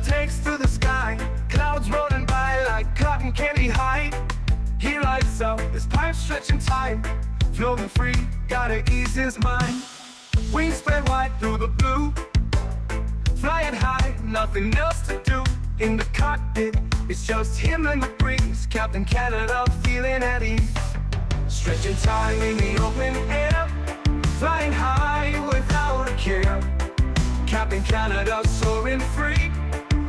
takes to the sky, clouds rolling by like cotton candy high. He lights up, his pipe stretching time, floating free, gotta ease his mind. Wings spread wide through the blue, flying high, nothing else to do. In the cockpit, it's just him and the breeze, Captain Canada feeling at ease. Stretching time in the open air, flying high without a care. Captain Canada soaring free,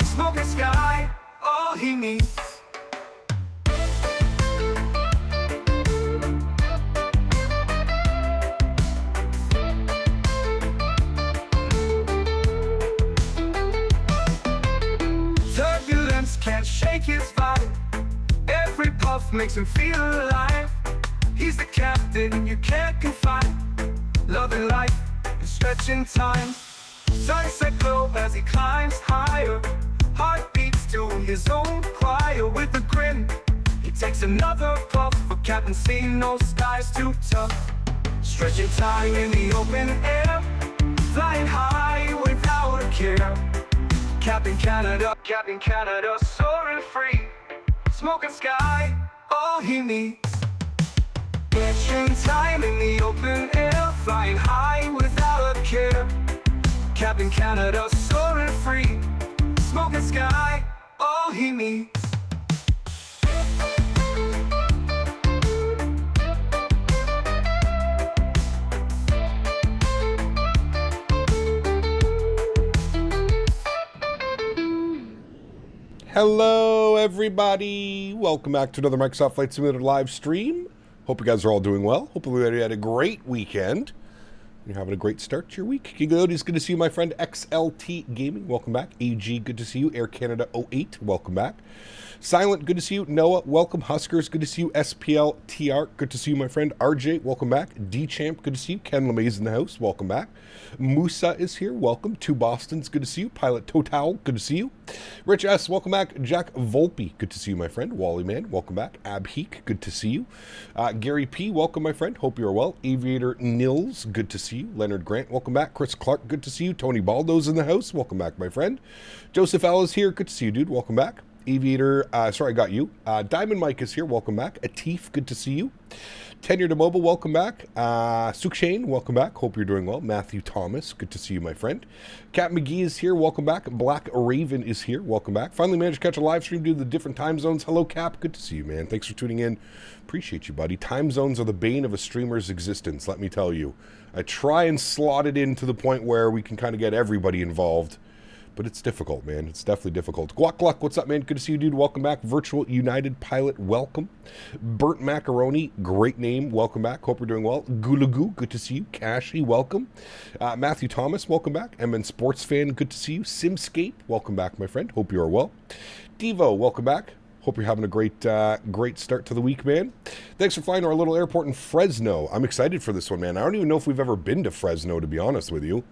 smoking sky, all he needs. Turbulence can't shake his vibe, every puff makes him feel alive. He's the captain you can't confide, loving life and stretching time. Sunset glow as he climbs higher, heart beats to his own choir. With a grin, he takes another puff, for Captain C, no skies too tough. Stretching time in the open air, flying high without a care. Captain Canada soaring free, smoking sky, all he needs. Stretching time in the open air, flying high without a care. Captain Canada soaring free, smoking sky, all he needs. Hello everybody, welcome back to another Microsoft Flight Simulator live stream. Hope you guys are all doing well. Hopefully you had a great weekend. You're having a great start to your week. It's good to see you, my friend. XLT Gaming, welcome back. AG, good to see you. Air Canada 08, welcome back. Silent, good to see you. Noah, welcome. Huskers, good to see you. SPL TR, good to see you, my friend. RJ, welcome back. D-Champ, good to see you. Ken LeMay's in the house, welcome back. Musa is here, welcome. Two Bostons, good to see you. Pilot Total, good to see you. Rich S, welcome back. Jack Volpe, good to see you, my friend. Wally Man, welcome back. Abheek, good to see you. Gary P, welcome, my friend. Hope you are well. Aviator Nils, good to see you. Leonard Grant, welcome back. Chris Clark, good to see you. Tony Baldo's in the house, welcome back, my friend. Joseph L is here, good to see you, dude. Welcome back. Aviator, sorry, I got you. Diamond Mike is here, welcome back. Atif, good to see you. Tenure to Mobile, welcome back. Sukshane, welcome back. Hope you're doing well. Matthew Thomas, good to see you, my friend. Cap McGee is here, welcome back. Black Raven is here, welcome back. Finally managed to catch a live stream due to the different time zones. Hello, Cap, good to see you, man. Thanks for tuning in. Appreciate you, buddy. Time zones are the bane of a streamer's existence, let me tell you. I try and slot it in to the point where we can kind of get everybody involved. But it's difficult, man. It's definitely difficult. Guac Gluck, what's up, man? Good to see you, dude. Welcome back. Virtual United Pilot, welcome. Burnt Macaroni, great name. Welcome back. Hope you're doing well. Gulagu, good to see you. Cashy, welcome. Matthew Thomas, welcome back. MN Sports Fan, good to see you. Simscape, welcome back, my friend. Hope you are well. Devo, welcome back. Hope you're having a great start to the week, man. Thanks for flying to our little airport in Fresno. I'm excited for this one, man. I don't even know if we've ever been to Fresno, to be honest with you.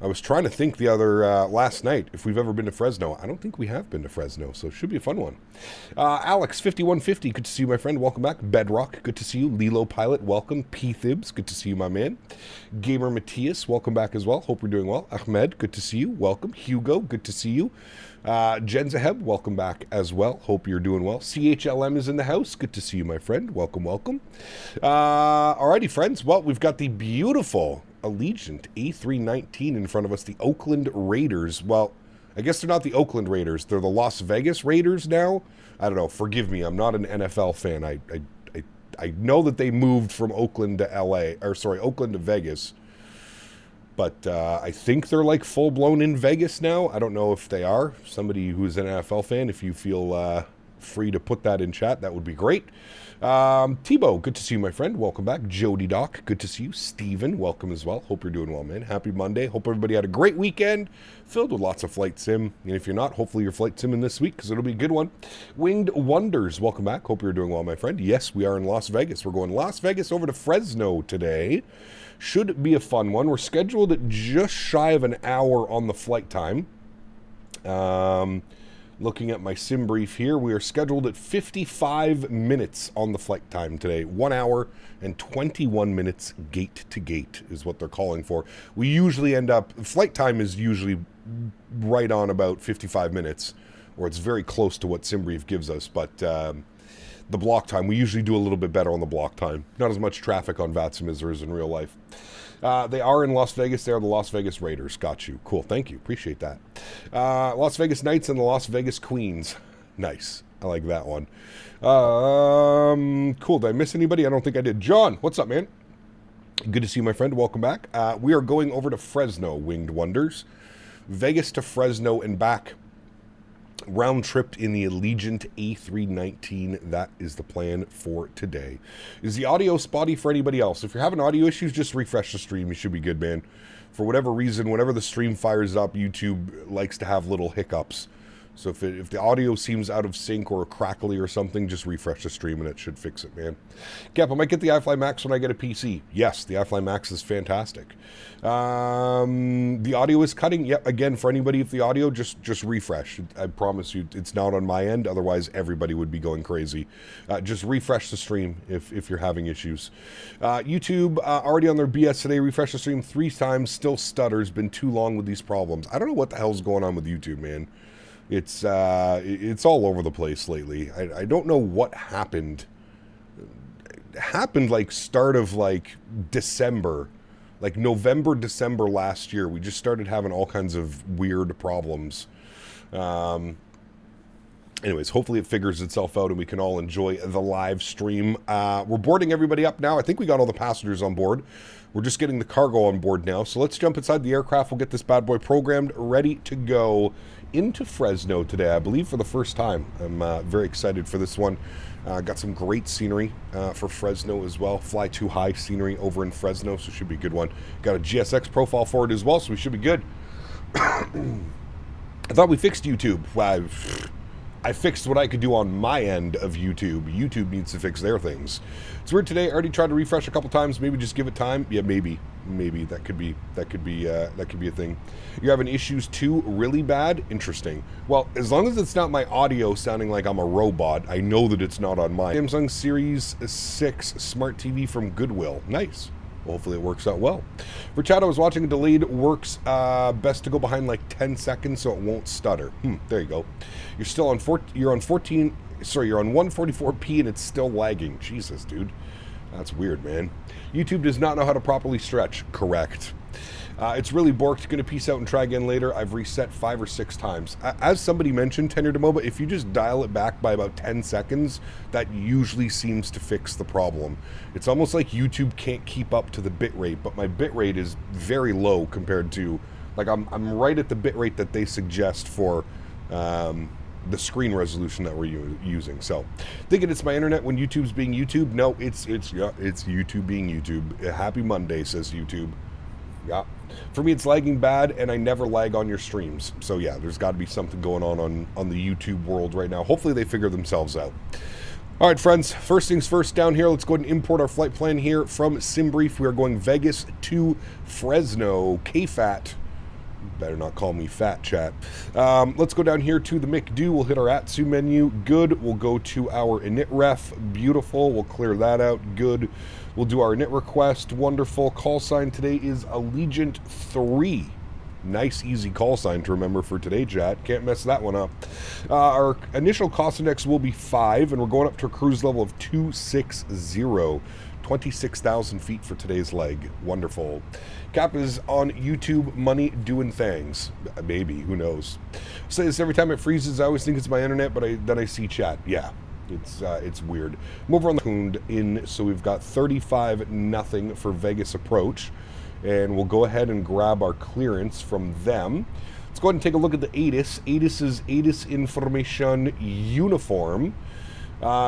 I was trying to think the other last night if we've ever been to Fresno. I don't think we have been to Fresno, so it should be a fun one. Alex, 5150, good to see you, my friend. Welcome back. Bedrock, good to see you. Lilo Pilot, welcome. P-Thibs, good to see you, my man. Gamer Matthias, welcome back as well. Hope you're doing well. Ahmed, good to see you. Welcome. Hugo, good to see you. Jenzaheb, welcome back as well. Hope you're doing well. CHLM is in the house. Good to see you, my friend. Welcome, welcome. Alrighty, friends. Well, we've got the beautiful Allegiant A319 in front of us, the Oakland Raiders. Well, I guess they're not the Oakland Raiders. They're the Las Vegas Raiders now. I don't know. Forgive me. I'm not an NFL fan. I know that they moved from Oakland to Oakland to Vegas. But I think they're like full-blown in Vegas now. I don't know if they are. Somebody who's an NFL fan, if you feel free to put that in chat, that would be great. Tebow, good to see you, my friend. Welcome back. Jody Doc, good to see you. Steven, welcome as well. Hope you're doing well, man. Happy Monday. Hope everybody had a great weekend filled with lots of flight sim. And if you're not, hopefully you're flight simming this week because it'll be a good one. Winged Wonders, welcome back. Hope you're doing well, my friend. Yes, we are in Las Vegas. We're going Las Vegas over to Fresno today. Should be a fun one. We're scheduled at just shy of an hour on the flight time. Looking at my sim brief here, we are scheduled at 55 minutes on the flight time today. 1 hour and 21 minutes gate to gate is what they're calling for. We usually end up, flight time is usually right on about 55 minutes, or it's very close to what SimBrief gives us, but the block time, we usually do a little bit better on the block time. Not as much traffic on VATSIM as there is in real life. They are in Las Vegas. They are the Las Vegas Raiders. Got you. Cool. Thank you. Appreciate that. Las Vegas Knights and the Las Vegas Queens. Nice. I like that one. Cool. Did I miss anybody? I don't think I did. John, what's up, man? Good to see you, my friend. Welcome back. We are going over to Fresno, Winged Wonders. Vegas to Fresno and back. Round trip in the Allegiant A319. That is the plan for today. Is the audio spotty for anybody else? If you're having audio issues, just refresh the stream. You should be good, man. For whatever reason, whenever the stream fires up, YouTube likes to have little hiccups. So if the audio seems out of sync or crackly or something, just refresh the stream and it should fix it, man. Cap, I might get the iFly Max when I get a PC. Yes, the iFly Max is fantastic. The audio is cutting. Yep, again, for anybody, if the audio, just refresh. I promise you, it's not on my end. Otherwise, everybody would be going crazy. Just refresh the stream if you're having issues. YouTube, already on their BS today. Refresh the stream 3 times. Still stutters. Been too long with these problems. I don't know what the hell's going on with YouTube, man. It's all over the place lately. I don't know what happened. It happened like start of like December, like November, December last year. We just started having all kinds of weird problems. Anyways, hopefully it figures itself out and we can all enjoy the live stream. We're boarding everybody up now. I think we got all the passengers on board. We're just getting the cargo on board now. So let's jump inside the aircraft. We'll get this bad boy programmed, ready to go into Fresno today, I believe, for the first time. I'm very excited for this one. Got some great scenery for Fresno as well. Fly too high scenery over in Fresno, so should be a good one. Got a GSX profile for it as well, so we should be good. I thought we fixed YouTube. I fixed what I could do on my end of YouTube. YouTube needs to fix their things. It's weird today. I already tried to refresh a couple times. Maybe just give it time. Yeah, maybe that could be a thing. You're having issues too, really bad. Interesting. Well, as long as it's not my audio sounding like I'm a robot, I know that it's not on mine. Samsung Series 6 Smart TV from Goodwill. Nice. Well, hopefully it works out well. For chat, I was watching a delayed works. Best to go behind like 10 seconds so it won't stutter. There you go. You're still on you're on 144p and it's still lagging. Jesus, dude. That's weird, man. YouTube does not know how to properly stretch. Correct. It's really borked. Gonna peace out and try again later. I've reset 5 or 6 times. As somebody mentioned, Tenor to MOBA, if you just dial it back by about 10 seconds, that usually seems to fix the problem. It's almost like YouTube can't keep up to the bit rate, but my bit rate is very low compared to, like, I'm right at the bit rate that they suggest for the screen resolution that we're using. So, thinking it's my internet when YouTube's being YouTube. No, it's YouTube being YouTube. Happy Monday, says YouTube. Yeah. For me, it's lagging bad, and I never lag on your streams. So yeah, there's got to be something going on the YouTube world right now. Hopefully they figure themselves out. All right, friends, first things first down here. Let's go ahead and import our flight plan here from SimBrief. We are going Vegas to Fresno. KFAT. Better not call me fat, chat. Let's go down here to the McDo. We'll hit our AtSiu menu. Good. We'll go to our init ref. Beautiful. We'll clear that out. Good. We'll do our init request. Wonderful. Call sign today is Allegiant 3. Nice, easy call sign to remember for today, chat. Can't mess that one up. Our initial cost index will be 5, and we're going up to a cruise level of 260. 26,000 feet for today's leg. Wonderful. Cap is on YouTube money doing things. Maybe, who knows. I say this every time it freezes. I always think it's my internet, but then I see chat. Yeah, it's weird. I'm over on the tuned in, so we've got 35-0 for Vegas approach, and we'll go ahead and grab our clearance from them. Let's go ahead and take a look at the ATIS. ATIS is ATIS Information Uniform.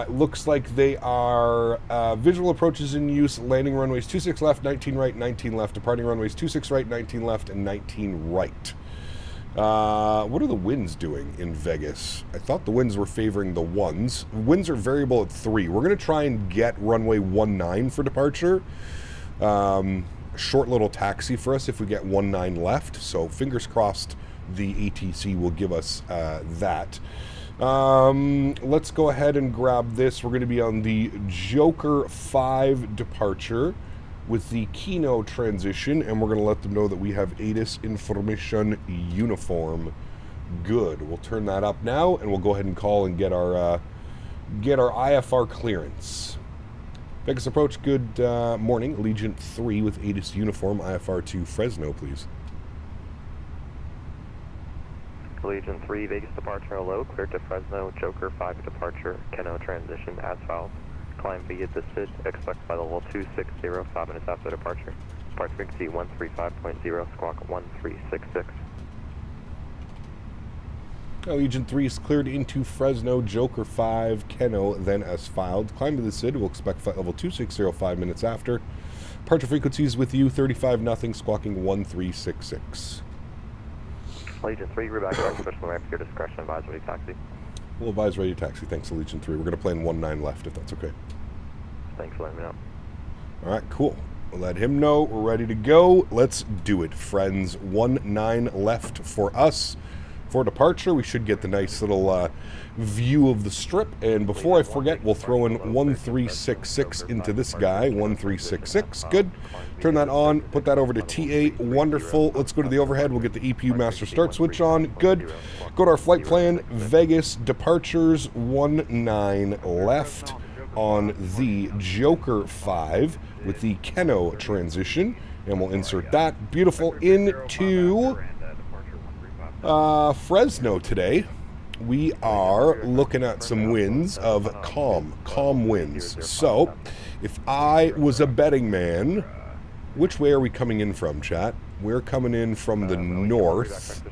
Looks like they are visual approaches in use, landing runways 26 left, 19 right, 19 left, departing runways 26 right, 19 left, and 19 right. What are the winds doing in Vegas? I thought the winds were favoring the ones. Winds are variable at 3. We're going to try and get runway 19 for departure. Short little taxi for us if we get 19 left. So fingers crossed the ATC will give us that. Let's go ahead and grab this. We're going to be on the Joker 5 departure. with the Kino transition, and we're going to let them know that we have ATIS information uniform. Good. We'll turn that up now, and we'll go ahead and call and get our IFR clearance. Vegas approach, good morning. Allegiant 3 with ATIS uniform, IFR to Fresno, please. Allegiant 3, Vegas departure, hello, clear to Fresno, Joker 5 departure, Keno transition, as filed. Climb via descent, expect by level 260, 5 minutes after departure. Departure frequency 135.0, squawk 1366. Allegiant 3 is cleared into Fresno, Joker 5, Keno, then as filed. Climb to the SID, we'll expect flight level 260, 5 minutes after. Departure frequencies with you, 35 0, squawking 1366. Allegiant 3, reback to special ramp, your discretion, advise ready taxi. We'll advise ready taxi, thanks Allegiant 3. We're going to plan 19 left, if that's okay. Thanks for letting me know. Alright, cool. We'll let him know we're ready to go. Let's do it, friends. 19 left for us. For departure, we should get the nice little view of the strip. And before I forget, we'll throw in 1366 into this guy. 1366, good. Turn that on, put that over to TA, wonderful. Let's go to the overhead, we'll get the EPU master start switch on, good. Go to our flight plan, Vegas departures, 19 left on the Joker 5 with the Keno transition. And we'll insert that, beautiful, into Fresno today. We are looking at some winds of calm winds. So, if I was a betting man, which way are we coming in from, chat? We're coming in from the north.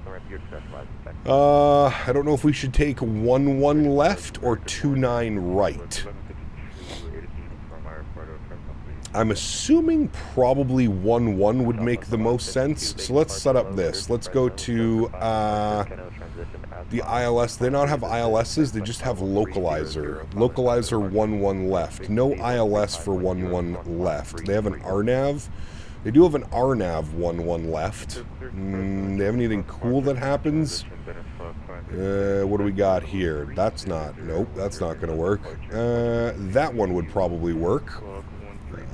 I don't know if we should take 11 left or 29 right. I'm assuming probably 11 would make the most sense. So let's set up this. Let's go to the ILS. They don't have ILSs, they just have localizer. Localizer 11 left. No ILS for 11 left. They have an RNAV. They do have an RNAV 11 left. They have anything cool that happens? What do we got here? That's not, nope, that's not going to work. That one would probably work.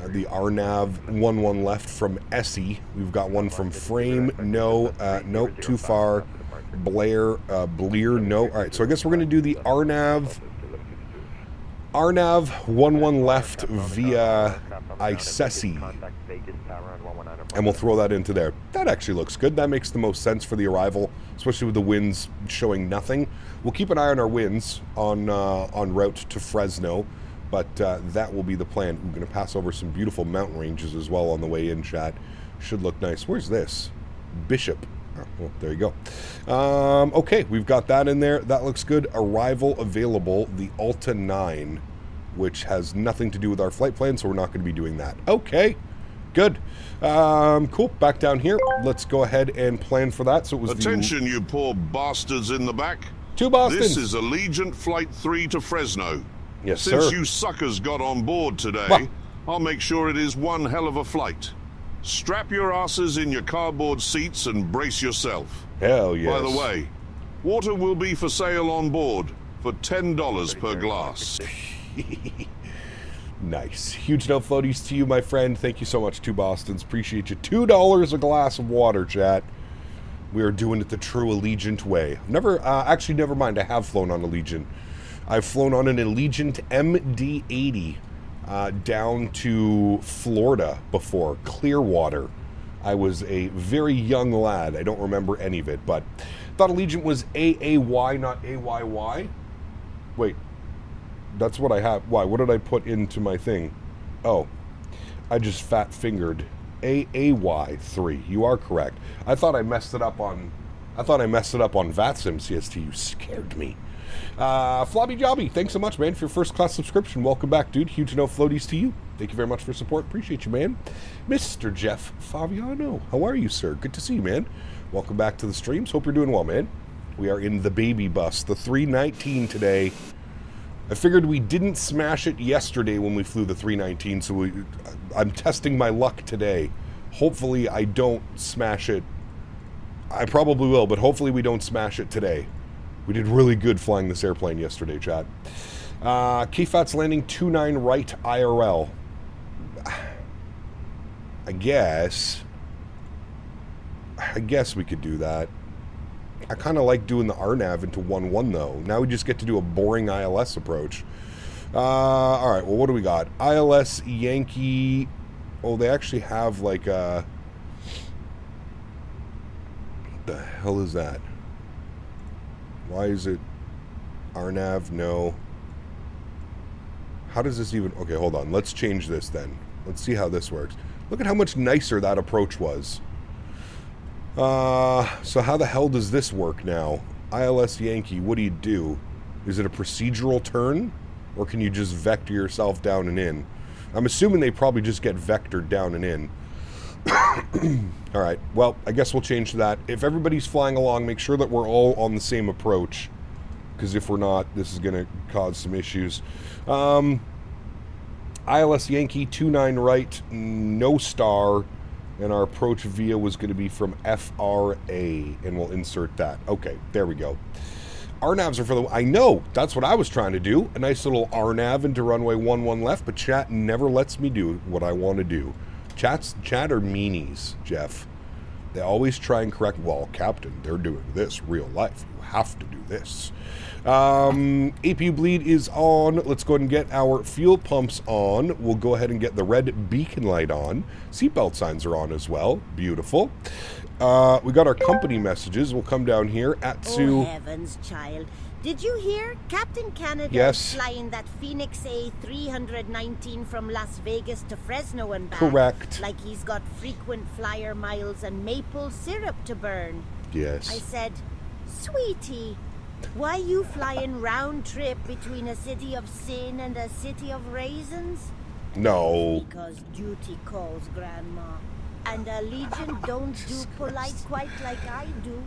The RNAV 11 left from Essie. We've got one from Frame. No, nope, too far. Blear, no. All right, so I guess we're going to do the RNAV 11 left via Isessi. And we'll throw that into there. That actually looks good. That makes the most sense for the arrival, especially with the winds showing nothing. We'll keep an eye on our winds on route to Fresno. But that will be the plan. We're going to pass over some beautiful mountain ranges as well on the way in, chat. Should look nice. Where's this? Bishop. Oh, well, there you go. Okay, we've got that in there. That looks good. Arrival available, the Alta 9, which has nothing to do with our flight plan, so we're not going to be doing that. Okay, good. Cool. Back down here. Let's go ahead and plan for that. So it was attention, you poor bastards in the back. Two Bostons. This is Allegiant Flight 3 to Fresno. Yes, Since sir. you suckers got on board today, Well, I'll make sure it is one hell of a flight. Strap your asses in your cardboard seats and brace yourself. hell yes. By the way, water will be for sale on board for $10 per glass. Nice. Huge no floaties to you, my friend. Thank you so much, Two Bostons. Appreciate you. $2 a glass of water, chat. We are doing it the true Allegiant way. Never, actually, never mind. I have flown on Allegiant. I've flown on an Allegiant MD-80 down to Florida before, Clearwater. I was a very young lad. I don't remember any of it, but thought Allegiant was AAY, not AYY. Wait, that's what I have. Why? What did I put into my thing? Oh, I just fat fingered AAY3. You are correct. I thought I messed it up on VATSIM CST. You scared me. Flobby Jobby, thanks so much, man, for your first class subscription. Welcome back, dude. Huge no floaties to you. Thank you very much for support. Appreciate you, man. Mr. Jeff Fabiano, how are you, sir? Good to see you, man. Welcome back to the streams. Hope you're doing well, man. We are in the baby bus, the 319 today. I figured we didn't smash it yesterday when we flew the 319, so I'm testing my luck today. Hopefully I don't smash it. I probably will, but hopefully we don't smash it today. We did really good flying this airplane yesterday, chat. KFAT's landing 29 right IRL. I guess we could do that. I kind of like doing the RNAV into 1-1 though. Now we just get to do a boring ILS approach. All right, well, what do we got? ILS Yankee. Oh, they actually have like a... What the hell is that? Why is it RNAV? No. How does this even... Okay, hold on. Let's change this then. Let's see how this works. Look at how much nicer that approach was. So how the hell does this work now? ILS Yankee, what do you do? Is it a procedural turn? Or can you just vector yourself down and in? I'm assuming they probably just get vectored down and in. Alright, well, I guess we'll change that. If everybody's flying along, make sure that we're all on the same approach. Because if we're not, this is going to cause some issues. ILS Yankee, 29 right, no star. And our approach via was going to be from FRA. And we'll insert that. Okay, there we go. RNAVs are for the... I know, that's what I was trying to do. A nice little RNAV into runway 11 left, but chat never lets me do what I want to do. Chat are meanies, Jeff. They always try and correct, well, Captain, they're doing this real life. You have to do this. APU bleed is on. Let's go ahead and get our fuel pumps on. We'll go ahead and get the red beacon light on. Seatbelt signs are on as well. Beautiful. We got our company messages. We'll come down here. AlexSiu. Oh, heavens, child. Did you hear? Captain Canada Yes. is flying that Fenix A319 from Las Vegas to Fresno and back. Correct. Like he's got frequent flyer miles and maple syrup to burn. Yes. I said, sweetie, why you flying round trip between a city of sin and a city of raisins? No. Because duty calls, Grandma. And Allegiant don't do polite quite like I do.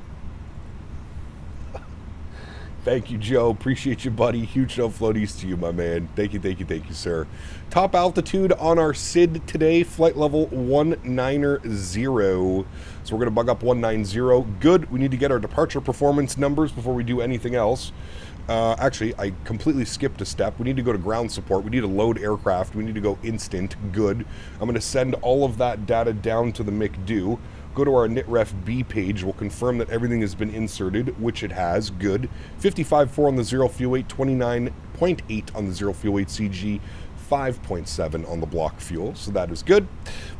Thank you, Joe. Appreciate you, buddy. Huge no floaties to you, my man. Thank you, sir. Top altitude on our SID today, flight level 190. So we're going to bug up 190. Good. We need to get our departure performance numbers before we do anything else. Actually, I completely skipped a step. We need to go to ground support. We need to load aircraft. We need to go instant. Good. I'm going to send all of that data down to the McDo. Go to our NITREF B page. We'll confirm that everything has been inserted, which it has. Good. 55.4 on the 0 fuel weight, 29.8 on the 0 fuel weight CG, 5.7 on the block fuel. So that is good.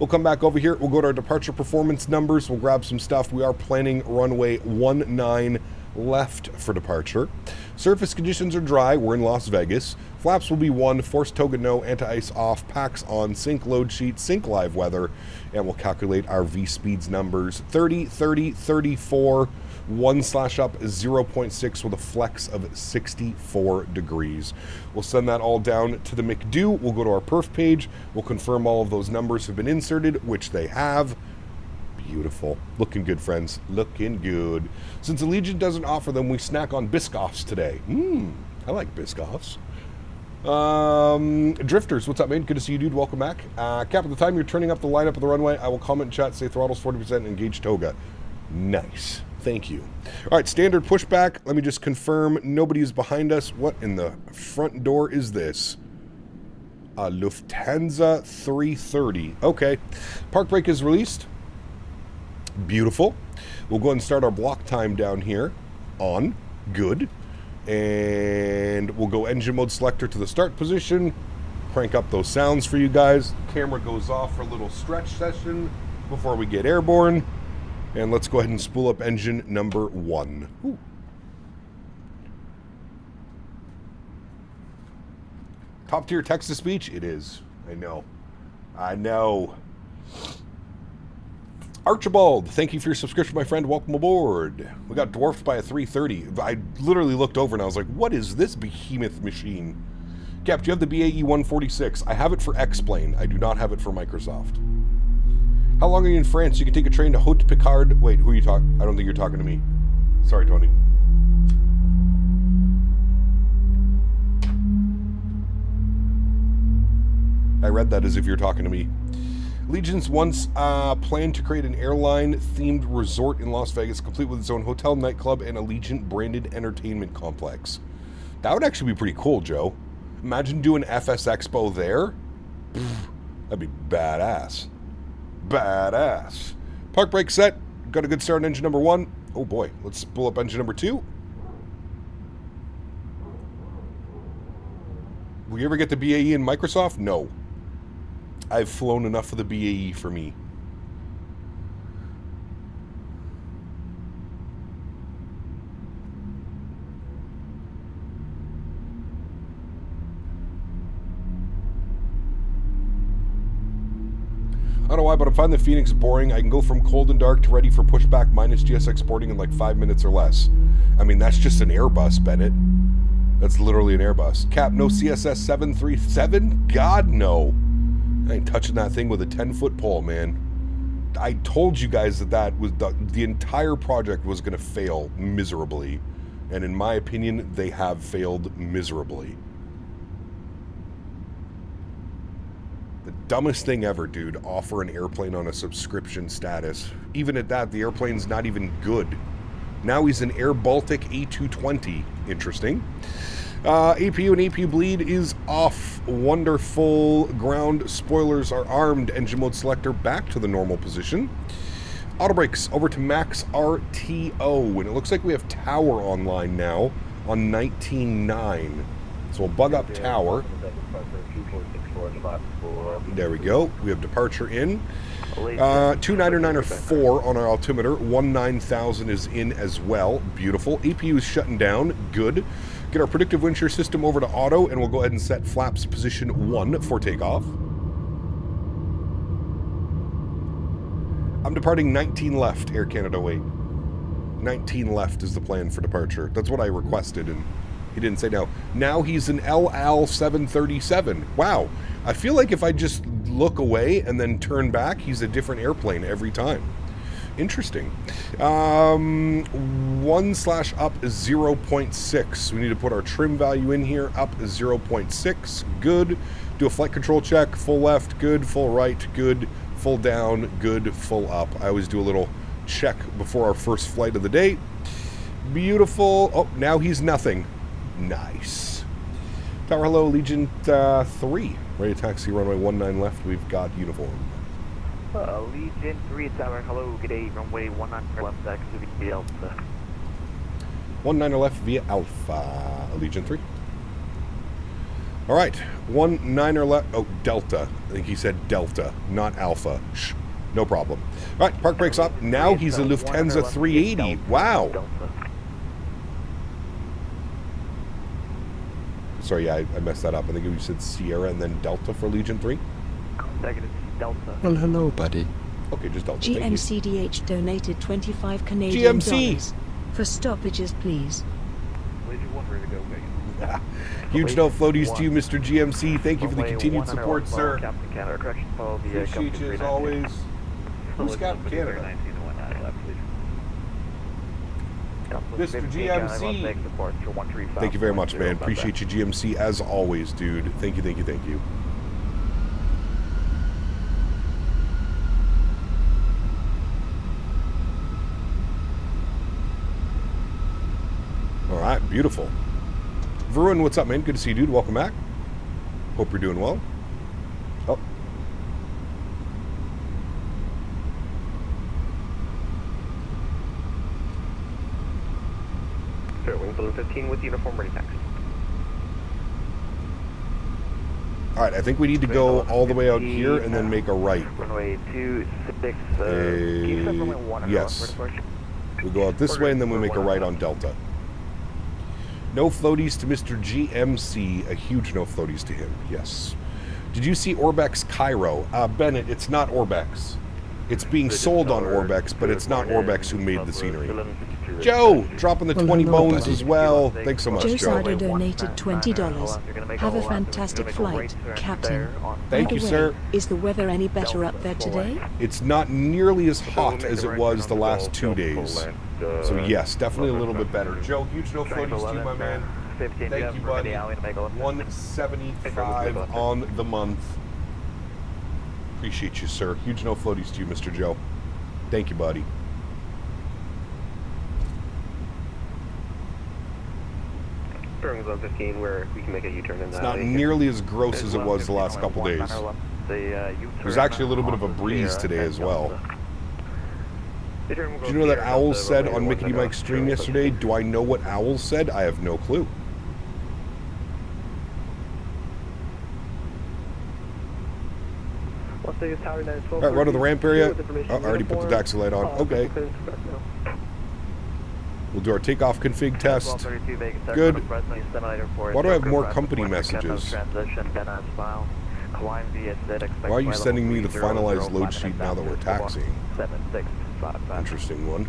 We'll come back over here. We'll go to our departure performance numbers. We'll grab some stuff. We are planning runway 19 left for departure. Surface conditions are dry. We're in Las Vegas. Flaps will be 1, force toga no, anti-ice off, packs on, sync load sheet, sync live weather, and we'll calculate our V-speeds numbers. 30, 30, 34, 1/up 0.6 with a flex of 64 degrees. We'll send that all down to the McDo. We'll go to our perf page. We'll confirm all of those numbers have been inserted, which they have. Beautiful. Looking good, friends. Looking good. Since Allegiant doesn't offer them, we snack on Biscoffs today. I like Biscoffs. Drifters, what's up, man? Good to see you, dude. Welcome back. Cap, at the time you're turning up the lineup of the runway, I will comment in chat, say throttle's 40%, and engage toga. Nice. Thank you. All right, standard pushback. Let me just confirm nobody is behind us. What in the front door is this? Lufthansa 330. Okay. Park brake is released. Beautiful. We'll go ahead and start our block time down here. On. Good. And we'll go engine mode selector to the start position. Crank up those sounds for you guys. Camera goes off for a little stretch session before we get airborne. And let's go ahead and spool up engine number 1. Ooh. Top tier text-to-speech? It is. I know. I know. Archibald, thank you for your subscription, my friend. Welcome aboard. We got dwarfed by a 330. I literally looked over and I was like, what is this behemoth machine? Cap, do you have the BAE 146? I have it for X-Plane. I do not have it for Microsoft. How long are you in France? You can take a train to Haute Picard. Wait, who are you talking? I don't think you're talking to me. Sorry, Tony. I read that as if you're talking to me. Allegiant once planned to create an airline-themed resort in Las Vegas, complete with its own hotel, nightclub, and Allegiant-branded entertainment complex. That would actually be pretty cool, Joe. Imagine doing FS Expo there. That'd be badass. Badass. Park brake set. Got a good start on engine number 1. Oh boy, let's pull up engine number 2. Will you ever get the BAE in Microsoft? No. I've flown enough of the BAE for me. I don't know why, but I'm finding the Fenix boring. I can go from cold and dark to ready for pushback minus GSX boarding in like 5 minutes or less. I mean, that's just an Airbus, Bennett. That's literally an Airbus. Cap, no CSS 737? God, no. I ain't touching that thing with a 10-foot pole, man. I told you guys that was the entire project was going to fail miserably. And in my opinion, they have failed miserably. The dumbest thing ever, dude. Offer an airplane on a subscription status. Even at that, the airplane's not even good. Now he's an Air Baltic A220. Interesting. APU and APU bleed is off. Wonderful. Ground spoilers are armed. Engine mode selector back to the normal position. Auto brakes over to max RTO. And it looks like we have tower online now on 19.9. So we'll bug up tower. There we go. We have departure in. 299 on our altimeter. 19000 is in as well. Beautiful. APU is shutting down. Good. Get our predictive wind shear system over to auto, and we'll go ahead and set flaps position 1 for takeoff. I'm departing 19 left, Air Canada wait. 19 left is the plan for departure. That's what I requested, and he didn't say no. Now he's an LL 737. Wow. I feel like if I just look away and then turn back, he's a different airplane every time. Interesting. 1/up is 0.6. We need to put our trim value in here. Up is 0.6. Good. Do a flight control check. Full left. Good. Full right. Good. Full down. Good. Full up. I always do a little check before our first flight of the day. Beautiful. Oh, now he's nothing. Nice. Tower hello, Allegiant 3. Ready to taxi runway 19 left. We've got uniform. Allegiant 3 Tower, hello, good day, runway 19 left, taxi via Alpha. 19 left via Alpha, Allegiant 3. All right, 19 left, oh, Delta. I think he said Delta, not Alpha. Shh, no problem. All right, park brakes up. Now he's a Lufthansa 380. Wow. Sorry, yeah, I messed that up. I think you said Sierra and then Delta for Legion 3. Negative, Delta. Well, hello, buddy. Okay, just Delta. GMCDH donated 25 Canadian dollars. For stoppages, please. Legion 1 ready to go, Megan. Huge no floaties to you, Mr. GMC. Thank you for the continued support, sir. Captain Canada, correction, follow the Appreciate you as always. Who's Captain Canada? Mr. GMC. Thank you very much, man. Appreciate you, GMC, as always, dude. Thank you, thank you, thank you. All right, beautiful. Varun, what's up, man? Good to see you, dude. Welcome back. Hope you're doing well. Oh. Wing Balloon 15 with uniform ready taxi. All right, I think we need to go all the way out here and then make a right. Runway 26, yes. We go out this way and then we make a right on Delta. No floaties to Mr. GMC. A huge no floaties to him. Yes. Did you see Orbex Cairo? Bennett, it's not Orbex. It's being sold on Orbex, but it's not Orbex who made the scenery. Joe, dropping the 20 bones as well. Thanks so much, Joe Joe. Sada donated $20. Have a fantastic flight, Captain. Thank you, sir. Is the weather any better up there today? It's not nearly as hot as it was the last 2 days. So yes, definitely a little bit better. Joe, huge no floaties to you, my man. Thank you, buddy. 175 on the month. Appreciate you, sir. Huge no floaties to you, Mr. Joe. Thank you, buddy. Bearing zone 15 where we can make a U-turn in It's not nearly as gross as it was the last couple days. There's actually a little bit of a breeze today as well. Did you know that Owls said on Mickey Mike's stream yesterday? Do I know what Owls said? I have no clue. Alright, run to the ramp area. Oh, I already put the taxi light on. Okay. We'll do our takeoff config test. Good. Why do I have more company messages? Why are you sending me the finalized load sheet now that we're taxiing? Interesting one.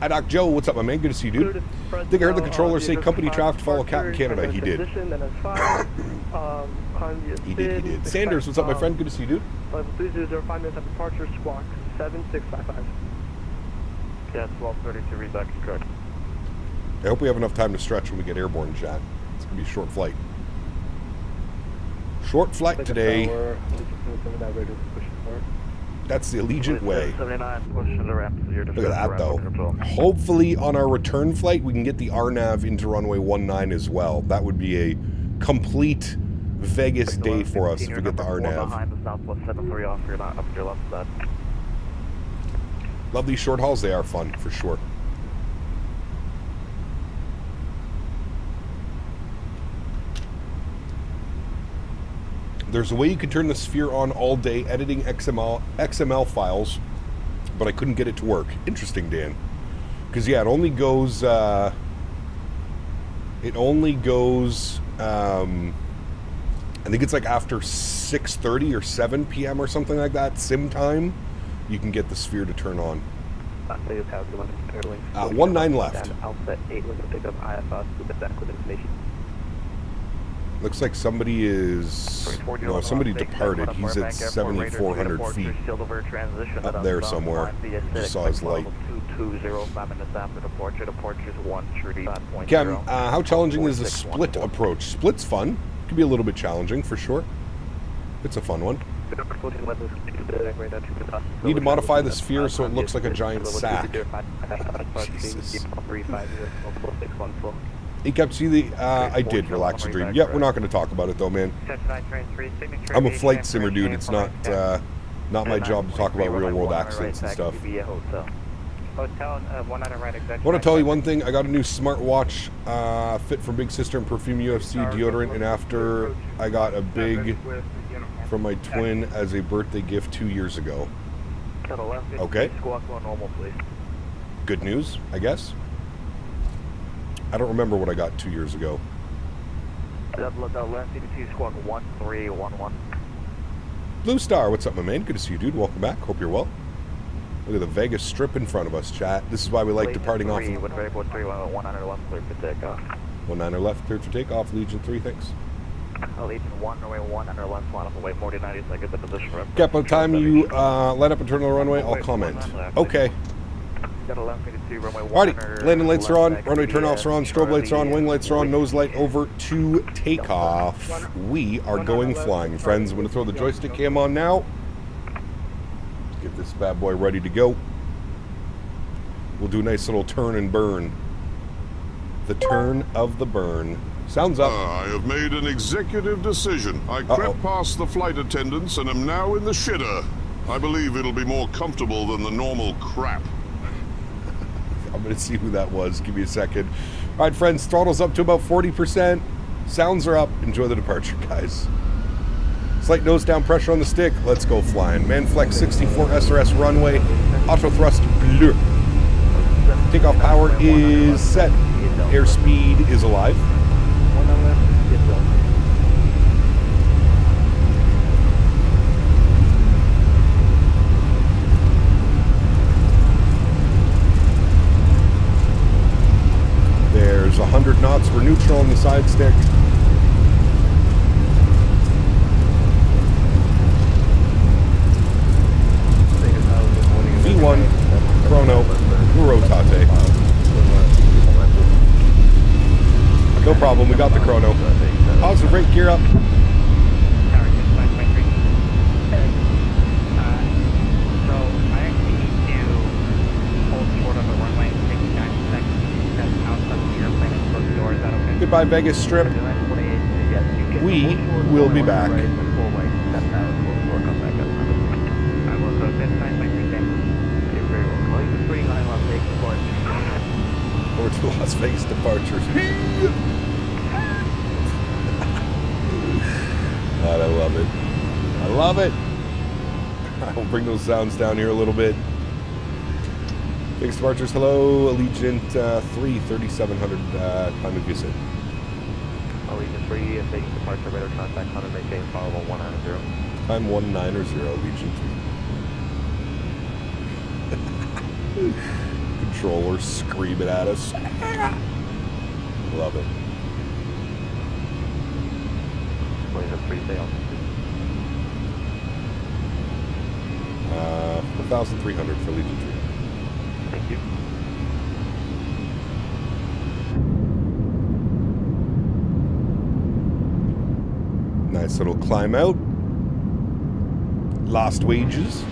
EyeDoc Joe, what's up, my man? Good to see you, dude. I think I heard the controller say company traffic follow Captain Canada. He did. He did. Sanders, what's up, my friend? Good to see you, dude. 5 minutes after departure, squawk 7655. Yeah, 1232, read back, correct. I hope we have enough time to stretch when we get airborne, chat. It's going to be a short flight. Short flight today. That's the Allegiant way. Look at that, though. Hopefully, on our return flight, we can get the RNAV into runway 19 as well. That would be a complete Vegas day for us if we get the RNAV. Love these short hauls. They are fun, for sure. There's a way you can turn the sphere on all day editing XML files, but I couldn't get it to work. Interesting, Dan. Because, yeah, it only goes, I think it's like after 6:30 or 7 p.m. or something like that, sim time, you can get the sphere to turn on. 19 left. Looks like somebody is... No, somebody departed. He's at 7,400 feet. Up there somewhere. Just saw his light. Cam, how challenging is the split approach? Split's fun. Could be a little bit challenging, for sure. It's a fun one. Need to modify the sphere so it looks like a giant sack. Jesus. He kept see the I did relax your dream. Yeah, we're not going to talk about it though, man. I'm a flight simmer dude. It's not my job to talk about real world accidents and stuff. I want to tell you one thing. I got a new smartwatch fit from Big Sister and Perfume UFC deodorant, and after I got a big from my twin as a birthday gift 2 years ago. Okay. Good news, I guess. I don't remember what I got 2 years ago. Blue Star, what's up, my man? Good to see you, dude. Welcome back. Hope you're well. Look at the Vegas Strip in front of us, chat. This is why we like departing off. 19 left, cleared for takeoff. Legion 3, thanks. Legion 1, runway 100 left, line up away 40 90 seconds at position. Cap, by the time you line up and turn on the runway, I'll comment. Okay. Alrighty, landing lights are on, runway turnoffs are on, strobe lights are on, wing lights are on, nose light over to takeoff. We are going flying, friends. I'm going to throw the joystick cam on now. Get this bad boy ready to go. We'll do a nice little turn and burn. The turn of the burn. Sounds up. I have made an executive decision. I crept past the flight attendants and am now in the shitter. I believe it'll be more comfortable than the normal crap. I'm going to see who that was. Give me a second. All right, friends, throttle's up to about 40%. Sounds are up. Enjoy the departure, guys. Slight nose down pressure on the stick. Let's go flying. Manflex 64 SRS runway. Auto thrust bleu. Takeoff power is set. Airspeed is alive. There's 100 knots for neutral on the side stick. V1, chrono, rotate. No problem, we got the chrono. Positive rate, gear up. Goodbye, Vegas Strip. We will be back. forward to Las Vegas departures. God, I love it. I love it. I'll bring those sounds down here a little bit. Vegas departures, hello. Allegiant 3, 3700, climb and visit. Allegiant 3, Vegas departure, radar contact, Hunter, maintain followable 190. Climb 190, Allegiant 3. Controller screaming at us. Love it. Allegiant 3, stay altitude. 1,300 for Legion 3. Thank you. Nice little climb out. Lost wages.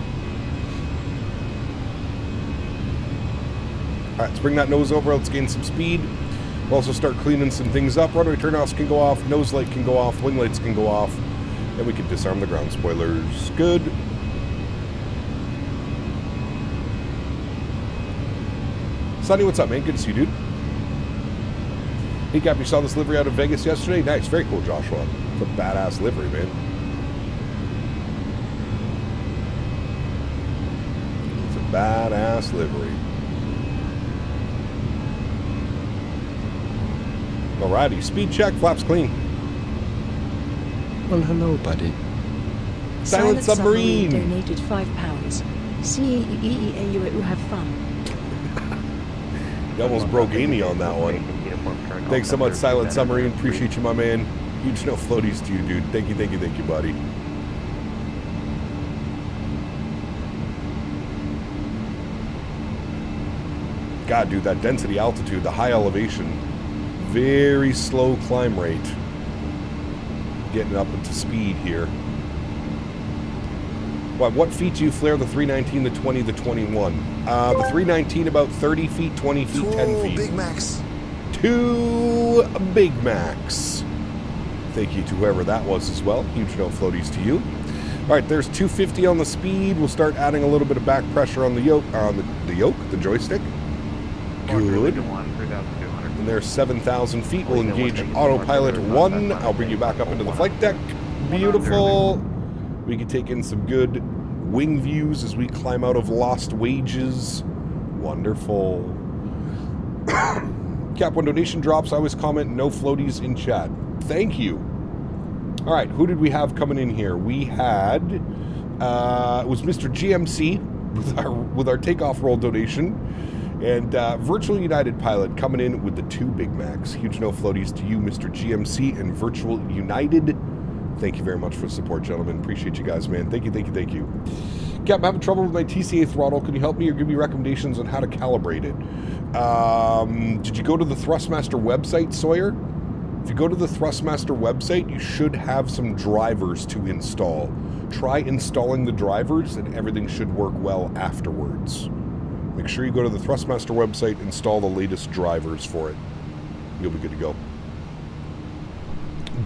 Alright, let's bring that nose over. Let's gain some speed. We'll also start cleaning some things up. Runway turnoffs can go off. Nose light can go off. Wing lights can go off. And we can disarm the ground spoilers. Good. Sonny, what's up, man? Good to see you, dude. Hey, Cap, you saw this livery out of Vegas yesterday? Nice. Very cool, Joshua. It's a badass livery, man. It's a badass livery. Alrighty. Speed check. Flaps clean. Well, hello, buddy. Silent Submarine. Donated £5. CEEEAU have fun. You almost broke Amy on that one. Thanks so much, Silent Submarine. Appreciate you, my man. Huge no floaties to you, dude. Thank you, buddy. God, dude, that density altitude, the high elevation, very slow climb rate. Getting up into speed here. What feet do you flare the 319, the 20, the 21? The 319 about 30 feet, 20 feet, 10 feet. 2 Big Macs. 2 Big Macs. Thank you to whoever that was as well. Huge no floaties to you. All right, there's 250 on the speed. We'll start adding a little bit of back pressure on the yoke, the joystick. Good. And there's 7,000 feet. We'll engage autopilot 1. I'll bring you back up into the flight deck. Beautiful. We can take in some good wing views as we climb out of lost wages. Wonderful. Cap, when donation drops, I always comment no floaties in chat. Thank you. All right, who did we have coming in here? We had, it was Mr. GMC with our takeoff roll donation. And Virtual United pilot coming in with the 2 Big Macs. Huge no floaties to you, Mr. GMC and Virtual United. Thank you very much for the support, gentlemen. Appreciate you guys, man. Thank you. Cap, I'm having trouble with my TCA throttle. Can you help me or give me recommendations on how to calibrate it? Did you go to the Thrustmaster website, Sawyer? If you go to the Thrustmaster website, you should have some drivers to install. Try installing the drivers and everything should work well afterwards. Make sure you go to the Thrustmaster website, install the latest drivers for it. You'll be good to go.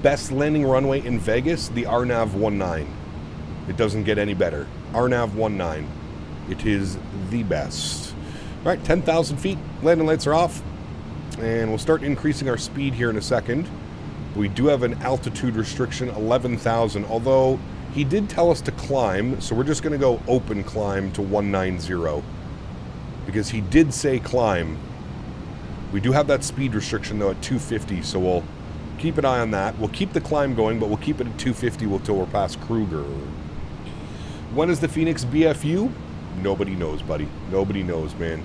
Best landing runway in Vegas, the RNAV 19. It doesn't get any better. RNAV 19. It is the best. All right, 10,000 feet. Landing lights are off. And we'll start increasing our speed here in a second. We do have an altitude restriction, 11,000. Although, he did tell us to climb, so we're just going to go open climb to 190. Because he did say climb. We do have that speed restriction, though, at 250, so we'll keep an eye on that. We'll keep the climb going, but we'll keep it at 250 until we're past Kruger. When is the Fenix BFU? Nobody knows, buddy. Nobody knows, man.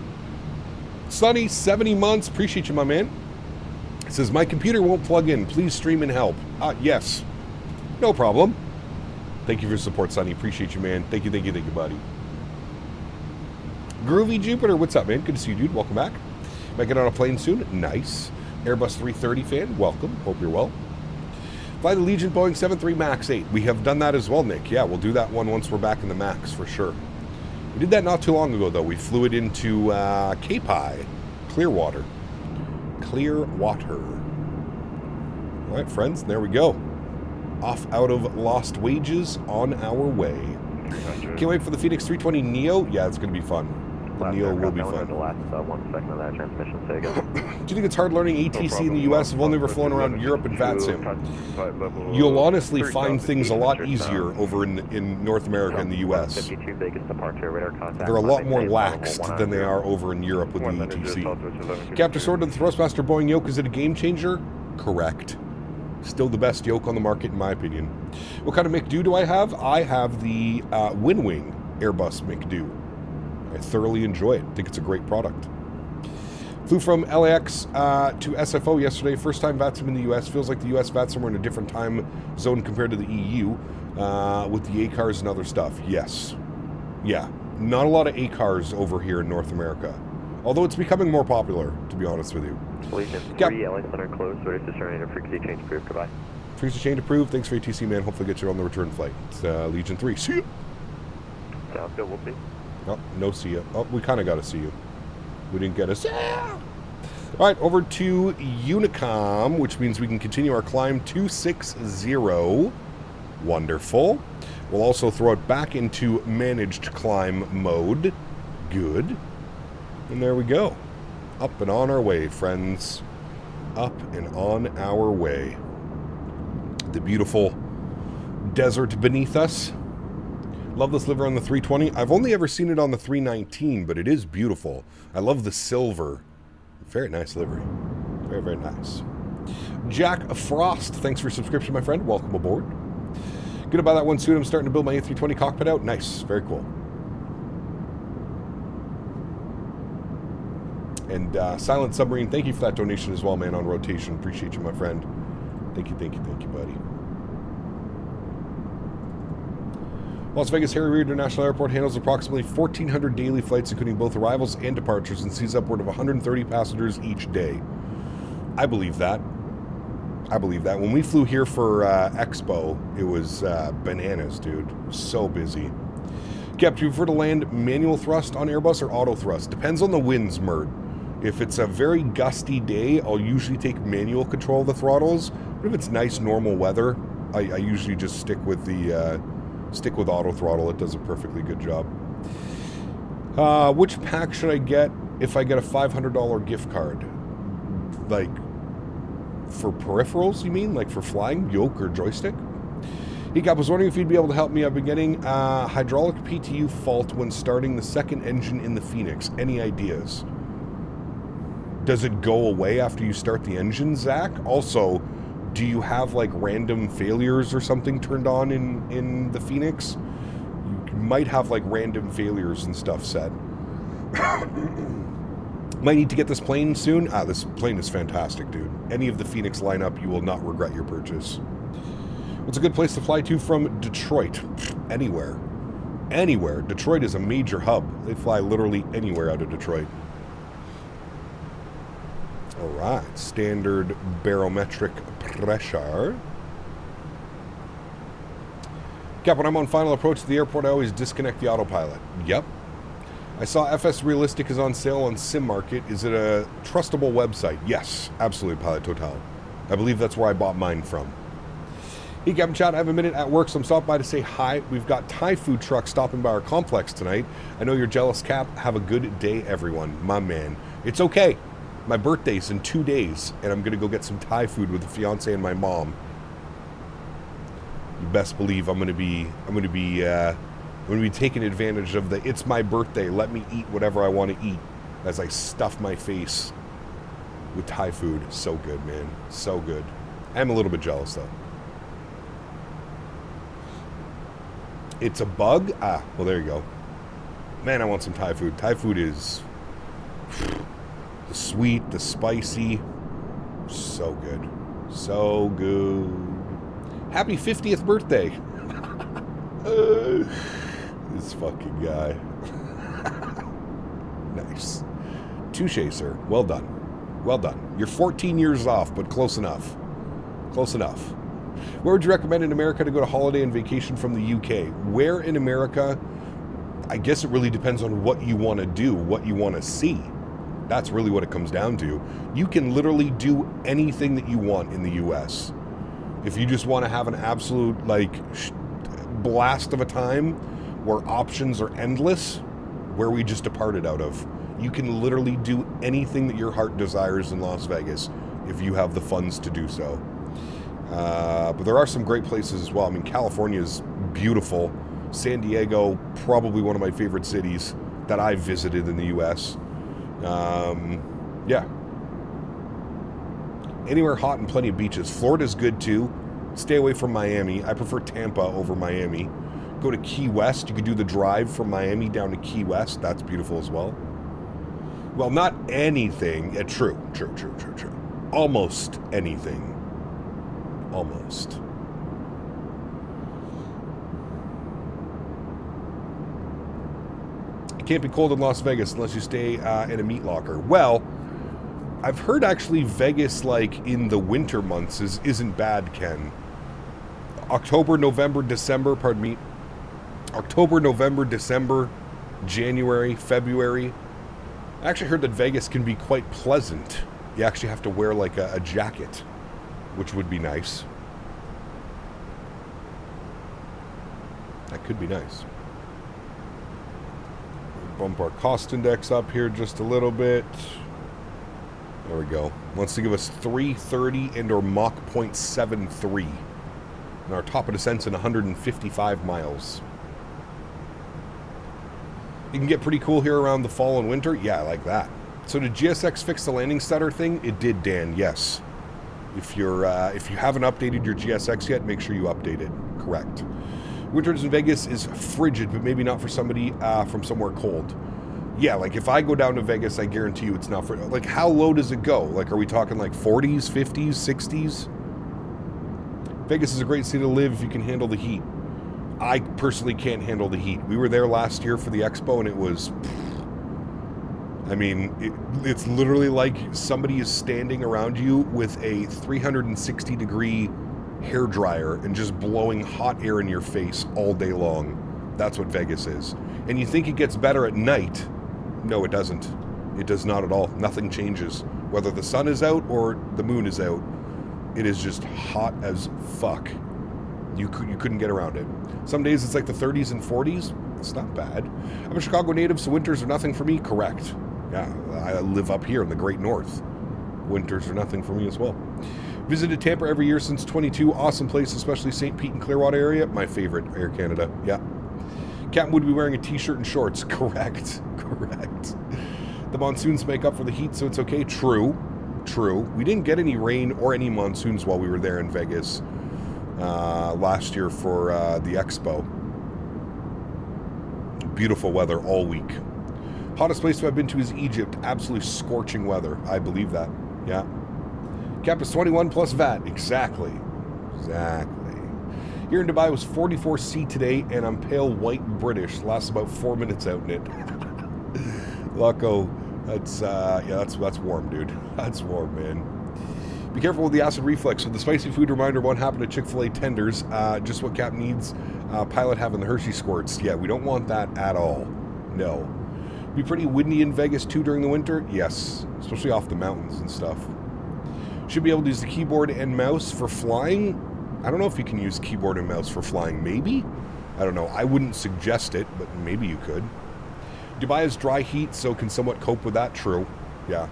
Sonny, 70 months. Appreciate you, my man. It says, my computer won't plug in. Please stream and help. Yes. No problem. Thank you for your support, Sonny. Appreciate you, man. Thank you, buddy. Groovy Jupiter, what's up, man? Good to see you, dude. Welcome back. Might get on a plane soon. Nice. Airbus 330 fan, welcome. Hope you're well. Fly the Allegiant Boeing 73 MAX 8. We have done that as well, Nick. Yeah, we'll do that one once we're back in the MAX, for sure. We did that not too long ago, though. We flew it into Cape Clearwater. Clearwater. All right, friends, there we go. Off out of lost wages, on our way. Can't wait for the Fenix 320 Neo. Yeah, it's going to be fun. Neil will be fun. The last 1 second of that transmission, say again. Do you think it's hard learning ATC in the US? I've only ever flown around Europe and VATSIM. You'll honestly find things a lot easier over in North America and the US. 52 Vegas departure, radar contact. They're a lot more laxed than they are over in Europe with the ATC. Captain Sword of the Thrustmaster Boeing yoke, is it a game changer? Correct. Still the best yoke on the market in my opinion. What kind of McDo do I have? I have the Winwing Airbus McDo. I thoroughly enjoy it. I think it's a great product. Flew from LAX to SFO yesterday. First time VATSIM in the US. Feels like the US VATSIM were in a different time zone compared to the EU with the ACARs and other stuff. Yes. Yeah. Not a lot of ACARs over here in North America. Although it's becoming more popular, to be honest with you. Allegiant 3, LA Center closed. Ready to turn in a frequency change approved. Goodbye. Frequency change approved. Thanks for ATC, man. Hopefully get you on the return flight. It's Legion 3. See you. Sounds good. We'll see. Oh, no see you. Oh, we kind of got to see you. We didn't get a see ya. All right, over to Unicom, which means we can continue our climb 260. Wonderful. We'll also throw it back into managed climb mode. Good. And there we go. Up and on our way, friends. Up and on our way. The beautiful desert beneath us. Love this liver on the 320. I've only ever seen it on the 319, but it is beautiful. I love the silver. Very nice livery. Very, very nice. Jack Frost, thanks for your subscription, my friend. Welcome aboard. Gonna buy that one soon. I'm starting to build my A320 cockpit out. Nice. Very cool. And Silent Submarine, thank you for that donation as well, man, on rotation. Appreciate you, my friend. Thank you, buddy. Las Vegas Harry Reid International Airport handles approximately 1,400 daily flights, including both arrivals and departures, and sees upward of 130 passengers each day. I believe that. I believe that. When we flew here for Expo, it was bananas, dude. So busy. Cap, do you prefer to land manual thrust on Airbus or auto thrust? Depends on the winds, Mert. If it's a very gusty day, I'll usually take manual control of the throttles. But if it's nice, normal weather, I usually just stick with the stick with auto throttle. It does a perfectly good job. Which pack should I get if I get a $500 gift card? Like, for peripherals, you mean? Like for flying, yoke or joystick? I was wondering if you'd be able to help me. I've been getting hydraulic PTU fault when starting the second engine in the Fenix. Any ideas? Does it go away after you start the engine, Zach? Also, do you have like random failures or something turned on in the Fenix? You might have like random failures and stuff set. Might need to get this plane soon. This plane is fantastic, dude. Any of the Fenix lineup, you will not regret your purchase. What's a good place to fly to from Detroit? Anywhere. Anywhere. Detroit is a major hub. They fly literally anywhere out of Detroit. Alright, standard barometric pressure. Cap, when I'm on final approach to the airport, I always disconnect the autopilot. Yep. I saw FS Realistic is on sale on Sim Market. Is it a trustable website? Yes, absolutely, Pilot Total. I believe that's where I bought mine from. Hey, Captain Chat, I have a minute at work, so I'm stopping by to say hi. We've got Thai food truck stopping by our complex tonight. I know you're jealous, Cap. Have a good day, everyone. My man. It's okay. My birthday's in 2 days, and I'm going to go get some Thai food with the fiance and my mom. You best believe I'm going to be taking advantage of the it's my birthday, let me eat whatever I want to eat as I stuff my face with Thai food. So good, man. So good. I'm a little bit jealous, though. It's a bug? Well, there you go. Man, I want some Thai food. Thai food is the sweet, the spicy. So good. So good. Happy 50th birthday. This fucking guy. Nice. Touché, sir. Well done. Well done. You're 14 years off, but close enough. Close enough. Where would you recommend in America to go to holiday and vacation from the UK? Where in America? I guess it really depends on what you want to do, what you want to see. That's really what it comes down to. You can literally do anything that you want in the US. If you just want to have an absolute, like, blast of a time where options are endless, where we just departed out of. You can literally do anything that your heart desires in Las Vegas if you have the funds to do so. But there are some great places as well. I mean, California is beautiful. San Diego, probably one of my favorite cities that I've visited in the U.S. Yeah. Anywhere hot and plenty of beaches. Florida's good too. Stay away from Miami. I prefer Tampa over Miami. Go to Key West. You could do the drive from Miami down to Key West. That's beautiful as well. Well, not anything. Yeah, true. Almost anything. Almost. It can't be cold in Las Vegas unless you stay in a meat locker. Well, I've heard actually Vegas, like in the winter months, isn't bad, Ken. October, November, December, pardon me. October, November, December, January, February. I actually heard that Vegas can be quite pleasant. You actually have to wear like a jacket, which would be nice. That could be nice. Bump our cost index up here just a little bit. There we go. Wants to give us 330 and or Mach 0.73. And our top of descent's in 155 miles. It can get pretty cool here around the fall and winter. Yeah, I like that. So did GSX fix the landing stutter thing? It did, Dan, yes. If you haven't updated your GSX yet, make sure you update it. Correct. Winters in Vegas is frigid, but maybe not for somebody from somewhere cold. Yeah, like if I go down to Vegas, I guarantee you it's not for... Like, how low does it go? Like, are we talking like 40s, 50s, 60s? Vegas is a great city to live if you can handle the heat. I personally can't handle the heat. We were there last year for the expo, and it was... I mean, it's literally like somebody is standing around you with a 360-degree hair dryer and just blowing hot air in your face all day long. That's what Vegas is. And you think it gets better at night. No, it doesn't. It does not at all. Nothing changes. Whether the sun is out or the moon is out, it is just hot as fuck. You couldn't get around it. Some days it's like the 30s and 40s. It's not bad. I'm a Chicago native, so winters are nothing for me. Correct. Yeah, I live up here in the Great North. Winters are nothing for me as well. Visited Tampa every year since 22. Awesome place, especially St. Pete and Clearwater area. My favorite, Air Canada. Yeah. Captain would be wearing a t-shirt and shorts. Correct. Correct. The monsoons make up for the heat, so it's okay. True. True. We didn't get any rain or any monsoons while we were there in Vegas last year for the expo. Beautiful weather all week. Hottest place I've been to is Egypt. Absolutely scorching weather. I believe that. Yeah. Cap is 21 plus VAT. Exactly. Exactly. Here in Dubai was 44C today, and I'm pale white British. Lasts about 4 minutes out in it. Loco, that's warm, dude. That's warm, man. Be careful with the acid reflux. With the spicy food reminder won't happen at Chick-fil-A tenders. Just what Cap needs. Pilot having the Hershey squirts. Yeah, we don't want that at all. No. Be pretty windy in Vegas too during the winter? Yes, especially off the mountains and stuff. Should be able to use the keyboard and mouse for flying. I don't know if you can use keyboard and mouse for flying. Maybe? I don't know. I wouldn't suggest it, but maybe you could. Dubai has dry heat, so can somewhat cope with that. True. Yeah.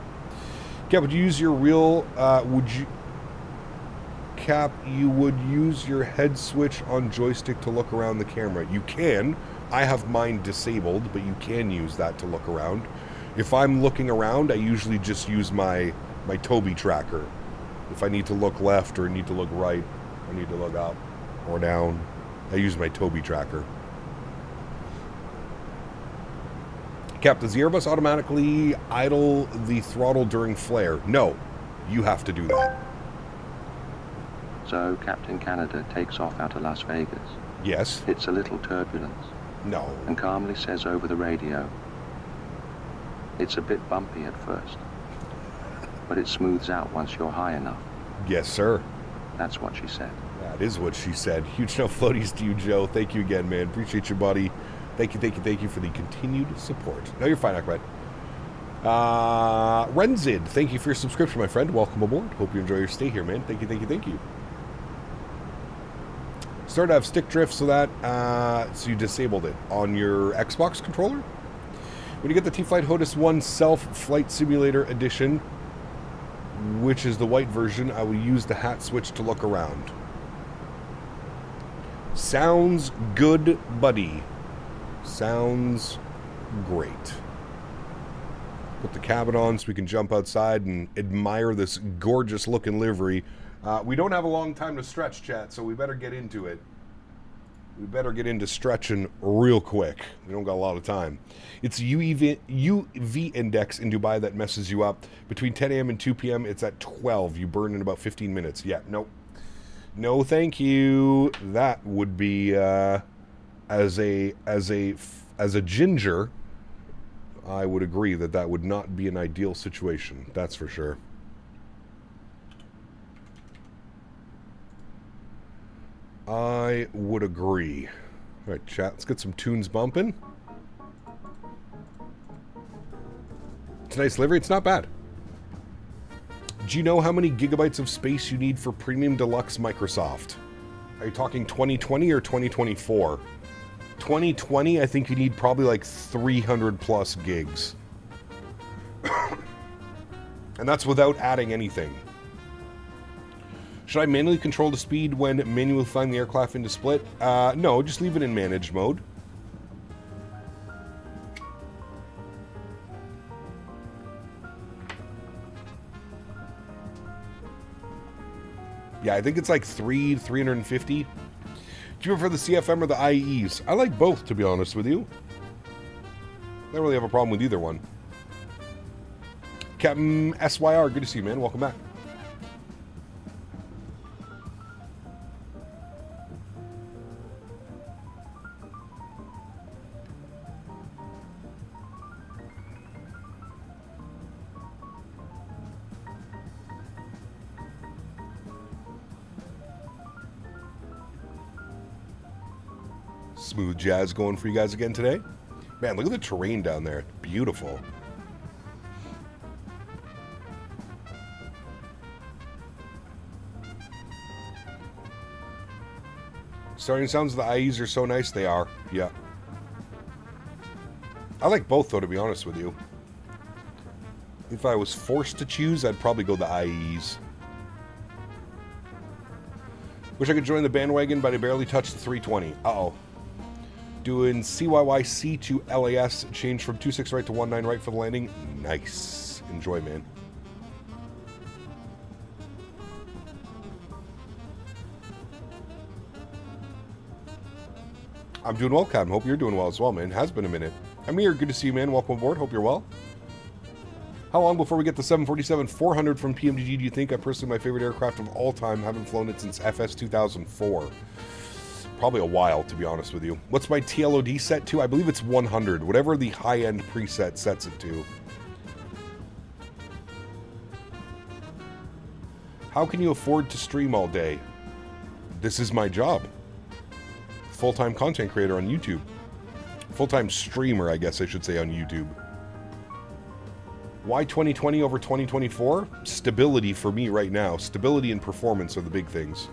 Cap, would you use your real... Cap, you would use your head switch on joystick to look around the camera. You can. I have mine disabled, but you can use that to look around. If I'm looking around, I usually just use my Tobii tracker. If I need to look left or need to look right, or need to look up or down, I use my Tobii tracker. Cap, does the Airbus automatically idle the throttle during flare? No, you have to do that. So Captain Canada takes off out of Las Vegas. Yes. Hits a little turbulence. No. And calmly says over the radio, it's a bit bumpy at first, but it smooths out once you're high enough. Yes, sir. That's what she said. That is what she said. Huge no floaties to you, Joe. Thank you again, man. Appreciate you, buddy. Thank you for the continued support. No, you're fine, Ahmed. Renzid, thank you for your subscription, my friend. Welcome aboard. Hope you enjoy your stay here, man. Thank you. Started to have stick drift, so that so you disabled it on your Xbox controller. When you get the T-Flight HOTUS 1 Self-Flight Simulator Edition, which is the white version, I will use the hat switch to look around. Sounds good, buddy. Sounds great. Put the cabin on so we can jump outside and admire this gorgeous looking livery. We don't have a long time to stretch, chat, so we better get into it. We better get into stretching real quick. We don't got a lot of time. It's UV index in Dubai that messes you up. Between 10 a.m. and 2 p.m. it's at 12. You burn in about 15 minutes. Yeah, nope. No, thank you. That would be as a ginger, I would agree that that would not be an ideal situation. That's for sure. I would agree. All right, chat, let's get some tunes bumping. It's a nice livery. It's not bad. Do you know how many gigabytes of space you need for Premium Deluxe Microsoft? Are you talking 2020 or 2024? 2020, I think you need probably like 300 plus gigs. And that's without adding anything. Should I manually control the speed when manually flying the aircraft into split? No, just leave it in managed mode. Yeah, I think it's like 350. Do you prefer the CFM or the IEs? I like both, to be honest with you. I don't really have a problem with either one. Captain SYR, good to see you, man. Welcome back. Smooth jazz going for you guys again today. Man, look at the terrain down there. Beautiful. Starting sounds of the IEs are so nice. They are. Yeah. I like both, though, to be honest with you. If I was forced to choose, I'd probably go the IEs. Wish I could join the bandwagon, but I barely touched the 320. Uh-oh. Doing CYYC to LAS, change from 26 right to 19 right for the landing. Nice. Enjoy, man. I'm doing well, Captain. Hope you're doing well as well, man. Has been a minute. Amir, good to see you, man. Welcome aboard. Hope you're well. How long before we get the 747-400 from PMDG do you think? I personally, my favorite aircraft of all time. Haven't flown it since FS 2004. Probably a while, to be honest with you. What's my TLOD set to? I believe it's 100. Whatever the high-end preset sets it to. How can you afford to stream all day? This is my job. Full-time content creator on YouTube. Full-time streamer, I guess I should say, on YouTube. Why 2020 over 2024? Stability for me right now. Stability and performance are the big things.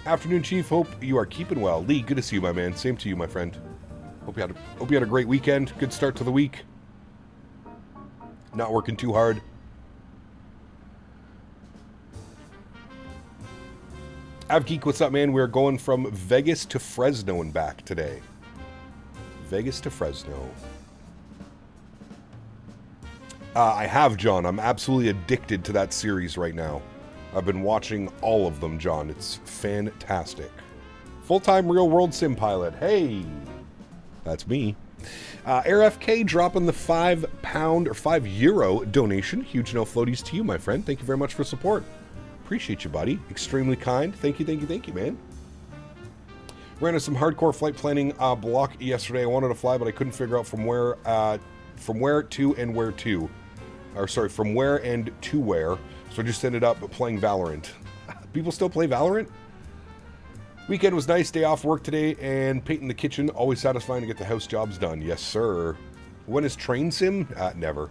Afternoon, Chief. Hope you are keeping well. Lee, good to see you, my man. Same to you, my friend. Hope you had a great weekend. Good start to the week. Not working too hard. Avgeek, what's up, man? We're going from Vegas to Fresno and back today. Vegas to Fresno. I have, John. I'm absolutely addicted to that series right now. I've been watching all of them, John. It's fantastic. Full-time real-world sim pilot. Hey! That's me. AirFK dropping the £5 or €5 donation. Huge no floaties to you, my friend. Thank you very much for support. Appreciate you, buddy. Extremely kind. Thank you, man. Ran into some hardcore flight planning block yesterday. I wanted to fly, but I couldn't figure out from where to and where to. Or sorry, from where and to where. So I just ended up playing Valorant. People still play Valorant? Weekend was nice. Day off work today and painting the kitchen. Always satisfying to get the house jobs done. Yes, sir. When is train sim? Never.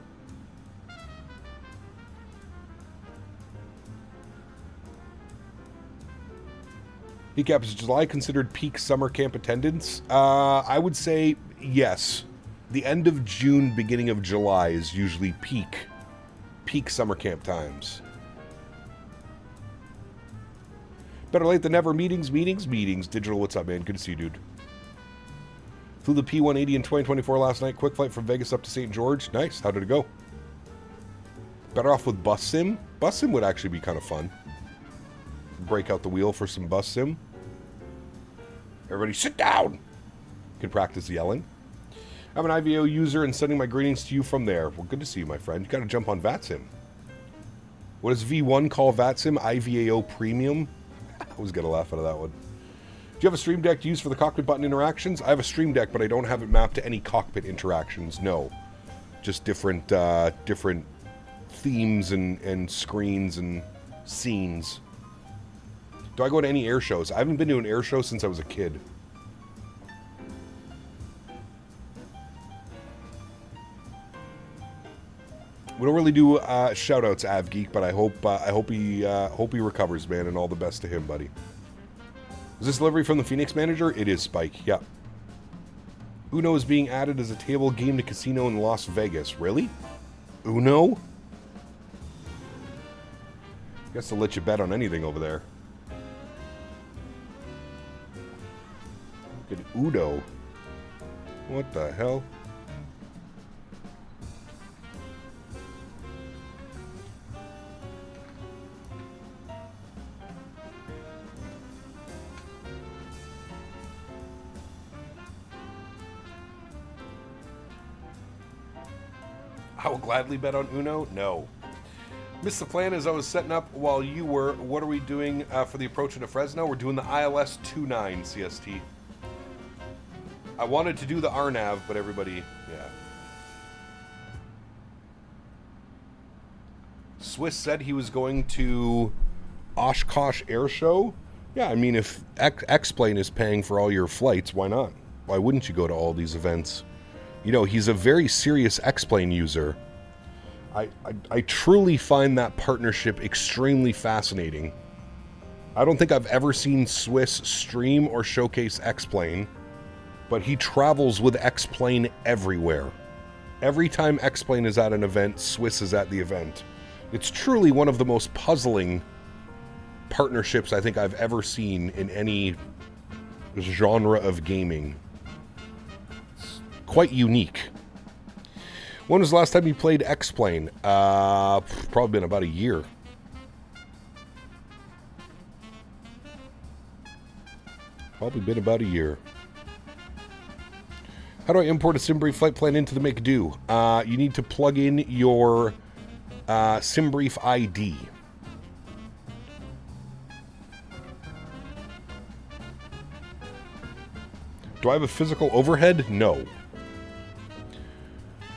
Recap, is July considered peak summer camp attendance? I would say yes. The end of June, beginning of July is usually peak summer camp times. Better late than never. Meetings. Digital, what's up, man? Good to see you, dude. Flew the P-180 in 2024 last night. Quick flight from Vegas up to St. George. Nice. How did it go? Better off with bus sim. Bus sim would actually be kind of fun. Break out the wheel for some bus sim. Everybody sit down. Can practice yelling. I'm an IVAO user and sending my greetings to you from there. Well, good to see you, my friend. You got to jump on VATSIM. What does V1 call VATSIM? IVAO Premium? I always get a laugh out of that one. Do you have a Stream Deck to use for the cockpit button interactions? I have a Stream Deck, but I don't have it mapped to any cockpit interactions. No. Just different themes and screens and scenes. Do I go to any air shows? I haven't been to an air show since I was a kid. We don't really do shout-outs, AvGeek, but I hope he recovers, man, and all the best to him, buddy. Is this delivery from the Fenix manager? It is, Spike. Yeah. Uno is being added as a table game to casino in Las Vegas. Really? Uno? Guess they'll let you bet on anything over there. Look at Udo. What the hell? I will gladly bet on Uno. No. Missed the plan as I was setting up while you were. What are we doing for the approach into Fresno? We're doing the ILS-29 CST. I wanted to do the RNAV, but everybody, yeah. Swiss said he was going to Oshkosh Air Show. Yeah, I mean, if X-Plane is paying for all your flights, why not? Why wouldn't you go to all these events? You know, he's a very serious X-Plane user. I truly find that partnership extremely fascinating. I don't think I've ever seen Swiss stream or showcase X-Plane, but he travels with X-Plane everywhere. Every time X-Plane is at an event, Swiss is at the event. It's truly one of the most puzzling partnerships I think I've ever seen in any genre of gaming. It's quite unique. When was the last time you played X-Plane? Probably been about a year. Probably been about a year. How do I import a SimBrief flight plan into the McDo? You need to plug in your SimBrief ID. Do I have a physical overhead? No.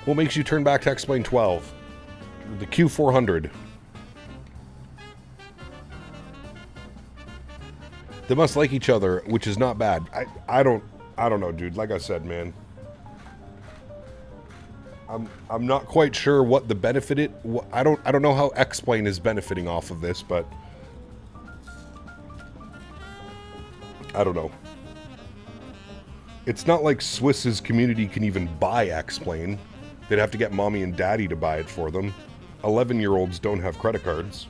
What makes you turn back to X-Plane 12? The Q400. They must like each other, which is not bad. I don't know, dude. Like I said, man. I'm not quite sure what the benefit I don't know how X-Plane is benefiting off of this, but I don't know. It's not like Swiss's community can even buy X-Plane. They'd have to get mommy and daddy to buy it for them. 11-year-olds don't have credit cards.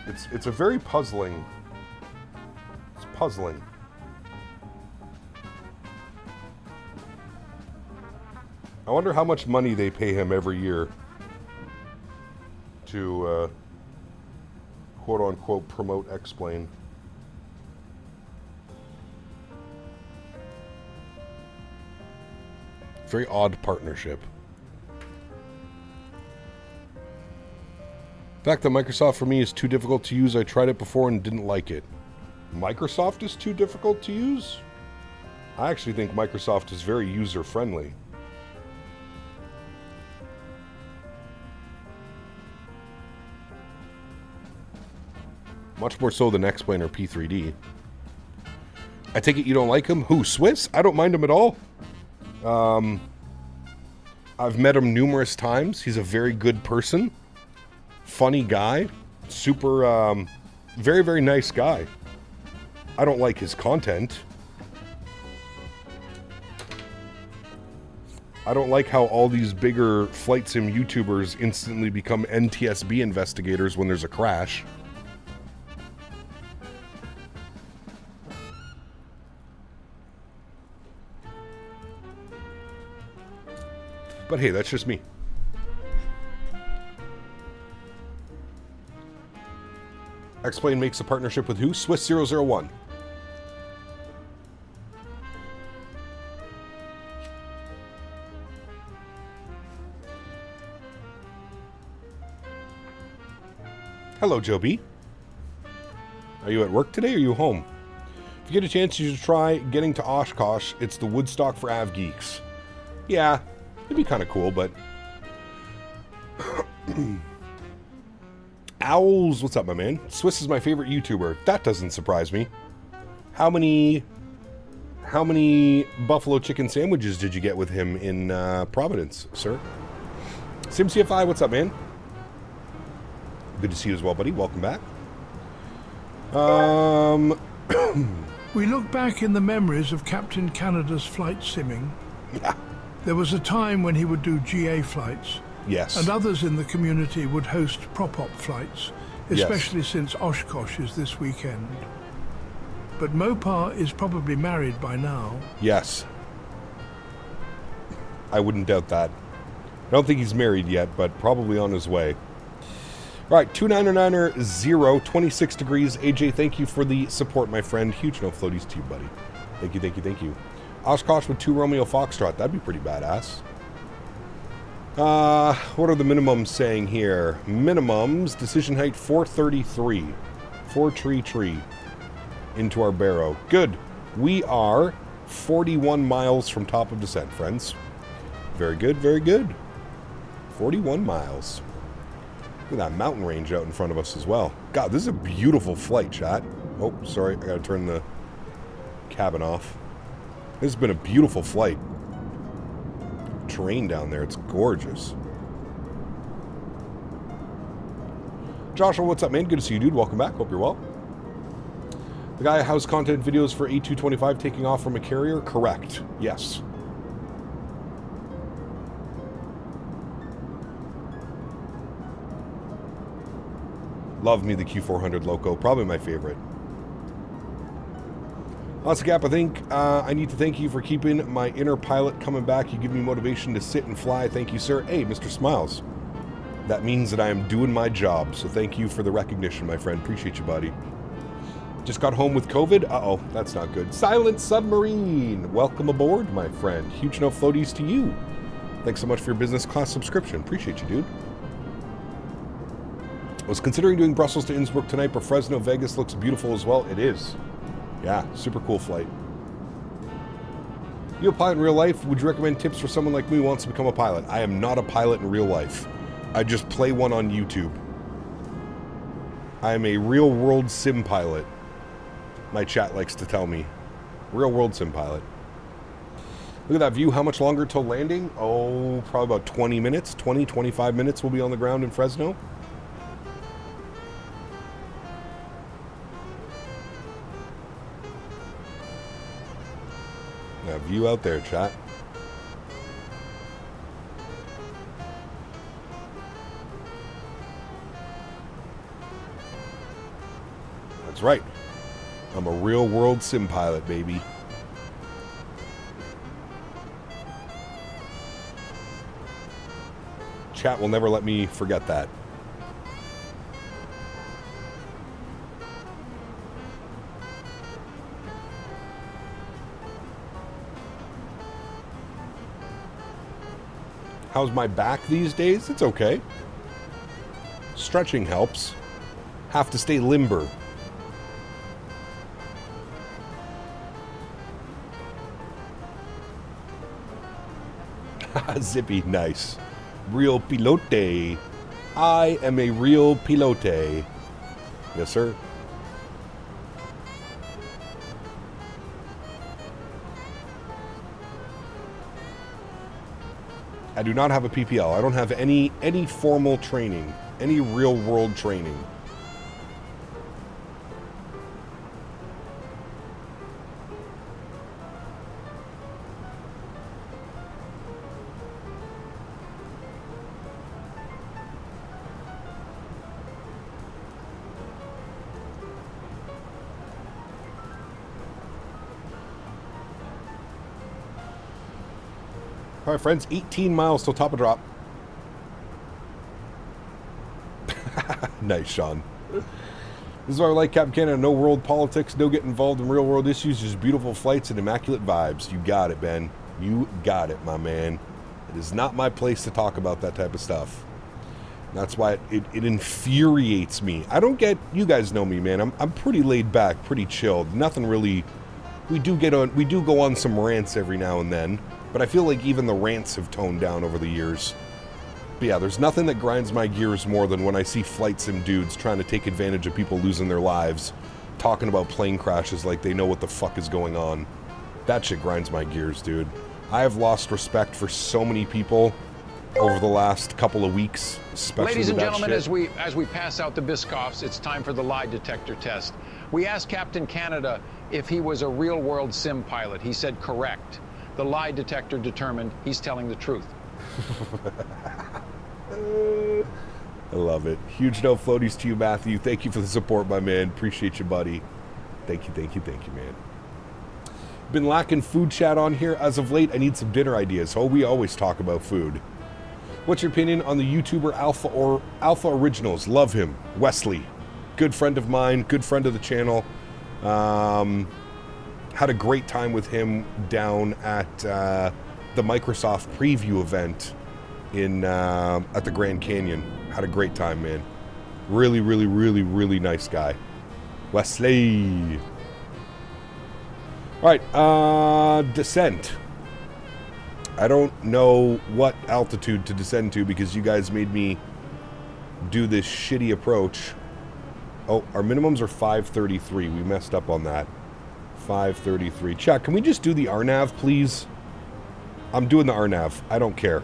It's a very puzzling. It's puzzling. I wonder how much money they pay him every year to quote-unquote promote X-Plane. Very odd partnership. The fact that Microsoft for me is too difficult to use. I tried it before and didn't like it. Microsoft is too difficult to use? I actually think Microsoft is very user-friendly. Much more so than X-Plane or P3D. I take it you don't like him? Who, Swiss? I don't mind him at all. I've met him numerous times. He's a very good person. Funny guy. Super, very, very nice guy. I don't like his content. I don't like how all these bigger flight sim YouTubers instantly become NTSB investigators when there's a crash. But hey, that's just me. X-Plane makes a partnership with who? Swiss 001. Hello, Joe B. Are you at work today or are you home? If you get a chance, you should try getting to Oshkosh. It's the Woodstock for Av Geeks. Yeah, it'd be kind of cool, but... Owls, what's up, my man? Swiss is my favorite YouTuber. That doesn't surprise me. How many buffalo chicken sandwiches did you get with him in Providence, sir? SimCFI, what's up, man? Good to see you as well, buddy. Welcome back. We look back in the memories of Captain Canada's flight simming. Yeah. There was a time when he would do GA flights. Yes. And others in the community would host prop-op flights, especially since Oshkosh is this weekend. But Mopar is probably married by now. Yes. I wouldn't doubt that. I don't think he's married yet, but probably on his way. All right, 299er0, 26 degrees. AJ, thank you for the support, my friend. Huge no floaties to you, buddy. Thank you, thank you, thank you. Oshkosh with 2 Romeo Foxtrot. That'd be pretty badass. What are the minimums saying here? Minimums, decision height 433. 433 into our barrow. Good. We are 41 miles from top of descent, friends. Very good, very good. 41 miles. Look at that mountain range out in front of us as well. God, this is a beautiful flight, chat. Oh, sorry, I gotta turn the cabin off. This has been a beautiful flight. Terrain down there, it's gorgeous. Joshua, what's up, man? Good to see you, dude. Welcome back. Hope you're well. The guy house content videos for A225 taking off from a carrier? Correct. Yes. Love me the Q400 Loco. Probably my favorite. Gap, I think I need to thank you for keeping my inner pilot coming back. You give me motivation to sit and fly. Thank you, sir. Hey, Mr. Smiles. That means that I am doing my job. So thank you for the recognition, my friend. Appreciate you, buddy. Just got home with COVID. Uh-oh, that's not good. Silent Submarine. Welcome aboard, my friend. Huge no floaties to you. Thanks so much for your business class subscription. Appreciate you, dude. I was considering doing Brussels to Innsbruck tonight, but Fresno, Vegas looks beautiful as well. It is. Yeah, super cool flight. You a pilot in real life? Would you recommend tips for someone like me who wants to become a pilot? I am not a pilot in real life. I just play one on YouTube. I am a real-world sim pilot. My chat likes to tell me. Real-world sim pilot. Look at that view. How much longer till landing? Oh, probably about 20 minutes. 20, 25 minutes we'll be on the ground in Fresno. That view out there, chat. That's right. I'm a real-world sim pilot, baby. Chat will never let me forget that. How's my back these days? It's okay. Stretching helps. Have to stay limber. Zippy, nice. Real pilote. I am a real pilote. Yes, sir. I do not have a PPL. I don't have any formal training, any real world training. All right, friends, 18 miles till top of drop. Nice, Sean. This is why I like Captain Canada. No world politics, no get involved in real world issues, just beautiful flights and immaculate vibes. You got it, Ben. You got it, my man. It is not my place to talk about that type of stuff. That's why it infuriates me. I don't get, you guys know me, man. I'm pretty laid back, pretty chilled. Nothing really, we do go on some rants every now and then, but I feel like even the rants have toned down over the years. But yeah, there's nothing that grinds my gears more than when I see flight sim dudes trying to take advantage of people losing their lives, talking about plane crashes like they know what the fuck is going on. That shit grinds my gears, dude. I have lost respect for so many people over the last couple of weeks, especially Ladies and gentlemen, shit. as we pass out the Biscoffs, it's time for the lie detector test. We asked Captain Canada if he was a real-world sim pilot. He said correct. The lie detector determined he's telling the truth. I love it. Huge no floaties to you, Matthew. Thank you for the support, my man. Appreciate you, buddy. Thank you, man. Been lacking food chat on here as of late. I need some dinner ideas. Oh, we always talk about food. What's your opinion on the YouTuber Alpha Originals? Love him. Wesley. Good friend of mine. Good friend of the channel. Had a great time with him down at the Microsoft preview event in at the Grand Canyon. Had a great time, man. Really, really, really, really nice guy. Wesley. All right, descent. I don't know what altitude to descend to because you guys made me do this shitty approach. Oh, our minimums are 533. We messed up on that. 533. Chat, can we just do the RNAV, please? I'm doing the RNAV. I don't care.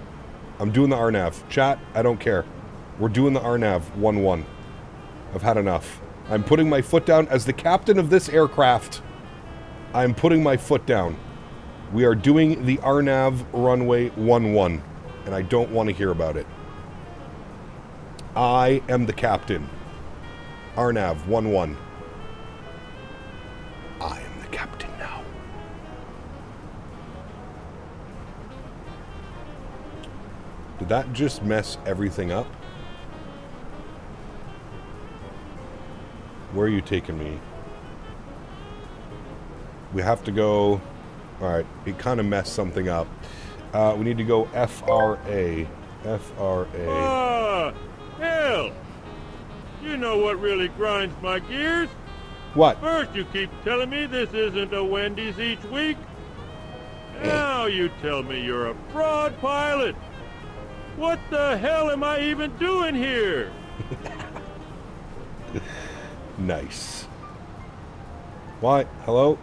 I'm doing the RNAV. Chat, I don't care. We're doing the RNAV 1-1. I've had enough. I'm putting my foot down as the captain of this aircraft. I'm putting my foot down. We are doing the RNAV runway 11, and I don't want to hear about it. I am the captain. RNAV 11. I am the captain now. Did that just mess everything up? Where are you taking me? We have to go... Alright, it kind of messed something up. We need to go FRA. FRA. Ah, hell! You know what really grinds my gears? What? First you keep telling me this isn't a Wendy's each week. Now you tell me you're a fraud pilot. What the hell am I even doing here? Nice. What? Hello?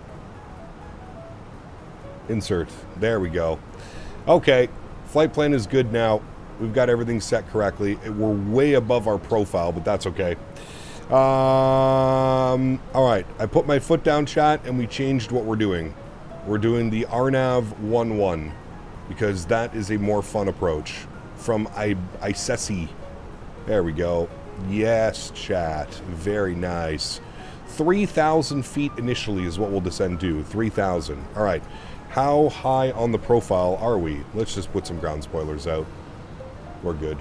Insert. There we go. Okay. Flight plan is good now. We've got everything set correctly. We're way above our profile, but that's okay. All right. I put my foot down, chat, and we changed what we're doing. We're doing the RNAV 1-1 because that is a more fun approach from Isesi. There we go. Yes, chat. Very nice. 3,000 feet initially is what we'll descend to. 3,000. All right. How high on the profile are we? Let's just put some ground spoilers out. We're good.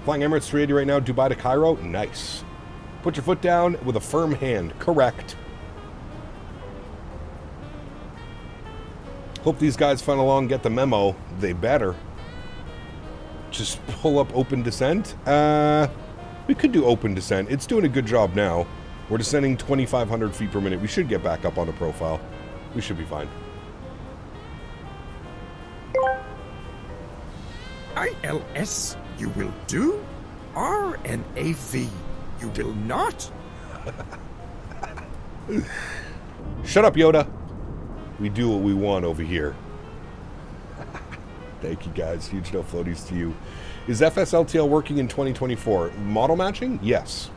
Flying Emirates 380 right now, Dubai to Cairo. Nice. Put your foot down with a firm hand. Correct. Hope these guys fun along get the memo. They better. Just pull up open descent. We could do open descent. It's doing a good job now. We're descending 2,500 feet per minute. We should get back up on the profile. We should be fine. ILS, you will do. RNAV, you will not. Shut up, Yoda. We do what we want over here. Thank you, guys. Huge no floaties to you. Is FSLTL working in 2024? Model matching? Yes.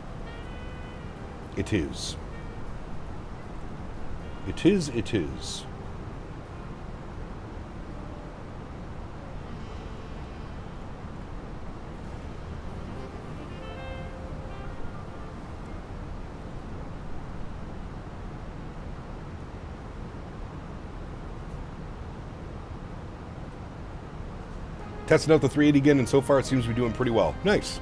It is. It is. Tested out the 380 again, and so far it seems to be doing pretty well. Nice.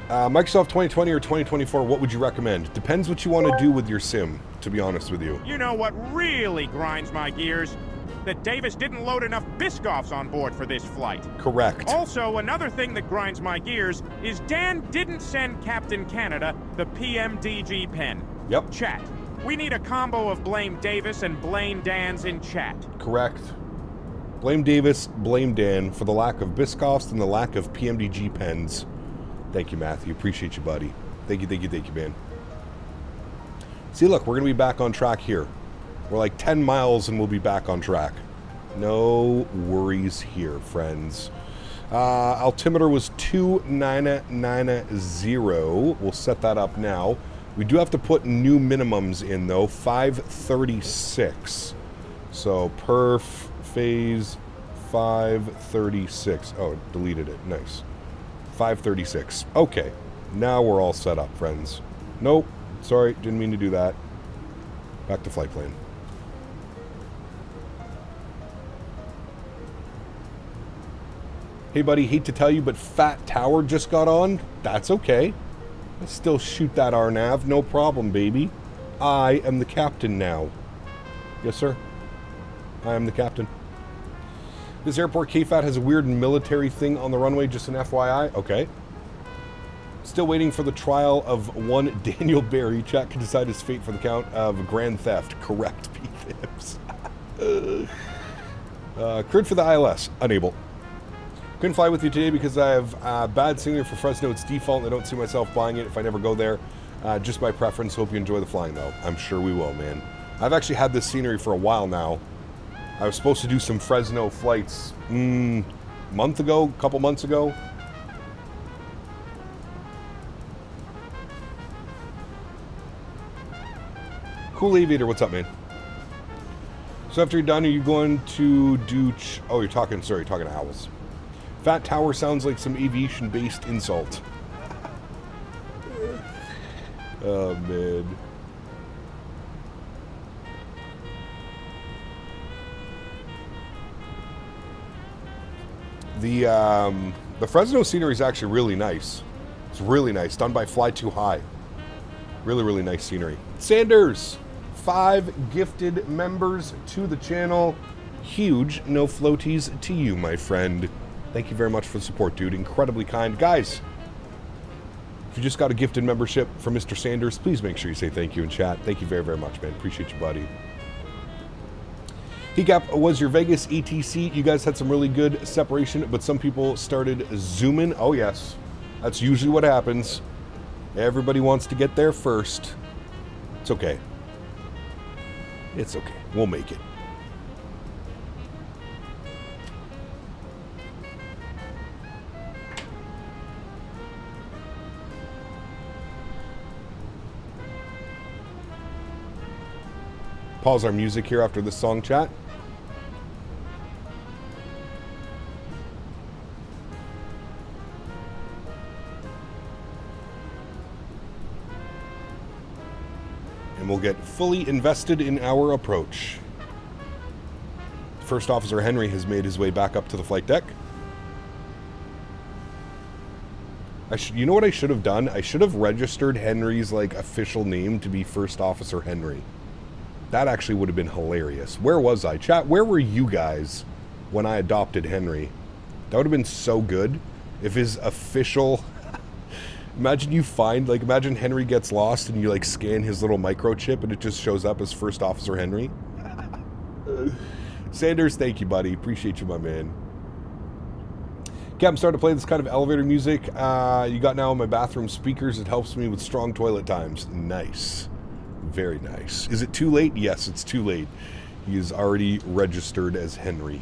Microsoft 2020 or 2024, what would you recommend? Depends what you want to do with your sim, to be honest with you. You know what really grinds my gears? That Davis didn't load enough Biscoffs on board for this flight. Correct. Also, another thing that grinds my gears is Dan didn't send Captain Canada the PMDG pen. Yep. Chat. We need a combo of blame Davis and blame Dan's in chat. Correct. Blame Davis, blame Dan for the lack of Biscoffs and the lack of PMDG pens. Thank you, Matthew. Appreciate you, buddy. Thank you, man. See, look, we're going to be back on track here. We're like 10 miles and we'll be back on track. No worries here, friends. Altimeter was 2990. We'll set that up now. We do have to put new minimums in, though. 536. So, perf, phase, 536. Oh, it deleted it. Nice. 536. Okay. Now we're all set up, friends. Nope. Sorry, didn't mean to do that. Back to flight plan. Hey, buddy, hate to tell you, but Fat Tower just got on. That's okay. I'll still shoot that RNAV. No problem, baby. I am the captain now. Yes, sir. I am the captain. This airport KFAT has a weird military thing on the runway, just an FYI. Okay. Still waiting for the trial of one Daniel Barry. Chat can decide his fate for the count of grand theft. Correct, P-Thips. Crit for the ILS. Unable. Couldn't fly with you today because I have bad signal for Fresno. It's default and I don't see myself buying it if I never go there. Just by preference. Hope you enjoy the flying, though. I'm sure we will, man. I've actually had this scenery for a while now. I was supposed to do some Fresno flights month ago, a couple months ago. Cool Aviator, what's up, man? So after you're done, are you going to do... oh, you're talking to Owls. Fat Tower sounds like some aviation-based insult. Oh, man. The Fresno scenery is actually really nice. It's really nice. Done by Fly Too High. Really, really nice scenery. Sanders, 5 gifted members to the channel. Huge no floaties to you, my friend. Thank you very much for the support, dude. Incredibly kind. Guys, if you just got a gifted membership from Mr. Sanders, please make sure you say thank you in chat. Thank you very, very much, man. Appreciate you, buddy. Hiccup was your Vegas ETC. You guys had some really good separation, but some people started zooming. Oh, yes. That's usually what happens. Everybody wants to get there first. It's okay. It's okay. We'll make it. Pause our music here after this song, chat. And we'll get fully invested in our approach. First Officer Henry has made his way back up to the flight deck. You know what I should have done? I should have registered Henry's official name to be First Officer Henry. That actually would have been hilarious. Where was I? Chat, where were you guys when I adopted Henry? That would have been so good if his official... Imagine you find, imagine Henry gets lost and you, scan his little microchip and it just shows up as First Officer Henry. Sanders, thank you, buddy. Appreciate you, my man. Okay, I'm starting to play this kind of elevator music. You got now on my bathroom speakers. It helps me with strong toilet times. Nice. Very nice. Is it too late? Yes, it's too late. He is already registered as Henry.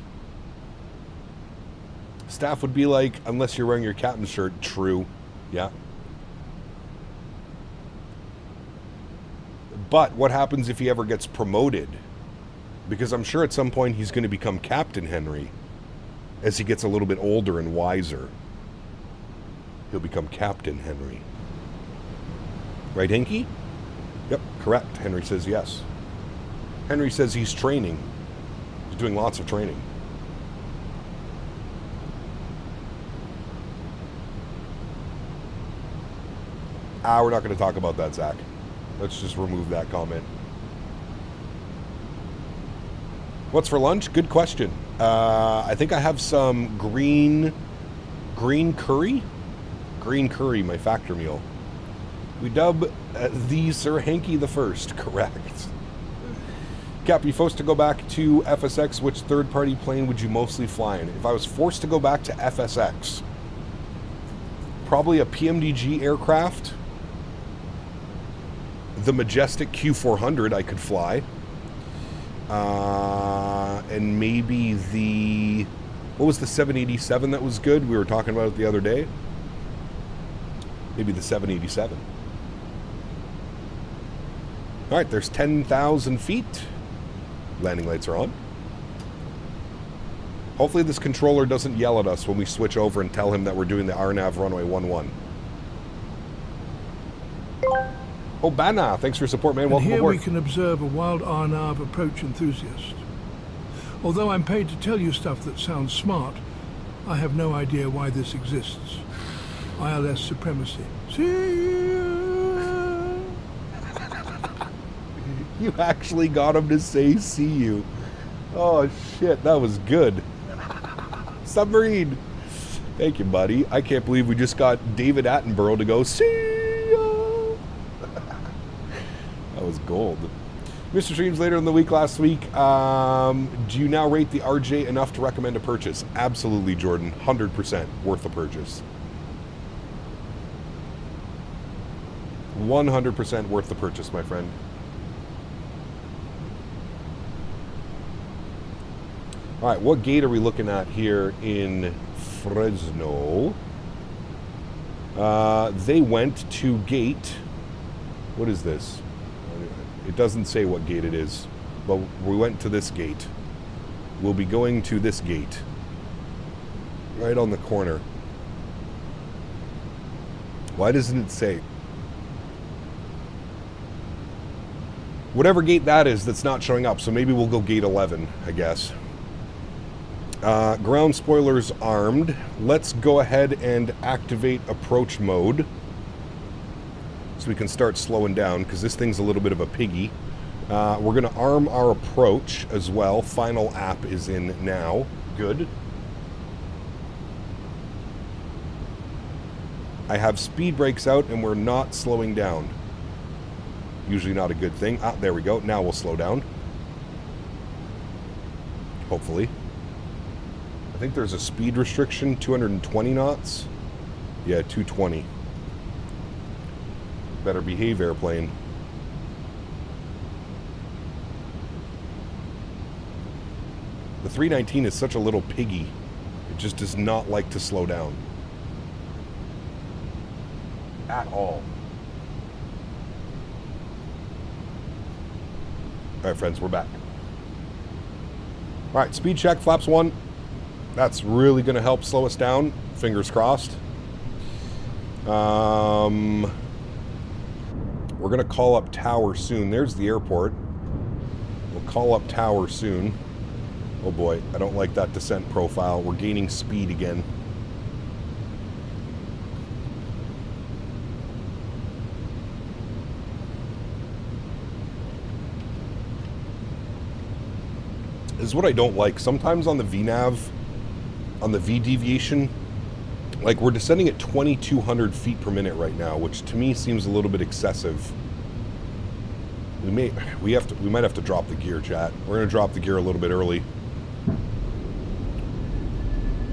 Staff would be like, unless you're wearing your captain's shirt. True. Yeah. But what happens if he ever gets promoted? Because I'm sure at some point he's going to become Captain Henry. As he gets a little bit older and wiser. He'll become Captain Henry. Right, Hinky? Yep, correct. Henry says yes. Henry says he's training. He's doing lots of training. We're not going to talk about that, Zach. Let's just remove that comment. What's for lunch? Good question. I think I have some green curry. Green curry, my factor meal. We dub the Sir Hanky the First, correct. Cap, you forced to go back to FSX, which third-party plane would you mostly fly in? If I was forced to go back to FSX, probably a PMDG aircraft. The majestic Q400 I could fly. And maybe the... What was the 787 that was good? We were talking about it the other day. Maybe the 787. All right, there's 10,000 feet. Landing lights are on. Hopefully this controller doesn't yell at us when we switch over and tell him that we're doing the RNAV runway 11. Oh, Bana, thanks for your support, man. Welcome here aboard. We can observe a wild RNAV approach enthusiast. Although I'm paid to tell you stuff that sounds smart, I have no idea why this exists. ILS supremacy. See you. You actually got him to say see you. Oh, shit, that was good. Submarine. Thank you, buddy. I can't believe we just got David Attenborough to go see you. That was gold. Mr. Streams, later in the week last week, do you now rate the RJ enough to recommend a purchase? Absolutely, Jordan. 100% worth the purchase. 100% worth the purchase, my friend. All right, what gate are we looking at here in Fresno? They went to gate... What is this? It doesn't say what gate it is, but we went to this gate. We'll be going to this gate. Right on the corner. Why doesn't it say? Whatever gate that is, that's not showing up, so maybe we'll go gate 11, I guess. Ground spoilers armed. Let's go ahead and activate approach mode so we can start slowing down, because this thing's a little bit of a piggy. We're going to arm our approach as well. Final app is in now. Good. I have speed brakes out and we're not slowing down. Usually not a good thing. Ah, there we go. Now we'll slow down. Hopefully. I think there's a speed restriction, 220 knots. Yeah, 220. Better behave, airplane. The 319 is such a little piggy. It just does not like to slow down. At all. Alright, friends, we're back. Alright, speed check, flaps 1. That's really going to help slow us down. Fingers crossed. We're going to call up tower soon. There's the airport. We'll call up tower soon. Oh boy, I don't like that descent profile. We're gaining speed again. This is what I don't like. Sometimes on the VNAV, on the V deviation, like we're descending at 2,200 feet per minute right now, which to me seems a little bit excessive. We might have to drop the gear, chat. We're going to drop the gear a little bit early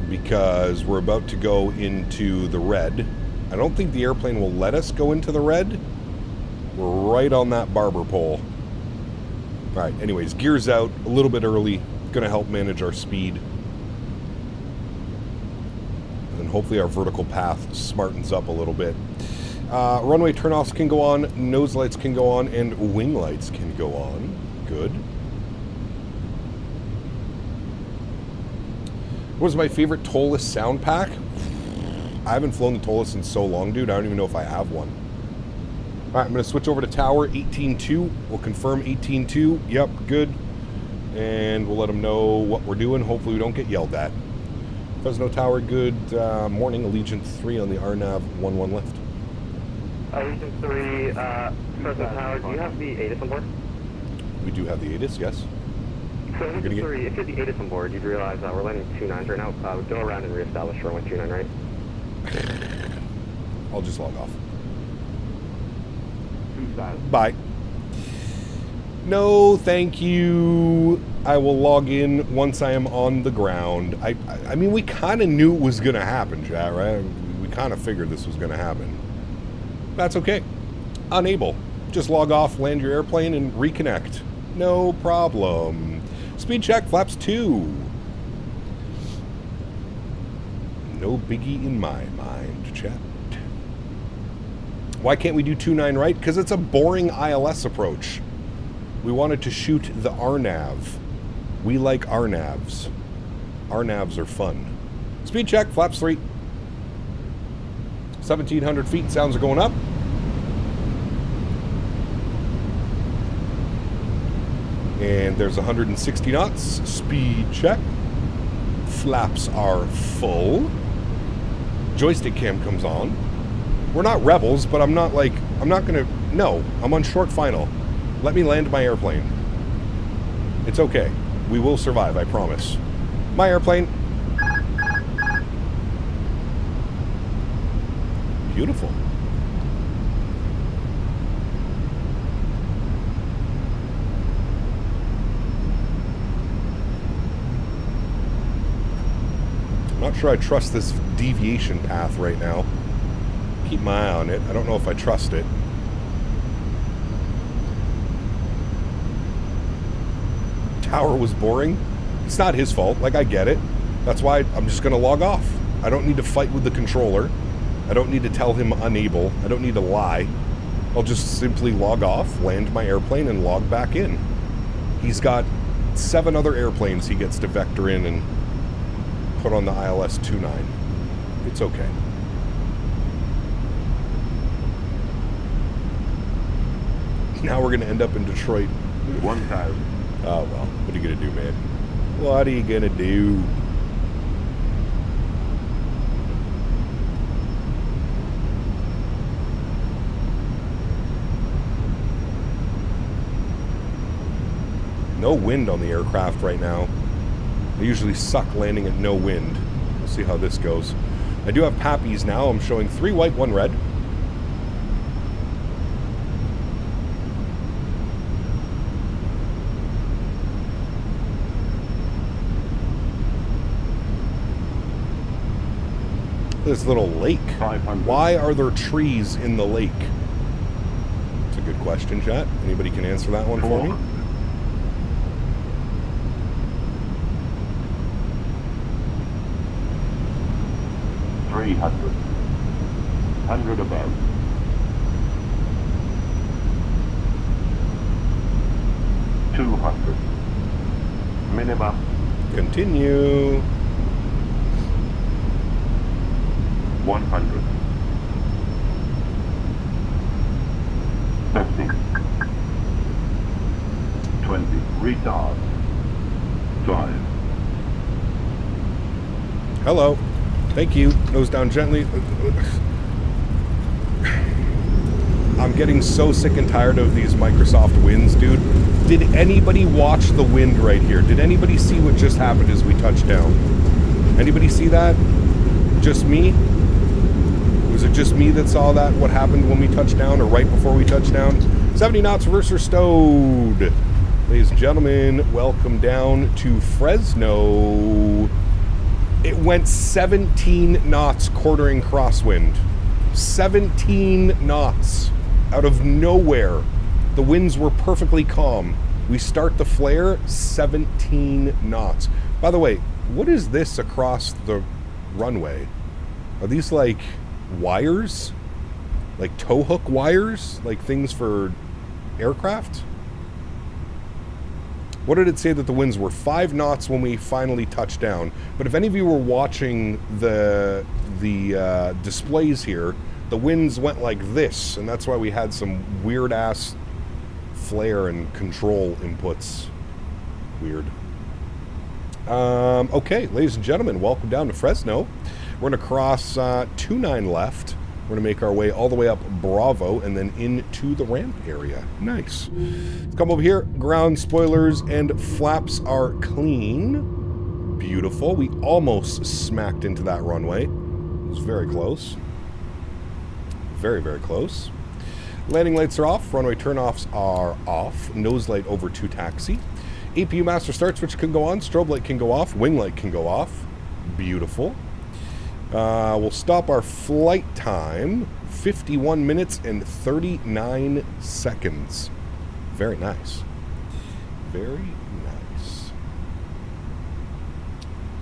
because we're about to go into the red. I don't think the airplane will let us go into the red. We're right on that barber pole. All right, anyways, gears out a little bit early. Going to help manage our speed. And hopefully our vertical path smartens up a little bit. Runway turnoffs can go on, nose lights can go on, and wing lights can go on. Good. What was my favorite TOLUS sound pack? I haven't flown the TOLUS in so long, dude. I don't even know if I have one. All right, I'm going to switch over to tower 18.2. We'll confirm 18.2. Yep, good. And we'll let them know what we're doing. Hopefully we don't get yelled at. Fresno Tower, good morning. Allegiant 3 on the RNAV 11 left. Allegiant 3, Fresno Tower, do you have the ATIS on board? We do have the ATIS, yes. So Allegiant 3, if you have the ATIS on board, you'd realize we're landing 29s right now. Go around and reestablish runway 29, right? I'll just log off. Bye. No, thank you. I will log in once I am on the ground. I mean, we kind of knew it was going to happen, chat, right? We kind of figured this was going to happen. That's okay. Unable. Just log off, land your airplane, and reconnect. No problem. Speed check, flaps 2. No biggie in my mind, chat. Why can't we do 29 right? Because it's a boring ILS approach. We wanted to shoot the RNAV. We like RNAVs. RNAVs are fun. Speed check, flaps 3. 1,700 feet, sounds are going up. And there's 160 knots. Speed check. Flaps are full. Joystick cam comes on. We're not rebels, but I'm not gonna, no, I'm on short final. Let me land my airplane. It's okay. We will survive, I promise. My airplane. Beautiful. I'm not sure I trust this deviation path right now. Keep my eye on it. I don't know if I trust it. Tower was boring. It's not his fault. Like, I get it. That's why I'm just going to log off. I don't need to fight with the controller. I don't need to tell him unable. I don't need to lie. I'll just simply log off, land my airplane, and log back in. He's got 7 other airplanes he gets to vector in and put on the ILS 29. It's okay. Now we're going to end up in Detroit. 1,000. Oh, well. What are you going to do, man? What are you going to do? No wind on the aircraft right now. I usually suck landing at no wind. We'll see how this goes. I do have Pappies now. I'm showing 3 white, 1 red. This little lake. Why are there trees in the lake? It's a good question, chat. Anybody can answer that one for me? $300. 100 above. $200. Minimum. Continue. 100. 50. 20. Retard. 5. Hello. Thank you. Nose down gently. I'm getting so sick and tired of these Microsoft winds, dude. Did anybody watch the wind right here? Did anybody see what just happened as we touched down? Anybody see that? Just me? Was it just me that saw that, what happened when we touched down or right before we touched down? 70 knots, reverser stowed. Ladies and gentlemen, welcome down to Fresno. It went 17 knots quartering crosswind. 17 knots out of nowhere. The winds were perfectly calm. We start the flare, 17 knots. By the way, what is this across the runway? Are these like wires? Like tow hook wires? Like things for aircraft? What did it say that the winds were? 5 knots when we finally touched down. But if any of you were watching the displays here, the winds went like this, and that's why we had some weird-ass flare and control inputs. Weird. Okay, ladies and gentlemen, welcome down to Fresno. We're going to cross 29 left, We're going to make our way all the way up Bravo and then into the ramp area. Nice. Let's come over here. Ground spoilers and flaps are clean. Beautiful. We almost smacked into that runway. It was very close. Very, very close. Landing lights are off. Runway turnoffs are off. Nose light over to taxi. APU master start switch can go on. Strobe light can go off. Wing light can go off. Beautiful. We'll stop our flight time. 51 minutes and 39 seconds. Very nice. Very nice.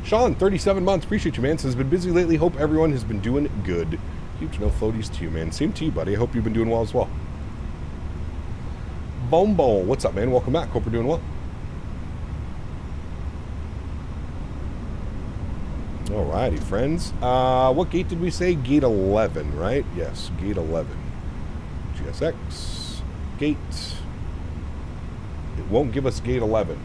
Sean, 37 months. Appreciate you, man. Says, been busy lately. Hope everyone has been doing good. Huge no floaties to you, man. Same to you, buddy. I hope you've been doing well as well. Bombo, what's up, man? Welcome back. Hope we're doing well. Alrighty, friends. What gate did we say? Gate 11, right? Yes, gate 11. GSX. Gate. It won't give us gate 11.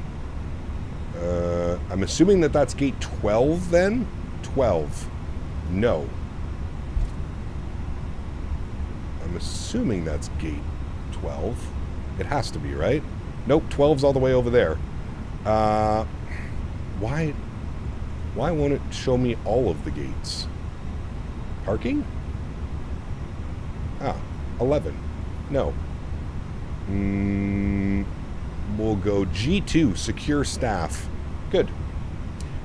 I'm assuming that that's gate 12 then? 12. No. I'm assuming that's gate 12. It has to be, right? Nope, 12's all the way over there. Why won't it show me all of the gates? Parking? Ah, 11. No. We'll go G2, secure staff. Good.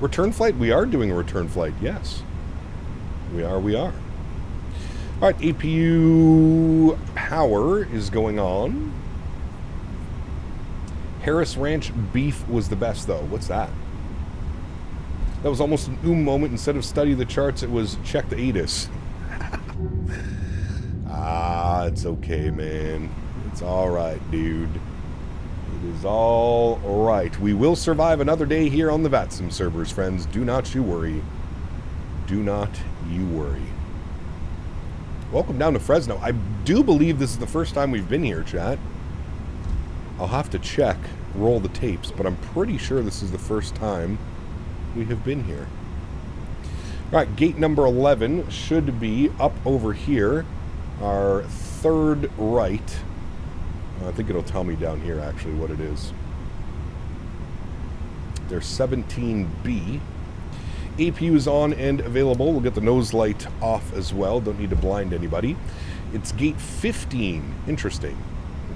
Return flight? We are doing a return flight, yes. We are. All right, APU power is going on. Harris Ranch beef was the best, though. What's that? That was almost an moment. Instead of study the charts, it was check the ATIS. It's okay, man. It's all right, dude. It is all right. We will survive another day here on the VATSIM servers, friends. Do not you worry. Do not you worry. Welcome down to Fresno. I do believe this is the first time we've been here, chat. I'll have to check, roll the tapes, but I'm pretty sure this is the first time we have been here. All right, gate number 11 should be up over here, our third right. I think it'll tell me down here actually what it is. There's 17B. APU is on and available. We'll get the nose light off as well. Don't need to blind anybody. It's gate 15. Interesting.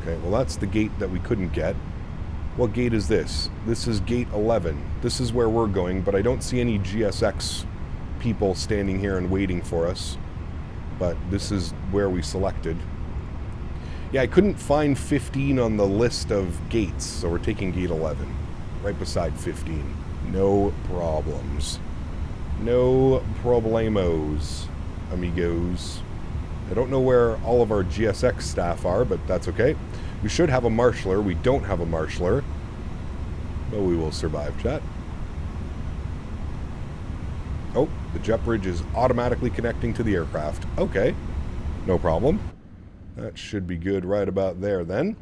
Okay, well that's the gate that we couldn't get. What gate is this? This is gate 11. This is where we're going, but I don't see any GSX people standing here and waiting for us. But this is where we selected. Yeah, I couldn't find 15 on the list of gates, so we're taking gate 11. Right beside 15. No problems. No problemos, amigos. I don't know where all of our GSX staff are, but that's okay. We should have a marshaller. We don't have a marshaller. But we will survive, chat. Oh, the jet bridge is automatically connecting to the aircraft. Okay, no problem. That should be good right about there then.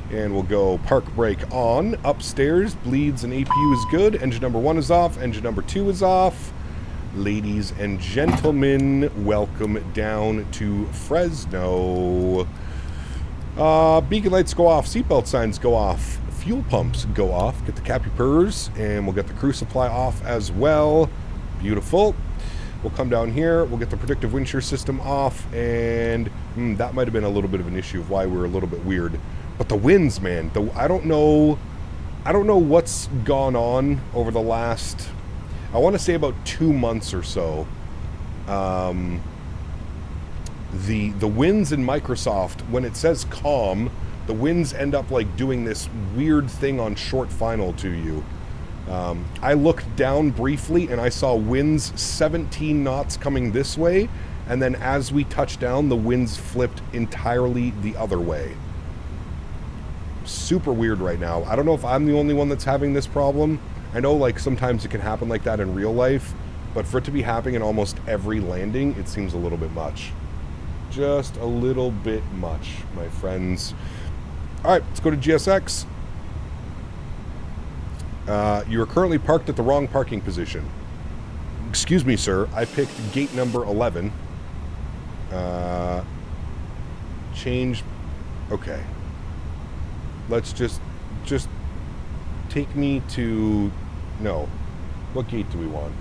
And we'll go park brake on. Upstairs, bleeds and APU is good. Engine number 1 is off. Engine number 2 is off. Ladies and gentlemen, welcome down to Fresno. Beacon lights go off. Seatbelt signs go off. Fuel pumps go off. Get the capupers, and we'll get the crew supply off as well. Beautiful. We'll come down here. We'll get the predictive wind shear system off, and that might have been a little bit of an issue of why we're a little bit weird. But the winds, man. I don't know what's gone on over the last, I want to say about 2 months or so. The winds in Microsoft, when it says calm, the winds end up like doing this weird thing on short final to you. I looked down briefly and I saw winds 17 knots coming this way, and then as we touched down, the winds flipped entirely the other way. Super weird right now. I don't know if I'm the only one that's having this problem. I know like sometimes it can happen like that in real life, but for it to be happening in almost every landing, it seems a little bit much. Just a little bit much, my friends. All right, let's go to GSX. You are currently parked at the wrong parking position. Excuse me, sir. I picked gate number 11. Change. Okay. Let's just take me to. No. What gate do we want?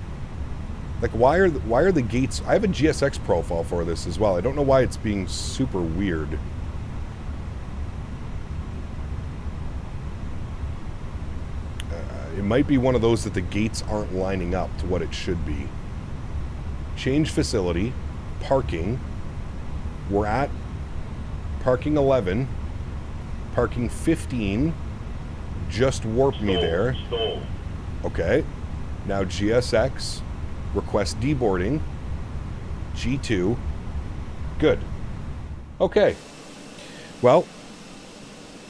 Like, why are the gates? I have a GSX profile for this as well. I don't know why it's being super weird. It might be one of those that the gates aren't lining up to what it should be. Change facility, parking. We're at parking 11, parking 15. Just warp me there. Okay. Now GSX, request deboarding. G2. Good. Okay. Well,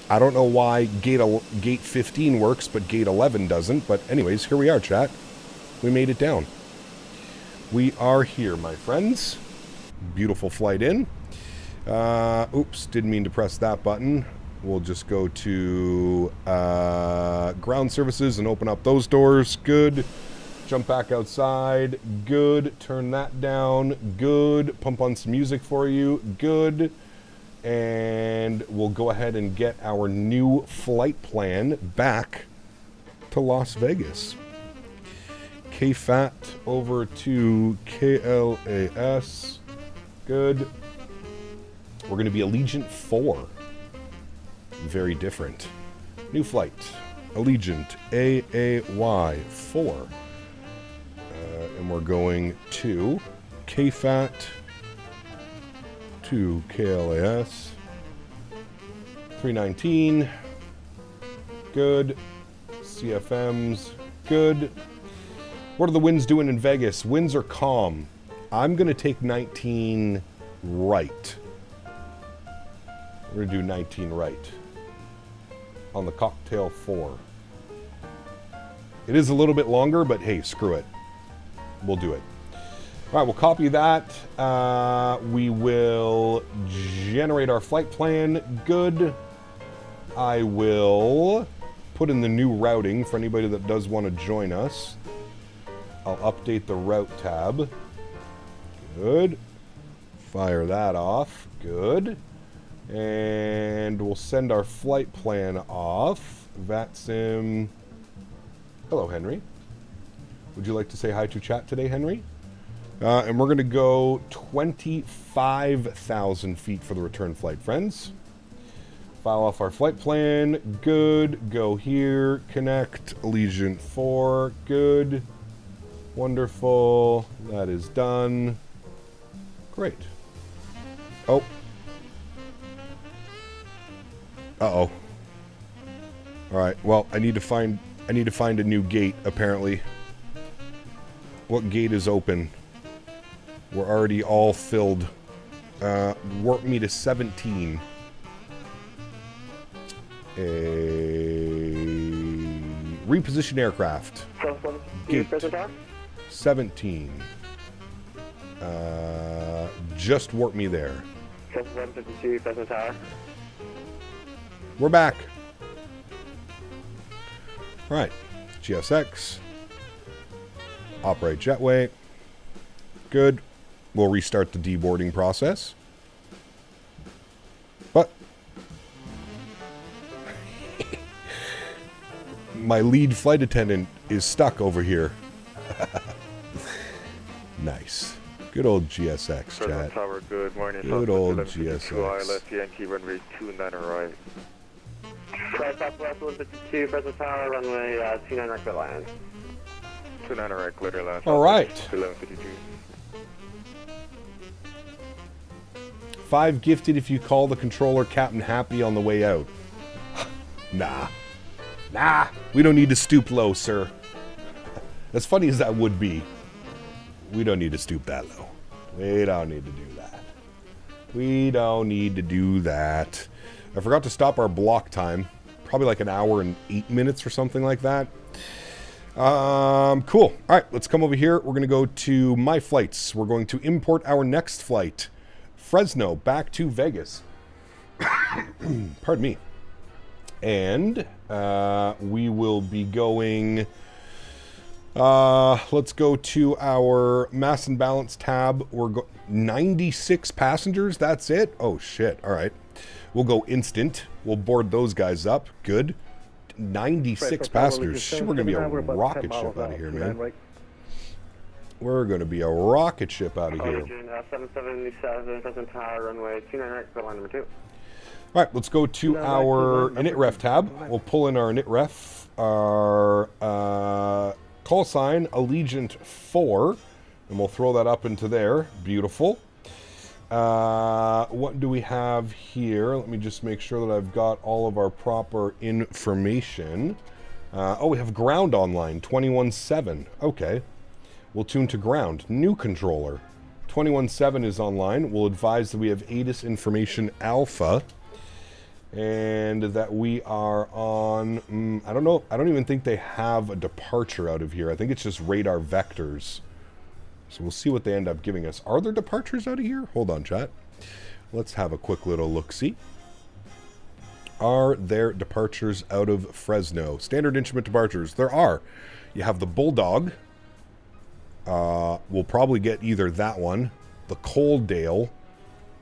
I don't know why gate 15 works, but gate 11 doesn't. But anyways, here we are, chat. We made it down. We are here, my friends. Beautiful flight in. Oops, didn't mean to press that button. We'll just go to ground services and open up those doors. Good. Jump back outside. Good. Turn that down. Good. Pump on some music for you. Good. And we'll go ahead and get our new flight plan back to Las Vegas. KFAT over to KLAS. Good. We're going to be Allegiant 4. Very different. New flight. Allegiant AAY 4. And we're going to KFAT to KLAS. 319. Good. CFMs. Good. What are the winds doing in Vegas? Winds are calm. I'm going to take 19 right. We're going to do 19 right. On the Cocktail 4. It is a little bit longer, but hey, screw it. We'll do it. All right, we'll copy that. We will generate our flight plan. Good. I will put in the new routing for anybody that does want to join us. I'll update the route tab. Good. Fire that off. Good. And we'll send our flight plan off. VATSIM. Hello, Henry. Would you like to say hi to chat today, Henry? And we're going to go 25,000 feet for the return flight, friends. File off our flight plan. Good. Go here. Connect. Allegiant 4. Good. Wonderful. That is done. Great. Oh. Uh-oh. All right. Well, I need to find a new gate, apparently. What gate is open? We're already all filled. Warp me to 17. Reposition aircraft. Gate 17. Just warp me there. We're back. All right. GSX. Operate jetway. Good. We'll restart the deboarding process. But my lead flight attendant is stuck over here. Nice. Good old GSX, chat. Tower, good morning. Good old GSX. Left Yankee runway 29 right. Southwest 152, Fresno Tower, runway 29 right, clear land. 29 right, clear land. All right. 1152. 5 gifted if you call the controller Captain Happy on the way out. Nah. Nah. We don't need to stoop low, sir. As funny as that would be, we don't need to stoop that low. We don't need to do that. We don't need to do that. I forgot to stop our block time. Probably like an hour and 8 minutes or something like that. Cool. All right, let's come over here. We're going to go to My Flights. We're going to import our next flight. Fresno back to Vegas. Pardon me. And we will be going Let's go to our mass and balance tab. We're 96 passengers. That's it. Oh shit. All right. We'll go instant. We'll board those guys up. Good. 96 passengers. Shit, we're gonna be a rocket ship out of here, man. We're gonna be a rocket ship out of here. 777 present tower runway 29 right for line number 2. All right, let's go to our init ref tab. We'll pull in our init ref, our call sign Allegiant 4, and we'll throw that up into there. Beautiful. What do we have here? Let me just make sure that I've got all of our proper information. Oh, we have ground online, 21.7. Okay. We'll tune to ground. New controller. 21.7 is online. We'll advise that we have ATIS information alpha. And that we are on... I don't know. I don't even think they have a departure out of here. I think it's just radar vectors. So we'll see what they end up giving us. Are there departures out of here? Hold on, chat. Let's have a quick little look-see. Are there departures out of Fresno? Standard instrument departures. There are. You have the Bulldog. We'll probably get either that one. The Coaldale.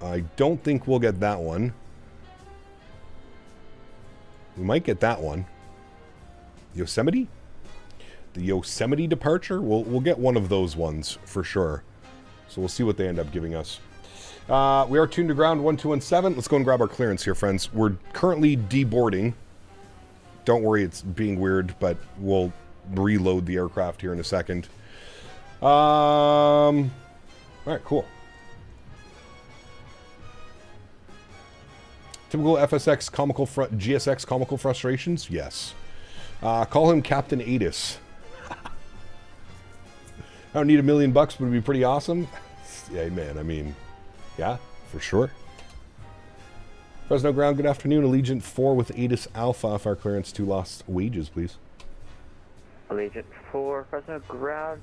I don't think we'll get that one. We might get that one. Yosemite? The Yosemite departure? We'll get one of those ones for sure. So we'll see what they end up giving us. We are tuned to ground 1217. Let's go and grab our clearance here, friends. We're currently deboarding. Don't worry, it's being weird, but we'll reload the aircraft here in a second. All right, cool. Typical FSX comical GSX comical frustrations? Yes. Call him Captain ATIS. I don't need $1 million, but it'd be pretty awesome. Yeah, man, I mean, yeah, for sure. Fresno ground, good afternoon. Allegiant 4 with ATIS Alpha, if our clearance to lost wages, please. Allegiant 4, Fresno ground,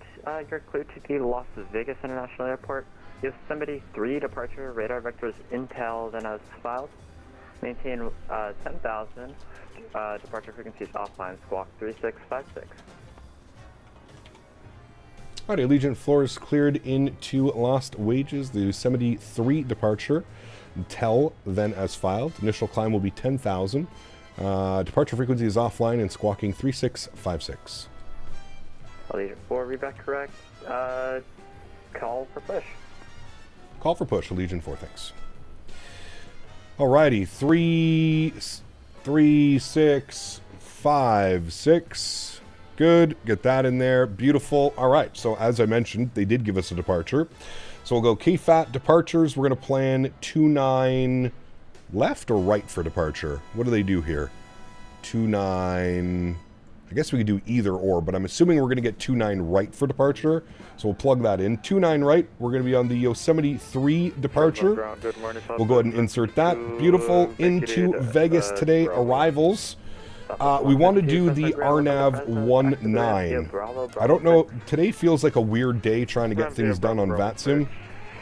you're cleared to the Las Vegas International Airport. Yosemite 3 departure, radar vectors intel, then as filed. Maintain 10,000, departure frequencies offline, squawk 3656. Alright, Allegiant floors cleared into lost wages. The Yosemite 3 departure, tell then as filed. Initial climb will be 10,000. Departure frequency is offline and squawking 3656. Allegiant 4, read back correct. Call for push. Call for push, Allegiant 4, thanks. Alrighty, 3656. Good, get that in there. Beautiful. Alright, so as I mentioned, they did give us a departure. So we'll go KFAT departures. We're going to plan 29 left or right for departure. What do they do here? 29... I guess we could do either or, but I'm assuming we're going to get 29 right for departure. So we'll plug that in. 29 right, we're going to be on the Yosemite 3 departure. We'll go ahead and insert that. Beautiful. Into Vegas today, arrivals. We want to do the RNAV 19. I don't know, today feels like a weird day trying to get things done on VATSIM,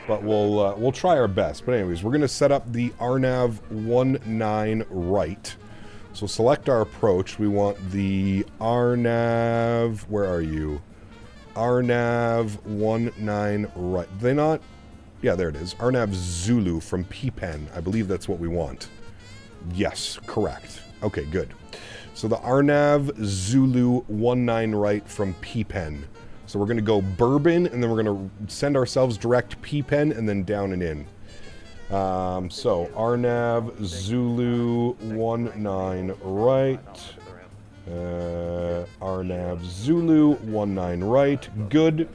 but we'll try our best. But anyways, we're going to set up the RNAV 19 right. So select our approach. We want the RNAV, where are you? RNAV 19 right. Did they not? Yeah, there it is. RNAV Zulu from P-Pen. I believe that's what we want. Yes, correct. Okay, good. So the RNAV Zulu 19 right from P-Pen. So we're going to go Bourbon, and then we're going to send ourselves direct P-Pen, and then down and in. So RNAV Zulu 19 right. RNAV Zulu 19 right. Good.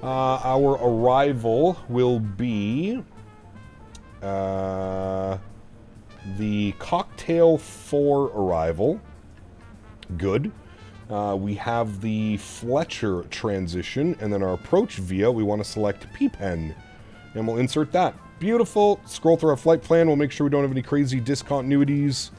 Our arrival will be the Cocktail 4 arrival. Good. We have the Fletcher transition, and then our approach via, we want to select P-Pen, and we'll insert that. Beautiful. Scroll through our flight plan. We'll make sure we don't have any crazy discontinuities,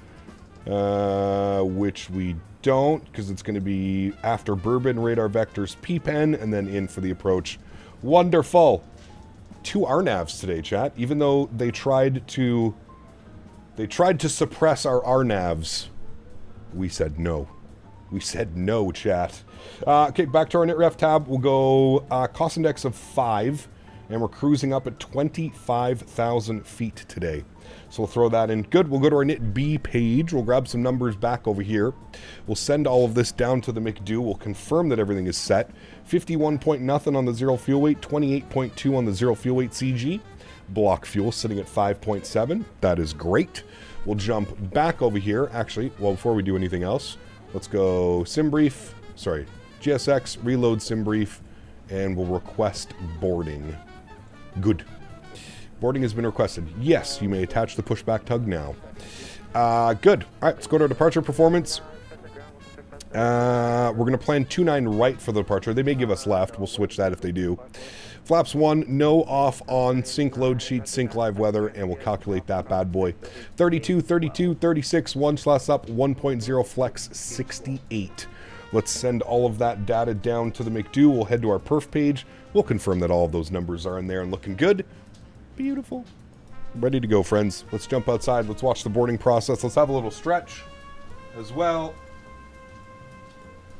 which we don't, because it's going to be after Bourbon, radar vectors, P-Pen, and then in for the approach. Wonderful. 2 RNAVs today, chat. Even though they tried to suppress our RNAVs, we said no. We said no, chat. Okay, back to our NitRef tab. We'll go cost index of 5, and we're cruising up at 25,000 feet today. So we'll throw that in. Good, we'll go to our NitB page. We'll grab some numbers back over here. We'll send all of this down to the McDo. We'll confirm that everything is set. 51 point nothing on the 0 fuel weight, 28.2 on the 0 fuel weight CG. Block fuel sitting at 5.7. That is great. We'll jump back over here. Actually, well, before we do anything else, let's go sim brief. Sorry, GSX, reload sim brief, and we'll request boarding. Good. Boarding has been requested. Yes, you may attach the pushback tug now. Good. All right, let's go to our departure performance. We're going to plan 29 right for the departure. They may give us left. We'll switch that if they do. Flaps 1, no off on, sync load sheet, sync live weather, and we'll calculate that bad boy. 32, 32, 36, 1/up, 1.0 flex, 68. Let's send all of that data down to the McDo. We'll head to our perf page. We'll confirm that all of those numbers are in there and looking good. Beautiful. Ready to go, friends. Let's jump outside. Let's watch the boarding process. Let's have a little stretch as well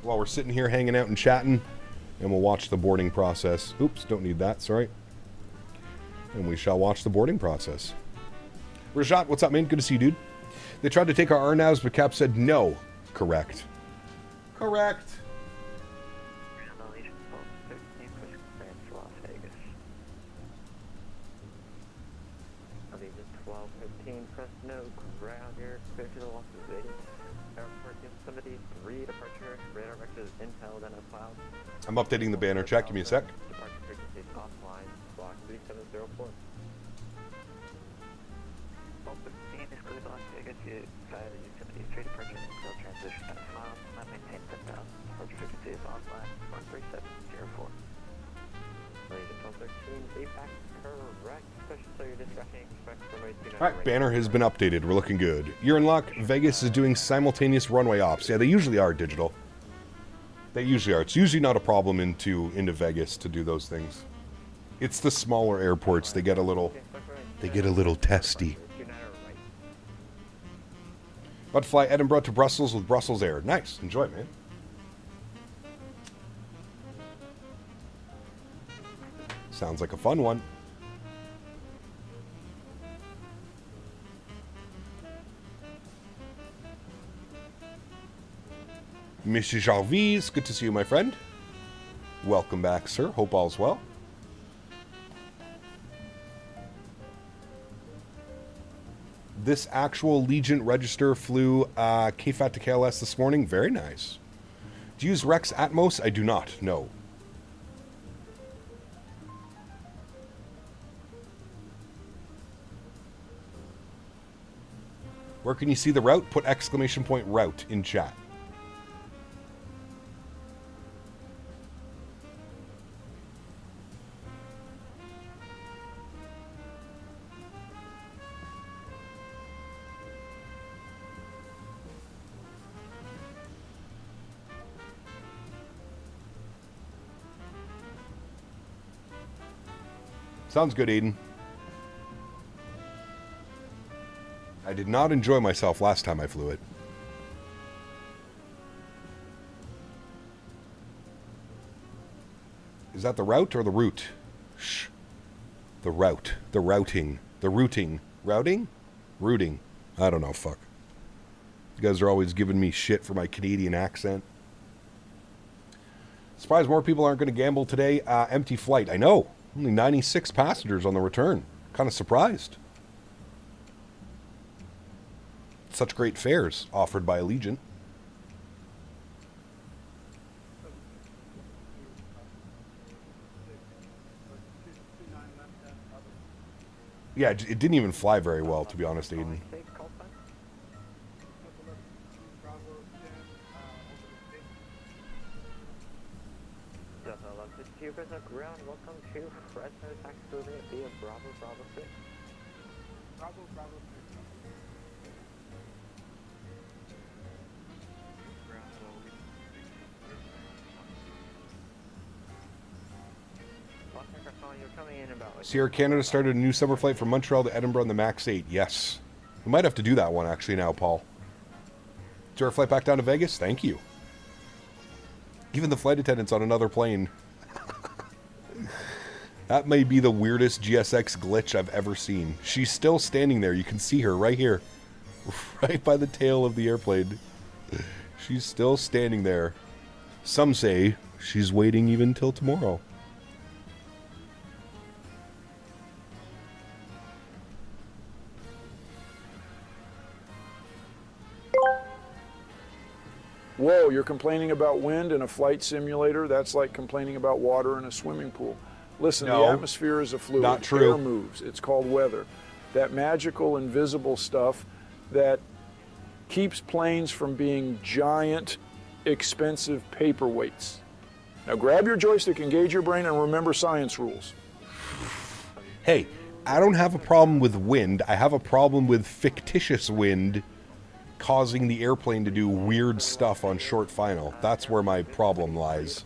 while we're sitting here hanging out and chatting, and we'll watch the boarding process. Oops, don't need that, sorry. And we shall watch the boarding process. Rajat, what's up, man? Good to see you, dude. They tried to take our RNAVs, but Cap said no. Correct. Correct. Fresno, ground here, clear to the Las Vegas. Airport Yosemite, 3 departure, radar vectors, intel, then a cloud. I'm updating the banner. Check, give me a sec. Departure frequency offline, block 3704. 1215 is clear to Las Vegas, you via the Yosemite, 3 departure, intel, transition, then a cloud, not maintain 10,000. Departure frequency is offline, block 3704. Allegiant 1213, APAC, correct. Alright, banner has been updated. We're looking good. You're in luck. Vegas is doing simultaneous runway ops. Yeah, they usually are digital. They usually are. It's usually not a problem into Vegas to do those things. It's the smaller airports. They get a little testy. About to fly Edinburgh to Brussels with Brussels Air. Nice. Enjoy, man. Sounds like a fun one. Mr. Jarvis, good to see you, my friend. Welcome back, sir. Hope all's well. This actual Allegiant register flew KFAT to KLS this morning. Very nice. Do you use Rex Atmos? I do not, no. Where can you see the route? Put exclamation point route in chat. Sounds good, Aiden. I did not enjoy myself last time I flew it. Is that the route or the route? Shh. The route. The routing. The routing. Routing? Routing. I don't know, fuck. You guys are always giving me shit for my Canadian accent. Surprised more people aren't going to gamble today. Empty flight. I know. Only 96 passengers on the return. Kind of surprised. Such great fares offered by Allegiant. Yeah, it didn't even fly very well, to be honest, Aiden. Ground, welcome to Fresno, Takeoff via Bravo 6. Bravo 6. Sierra Canada started a new summer flight from Montreal to Edinburgh on the MAX 8. Yes. We might have to do that one actually now, Paul. Is there a flight back down to Vegas? Thank you. Even the flight attendants on another plane. That may be the weirdest GSX glitch I've ever seen. She's still standing there. You can see her right here. Right by the tail of the airplane. She's still standing there. Some say she's waiting even till tomorrow. Whoa, you're complaining about wind in a flight simulator? That's like complaining about water in a swimming pool. Listen, No, the atmosphere is a fluid. not true. Air moves. It's called weather. That magical, invisible stuff that keeps planes from being giant, expensive paperweights. Now grab your joystick, engage your brain, and remember science rules. Hey, I don't have a problem with wind. I have a problem with fictitious wind causing the airplane to do weird stuff on short final. That's where my problem lies.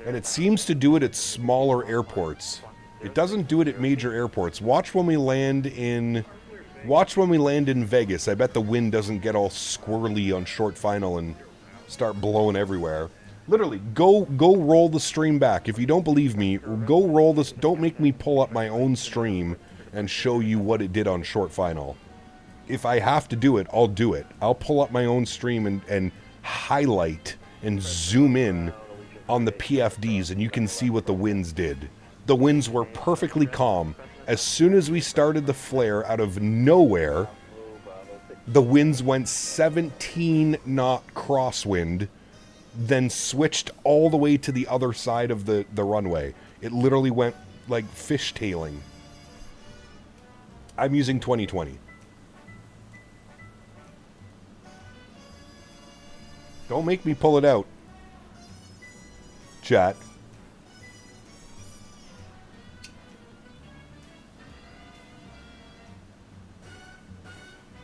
And it seems to do it at smaller airports. It doesn't do it at major airports. Watch when we land in Vegas. I bet the wind doesn't get all squirrely on short final and start blowing everywhere. Literally, go roll the stream back. If you don't believe me, go roll this. Don't make me pull up my own stream and show you what it did on short final. If I have to do it, I'll do it. I'll pull up my own stream and highlight and zoom in on the PFDs, and you can see what the winds did. The winds were perfectly calm. As soon as we started the flare, out of nowhere, the winds went 17-knot crosswind, then switched all the way to the other side of the runway. It literally went like fishtailing. I'm using 2020. Don't make me pull it out, chat.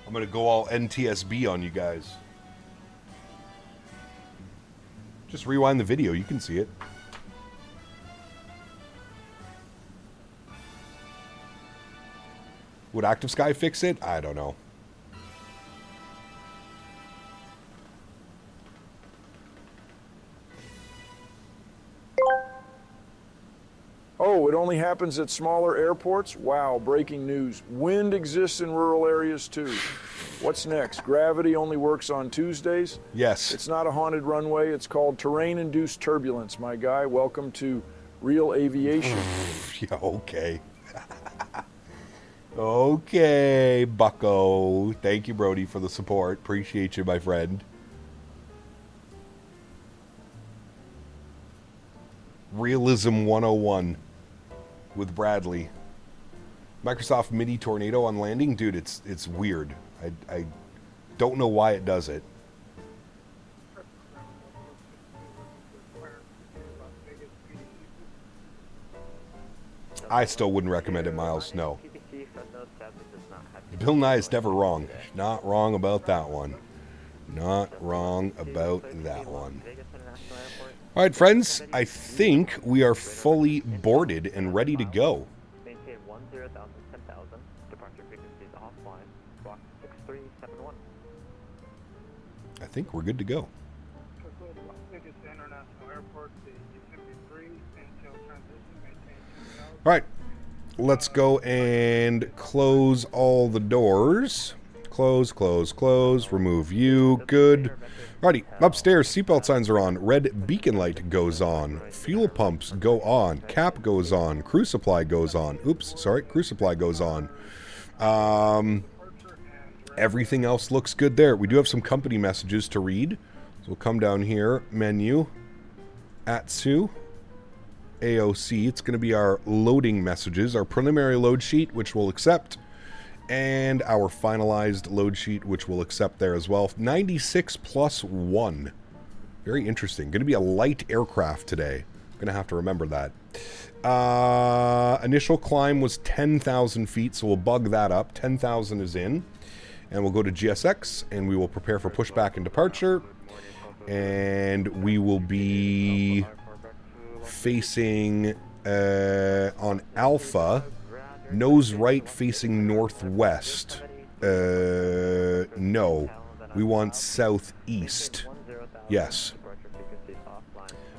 I'm going to go all NTSB on you guys. Just rewind the video. You can see it. Would Active Sky fix it? I don't know. Oh, it only happens at smaller airports? Wow, breaking news. Wind exists in rural areas too. What's next? Gravity only works on Tuesdays? Yes. It's not a haunted runway. It's called terrain-induced turbulence, my guy. Welcome to real aviation. Yeah, okay. Okay, bucko. Thank you, Brody, for the support. Appreciate you, my friend. Realism 101 with Bradley. Microsoft MIDI tornado on landing. Dude, it's weird. I don't know why it does it. I still wouldn't recommend it, Miles. No. Bill Nye is never wrong. Not wrong about that one. Not wrong about that one. All right, friends. I think we are fully boarded and ready to go. Maintain 10,000, 10,000. Departure frequency is offline. Squawk 6371. I think we're good to go. All right, let's go and close all the doors. Close, close, close. Remove you. Good. Alrighty, upstairs, seatbelt signs are on. Red beacon light goes on. Fuel pumps go on. Cap goes on. Crew supply goes on. Oops, sorry, crew supply goes on. Everything else looks good there. We do have some company messages to read. So we'll come down here, menu, AlexSiu, AOC. It's going to be our loading messages, our preliminary load sheet, which we'll accept, and our finalized load sheet, which we'll accept there as well. 96 plus 1. Very interesting. Going to be a light aircraft today. Going to have to remember that. Initial climb was 10,000 feet, so we'll bug that up. 10,000 is in. And we'll go to GSX, and we will prepare for pushback and departure. And we will be facing on Alpha, nose right facing northwest. No. We want southeast. Yes.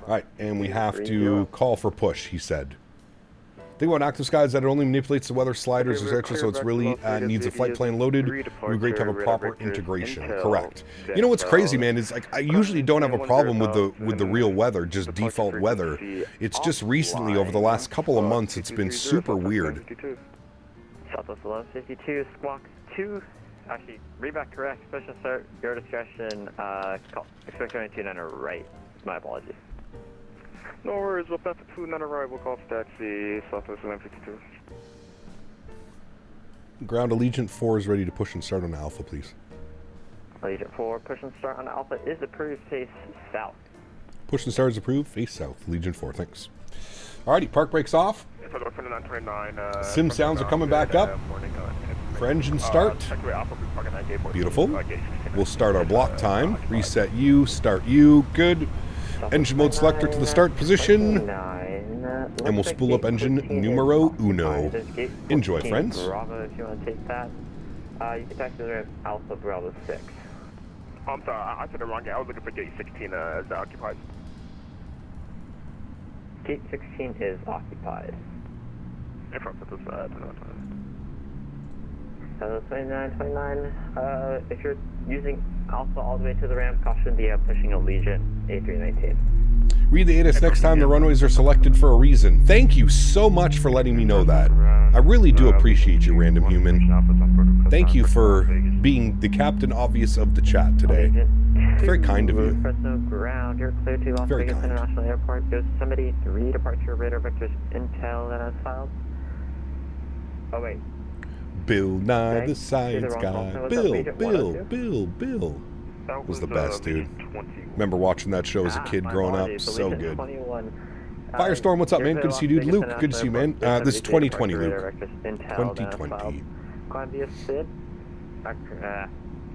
Alright, and we have to call for push, he said. The thing about active sky is that it only manipulates the weather sliders, etc., so it's really needs a flight plane loaded. It would be great to have a proper integration. Correct. You know what's crazy, man, is like I usually don't have a problem with the real weather, just default weather. It's just recently, over the last couple of months, it's been super weird. Southwest 1152, squawk 2. Actually, read back correct. Push and start, your discretion. Expect 229 right. My apologies. No worries, we'll pass the 29 arrival, call taxi, Southwest 1152. Ground Allegiant 4 is ready to push and start on Alpha, please. Allegiant 4, push and start on Alpha is approved, face south. Push and start is approved, face south. Allegiant 4, thanks. Alrighty, park brakes off. Sim sounds are coming back up. For engine start. Beautiful. We'll start our block time. Reset you, start you. Good. Engine mode selector to the start position. And we'll spool up engine numero uno. Enjoy, friends. Bravo, if you want to take that. You can taxi the Alpha Bravo 6. I'm sorry, I said the wrong gate. I was looking for gate 16 as occupied. Gate 16 is occupied. In front of this, 2929, if you're using Alpha all the way to the ramp, caution the pushing Allegiant A319. Read the ATIS next time the runways are selected for a reason. Thank you so much for letting me know that. I really do appreciate you, random human. Thank you for being the Captain Obvious of the chat today. It's very kind of you. Fresno ground, you're clear to Las Vegas International Airport. Goes somebody 3 departure radar vectors intel that has filed. Oh wait. Bill Nye the Science Guy. Bill was the best, dude. Remember watching that show as a kid growing up. So good. Firestorm, what's up, man? Good to see you, dude. Luke, good to see you, man. This is 2020, Luke. 2020. Columbia Sid.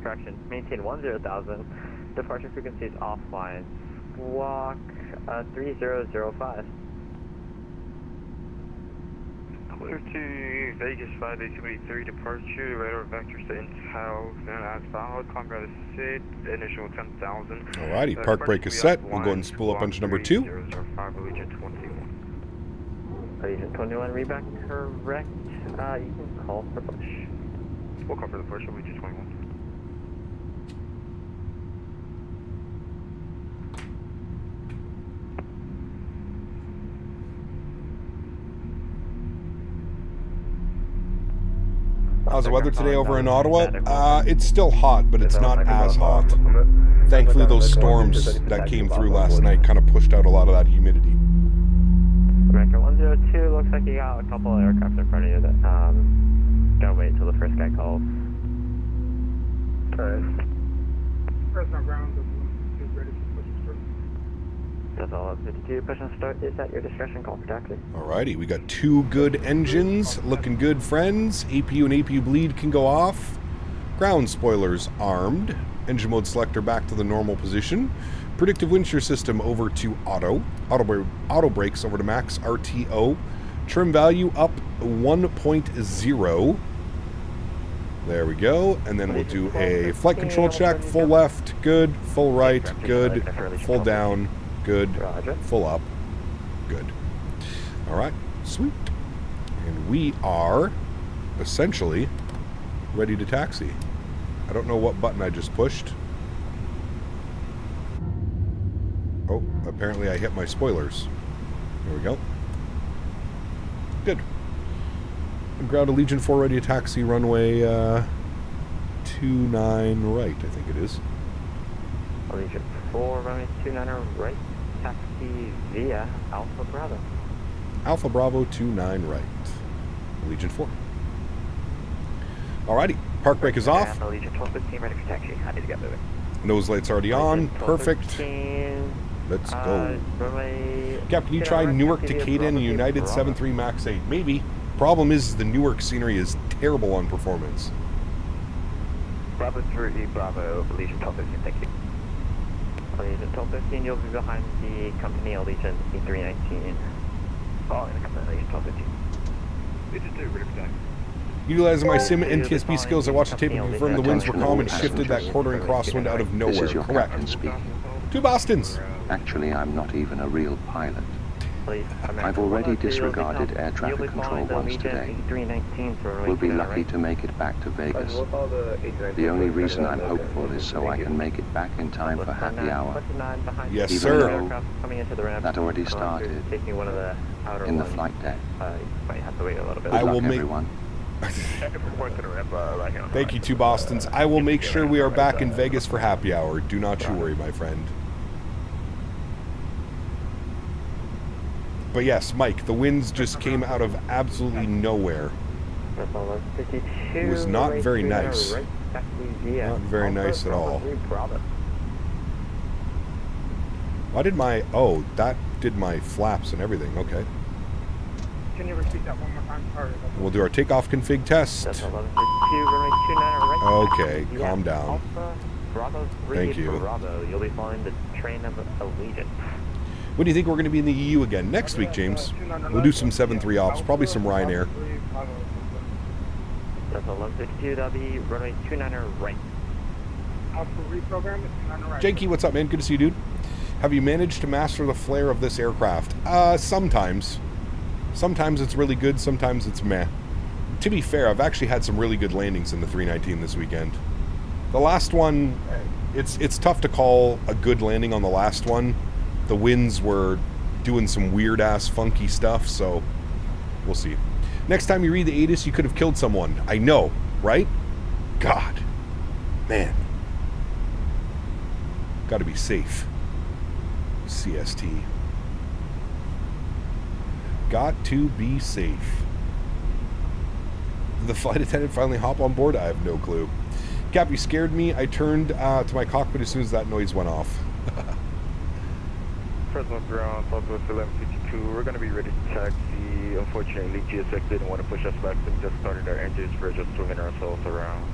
Correction. Maintain 10,000. Departure frequency is offline. Squawk 3005. Clear to Vegas 5873 departure, radar vectors to intel, as followed, climb rather sit, initial 10,000. Alrighty, park brake is set. We'll go ahead and spool up engine number 2. 005, Allegiant 21. Allegiant 21, read back correct. You can call for push. We'll call for the push, Allegiant 21. How's the weather today over in Ottawa? It's still hot, but it's not as hot. Thankfully, those storms that came through last night kind of pushed out a lot of that humidity. Director 102, looks like you got a couple of aircraft in front of you that, gotta wait until the first guy calls. Alright. Fresno ground is ready for push and start. That's all up 52, push and start is at your discretion, call for taxi. Alrighty, we got 2 good engines, looking good, friends. APU and APU bleed can go off. Ground spoilers armed. Engine mode selector back to the normal position. Predictive wind shear system over to auto. Auto brakes over to max RTO. Trim value up 1.0. There we go. And then we'll do a flight control check. Full left, good. Full right, good. Full down, good. Full up, good. All right, sweet. And we are essentially ready to taxi. I don't know what button I just pushed. Oh, apparently I hit my spoilers. There we go. Good. Ground Allegiant 4 ready to taxi runway 29 right, I think it is. Allegiant 4 runway 29 right, taxi via Alpha Bravo. Alpha Bravo 29 right. Allegiant 4. Alrighty, park brake is off. Allegiant 1215 ready for taxi. I need to get moving. Nose lights already on. Perfect. Let's go. Cap, can you try Newark to Caden United 73 Max 8? Maybe. Problem is the Newark scenery is terrible on performance. Bravo 3, Bravo, Allegiant 1215, thank you. Allegiant 1215, you'll be behind the company Allegiant A319. Following the company Allegiant 1215. Allegiant 2, ready for taxi. Utilizing my sim and NTSB skills, I watched the tape and confirmed the winds were calm and shifted that quartering crosswind out of nowhere. This is your Correct. captain speaking. 2 Bostons. Actually, I'm not even a real pilot. I've already disregarded air traffic control once today. We'll be lucky to make it back to Vegas. The only reason I'm hopeful is so I can make it back in time for happy hour. Yes, even sir. Though that already started in the flight deck. I will make... everyone. Thank you, 2 Bostons. I will make sure we are back in Vegas for happy hour. Do not you worry, my friend. But yes, Mike, the winds just came out of absolutely nowhere. It was not very nice. Not very nice at all. Why did my... Oh, that did my flaps and everything. Okay. Can you repeat that one more time? Sorry. We'll do our takeoff config test. Okay, calm down. Thank you. You'll be flying the train of Allegiant. When do you think we're going to be in the EU again? Next week, James. We'll do some 7-3 ops, probably some Ryanair. That's 1152, that'll be runway 29er right. Janky, what's up, man? Good to see you, dude. Have you managed to master the flare of this aircraft? Sometimes. Sometimes it's really good, sometimes it's meh. To be fair, I've actually had some really good landings in the 319 this weekend. The last one, it's tough to call a good landing on the last one. The winds were doing some weird-ass funky stuff, so we'll see. Next time you read the ATIS, you could have killed someone. I know, right? God. Man. Got to be safe. CST. Got to be safe. Did the flight attendant finally hop on board? I have no clue. Cap, you scared me. I turned to my cockpit as soon as that noise went off. Fresno ground, Southwest 1152. We're going to be ready to taxi. Unfortunately, GSX didn't want to push us back, so we just started our engines. We're just swinging ourselves around.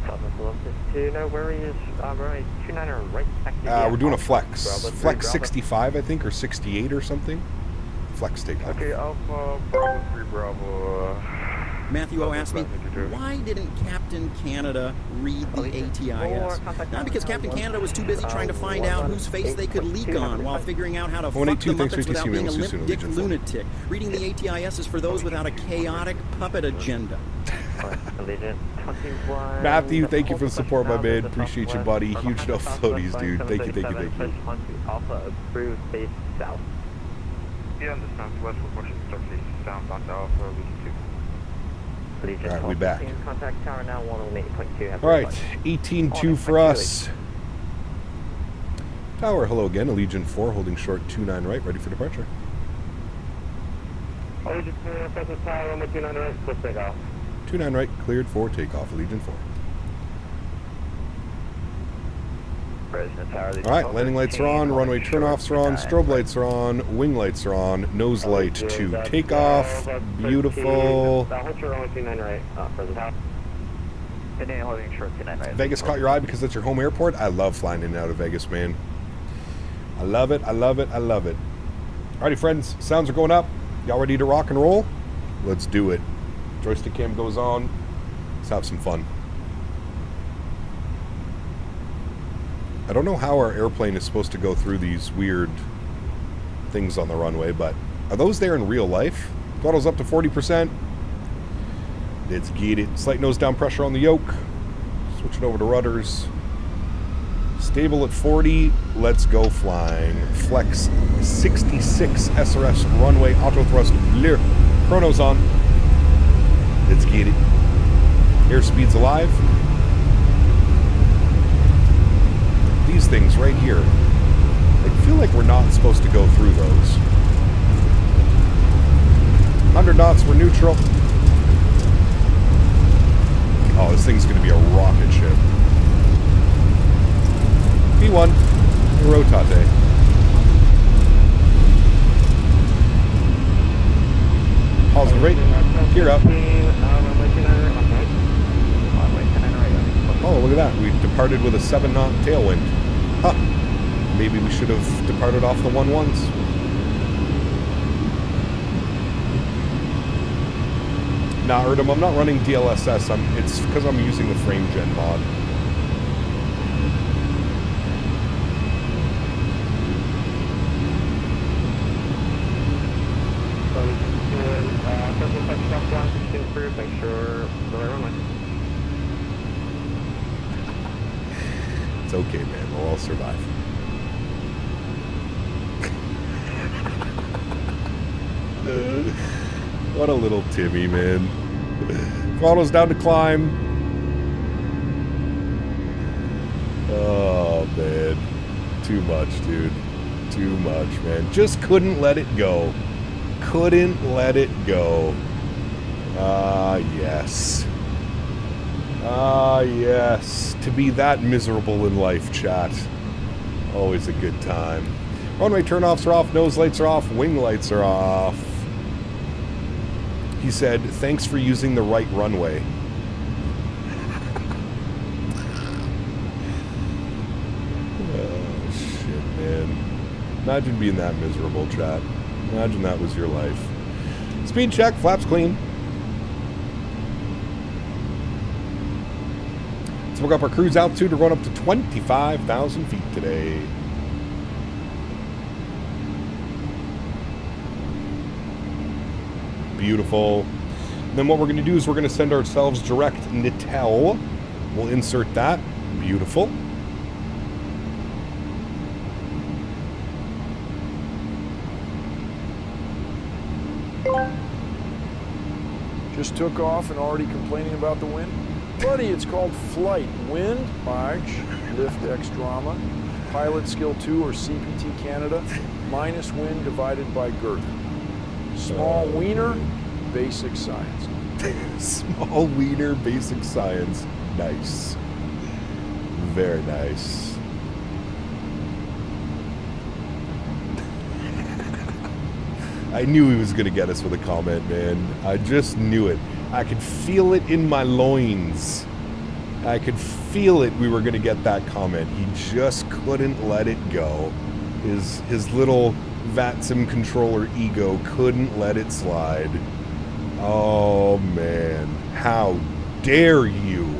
Southwest 1152, no worries. Runway 29er right. We're doing a flex. Flex 65, I think, or 68 or something. Flex takeoff. Okay, Alpha, Bravo 3, Bravo. Matthew O asked me, why didn't Captain Canada read the ATIS? Not because Captain Canada was too busy trying to find out whose face they could leak on while figuring out how to fuck the Muppets without being a limp-dick lunatic. Reading the ATIS is for those without a chaotic puppet agenda. Matthew, thank you for the support, my man. Appreciate you, buddy. Huge no floaties, dude. Thank you, thank you, thank you. Alpha approved base south. Yeah, on the southwest, we're pushing start facing southbound to Alpha, Allegiant 2. Alright, we back. Contact tower now 118.2. Alright, 18-2 for us. Tower, hello again. Allegiant 4, holding short 29 right, ready for departure. Allegiant 4, Fresno Tower, 29 right, let's take off. 29 right, cleared for takeoff. Allegiant 4. Alright, landing lights are on, runway turnoffs are on, strobe lights are on, wing lights are on, nose light to takeoff. Beautiful. Vegas caught your eye because that's your home airport? I love flying in and out of Vegas, man. I love it, I love it, I love it. Alrighty, friends, sounds are going up. Y'all ready to rock and roll? Let's do it. Joystick cam goes on. Let's have some fun. I don't know how our airplane is supposed to go through these weird things on the runway, but are those there in real life? Throttle's up to 40%. Let's get it. Slight nose down pressure on the yoke. Switching over to rudders. Stable at 40. Let's go flying. Flex 66 SRS runway auto thrust clear. Chrono's on. Let's get it. Airspeed's alive. These things right here, I feel like we're not supposed to go through those. 100 knots, we're neutral. Oh, this thing's going to be a rocket ship. B1, rotate. Positive rate, gear up. Oh, look at that. We departed with a 7-knot tailwind. Huh. Maybe we should have departed off the 1-1s. Nah, Erdem, I'm not running DLSS. It's because I'm using the frame gen mod. Make sure the right runway. It's okay, man. We'll all survive. What a little Timmy, man. Throttle's down to climb. Oh, man. Too much, dude. Too much, man. Just couldn't let it go. Couldn't let it go. Yes. Yes. To be that miserable in life, chat. Always a good time. Runway turnoffs are off, nose lights are off, wing lights are off. He said, thanks for using the right runway. Oh, shit, man. Imagine being that miserable, chat. Imagine that was your life. Speed check, flaps clean. Let's look up our cruise altitude. We're going up to 25,000 feet today. Beautiful. And then what we're going to do is we're going to send ourselves direct Natal. We'll insert that. Beautiful. Just took off and already complaining about the wind? Buddy, it's called Flite. Wind, March, lift X drama, pilot skill 2 or CPT Canada, minus wind divided by girth. Small wiener, basic science. Small wiener, basic science. Nice. Very nice. I knew he was going to get us with a comment, man. I just knew it. I could feel it in my loins. I could feel it we were going to get that comment. He just couldn't let it go. His little VATSIM controller ego couldn't let it slide. Oh, man. How dare you?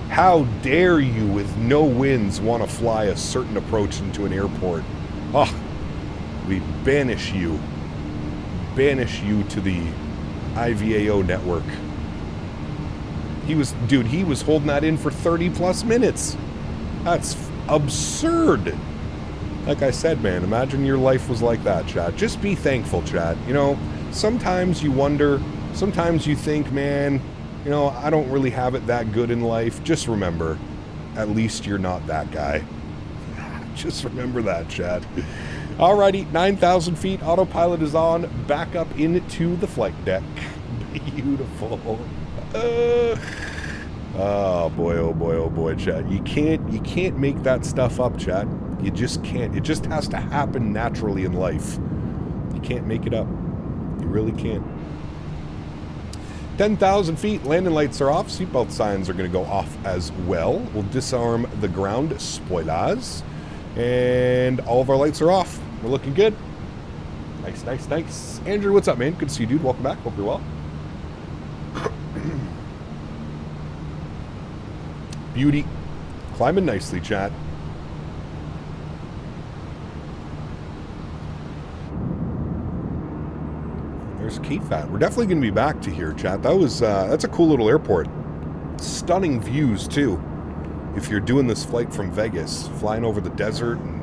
How dare you, with no winds, want to fly a certain approach into an airport? Oh, we banish you. Banish you to the IVAO network. He was holding that in for 30 plus minutes. That's absurd. Like I said, man, imagine your life was like that, chat. Just be thankful, chat. You know, sometimes you wonder, sometimes you think, man, you know, I don't really have it that good in life. Just remember, at least you're not that guy. Just remember that, chat. Alrighty, 9,000 feet, autopilot is on, back up into the flight deck. Beautiful. Oh boy, chat. You can't make that stuff up, chat. You just can't. It just has to happen naturally in life. You can't make it up. You really can't. 10,000 feet, landing lights are off, seatbelt signs are going to go off as well. We'll disarm the ground spoilers, and all of our lights are off. We're looking good. Nice, nice, nice. Andrew, what's up, man? Good to see you, dude. Welcome back. Hope you're well. Beauty. Climbing nicely, chat. There's KFAT. We're definitely going to be back to here, chat. That's a cool little airport. Stunning views, too. If you're doing this flight from Vegas, flying over the desert and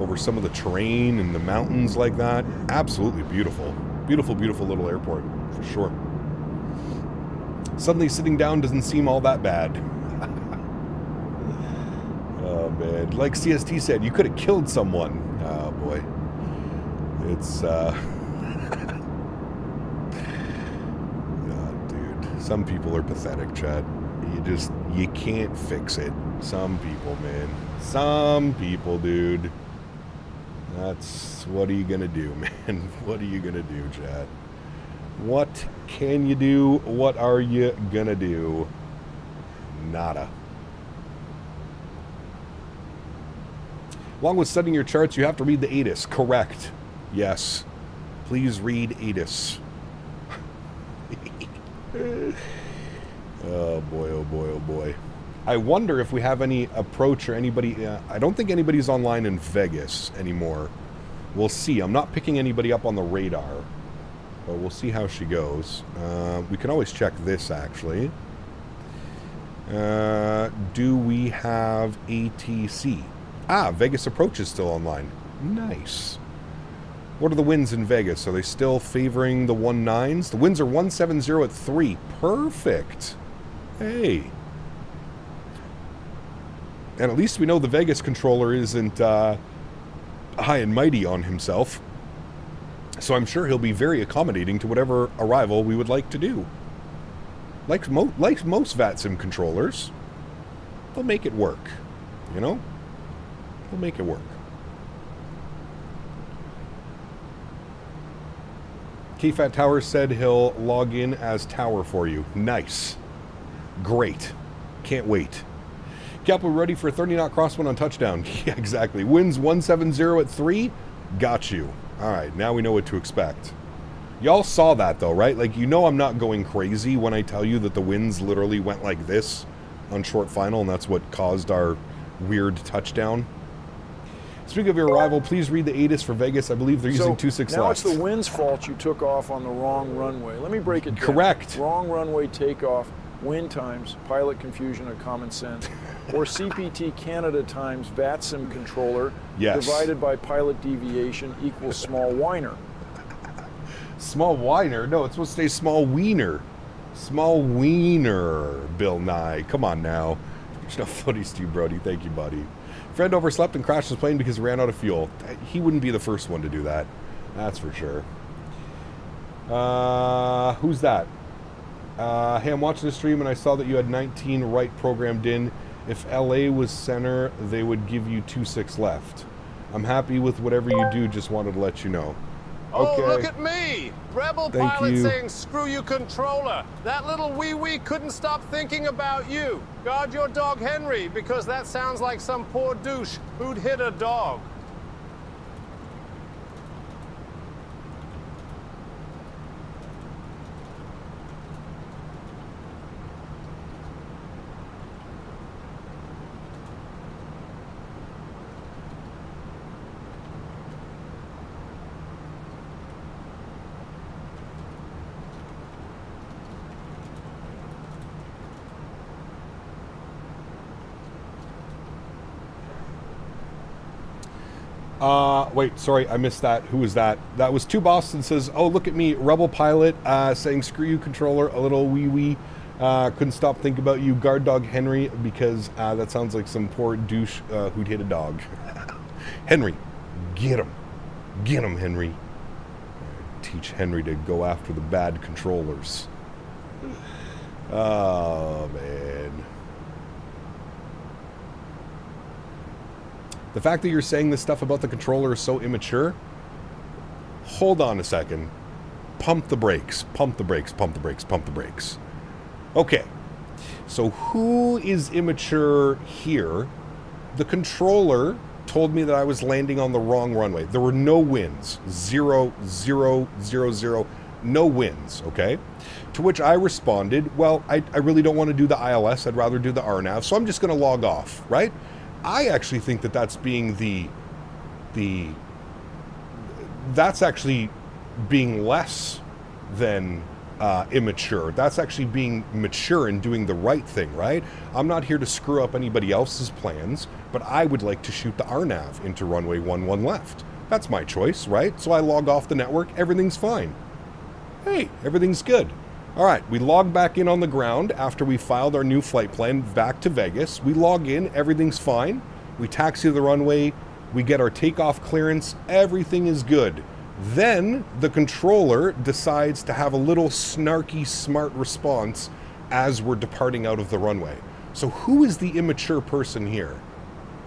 over some of the terrain and the mountains like that. Absolutely beautiful. Beautiful, beautiful little airport, for sure. Suddenly sitting down doesn't seem all that bad. Oh, man. Like CST said, you could have killed someone. Oh, boy. It's, God, dude. Some people are pathetic, Chad. You can't fix it. Some people, man. Some people, dude. What are you gonna do, man? What are you gonna do, Chad? What can you do? What are you gonna do? Nada. Along with studying your charts, you have to read the ATIS. Correct. Yes. Please read ATIS. Oh boy, oh boy, oh boy. I wonder if we have any approach or anybody... I don't think anybody's online in Vegas anymore. We'll see. I'm not picking anybody up on the radar. But we'll see how she goes. We can always check this, actually. Do we have ATC? Ah, Vegas approach is still online. Nice. What are the winds in Vegas? Are they still favoring the 19s? The winds are 170 at 3. Perfect. Hey. And at least we know the Vegas controller isn't high and mighty on himself. So I'm sure he'll be very accommodating to whatever arrival we would like to do. Like most VATSIM controllers, they'll make it work. You know? They'll make it work. KFAT Tower said he'll log in as Tower for you. Nice. Great. Can't wait. Cap, we're ready for a 30-knot crosswind on touchdown. Yeah, exactly. Winds 170 at 3. Got you. All right, now we know what to expect. Y'all saw that, though, right? Like, you know I'm not going crazy when I tell you that the winds literally went like this on short final, and that's what caused our weird touchdown. Speaking of your arrival, please read the ATIS for Vegas. I believe they're using 26 now left. It's the wind's fault you took off on the wrong runway. Let me break it down. Correct. Wrong runway takeoff, wind times, pilot confusion or common sense, or CPT Canada times VATSIM controller divided by pilot deviation equals small whiner. Small whiner? No, it's supposed to say small wiener. Small wiener, Bill Nye. Come on now. There's no footies to you, Brody. Thank you, buddy. Friend overslept and crashed his plane because he ran out of fuel. He wouldn't be the first one to do that. That's for sure. Who's that? Hey, I'm watching the stream and I saw that you had 19 right programmed in. If LA was center, they would give you 26 left. I'm happy with whatever you do, just wanted to let you know. Okay. Oh, look at me! Rebel Thank pilot you. saying, screw you, controller. That little wee-wee couldn't stop thinking about you. Guard your dog, Henry, because that sounds like some poor douche who'd hit a dog. Wait, sorry, I missed that. Who was that? That was Two Boston says, oh, look at me, Rebel pilot, saying, screw you, controller, a little wee-wee, couldn't stop thinking about you, guard dog Henry, because that sounds like some poor douche who'd hit a dog. Henry, get him. Get him, Henry. Teach Henry to go after the bad controllers. Oh, man. The fact that you're saying this stuff about the controller is so immature, hold on a second. Pump the brakes, pump the brakes, pump the brakes, pump the brakes. Okay, so who is immature here? The controller told me that I was landing on the wrong runway. There were no winds. 0, 0, 0, 0. No winds, okay? To which I responded, well, I really don't want to do the ILS. I'd rather do the RNAV, so I'm just going to log off, right? I actually think that that's being that's actually being less than immature. That's actually being mature and doing the right thing, right? I'm not here to screw up anybody else's plans, but I would like to shoot the RNAV into runway 11 left. That's my choice, right? So I log off the network, everything's fine. Hey, everything's good. All right, we log back in on the ground after we filed our new flight plan back to Vegas. We log in, everything's fine. We taxi the runway, we get our takeoff clearance, everything is good. Then the controller decides to have a little snarky, smart response as we're departing out of the runway. So who is the immature person here?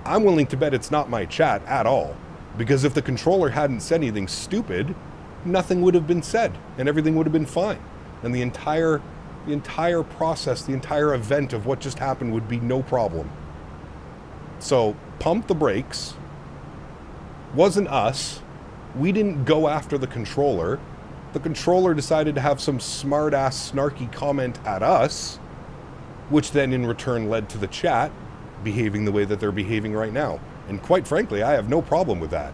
I'm willing to bet it's not my chat at all, because if the controller hadn't said anything stupid, nothing would have been said and everything would have been fine. And the entire process, the entire event of what just happened would be no problem. So pump the brakes. Wasn't us. We didn't go after the controller. The controller decided to have some smart-ass snarky comment at us, which then in return led to the chat behaving the way that they're behaving right now. And quite frankly, I have no problem with that.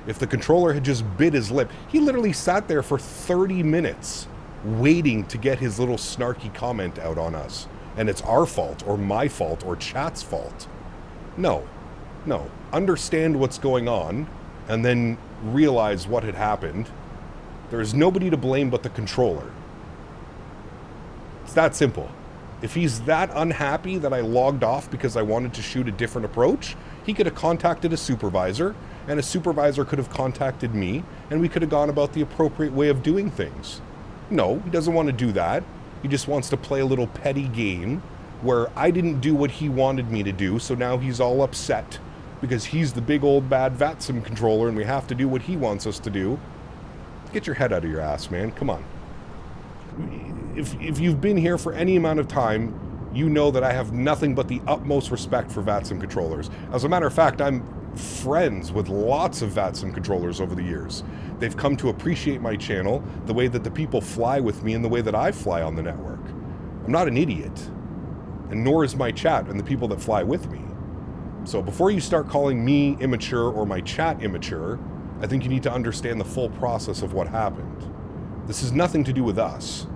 If the controller had just bit his lip, he literally sat there for 30 minutes waiting to get his little snarky comment out on us. And it's our fault, or my fault, or chat's fault. No. No. Understand what's going on, and then realize what had happened. There's nobody to blame but the controller. It's that simple. If he's that unhappy that I logged off because I wanted to shoot a different approach, he could have contacted a supervisor, and a supervisor could have contacted me, and we could have gone about the appropriate way of doing things. No, he doesn't want to do that. He just wants to play a little petty game where I didn't do what he wanted me to do, so now he's all upset because he's the big old bad VATSIM controller and we have to do what he wants us to do. Get your head out of your ass, man. Come on. If you've been here for any amount of time, you know that I have nothing but the utmost respect for VATSIM controllers. As a matter of fact, I'm friends with lots of VATSIM controllers over the years. They've come to appreciate my channel, the way that the people fly with me and the way that I fly on the network. I'm not an idiot, and nor is my chat and the people that fly with me. So before you start calling me immature or my chat immature, I think you need to understand the full process of what happened. This has nothing to do with us.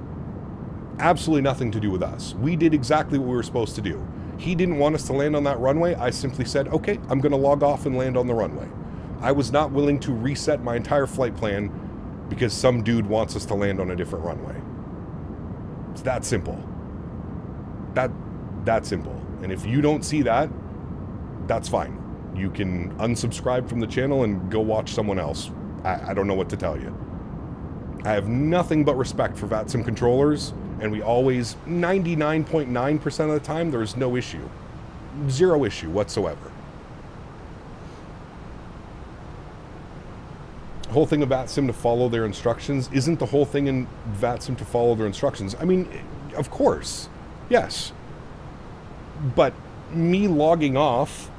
Absolutely nothing to do with us. We did exactly what we were supposed to do. He didn't want us to land on that runway. I simply said, okay, I'm going to log off and land on the runway. I was not willing to reset my entire flight plan because some dude wants us to land on a different runway. It's that simple. That simple. And if you don't see that, that's fine. You can unsubscribe from the channel and go watch someone else. I don't know what to tell you. I have nothing but respect for VATSIM controllers, and we always, 99.9% of the time, there's no issue. Zero issue whatsoever. The whole thing of VATSIM to follow their instructions isn't the whole thing in VATSIM to follow their instructions. I mean, of course, yes. But me logging off,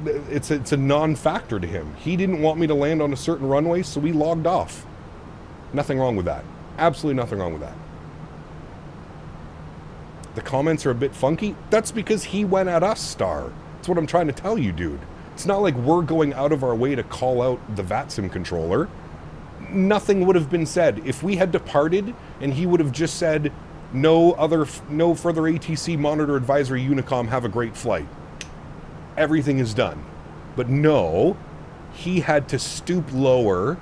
it's a non-factor to him. He didn't want me to land on a certain runway, so we logged off. Nothing wrong with that. Absolutely nothing wrong with that. The comments are a bit funky. That's because he went at us, Star. That's what I'm trying to tell you, dude. It's not like we're going out of our way to call out the VATSIM controller. Nothing would have been said. If we had departed and he would have just said, no further ATC monitor advisory Unicom, have a great flight. Everything is done. But no, he had to stoop lower,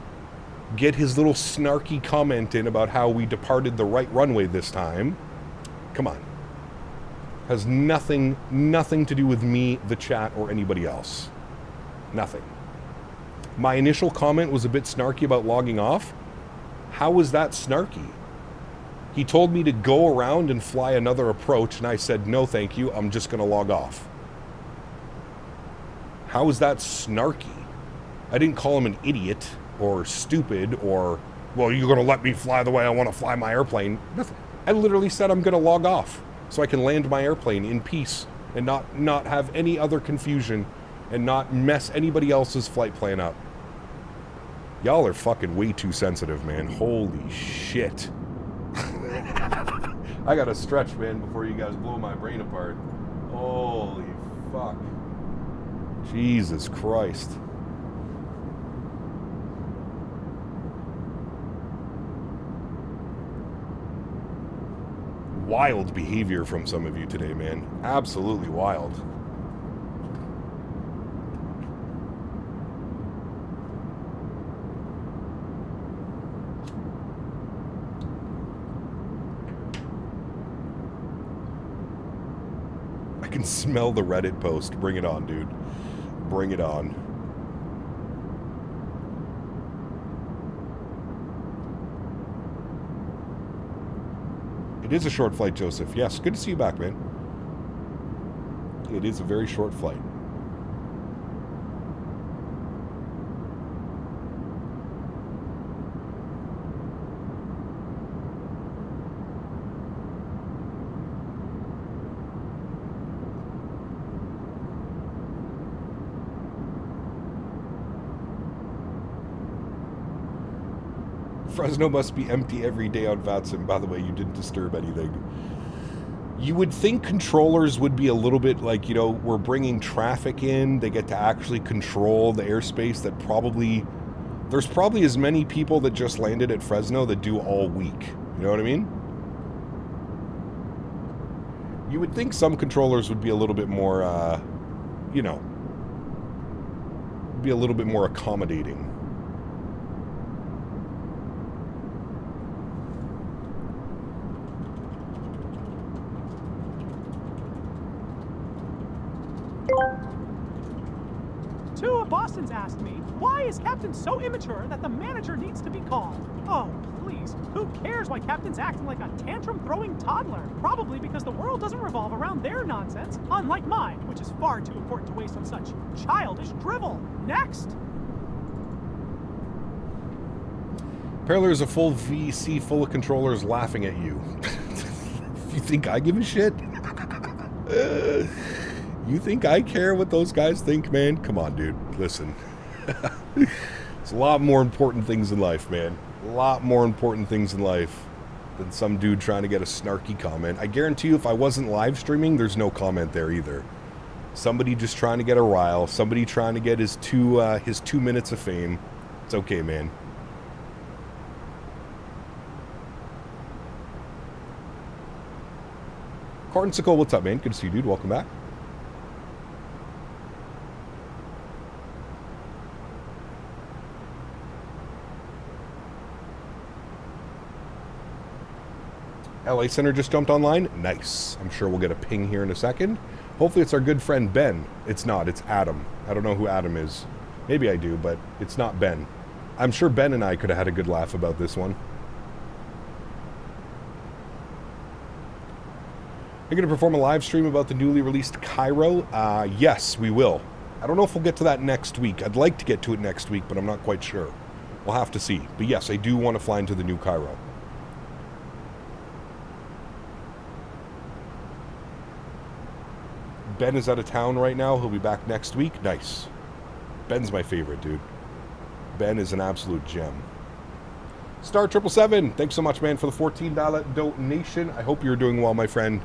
get his little snarky comment in about how we departed the right runway this time. Come on. Has nothing to do with me, the chat, or anybody else. Nothing. My initial comment was a bit snarky about logging off. How was that snarky? He told me to go around and fly another approach, and I said, no thank you, I'm just going to log off. How is that snarky? I didn't call him an idiot or stupid or, well, you're going to let me fly the way I want to fly my airplane. Nothing. I literally said I'm going to log off so I can land my airplane in peace and not have any other confusion and not mess anybody else's flight plan up. Y'all are fucking way too sensitive, man. Holy shit. I gotta stretch, man, before you guys blow my brain apart. Holy fuck. Jesus Christ. Wild behavior from some of you today, man. Absolutely wild. I can smell the Reddit post. Bring it on, dude. Bring it on. It is a short flight, Joseph. Yes, good to see you back, man. It is a very short flight. Fresno must be empty every day on VATSIM. By the way, you didn't disturb anything. You would think controllers would be a little bit like, you know, we're bringing traffic in. They get to actually control the airspace that probably... There's probably as many people that just landed at Fresno that do all week. You know what I mean? You would think some controllers would be a little bit more, you know, be a little bit more accommodating. Two of Boston's asked me, why is Captain so immature that the manager needs to be called? Oh, please, who cares why Captain's acting like a tantrum-throwing toddler? Probably because the world doesn't revolve around their nonsense, unlike mine, which is far too important to waste on such childish drivel. Next! Apparently there's a full VC full of controllers laughing at you. You think I give a shit? You think I care what those guys think, man? Come on, dude. Listen. It's a lot more important things in life, man. A lot more important things in life than some dude trying to get a snarky comment. I guarantee you if I wasn't live streaming, there's no comment there either. Somebody just trying to get a rile. Somebody trying to get his 2 minutes of fame. It's okay, man. Cornsicle, what's up, man? Good to see you, dude. Welcome back. LA Center just jumped online. Nice. I'm sure we'll get a ping here in a second. Hopefully it's our good friend Ben. It's not. It's Adam. I don't know who Adam is. Maybe I do, but it's not Ben. I'm sure Ben and I could have had a good laugh about this one. You're going to perform a live stream about the newly released Cairo? Yes, we will. I don't know if we'll get to that next week. I'd like to get to it next week, but I'm not quite sure. We'll have to see. But yes, I do want to fly into the new Cairo. Ben is out of town right now. He'll be back next week. Nice. Ben's my favorite, dude. Ben is an absolute gem. Star 777, thanks so much, man, for the $14 donation. I hope you're doing well, my friend.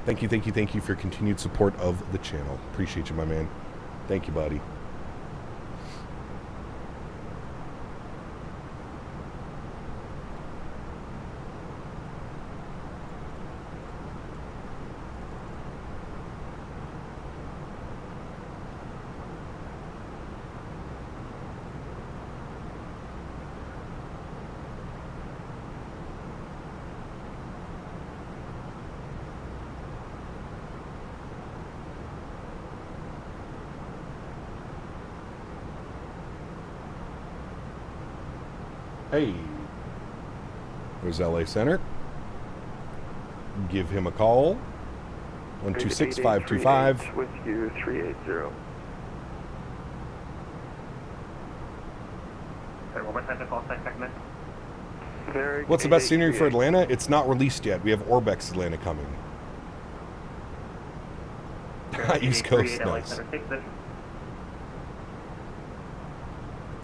Thank you for your continued support of the channel. Appreciate you, my man. Thank you, buddy. Hey, there's LA Center. Give him a call. 126-525. With you, 380. What's the best scenery for Atlanta? It's not released yet. We have Orbex Atlanta coming. East Coast, nice.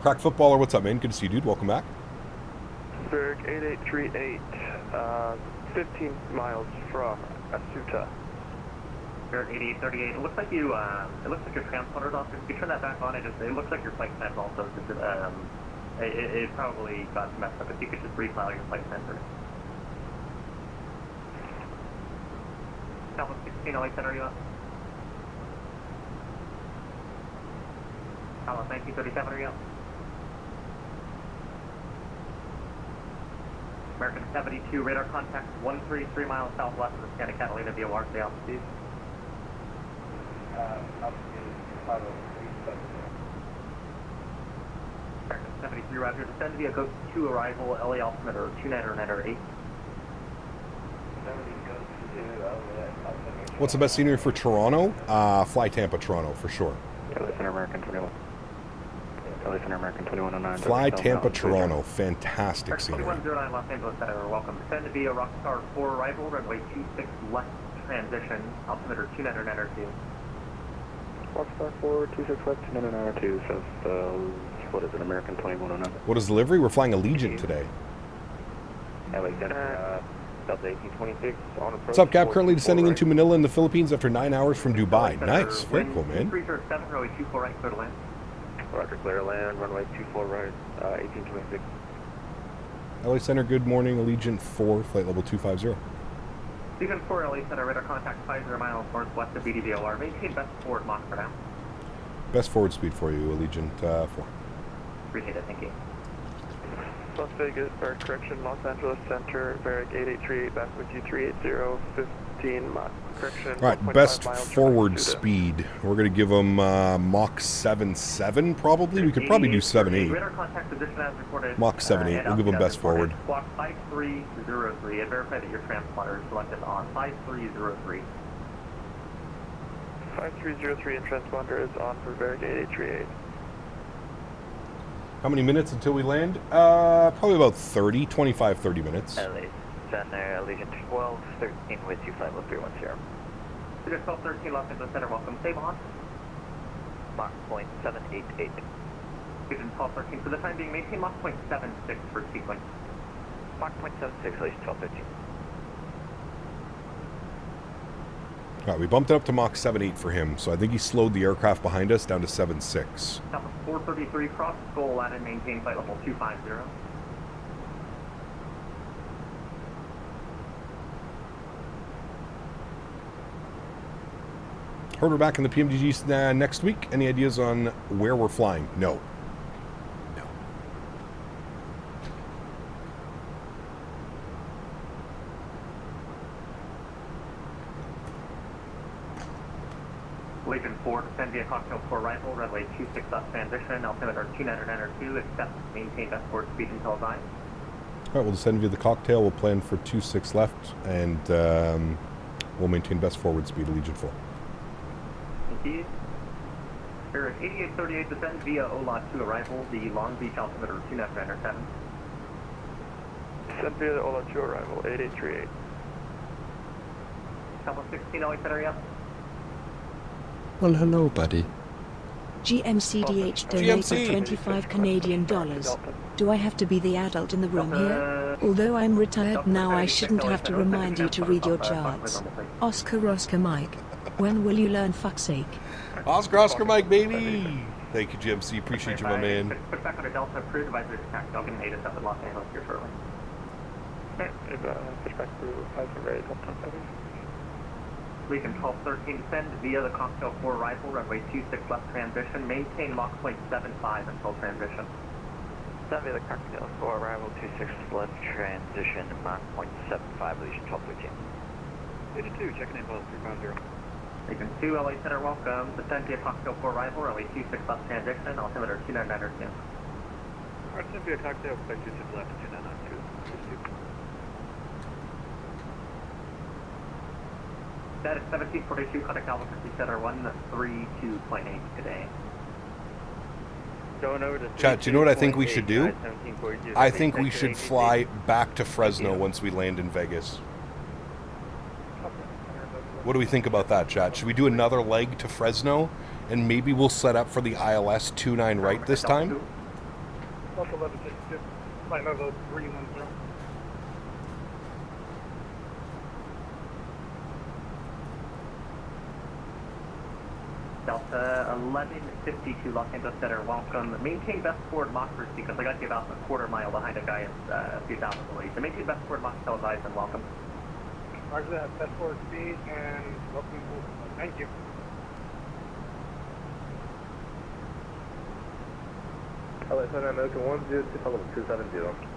Crack Footballer, what's up, man? Good to see you, dude. Welcome back. Berg 8838, 15 miles from Asuta. Berg 8838. It looks like you. It looks like your transponder's off. If you turn that back on, it looks like your flight plan's also. It probably got messed up. If you could just refile your flight plan. Alpha 16, LA Center, are you up? Alpha 1937, are you up? American 72, radar contact 133 miles southwest of the Santa Catalina via Warsay altitude. American 73, roger. Descend via Ghost 2 arrival, LA altimeter 2998. What's the best scenery for Toronto? Fly Tampa, Toronto, for sure. LA Center, American 21. LA Center, American 2109. Fly Tampa, Toronto. Fantastic scenery. 2109 Los Angeles Center, welcome. Descend via Rockstar 4 arrival, runway 26 left transition, altimeter 2992. Rockstar 4, 26 left, 2992, so what is it, American 2109? What is delivery? We're flying Allegiant today. Delta 1826 on approach. What's up, Cap? Currently descending into Manila in the Philippines after 9 hours from Dubai. Nice. Very cool, man. 307, runway 24 right, clear to land. Roger, clear to land, runway 24 right, 1826. LA Center, good morning. Allegiant 4, flight level 250. Allegiant 4, LA Center, radar contact 50 miles northwest of BDVOR. Maintain best forward Mach for now. Best forward speed for you, Allegiant 4. Appreciate it, thank you. Las Vegas, correction, Los Angeles Center, Varick 8838, back with you 380, 15 Mach, correction. All right, best forward speed. We're going to give them Mach 77 probably. We could probably do 78. Radar contact position as reported. Mach 78. We'll give them best forward. Squawk 5303 and verify that your transponder is selected on 5303. 5303 and transponder is on for Varick 8838. How many minutes until we land? Probably about 30, 25, 30 minutes. LA Center, Allegiant 1213 with you, flight level 310. Allegiant 1213, Los Angeles Center, welcome. Stay on. Mach point 788. Allegiant 1213, for the time being, maintain Mach point 76 for sequence. Mach point 76, Allegiant 1213. All right, we bumped it up to Mach 78 for him, so I think he slowed the aircraft behind us down to 76. Top of 433, cross Skull Lat and maintain flight level 250. Heard we're back in the PMDG next week. Any ideas on where we're flying? No. Legion 4, descend via cocktail 4 rifle, runway 26 left transition, altimeter 2992, accept, maintain best forward speed until advised. All right, we'll descend via the cocktail. We'll plan for 26 left, and we'll maintain best forward speed, Legion 4. Thank you. Spirit 8838, descend via OLOT 2 arrival, the Long Beach altimeter 2997. Descend via the OLOT 2 arrival, 8838. Couple 16, LA Center, yep. Well, hello, buddy. GMCDH donated 25 Canadian dollars. Do I have to be the adult in the room here? Although I'm retired now, I shouldn't have to remind you to read your charts. Oscar Mike. When will you learn, fuck's sake? Oscar Mike, baby! Thank you, GMC. Appreciate you, my man. Put back on a Delta, approved advisory to attack Dog and Native up in Los Angeles here shortly. Push back through 500 Delta. Legion 1213, descend via the cocktail 4 rifle, runway 26 left transition, maintain Mach point 75 until transition. Descend via the cocktail 4 arrival, 26 left transition, Mach point 75, Legion 1213. Legion 2, checking in both 350. Legion 2, LA Center, welcome. Descend via cocktail 4 rifle, runway 26 left transition, altimeter 2992. Alright, descend via cocktail, 26 left, 2992. Status 1742, contact Albuquerque Center 132.8 today. Going over to Chat, do you know what I think we should do? I think we should fly back to Fresno once we land in Vegas. What do we think about that, chat? Should we do another leg to Fresno? And maybe we'll set up for the ILS 29 right this time? Delta 1152, Los Angeles Center, welcome. Maintain best forward Mach for sequence. I got you about a quarter mile behind a guy a few thousand away. So maintain best forward Mach, televised, and welcome. Roger that, best forward speed, and welcome. Thank you. LA Center, American 102, level 270.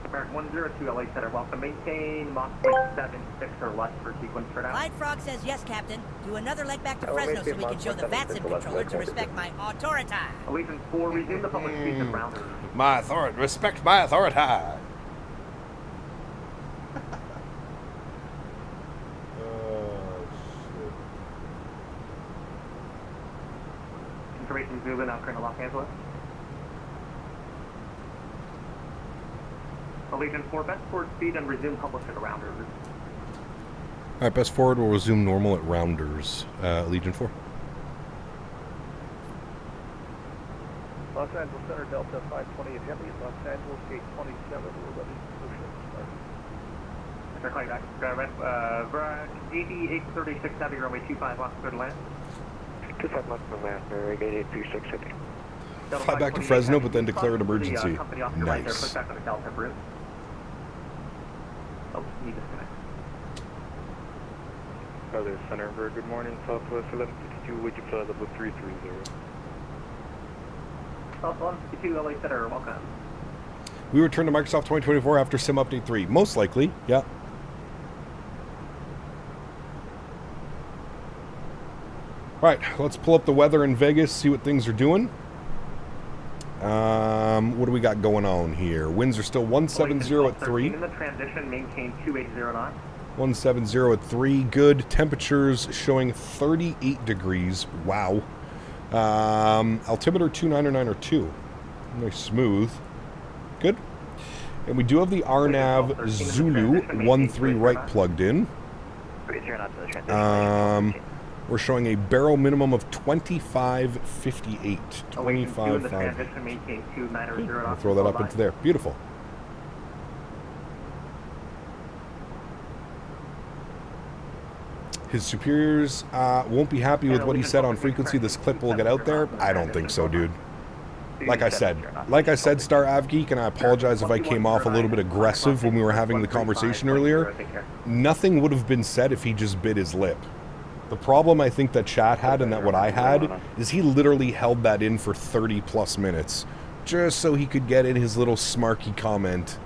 American 102, LA Center, welcome. Maintain Mach point 76 or less for sequence for now. Light Frog says yes, Captain. Do another leg back to Fresno so we can show the VATSIM controller to respect my authority. Allegiant 4, resume the public speech of rounders. My authority. Respect my authority. Information Zulu, now current Los Angeles. Allegiant 4, best forward speed and resume publish at rounders. All right, best forward will resume normal at rounders. Legion 4. Los Angeles Center, Delta 528 Heavy, Los Angeles, gate 27, we're ready for start. They're calling back. GD 836 Heavy, runway 25, left, clear to land. 25 left from land, gate 836 Heavy. Fly back to Fresno, but then declare an emergency. Nice. Back on the Delta route. Oh, you disconnect. Other Center, good morning, Southwest 1152, would you fly level 330? South 152, LA Center, welcome. We return to Microsoft 2024 after Sim Update 3. Most likely, yeah. Alright, let's pull up the weather in Vegas, see what things are doing. What do we got going on here? Winds are still 170 at 3. In the transition, maintain 280 knots. 170 at 3. Good. Temperatures showing 38 degrees. Wow. Altimeter 299 or 2. Nice smooth. Good. And we do have the RNAV Zulu 13 right plugged in. We're showing a barrel minimum of 25.58. 25.5. I'll throw that up into there. Beautiful. His superiors won't be happy with what he said on frequency. This clip will get out there. I don't think so, dude. Like I said, Star Avgeek, and I apologize if I came off a little bit aggressive when we were having the conversation earlier. Nothing would have been said if he just bit his lip. The problem I think that chat had, and that what I had, is he literally held that in for 30 plus minutes just so he could get in his little smarky comment.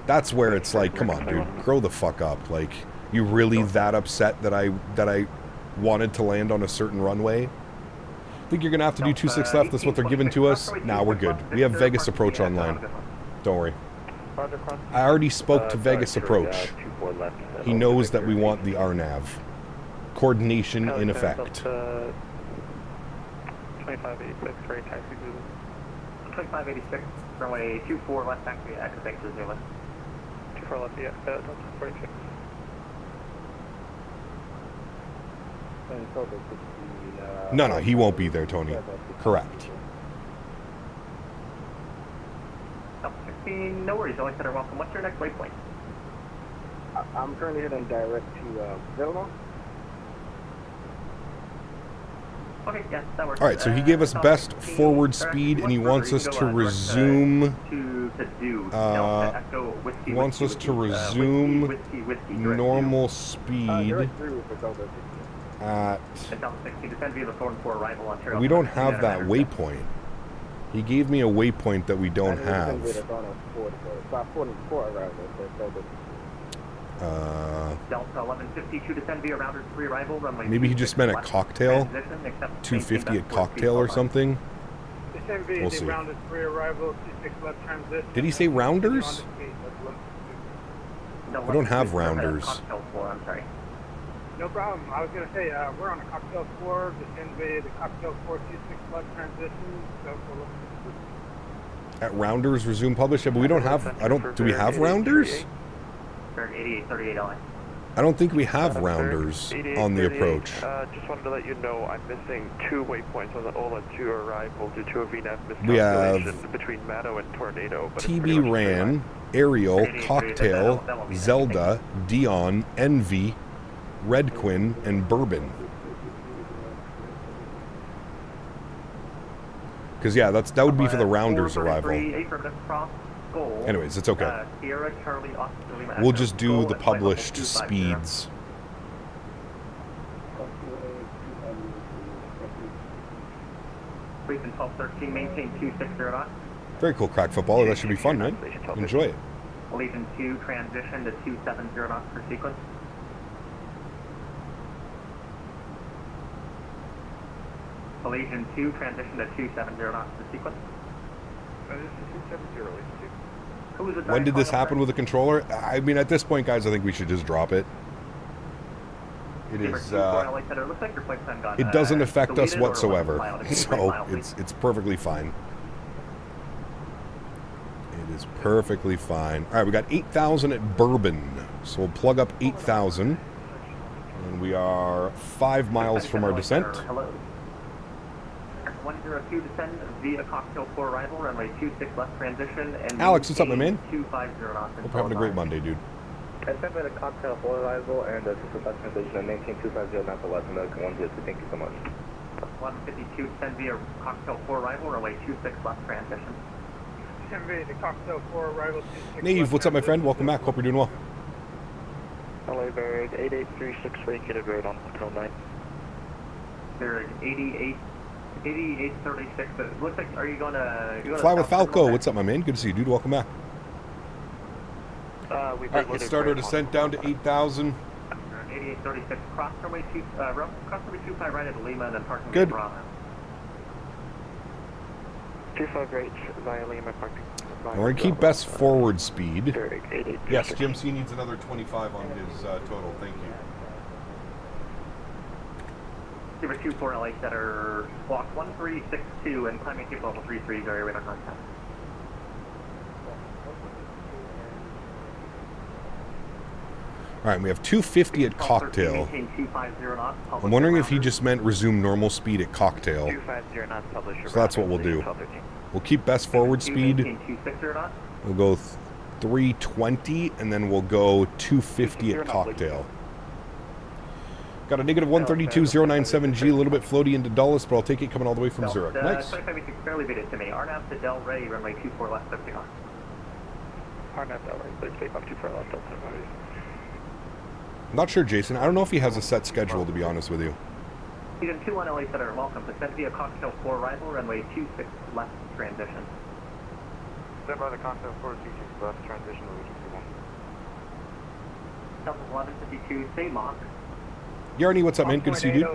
That's where it's like, come on, dude, grow the fuck up. Like, you really that upset that I wanted to land on a certain runway? I think you're gonna have to do 26 left. That's what they're giving to us. Nah, we're good. We have Vegas Approach online. Don't worry. I already spoke to Vegas Approach. He knows that we want the RNAV. Coordination in effect. 2586, right, taxi Zulu. 2586, runway 24 left, taxi, exit back to Zulu. 24 left, yeah, Delta 46. No, he won't be there, Tony. Correct. Oh, 16, no worries, LA Center, welcome. What's your next waypoint? I'm currently heading direct to Vilma. Okay, yeah, that works. All right, so he gave us best forward speed, and he wants us to resume. He wants us to resume normal speed at. We don't have that waypoint. He gave me a waypoint that we don't have. Delta 1152 descend via router 3 arrival, runway. Maybe he just meant a cocktail. 250 at cocktail or something. We'll see. Did he say rounders? I don't have rounders. No problem. I was going to say, we're on a cocktail 4, descend via the cocktail 426 left transition. At rounders, resume publish. Yeah, but we don't have. Do we have rounders? 8838 LA. I don't think we have rounders on the approach. Just wanted to let you know I'm missing 2 waypoints on the Ola 2 arrival due to a VNAV miscalculation we have between Matto and Tornado. But TB Ran, Ariel, Cocktail, Zelda, Dion, Envy, Red Quinn, and Bourbon. Because yeah, that would be for the rounders arrival. Anyways, it's okay. We'll just do the published speeds. Very cool, crack footballer. That should be fun, man. Enjoy it. Allegiant 2 transition to 270 knots per sequence. Allegiant 2 transition to 270 knots per sequence. This is 270, Allegiant 2. When did this happen with the controller? I mean, at this point, guys, I think we should just drop it. It is. It doesn't affect us whatsoever, so it's perfectly fine. It is perfectly fine. All right, we got 8,000 at Bourbon, so we'll plug up 8,000, and we are 5 miles from our descent. 102 descend via cocktail 4 arrival, runway 26 left transition, and Alex, what's up, my man? 250 knots. Hope you're having a great Monday, dude. Descend via cocktail 4 arrival and 26 left transition and maintain 250 knots to left American 102. Thank you so much. 152 descend via cocktail 4 arrival, runway 26 left transition. Descend via the cocktail 4 arrival 26 Nave, what's up, my friend? Welcome back. Hope you're doing well. LA Berg 8836 for get a grade on 09. Berg 8836. It looks like, are you going to Fly with Falco. What's up, my man? Good to see you, dude. Welcome back. All right, let's start our descent down to 8,000. 8836. Cross runway 25 right at Lima and then parking. Good. Bravo. 25 right via Lima parking. We're going to keep best forward speed. Berg 8836. Yes, GMC needs another 25 on his total. Thank you. Number 24 LA Center, walk 1362 and climbing tape level 33, area radar contact. All right, we have 250 at Cocktail. I'm wondering if he just meant resume normal speed at Cocktail. 250 knots publisher. So that's what we'll do. We'll keep best forward speed. We'll go 320, and then we'll go 250 at Cocktail. Got a negative 132.097G, a little bit floaty into Dulles, but I'll take it coming all the way from Zurich. Nice. 25 fairly beat it to me. Arnav to Del Rey, runway 24 left, 50 knots. Arnav Del Rey, please take off 24 left, Delta. I'm not sure, Jason. I don't know if he has a set schedule, to be honest with you. Eden 21 LA Center, welcome. Descend via cocktail 4 arrival, runway 26 left transition. Descend by the cocktail 4 26 left transition, Region 21. Delta 1152, stay locked. Yarny, what's up, man? Good to see you, dude.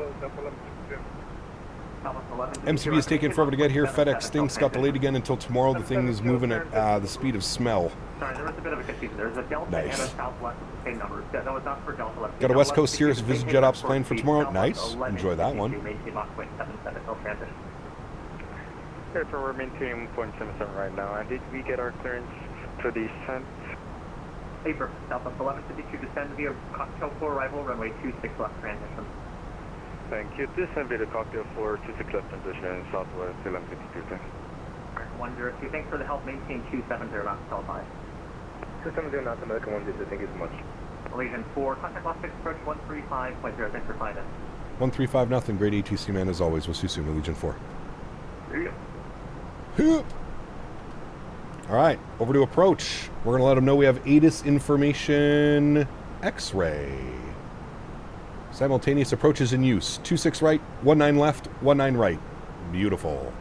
MCB is taking forever to get here. FedEx thing's got delayed again until tomorrow. The thing is moving at the speed of smell. Sorry, there was a bit of a confusion. There's a Delta Nice. and a Southwest with the same numbers. No, it's not for Delta left. Got a West Coast Cirrus Visit Jet Ops plane for tomorrow. Nice. Enjoy that one. Airport, we're maintaining 1.77 right now. And did we get our clearance for the descent? Paper, Southwest 1152, descend via cocktail 4 arrival, runway 26 left transition. Thank you. Descend via the cocktail 4 26 left transition and Southwest 1152. Thanks. 102, thanks for the help. Maintain 270 knots, tell 5. 270 knots, American 102. Thank you so much. Allegiant 4, contact lost 6, approach 135.0. Thanks for flying in. 135 nothing. Great ATC, man, as always. We'll see you soon, Allegiant 4. Yeah. All right, over to approach. We're going to let them know we have ATIS information X-ray. Simultaneous approaches in use. 26 right, 19 left, 19 right. Beautiful.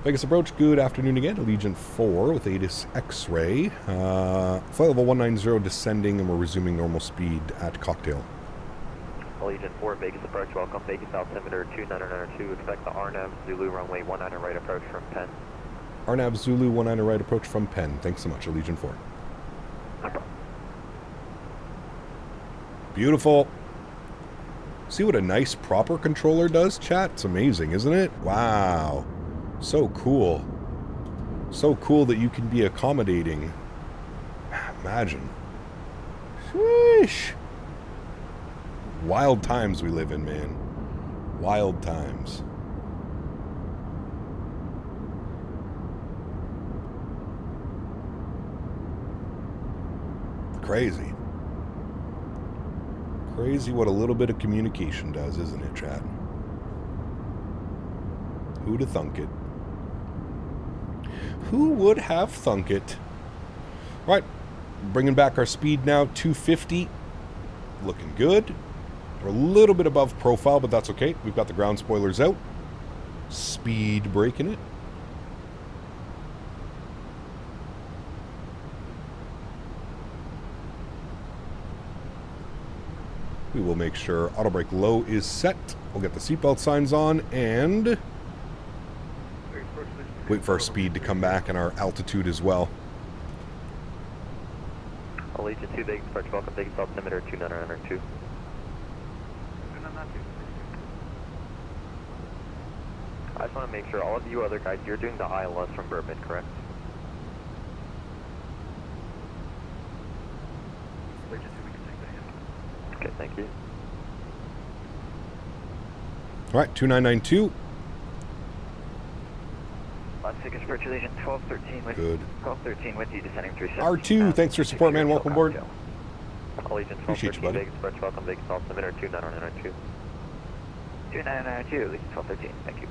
Vegas approach, good afternoon again. Allegiant 4 with ATIS X-ray. Flight level 190 descending, and we're resuming normal speed at Cocktail. Allegiant 4, Vegas approach, welcome. Vegas altimeter 2992. Expect the RNAV Zulu runway 19 right approach from Penn. RNAV Zulu 19 right approach from Penn. Thanks so much, Allegiant 4. No problem. Beautiful. See what a nice proper controller does, chat? It's amazing, isn't it? Wow. So cool. So cool that you can be accommodating. Imagine. Sheesh. Wild times we live in, man. Wild times. Crazy. Crazy what a little bit of communication does, isn't it, chat? Who'd have thunk it? Who would have thunk it? Right, bringing back our speed now, 250. Looking good. We're a little bit above profile, but that's okay. We've got the ground spoilers out. Speed breaking it. We will make sure auto brake low is set. We'll get the seatbelt signs on and wait for our speed to come back and our altitude as well. Allegiant 2, Vegas approach, welcome. Vegas altimeter 2992. I just want to make sure all of you other guys, you're doing the ILS from Berman, correct? Okay, thank you. All right, 2992. tickets for Allegiant 1213 with Good. 1213 with you descending 37. R2, thanks for support, man. Welcome aboard. Allegiant Appreciate you, 1213 buddy. Vegas approach, welcome Vegas altimeter 29992. 29992, Allegiant 1213, thank you.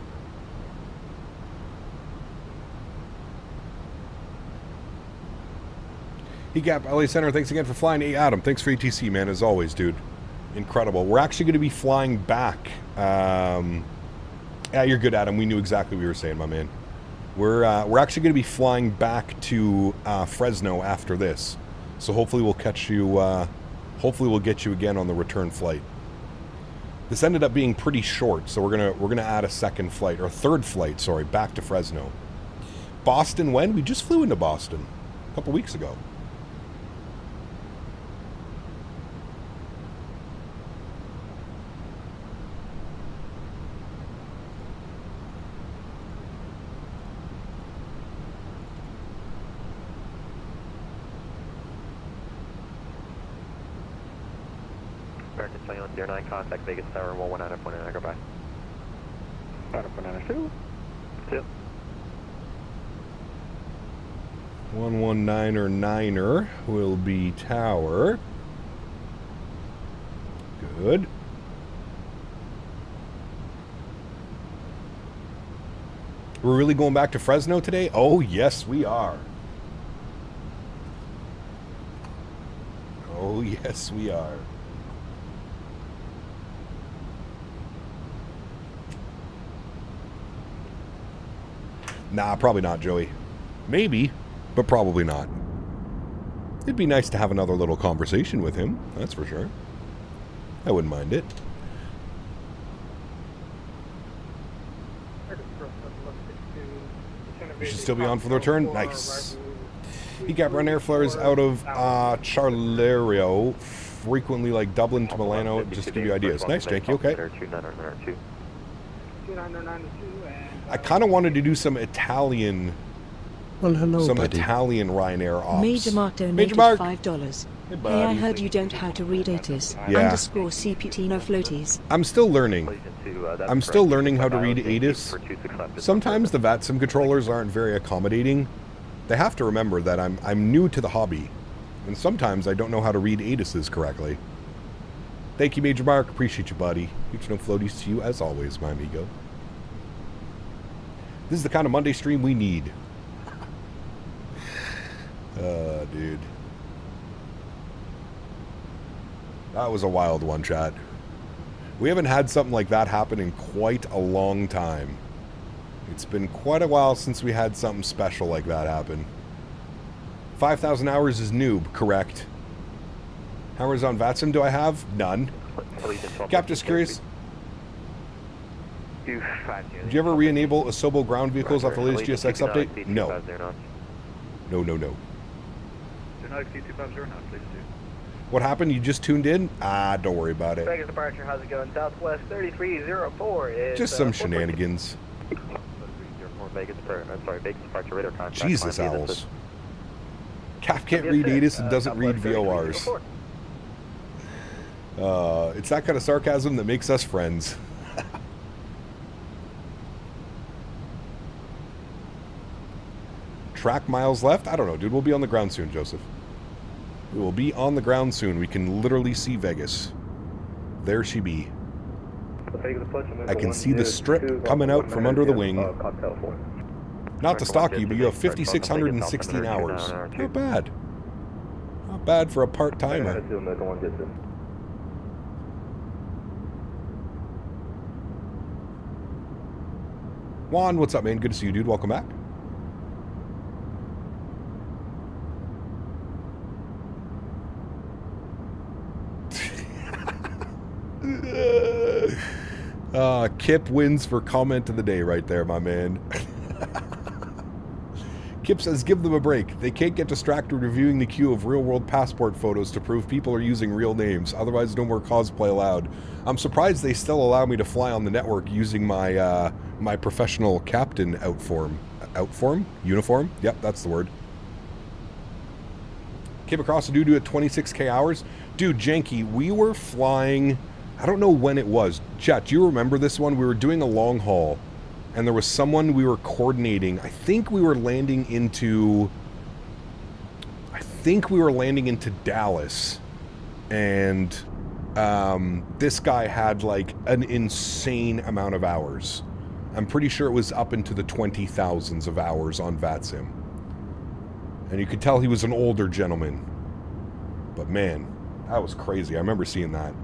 Gap LA Center, thanks again for flying. Hey, Adam, thanks for ATC, man, as always, dude. Incredible. We're actually going to be flying back. Yeah, you're good, Adam. We knew exactly what you were saying, my man. We're actually going to be flying back to Fresno after this. So hopefully we'll catch you, hopefully we'll get you again on the return flight. This ended up being pretty short, so we're gonna add a second flight, or third flight, sorry, back to Fresno. Boston when? We just flew into Boston a couple weeks ago. American 2109, contact Vegas Tower 119.9, go by. 119.2. 2. 119er will be tower. Good. We're really going back to Fresno today? Oh, yes, we are. Oh, yes, we are. Nah, probably not, Joey. Maybe, but probably not. It'd be nice to have another little conversation with him, that's for sure. I wouldn't mind it. You should still be on for the return? Nice. He got run airflares out of Charlerio, frequently like Dublin to Milano, just to give you ideas. Nice, Janky, okay. I kind of wanted to do some Italian, Italian Ryanair ops. Major Mark donated Major Mark. $5. Hey, Hey, I heard you don't how to read ATIS. Yeah. _ CPT no floaties. I'm still learning. I'm still learning how to read ATIS. Sometimes the VATSIM controllers aren't very accommodating. They have to remember that I'm new to the hobby, and sometimes I don't know how to read ATISes correctly. Thank you, Major Mark. Appreciate you, buddy. Huge no floaties to you as always, my amigo. This is the kind of Monday stream we need. Dude. That was a wild one, chat. We haven't had something like that happen in quite a long time. It's been quite a while since we had something special like that happen. 5,000 hours is noob, correct. How hours on VATSIM do I have? None. Cap, just curious. Did you ever re-enable Asobo ground vehicles off the latest GSX update? No. No, no, no. What happened? You just tuned in? Ah, don't worry about it. Vegas departure, how's it going? Southwest 3304 is... Just some shenanigans. Vegas departure radar contact. Jesus, owls. Cap can't read ATIS and doesn't read VORs. It's that kind of sarcasm that makes us friends. Track miles left? I don't know, dude. We'll be on the ground soon, Joseph. We will be on the ground soon. We can literally see Vegas. There she be. I can see the strip coming out from under the wing. Not to stalk you, but you have 5,616 hours. Not bad. Not bad for a part-timer. Juan, what's up, man? Good to see you, dude. Welcome back. Kip wins for comment of the day right there, my man. Kip says, give them a break. They can't get distracted reviewing the queue of real-world passport photos to prove people are using real names. Otherwise, no more cosplay allowed. I'm surprised they still allow me to fly on the network using my my professional captain uniform. Yep, that's the word. Came across a doo-doo at 26k hours. Dude, Janky, we were flying... I don't know when it was. Chat, do you remember this one? We were doing a long haul, and there was someone we were coordinating. I think we were landing into Dallas, and this guy had like an insane amount of hours. I'm pretty sure it was up into the 20,000s of hours on VATSIM. And you could tell he was an older gentleman. But man, that was crazy. I remember seeing that.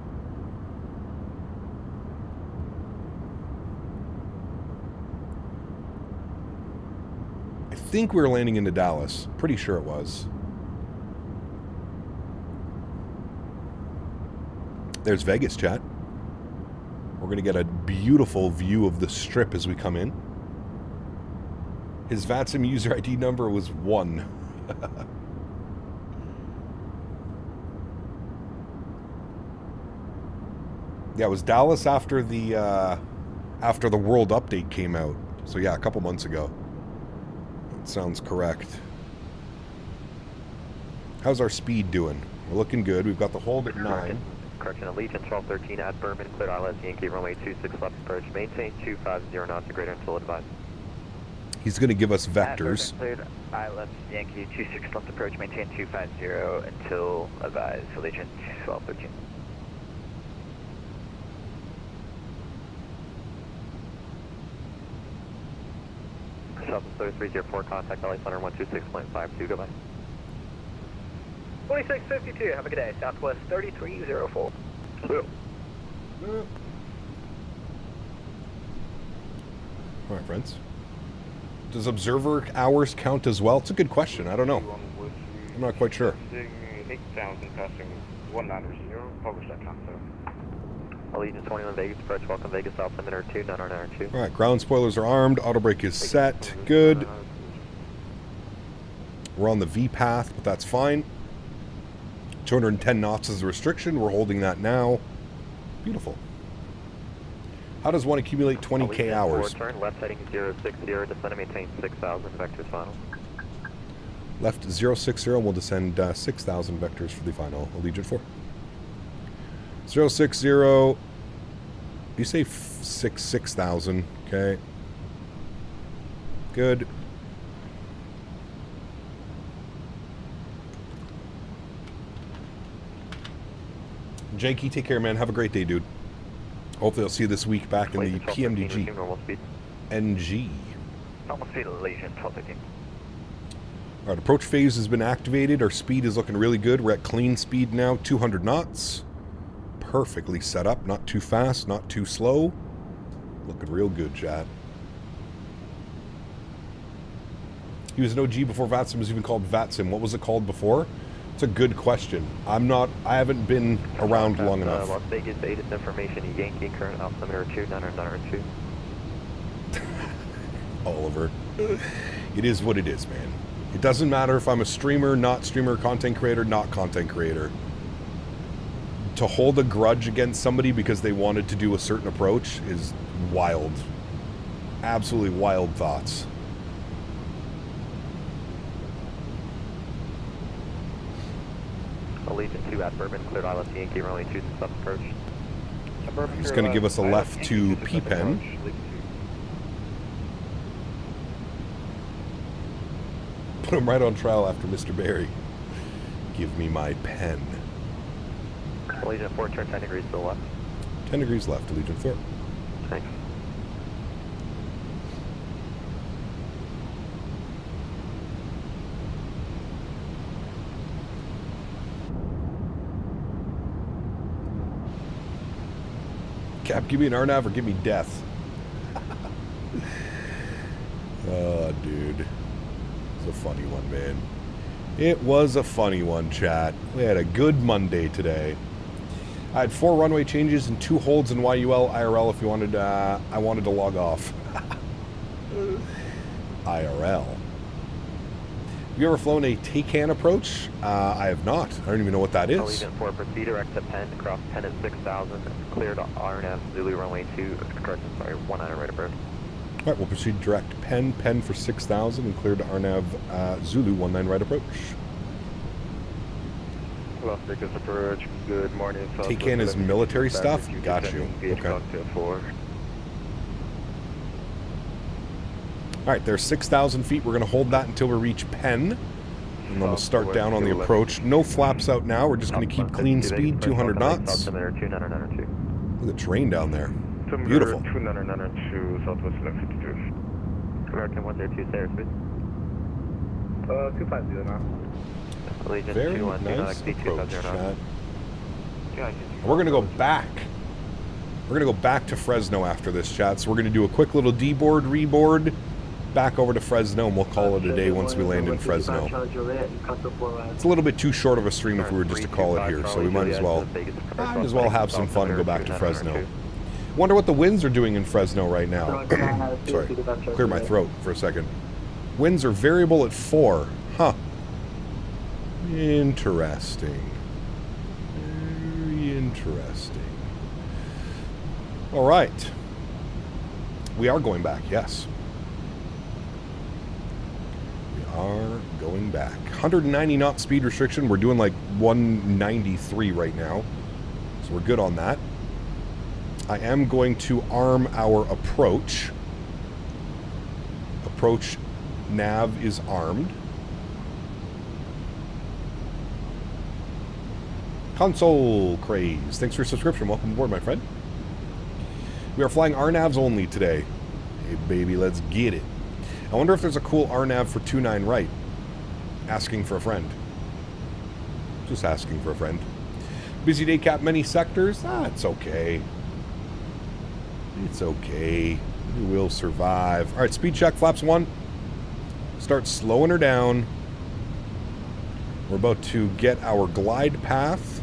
I think we were landing into Dallas. Pretty sure it was. There's Vegas, chat. We're going to get a beautiful view of the strip as we come in. His VATSIM user ID number was 1. Yeah, it was Dallas after the World Update came out. So yeah, a couple months ago. That sounds correct. How's our speed doing? We're looking good. We've got the hold at 9. Correction, Allegiant 1213 at Berman, cleared ILS Yankee runway 26 left approach, maintain 250 knots to Graydon until advised. He's going to give us vectors. Cleared ILS Yankee 26 left approach, maintain 250 until advised, Allegiant 1213. Southwest 3304, contact LA Center 126.52, goodbye. 2652, have a good day. Southwest 3304. All right, friends. Does observer hours count as well? It's a good question. I don't know. I'm not quite sure. 8,000 passing 190, publish that count. Allegiant 21 Vegas approach, welcome Vegas altimeter 2, 992. All right, ground spoilers are armed. Auto brake is set. Good. We're on the V path, but that's fine. 210 knots is the restriction. We're holding that now. Beautiful. How does one accumulate 20k hours? Turn left heading 060, descend and maintain 6,000 vectors final. Left 060, we'll descend 6,000 vectors for the final. Allegiant 4. 060, you say 6,000, okay. Good. Janky, take care, man. Have a great day, dude. Hopefully I'll see you this week back in the PMDG. NG. Normal speed, Allegiant 1213. Alright, approach phase has been activated. Our speed is looking really good. We're at clean speed now, 200 knots. Perfectly set up. Not too fast, not too slow. Looking real good, chat. He was an OG before VATSIM was even called VATSIM. What was it called before? It's a good question. I haven't been around long enough. Las Vegas 8 is information, Yankee, current altimeter 2, 992. Oliver. It is what it is, man. It doesn't matter if I'm a streamer, not streamer, content creator, not content creator. To hold a grudge against somebody because they wanted to do a certain approach is wild. Absolutely wild thoughts. Allegiant 2 at Bourbon, cleared ILS Yankee, runway 26 left approach. He's going to give us a left to P-pen. Put him right on trial after Mr. Barry. Give me my pen. Allegiant 4, turn 10 degrees to the left. 10 degrees left, Allegiant 4. Thanks. Cap, give me an RNAV or give me death. Oh, dude. It was a funny one, man. It was a funny one, chat. We had a good Monday today. I had 4 runway changes and 2 holds in YUL IRL if you wanted. I wanted to log off. IRL. Have you ever flown a Takeoff approach? I have not. I don't even know what that is. Allegiant 4, proceed direct to Penn, cross Penn at 6,000, cleared RNF, Zulu runway 2, correction, sorry, 19 right approach. All right, we'll proceed direct Penn for 6,000 and clear to RNAV Zulu 19 right approach. Las Vegas approach, good morning. Takeoff is military stuff? Got you. Okay. Alright, there's 6,000 feet. We're going to hold that until we reach Penn. And then we'll start down on the approach. No flaps out now. We're just going to keep clean speed, 200 knots. Look at the terrain down there. Beautiful. American 102, Sarah Smith. 250 now. Allegiant Very 212, nice approach, chat. Yeah, We're going to go back. We're going to go back to Fresno after this, chat. So we're going to do a quick little deboard, reboard, back over to Fresno, and we'll call it a day once we land in Fresno. It's a little bit too short of a stream if we were just to call it here, so we might as well have some fun and go back to Fresno. Wonder what the winds are doing in Fresno right now. Sorry, clear my throat for a second. Winds are variable at 4. Huh. Interesting. Very interesting. All right. We are going back, yes. We are going back. 190 knot speed restriction. We're doing like 193 right now. So we're good on that. I am going to arm our approach. Approach nav is armed. Console Craze, thanks for your subscription. Welcome aboard, my friend. We are flying RNAVs only today. Hey, baby, let's get it. I wonder if there's a cool RNAV for 29 right. Asking for a friend. Just asking for a friend. Busy day, Cap. Many sectors. It's okay. It's okay. We will survive. All right, speed check, flaps 1. Start slowing her down. We're about to get our glide path.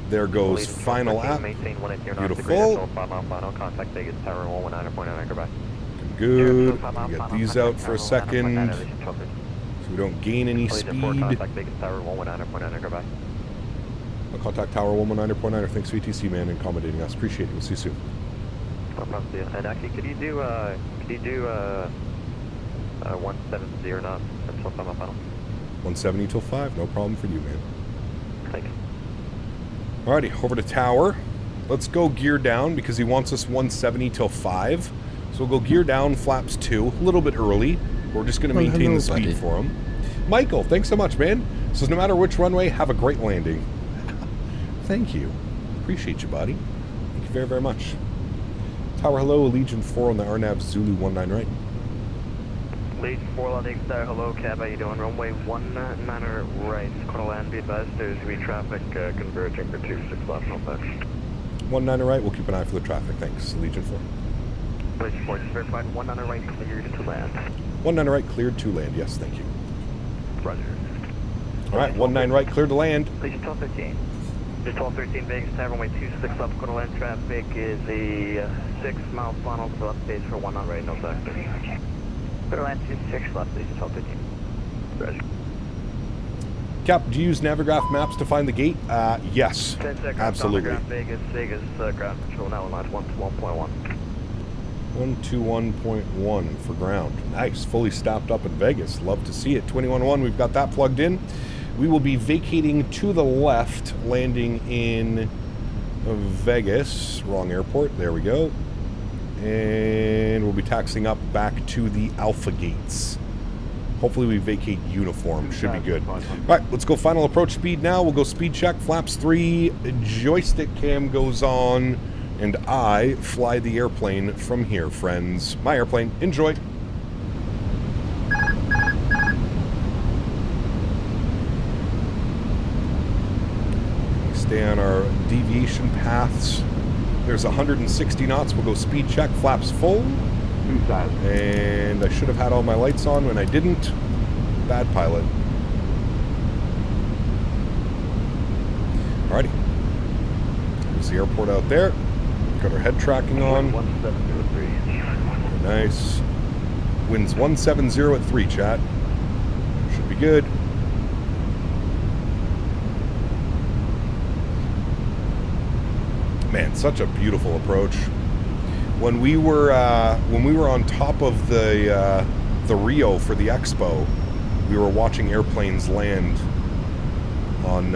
There goes final app. Beautiful. Good. We get these out for a second so we don't gain any speed. I'll contact Tower 119.9. Thanks VTC, man, and accommodating us. Appreciate it. We'll see you soon. And actually, could you do 170 knots until final? 170 till 5. No problem for you, man. Thanks. Alrighty, over to Tower. Let's go gear down because he wants us 170 till 5. So we'll go gear down, flaps 2. A little bit early. We're just going to maintain the speed for him. Michael, thanks so much, man. Says no matter which runway, have a great landing. Thank you. Appreciate you, buddy. Thank you very, very much. Tower, hello. Legion 4 on the RNAV Zulu 19 right. Legion 4 landing star, hello cab, how you doing? Runway 19 right, Karl and be advised there's be traffic converging for 26 left, no back. 19 right, we'll keep an eye for the traffic, thanks. Legion 4. Legion 4, just verified 19 right cleared to land. 19 right cleared to land, yes, thank you. Roger. Alright, 19 right cleared to land. Legion 1213. Legion 1213 Vegas, tower runway 26 left, Karl and traffic is a 6-mile funnel, so updates for 19 right, no sector. Karl and 26 left, Legion 1213. Roger. Cap, do you use Navigraph maps to find the gate? Yes, absolutely. Vegas, ground control now on line 121.1. 121.1 for ground. Nice, fully stopped up in Vegas. Love to see it. 21.1, we've got that plugged in. We will be vacating to the left, landing in Vegas. Wrong airport, there we go. And we'll be taxiing up back to the Alpha gates. Hopefully we vacate uniform. Should be good. All right, let's go final approach speed now. We'll go speed check. Flaps 3. Joystick cam goes on. And I fly the airplane from here, friends. My airplane. Enjoy. Stay on our deviation paths. There's 160 knots. We'll go speed check. Flaps full. And I should have had all my lights on when I didn't. Bad pilot. Alrighty. There's the airport out there. Got our head tracking on. Nice. Winds 170 at 3, chat. Should be good. Man, such a beautiful approach. When we were on top of the Rio for the expo, we were watching airplanes land on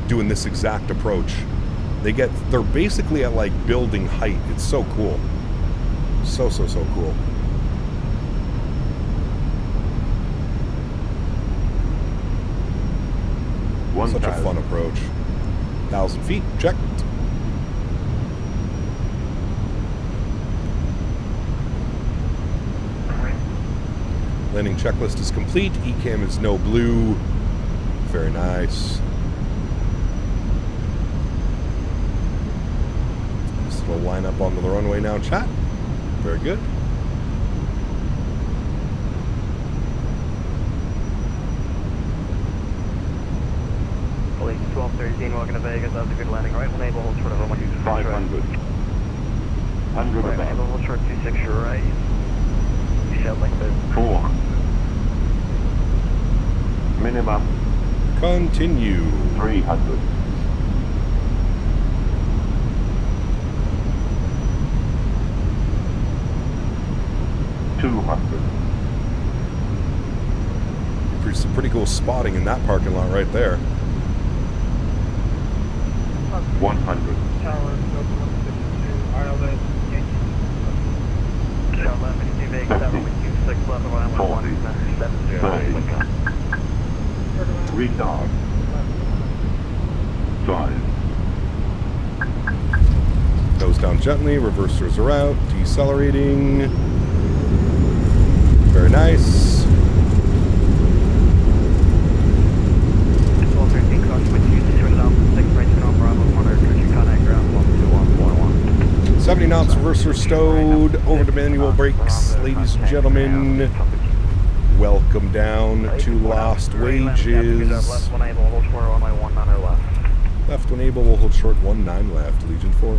doing this exact approach. They're basically at like building height. It's so cool. So cool. Such a fun approach. 1,000 feet, checked. Landing checklist is complete. ECAM is no blue. Very nice. This will line up onto the runway now, chat. Very good. Police 1213, welcome to Vegas. That was a good landing. Right, we'll enable hold short of 126. 500. 100 right, above. Enable hold short 26 right. You shout like this. 400. Minimum. Continue. 300. Some pretty cool spotting in that parking lot right there. 100. Retard. 5. Nose down gently, reversers are out, decelerating. Very nice. 1213, cross with you, 6 right to Bravo, 100, contact ground 121.1. 70 knots, reverser stowed, over to manual brakes. Ladies and gentlemen, welcome down to Lost Wages. Left one able, hold short on my 19 left. Left one able, will hold short 19 left, Allegiant 4.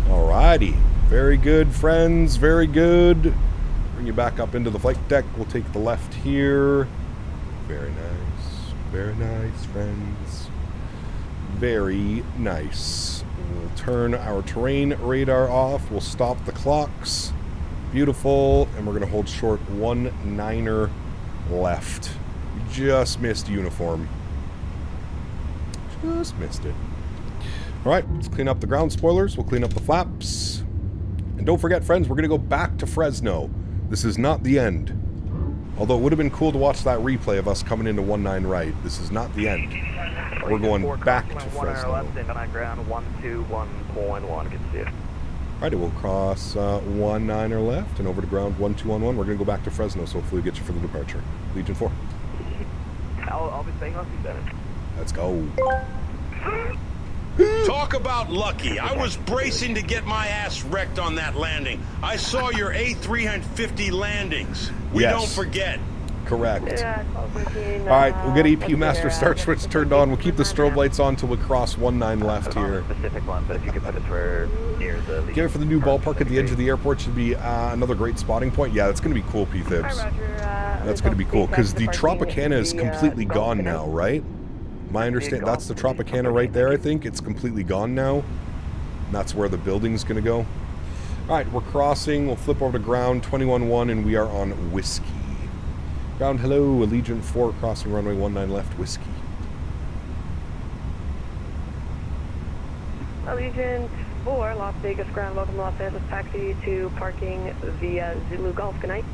Alrighty, very good friends, very good. Bring you back up into the flight deck, we'll take the left here. Very nice friends. Very nice. We'll turn our terrain radar off, we'll stop the clocks. Beautiful, and we're going to hold short 19er left. Just missed uniform. Just missed it. Alright, let's clean up the ground spoilers. We'll clean up the flaps. And don't forget, friends, we're going to go back to Fresno. This is not the end. Although it would have been cool to watch that replay of us coming into 19 right. This is not the end. We're going back to Fresno. Left, and on ground 121.1. Good to see you. Alright, we'll cross 19er left and over to ground 1211. We're going to go back to Fresno, so hopefully we get you for the departure. Legion 4. I'll be staying off you, Dennis. Let's go. Talk about lucky. I was bracing to get my ass wrecked on that landing. I saw your A350 landings. We don't forget. Correct. Alright, we'll get EPU master start switch turned on. We'll keep the strobe lights on until we cross 19 left here. Specific one, but if you could put it where near the... Get it for the new ballpark at the edge of the airport. Should be another great spotting point. Yeah, that's going to be cool, P-Thibs. That's going to be cool, because the Tropicana is completely gone now, right? My understanding, that's the Tropicana right there, I think. It's completely gone now. And that's where the building's going to go. Alright, we're crossing. We'll flip over to ground 21-1, and we are on Whiskey. Ground hello, Allegiant 4, crossing runway 19 left, Whiskey. Allegiant 4, Las Vegas ground, welcome to Los Angeles, taxi to parking via Zulu Golf, good night.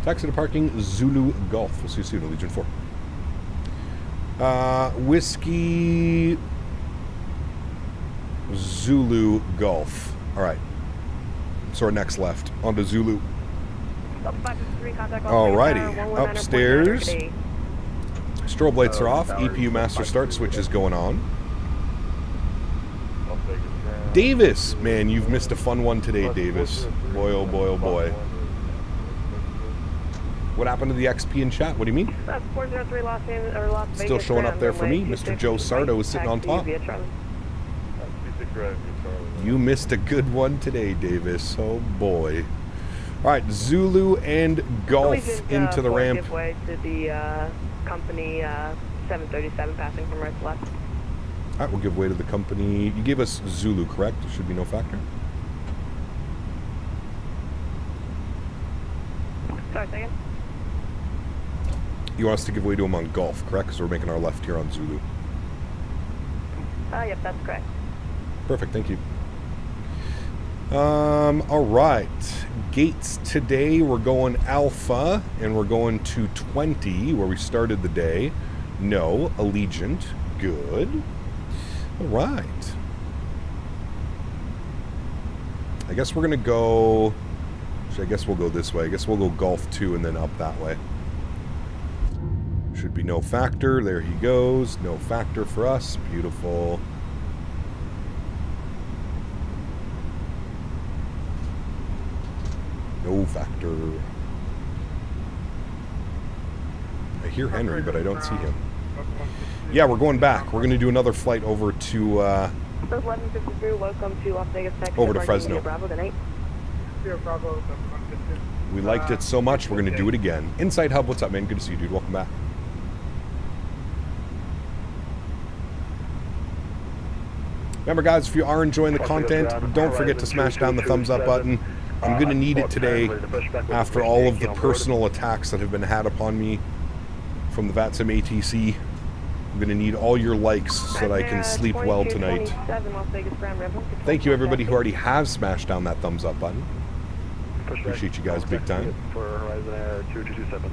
Taxi to parking, Zulu Golf. We'll see you soon, Allegiant 4. Whiskey Zulu Golf. Alright. So our next left. Onto Zulu. Alrighty. Upstairs. Strobe lights are off. EPU master start switch is going on. Davis! Man, you've missed a fun one today, Davis. Boy, oh boy, oh boy. What happened to the XP in chat? What do you mean? 403 Las Vegas. Still showing up there for me. Mr. Joe Sardo is sitting on top. You missed a good one today, Davis. Oh boy. Alright, Zulu and Golf into the ramp. Give way to the company 737 passing from right to left. Alright, we'll give way to the company. You gave us Zulu, correct? There should be no factor. Sorry, second. You want us to give way to him on Golf, correct? Because we're making our left here on Zulu. Yep, that's correct. Perfect, thank you. Alright. gates today. We're going Alpha, and we're going to 20, where we started the day. No, Allegiant. Good. All right. I guess we're going to go... I guess we'll go this way. I guess we'll go Golf 2 and then up that way. Should be no factor. There he goes. No factor for us. Beautiful. No factor. I hear Henry, but I don't see him. Yeah, we're going back. We're going to do another flight over to... 1153, welcome to Las Vegas, Texas. Over to Fresno. Bravo, good night. We liked it so much, we're going to do it again. Insight Hub, what's up, man? Good to see you, dude. Welcome back. Remember, guys, if you are enjoying the content, don't forget to smash down the thumbs up button. I'm going to need it today after all of the personal attacks that have been had upon me from the VATSIM ATC. I'm going to need all your likes so that I can sleep well tonight. Thank you, everybody who already has smashed down that thumbs up button. Appreciate you guys big time. For Horizon Air 2227.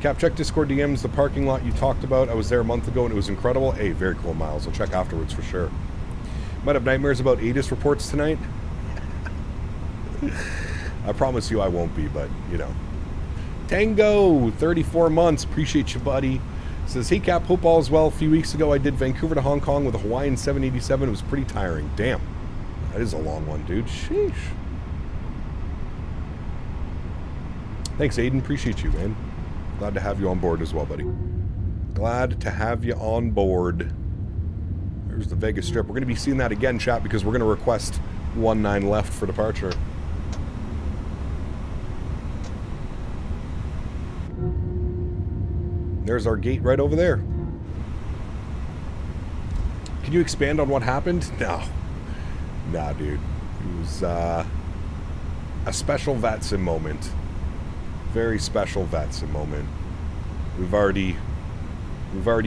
Cap, check Discord DMs, the parking lot you talked about. I was there a month ago and it was incredible. Hey, very cool, Miles. I'll check afterwards for sure. Might have nightmares about ATIS reports tonight. I promise you I won't be, but, you know. Tango, 34 months. Appreciate you, buddy. Says, hey, Cap, hope all is well. A few weeks ago, I did Vancouver to Hong Kong with a Hawaiian 787. It was pretty tiring. Damn. That is a long one, dude. Sheesh. Thanks, Aiden. Appreciate you, man. Glad to have you on board as well, buddy. Glad to have you on board. There's the Vegas Strip. We're going to be seeing that again, chat, because we're going to request 19 left for departure. There's our gate right over there. Can you expand on what happened? No. Nah, dude. It was a special VATSIM moment. Very special VATSIM moment. We've already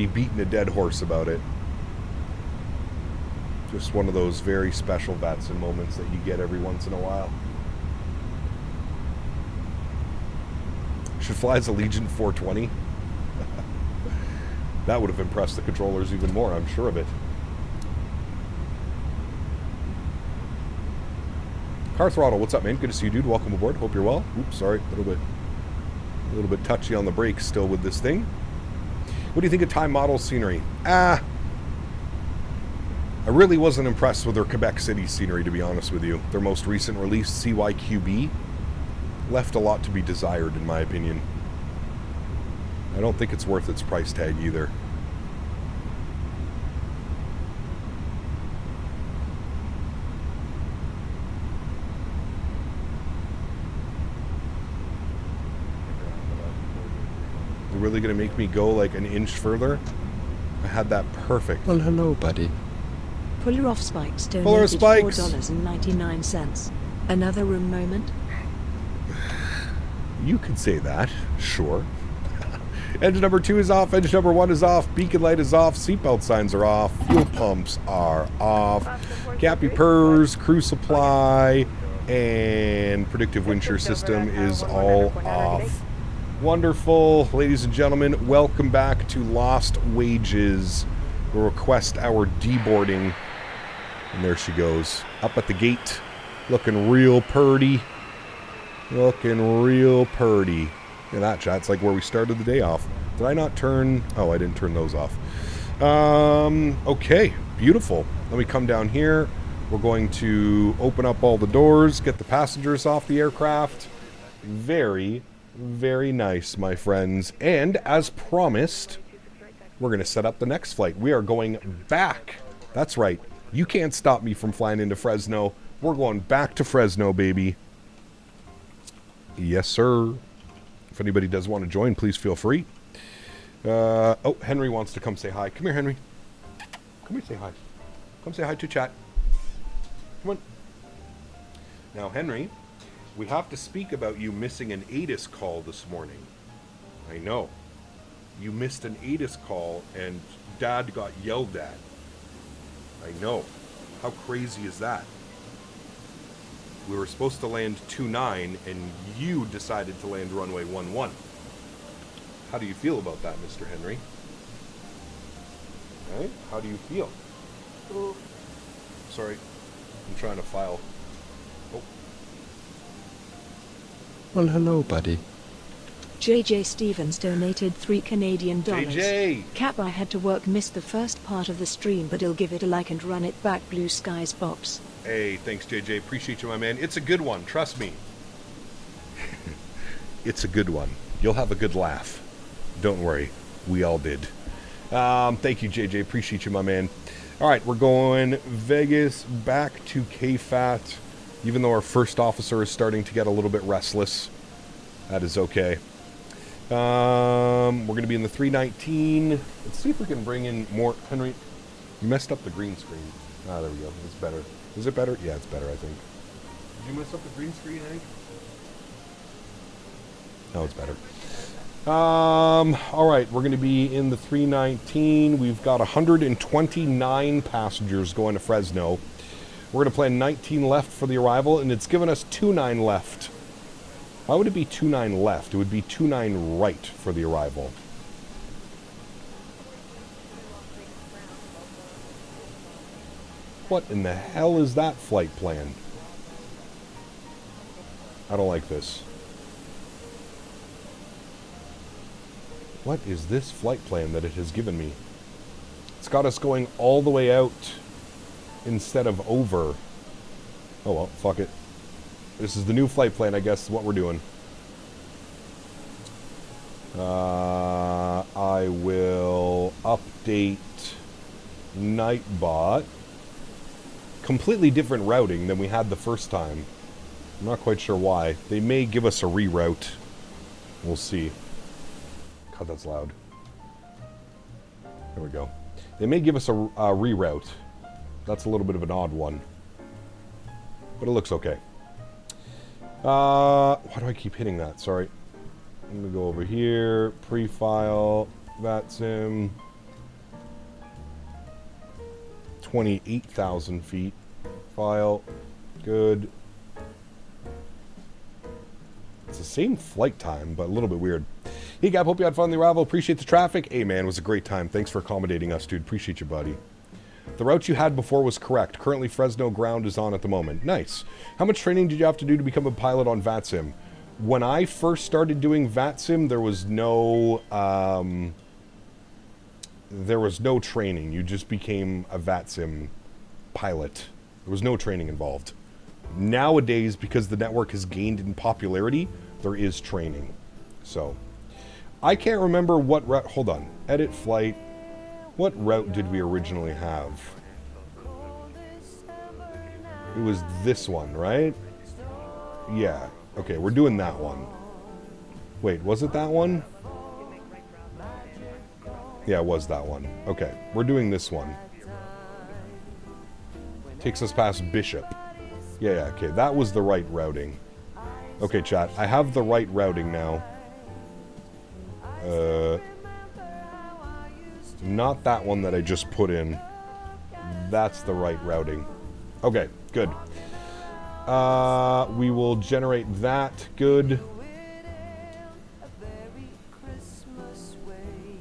beaten a dead horse about it. Just one of those very special VATSIM moments that you get every once in a while. Should fly as Allegiant 420. That would have impressed the controllers even more, I'm sure of it. Car Throttle, what's up, man? Good to see you, dude. Welcome aboard. Hope you're well. Oops, sorry. A little bit touchy on the brakes still with this thing. What do you think of Time Model scenery? I really wasn't impressed with their Quebec City scenery, to be honest with you. Their most recent release, CYQB, left a lot to be desired, in my opinion. I don't think it's worth its price tag either. You're really going to make me go like an inch further? I had that perfect. Well, hello, buddy. Puller off spikes donated Puller spikes. $4.99. Another room moment? You could say that, sure. Engine number 2 is off, engine number 1 is off, beacon light is off, seatbelt signs are off, fuel pumps are off, Cappy Purrs, crew supply, and predictive wind shear system is all off. Wonderful. Ladies and gentlemen, welcome back to Lost Wages. We'll request our deboarding. And there she goes, up at the gate, looking real purty. Looking real purty. Look at that, chat. It's like where we started the day off. Did I not turn... Oh, I didn't turn those off. Okay. Beautiful. Let me come down here. We're going to open up all the doors, get the passengers off the aircraft. Very, very nice, my friends. And as promised, we're going to set up the next flight. We are going back. That's right. You can't stop me from flying into Fresno. We're going back to Fresno, baby. Yes, sir. If anybody does want to join, please feel free. Oh, Henry wants to come say hi. Come here, Henry. Come here, say hi. Come say hi to chat. Come on. Now, Henry, we have to speak about you missing an ATIS call this morning. I know. You missed an ATIS call and Dad got yelled at. I know. How crazy is that? We were supposed to land 29, and you decided to land runway 11. How do you feel about that, Mr. Henry? Right? How do you feel? Oh. Sorry. I'm trying to file. Oh. Well, hello, buddy. JJ Stevens donated $3 Canadian. JJ! Cap, I had to work, missed the first part of the stream, but I'll give it a like and run it back. Blue skies, pops. Hey, thanks, JJ. Appreciate you, my man. It's a good one. Trust me. It's a good one. You'll have a good laugh. Don't worry. We all did. Thank you, JJ. Appreciate you, my man. All right, we're going Vegas back to KFAT. Even though our first officer is starting to get a little bit restless. That is okay. We're going to be in the 319. Let's see if we can bring in more. Henry, you messed up the green screen. Ah, there we go. It's better. Is it better? Yeah, it's better, I think. Did you mess up the green screen, Hank? No, it's better. All right, we're going to be in the 319. We've got 129 passengers going to Fresno. We're going to plan 19 left for the arrival, and it's given us 29 left. Why would it be 29 left? It would be 29 right for the arrival. What in the hell is that flight plan? I don't like this. What is this flight plan that it has given me? It's got us going all the way out instead of over. Oh well, fuck it. This is the new flight plan, I guess, is what we're doing. I will update Nightbot. Completely different routing than we had the first time. I'm not quite sure why. They may give us a reroute. We'll see. God, that's loud. There we go. They may give us a reroute. That's a little bit of an odd one. But it looks okay. Why do I keep hitting that? Sorry. Let me go over here. Pre-file. VATSIM. 28,000 feet. File. Good. It's the same flight time, but a little bit weird. Hey, Gab, hope you had fun on the arrival. Appreciate the traffic. Hey, man, it was a great time. Thanks for accommodating us, dude. Appreciate you, buddy. The route you had before was correct. Currently, Fresno ground is on at the moment. Nice. How much training did you have to do to become a pilot on VATSIM? When I first started doing VATSIM, there was no training. You just became a VATSIM pilot. There was no training involved. Nowadays, because the network has gained in popularity, there is training. So, I can't remember what route. Hold on. Edit flight. What route did we originally have? It was this one, right? Yeah. Okay, we're doing that one. Wait, was it that one? Yeah, it was that one. Okay, we're doing this one. Takes us past Bishop. Yeah, okay, that was the right routing. Okay, chat, I have the right routing now. Not that one that I just put in. That's the right routing. Okay, good. We will generate that. Good.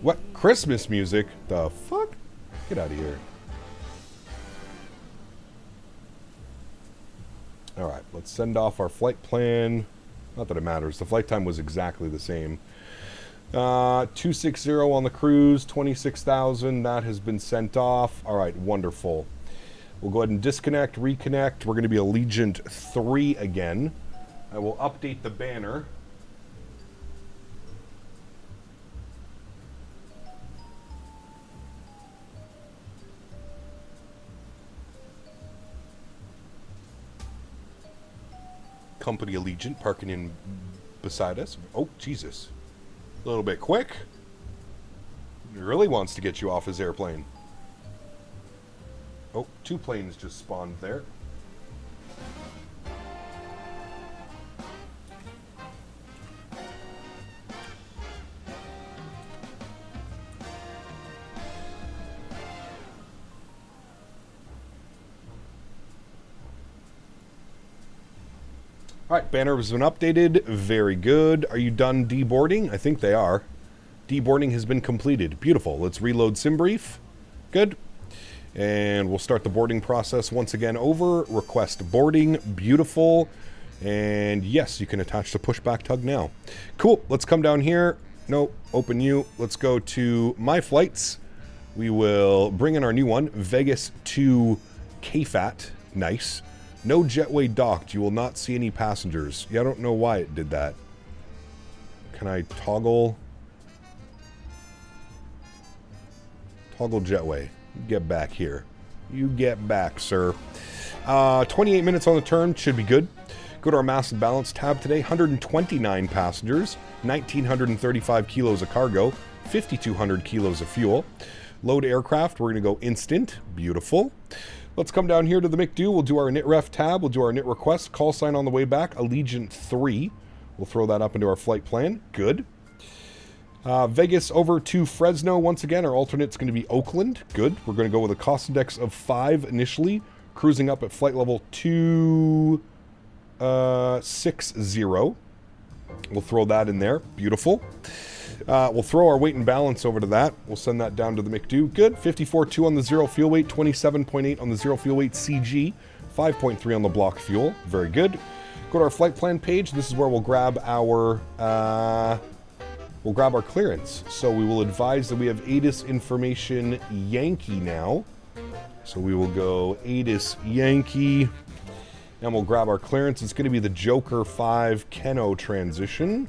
What? Christmas music? The fuck? Get out of here. Alright, let's send off our flight plan. Not that it matters. The flight time was exactly the same. 260 on the cruise, 26,000. That has been sent off. All right, wonderful. We'll go ahead and disconnect, reconnect. We're going to be Allegiant 3 again. I will update the banner. Company Allegiant parking in beside us. Oh, Jesus. A little bit quick. He really wants to get you off his airplane. Oh, 2 planes just spawned there. All right, banner has been updated. Very good. Are you done deboarding? I think they are. Deboarding has been completed. Beautiful. Let's reload sim brief. Good. And we'll start the boarding process once again over. Request boarding. Beautiful. And yes, you can attach the pushback tug now. Cool. Let's come down here. Nope. Open you. Let's go to My Flights. We will bring in our new one. Vegas to KFAT. Nice. No jetway docked. You will not see any passengers. Yeah, I don't know why it did that. Can I toggle? Toggle jetway. Get back here. You get back, sir. 28 minutes on the turn. Should be good. Go to our mass and balance tab today. 129 passengers. 1,935 kilos of cargo. 5,200 kilos of fuel. Load aircraft. We're going to go instant. Beautiful. Let's come down here to the McDo. We'll do our NITREF tab. We'll do our NIT request. Call sign on the way back. Allegiant 3. We'll throw that up into our flight plan. Good. Vegas over to Fresno. Once again, our alternate's going to be Oakland. Good. We're going to go with a cost index of 5 initially. Cruising up at flight level 260. We'll throw that in there. Beautiful. We'll throw our weight and balance over to that. We'll send that down to the McDo. Good. 54.2 on the zero fuel weight, 27.8 on the zero fuel weight CG, 5.3 on the block fuel. Very good. Go to our flight plan page. This is where we'll grab our clearance. So we will advise that we have ATIS information Yankee now. So we will go ATIS Yankee, and we'll grab our clearance. It's going to be the Joker 5 Keno transition.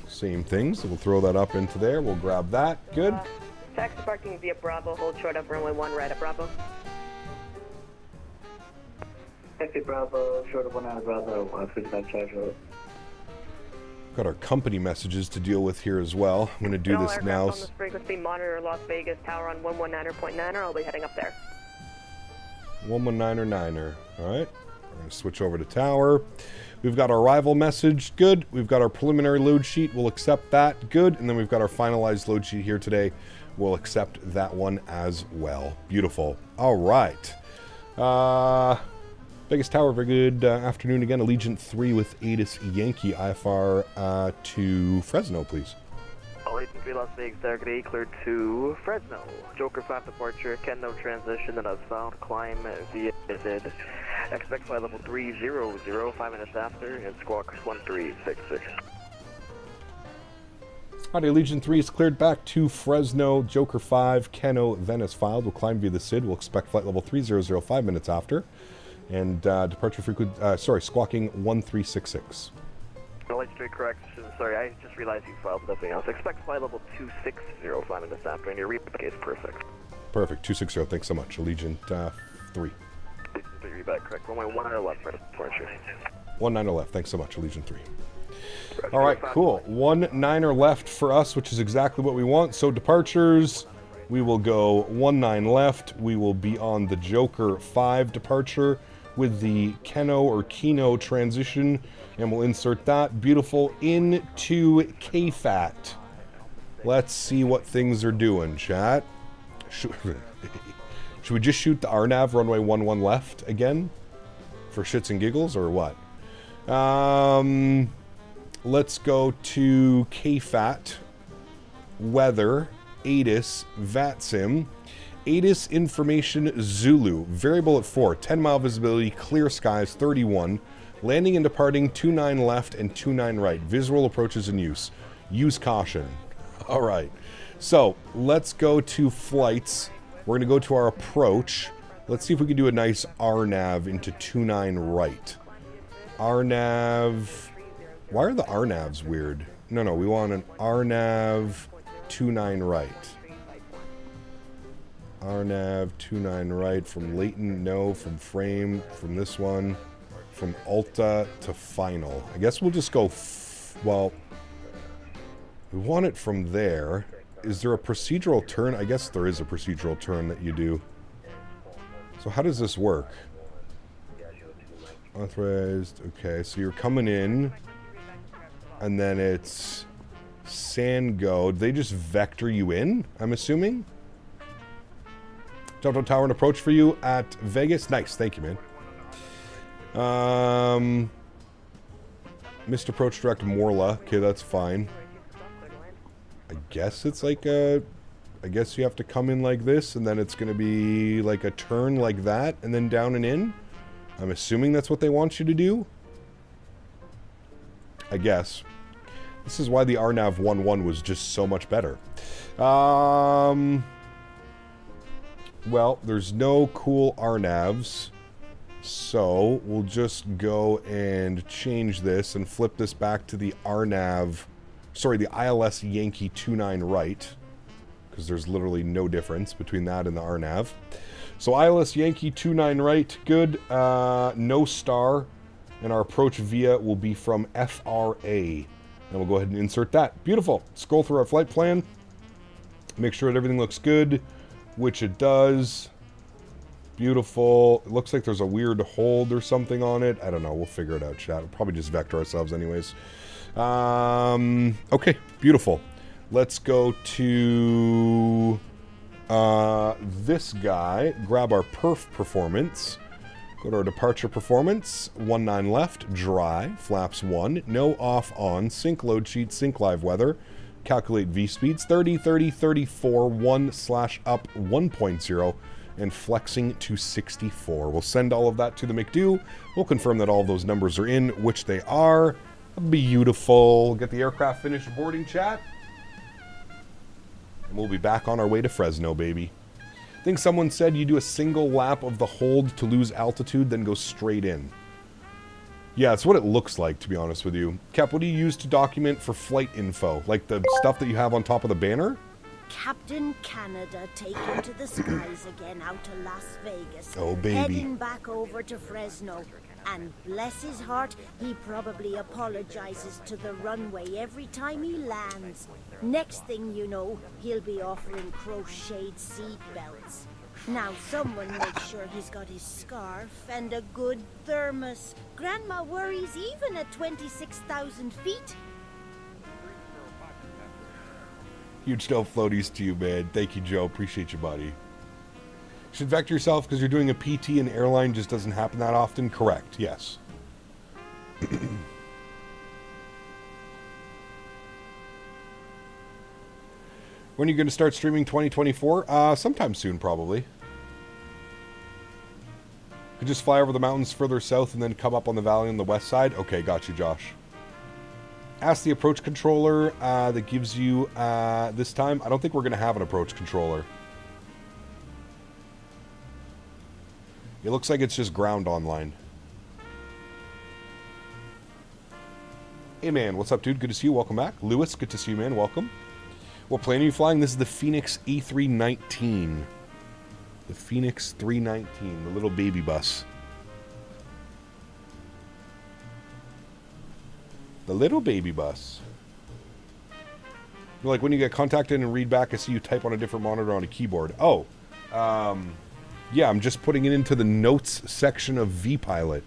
Same thing, so we'll throw that up into there. We'll grab that. Good. Taxi parking via Bravo. Hold short of runway 1 right at Bravo. Taxi Bravo, short of 1 out of Bravo, 55 charge road. Got our company messages to deal with here as well. I'm going to do this now. On this frequency, monitor Las Vegas Tower on 119.9er. I'll be heading up there. 119er. All right. We're going to switch over to tower. We've got our arrival message. Good. We've got our preliminary load sheet. We'll accept that. Good. And then we've got our finalized load sheet here today. We'll accept that one as well. Beautiful. All right. Vegas Tower, very good afternoon again. Allegiant 3 with ATIS Yankee IFR to Fresno, please. Allegiant 3 Las Vegas Tower, good cleared to Fresno. Joker 5 departure, Keno transition, and southbound climb via did. Expect flight level 300, 5 minutes after, and squawk 1366. Alright, Allegiant 3 is cleared back to Fresno. Joker 5, Keno, Venice filed. We'll climb via the SID. We'll expect flight level 300, 5 minutes after. And departure frequency, squawking 1366. Allegiant 3 correct. Sorry, I just realized you filed something else. Expect flight level 260, 5 minutes after, and your repeat is perfect. Perfect, 260. Thanks so much. Allegiant 3. You're back correct. Runway 1 left for departure. 19 left. Thanks so much, Allegiant 3. All right, cool. 19 left for us, which is exactly what we want. So departures, we will go 19 left. We will be on the Joker 5 departure with the Keno or Keno transition, and we'll insert that. Beautiful. Into KFAT. Let's see what things are doing, chat. Should we just shoot the RNAV runway 11 left again for shits and giggles, or what? Let's go to KFAT, weather, ATIS, VATSIM, ATIS information Zulu, variable at 4, 10-mile visibility, clear skies 31, landing and departing 29 left and 29 right, visual approaches in use. Use caution. All right, so let's go to flights. We're going to go to our approach. Let's see if we can do a nice RNAV into 29 right. RNAV. Why are the RNAVs weird? No, we want an RNAV 29 right. RNAV 29 right from Leighton, no, from frame, from this one, from Alta to final. I guess we'll just go, well, we want it from there. Is there a procedural turn? I guess there is a procedural turn that you do. So how does this work? Authorized, okay, so you're coming in, and then it's Sango. They just vector you in, I'm assuming? Delta Tower and approach for you at Vegas. Nice, thank you, man. Missed approach direct Morla. Okay, that's fine. I guess it's like a... I guess you have to come in like this, and then it's going to be like a turn like that, and then down and in. I'm assuming that's what they want you to do. I guess. This is why the RNAV 1-1 was just so much better. Well, there's no cool RNAVs. So, we'll just go and change this and flip this back to the RNAV... Sorry, the ILS Yankee 29 right. Because there's literally no difference between that and the RNAV. So, ILS Yankee 29 right, good. No star. And our approach via will be from FRA. And we'll go ahead and insert that. Beautiful. Scroll through our flight plan. Make sure that everything looks good, which it does. Beautiful. It looks like there's a weird hold or something on it. I don't know. We'll figure it out, chat. We'll probably just vector ourselves anyways. Okay. Beautiful. Let's go to this guy. Grab our perf performance. Go to our departure performance. 19 left. Dry. Flaps 1. No off on. Sync load sheet. Sync live weather. Calculate V speeds. 30, 30, 34. 1/up 1.0. And flexing to 64. We'll send all of that to the McDo. We'll confirm that all of those numbers are in, which they are. Beautiful. Get the aircraft finished boarding, chat. And we'll be back on our way to Fresno, baby. I think someone said you do a single lap of the hold to lose altitude, then go straight in. Yeah, it's what it looks like, to be honest with you. Cap, what do you use to document for flight info? Like the stuff that you have on top of the banner? Captain Canada taken to the skies again out to Las Vegas. Oh, baby. Heading back over to Fresno. And bless his heart, he probably apologizes to the runway every time he lands. Next thing you know, he'll be offering crocheted seat belts. Now someone make sure he's got his scarf and a good thermos. Grandma worries even at 26,000 feet. Huge snow floaties to you, man. Thank you, Joe. Appreciate you, buddy. You should vector yourself because you're doing a PT and airline just doesn't happen that often. Correct, yes. When are you going to start streaming 2024? Sometime soon, probably. Could just fly over the mountains further south and then come up on the valley on the west side? Okay, got you, Josh. Ask the approach controller that gives you this time. I don't think we're going to have an approach controller. It looks like it's just ground online. Hey, man. What's up, dude? Good to see you. Welcome back. Lewis, good to see you, man. Welcome. What plane are you flying? This is the Fenix A319. The Fenix 319, the little baby bus. The little baby bus. Like when you get contacted and read back, I see you type on a different monitor on a keyboard. Oh, yeah, I'm just putting it into the notes section of vPilot.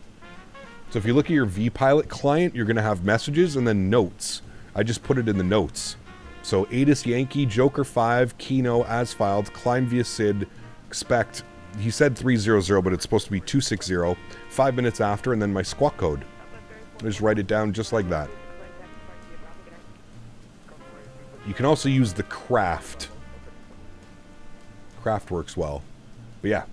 So if you look at your vPilot client, you're going to have messages and then notes. I just put it in the notes. So Adis Yankee, Joker 5, Kino, as filed, climb via SID, expect, he said 300, but it's supposed to be 260, 5 minutes after, and then my squawk code. I just write it down just like that. You can also use the craft. Craft works well. But yeah.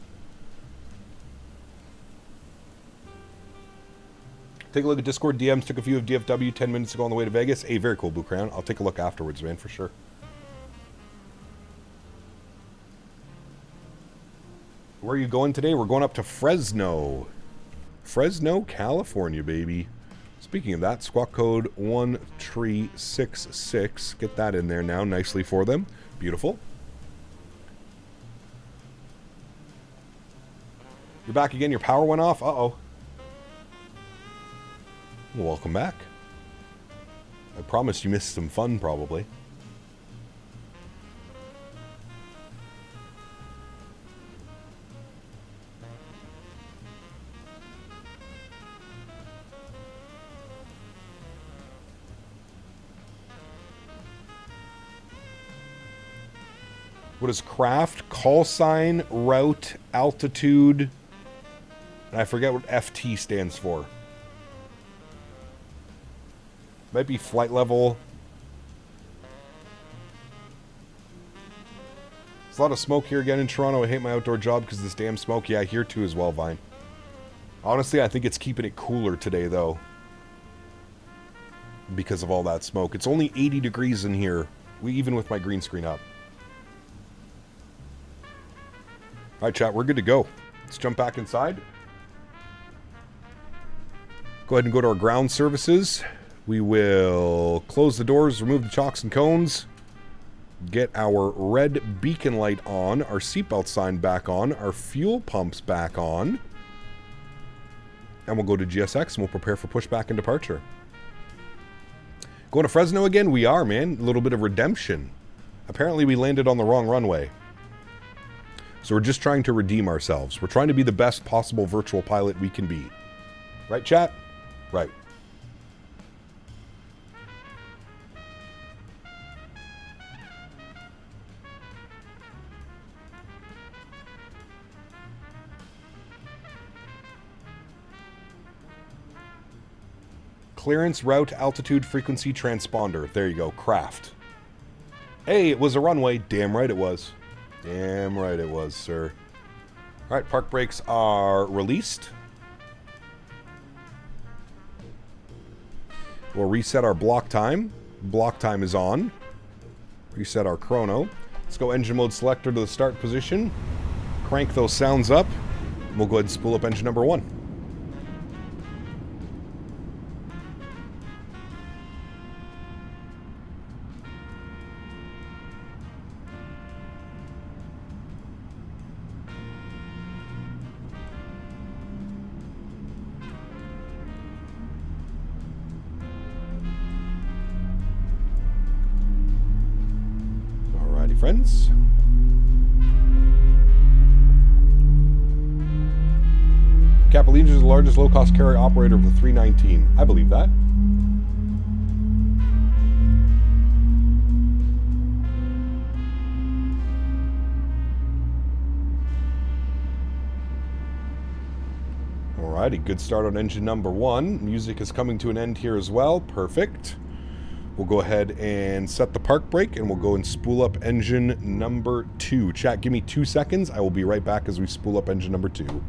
Take a look at Discord DMs. Took a few of DFW 10 minutes ago on the way to Vegas. Hey, very cool, Blue Crown. I'll take a look afterwards, man, for sure. Where are you going today? We're going up to Fresno. Fresno, California, baby. Speaking of that, squawk code 1366. Get that in there now nicely for them. Beautiful. You're back again. Your power went off? Uh-oh. Well, welcome back. I promise you missed some fun, probably. What is craft? Call sign, route, altitude, and I forget what FT stands for. Might be flight level. There's a lot of smoke here again in Toronto. I hate my outdoor job because of this damn smoke. Yeah, here too as well, Vine. Honestly, I think it's keeping it cooler today, though. Because of all that smoke. It's only 80 degrees in here, even with my green screen up. Alright, chat, we're good to go. Let's jump back inside. Go ahead and go to our ground services. We will close the doors, remove the chocks and cones. Get our red beacon light on, our seatbelt sign back on, our fuel pumps back on. And we'll go to GSX and we'll prepare for pushback and departure. Going to Fresno again? We are, man. A little bit of redemption. Apparently we landed on the wrong runway. So we're just trying to redeem ourselves. We're trying to be the best possible virtual pilot we can be. Right, chat? Right. Clearance, route, altitude, frequency, transponder. There you go. Craft. Hey, it was a runway. Damn right it was. Damn right it was, sir. Alright, park brakes are released. We'll reset our block time. Block time is on. Reset our chrono. Let's go engine mode selector to the start position. Crank those sounds up. We'll go ahead and spool up engine number 1. Friends. Allegiant is the largest low-cost carrier operator of the 319. I believe that. Alrighty, good start on engine number 1. Music is coming to an end here as well. Perfect. We'll go ahead and set the park brake, and we'll go and spool up engine number 2. Chat, give me 2 seconds. I will be right back as we spool up engine number 2.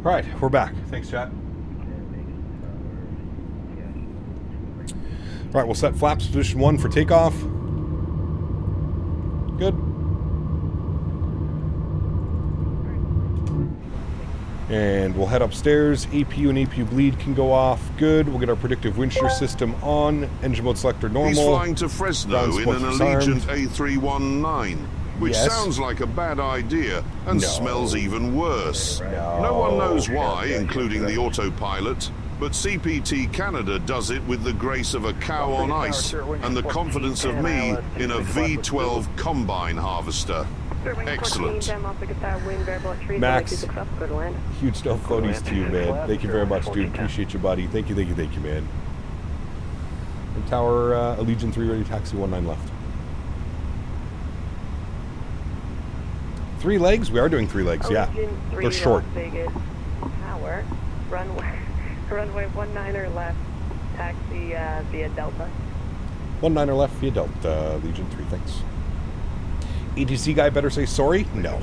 All right, we're back. Thanks, chat. All right, we'll set flaps position 1 for takeoff. Good. And we'll head upstairs. APU and APU bleed can go off. Good. We'll get our predictive wind shear system on. Engine mode selector normal. He's flying to Fresno in an Allegiant A319. Which sounds like a bad idea and smells even worse. No one knows why, including the autopilot. But CPT Canada does it with the grace of a cow on ice and the confidence of me in a V12 combine harvester. Excellent. Max, huge stuff floaties to you, man. Thank you very much, dude. Appreciate you, buddy. Thank you, man. And Tower, Allegiant 3 ready, taxi 19 left. 3 legs? We are doing 3 legs, yeah. They're short. Vegas Tower, runway 19er left, taxi via Delta. 19er left via Delta, Legion 3, thanks. ATC guy better say sorry? No.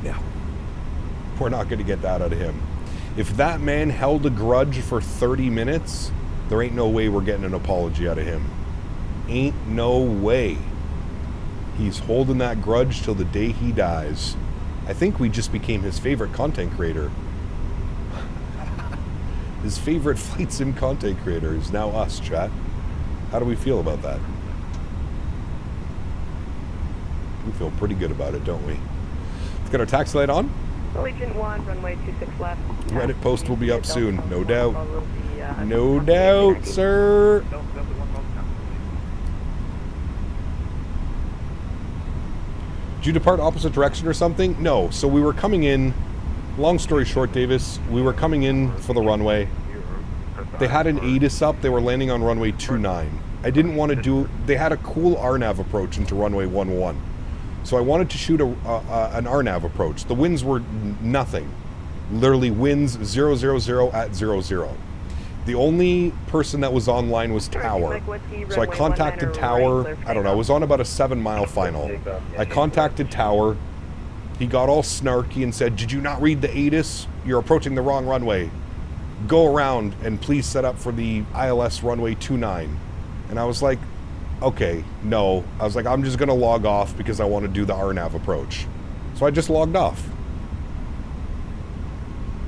No. We're not going to get that out of him. If that man held a grudge for 30 minutes, there ain't no way we're getting an apology out of him. Ain't no way. He's holding that grudge till the day he dies. I think we just became his favorite content creator. His favorite flight sim content creator is now us, chat. How do we feel about that? We feel pretty good about it, don't we? Let's get our taxi light on. Allegiant 1, runway 26 left. Reddit post will be up soon, no doubt. No doubt, sir. Did you depart opposite direction or something? No. So we were coming in, long story short, Davis, we were coming in for the runway. They had an ATIS up. They were landing on runway 29. I didn't want to do... They had a cool RNAV approach into runway 11. So I wanted to shoot an RNAV approach. The winds were nothing. Literally winds 000 at 00. The only person that was online was Tower. So I contacted Tower. I don't know. I was on about a 7-mile final. I contacted Tower. He got all snarky and said, "Did you not read the ATIS? You're approaching the wrong runway. Go around and please set up for the ILS runway 29. And I was like, okay, no. I was like, I'm just going to log off because I want to do the RNAV approach. So I just logged off.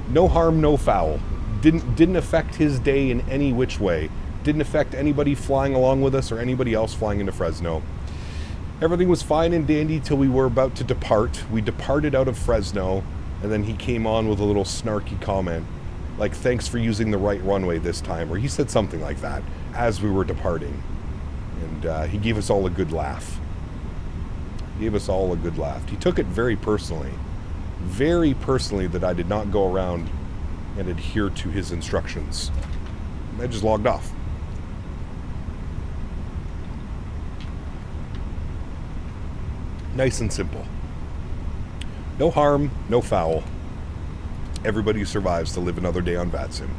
No harm, no foul. Didn't affect his day in any which way. Didn't affect anybody flying along with us or anybody else flying into Fresno. Everything was fine and dandy till we were about to depart. We departed out of Fresno, and then he came on with a little snarky comment. Like, thanks for using the right runway this time. Or he said something like that as we were departing. And he gave us all a good laugh. He gave us all a good laugh. He took it very personally. Very personally that I did not go around and adhere to his instructions. I just logged off. Nice and simple. No harm, no foul. Everybody survives to live another day on VATSIM.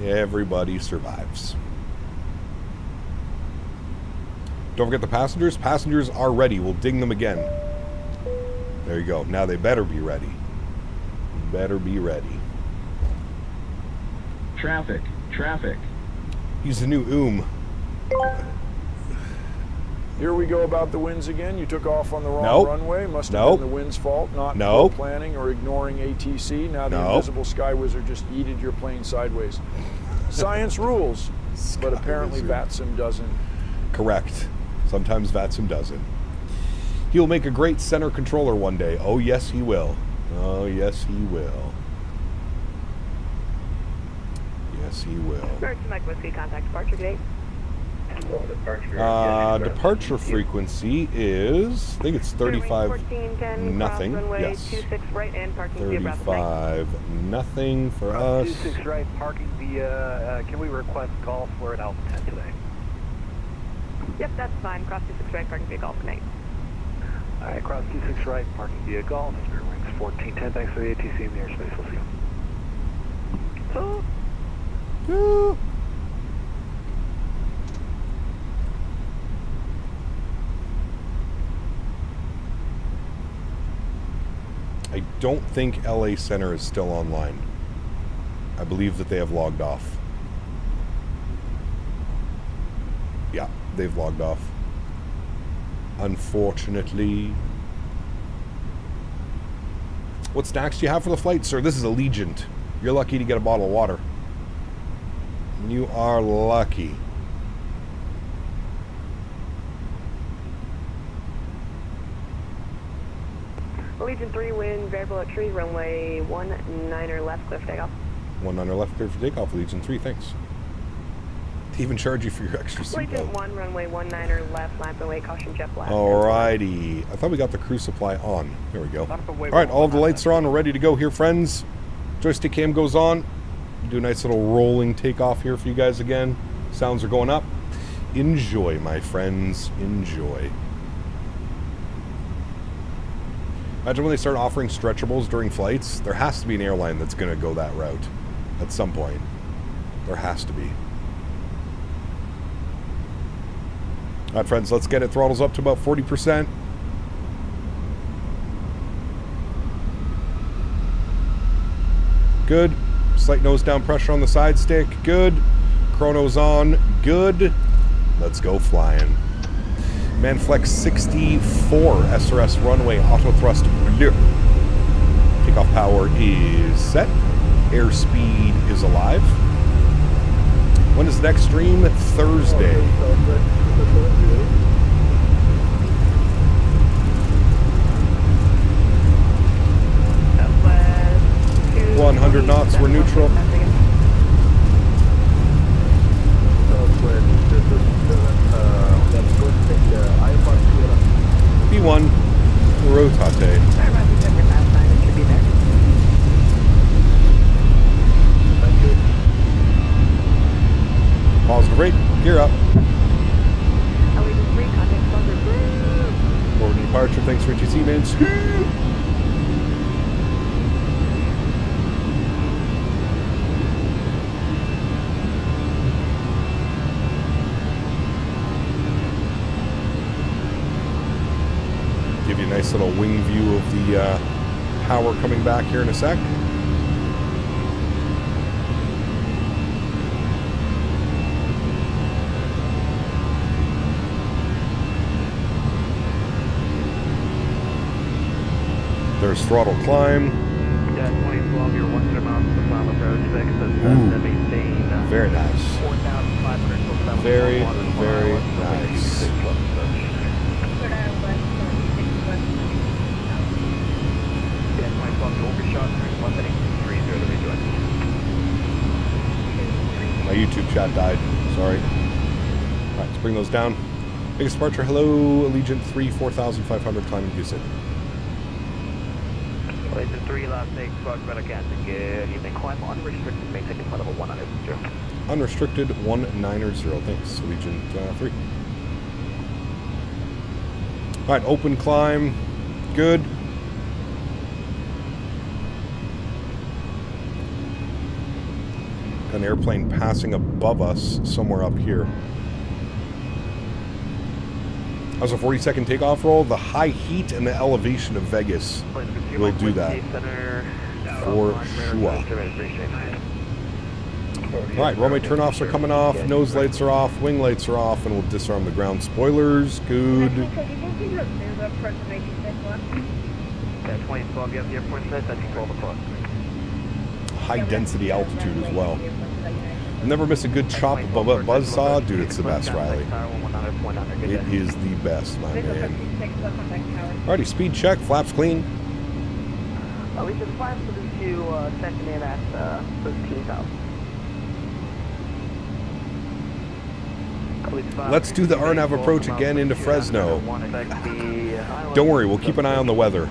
Everybody survives. Don't forget the passengers. Passengers are ready. We'll ding them again. There you go. Now they better be ready. Better be ready. Traffic. Traffic. He's the new Here we go about the winds again. You took off on the wrong runway. Must have been the wind's fault, not planning or ignoring ATC. Now the invisible Sky Wizard just yeeted your plane sideways. Science rules, but apparently VATSIM doesn't. Correct. Sometimes VATSIM doesn't. He'll make a great center controller one day. Oh, yes, he will. Oh, yes, he will. Yes, he will. Mike Whiskey, contact departure gate. Departure frequency is, I think it's 35 nothing. Yes. 26 right and parking 35 nothing for us. 26 right, parking via, can we request golf? We're at Alpha 10 today. Yep, that's fine. Cross 26 right, parking via golf at night. Alright, cross 26 right, parking via golf. Spirit Wings 1410. Thanks for the ATC in the airspace. We'll see you. I don't think LA Center is still online. I believe that they have logged off. Yeah, they've logged off. Unfortunately. What snacks do you have for the flight, sir? This is Allegiant. You're lucky to get a bottle of water. You are lucky. Allegiant 3, wind, variable at tree, runway 19er left, clear for takeoff. 19 left, clear for takeoff, Allegiant 3, thanks. They even charge you for your extra Allegiant seatbelt. 1, runway 19 left, lamp away, caution jet black. Alrighty. I thought we got the crew supply on. There we go. Alright, all of the lights are on. We're ready to go here, friends. Joystick cam goes on. Do a nice little rolling takeoff here for you guys again. Sounds are going up. Enjoy, my friends. Enjoy. Imagine when they start offering stretchables during flights. There has to be an airline that's going to go that route at some point. There has to be. All right, friends, let's get it. Throttles up to about 40%. Good. Slight nose down pressure on the side stick. Good. Chrono's on. Good. Let's go flying. Manflex 64 SRS runway auto thrust bleu. Takeoff power is set. Airspeed is alive. When is the next stream? Thursday. 100 knots, we're neutral. B1, rotate. Positive rate, gear up. Forward departure, thanks for HEC, man. Give you a nice little wing view of the power coming back here in a sec. There's throttle climb. Yeah, 2012, you're 100 miles to the final approach, 6, very nice. 4,500. Very, very nice. My YouTube chat died. Sorry. Alright, let's bring those down. Biggest departure. Hello, Allegiant 3, 4,500, climbing Goosehead. Allegiant 3, last take, squawk about again. Good evening. Climb unrestricted, maintain flight level 190. Unrestricted 190. Thanks, Allegiant 3. Alright, open climb. Good. An airplane passing above us somewhere up here. How's a 40-second takeoff roll? The high heat and the elevation of Vegas will do that for sure. Alright, runway turnoffs are coming off, nose lights are off, wing lights are off, and we'll disarm the ground spoilers. Good. Yeah, 2012, you have the airport set, that's 12 o'clock. High density altitude as well. Never miss a good chop above a buzzsaw. Dude, it's the best, Riley. It is the best, my man. Alrighty, speed check, flaps clean. We can flaps for the few second in at 13,000. Let's do the RNAV approach again into Fresno. Don't worry, we'll keep an eye on the weather.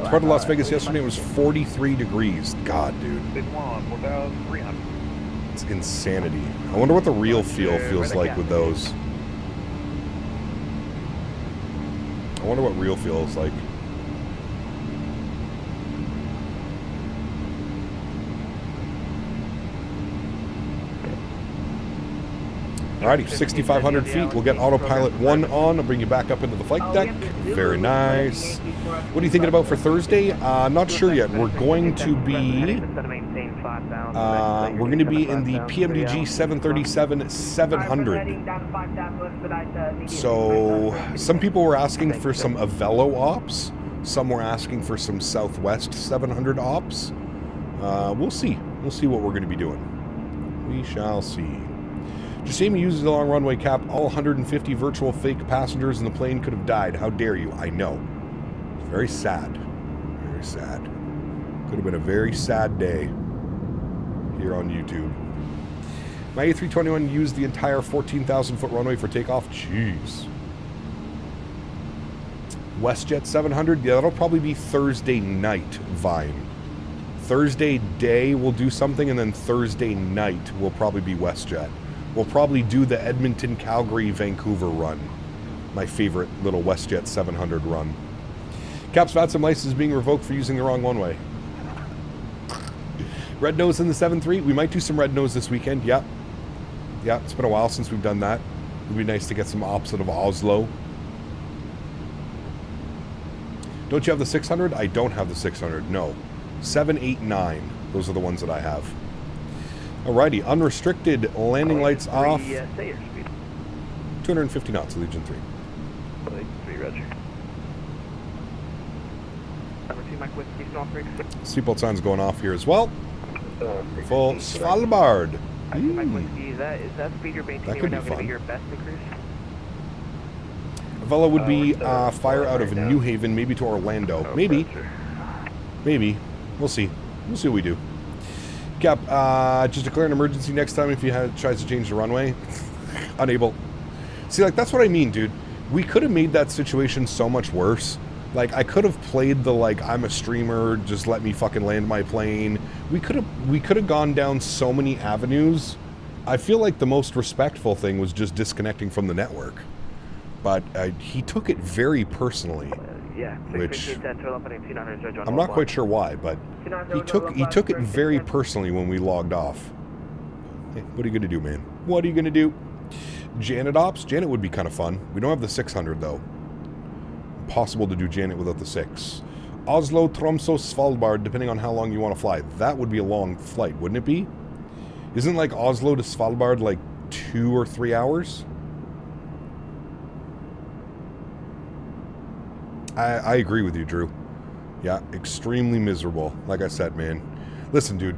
Part of Las Vegas yesterday was 43 degrees. God, dude. It's insanity. I wonder what the real feel feels like with those. I wonder what real feels like. Alrighty, 6,500 feet. We'll get autopilot 1 on. I'll bring you back up into the flight deck. Very nice. What are you thinking about for Thursday? Not sure yet. We're going to be in the PMDG 737-700. So some people were asking for some Avello ops. Some were asking for some Southwest 700 ops. We'll see. We'll see what we're going to be doing. We shall see. Jasamy uses the long runway cap. All 150 virtual fake passengers in the plane could have died. How dare you? I know. It's very sad. Very sad. Could have been a very sad day here on YouTube. My A321 used the entire 14,000-foot runway for takeoff. Jeez. WestJet 700. Yeah, that'll probably be Thursday night, Vine. Thursday day we'll do something, and then Thursday night will probably be WestJet. We'll probably do the Edmonton, Calgary, Vancouver run. My favorite little WestJet 700 run. Cap's VATSIM license is being revoked for using the wrong one-way. Red nose in the 7-3. We might do some red nose this weekend. Yep. Yeah, it's been a while since we've done that. It would be nice to get some opposite of Oslo. Don't you have the 600? I don't have the 600, no. 789. Those are the ones that I have. Alrighty, unrestricted landing lights off. 250 knots, Allegiant 3. 3, roger. Number 2, Mike Whiskey, Seatbelt signs going off here as well. Full Svalbard. Is that speed you're maintaining right now going to be your best increase? Vela would be fire out of New Haven, maybe to Orlando. Maybe. Maybe. We'll see. We'll see what we do. Cap, just declare an emergency next time if he tries to change the runway. Unable. See, like, that's what I mean, dude. We could have made that situation so much worse. Like, I could have played the, like, I'm a streamer, just let me fucking land my plane. We could have gone down so many avenues. I feel like the most respectful thing was just disconnecting from the network. But he took it very personally. Which I'm not quite sure why, but he took it very personally when we logged off. Hey, what are you gonna do, man? What are you gonna do? Janet ops? Janet would be kind of fun. We don't have the 600 though. Impossible to do Janet without the 6. Oslo, Tromsø, Svalbard, depending on how long you want to fly. That would be a long flight, wouldn't it be? Isn't like Oslo to Svalbard like 2 or 3 hours? I agree with you, Drew. Yeah, extremely miserable. Like I said, man. Listen, dude.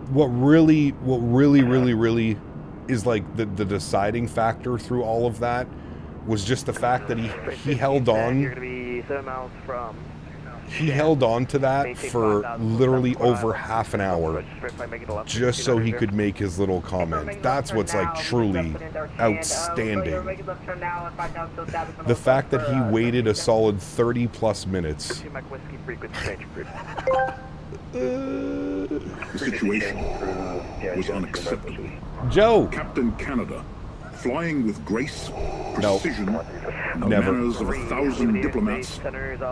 What really is like the deciding factor through all of that was just the fact that he held on. You're going to be 7 miles from. He held on to that for literally over half an hour just so he could make his little comment. That's what's like truly outstanding. The fact that he waited a solid 30 plus minutes. The situation was unacceptable. Joe! Captain Canada, flying with grace, precision, and the Never. manners of 1,000 diplomats,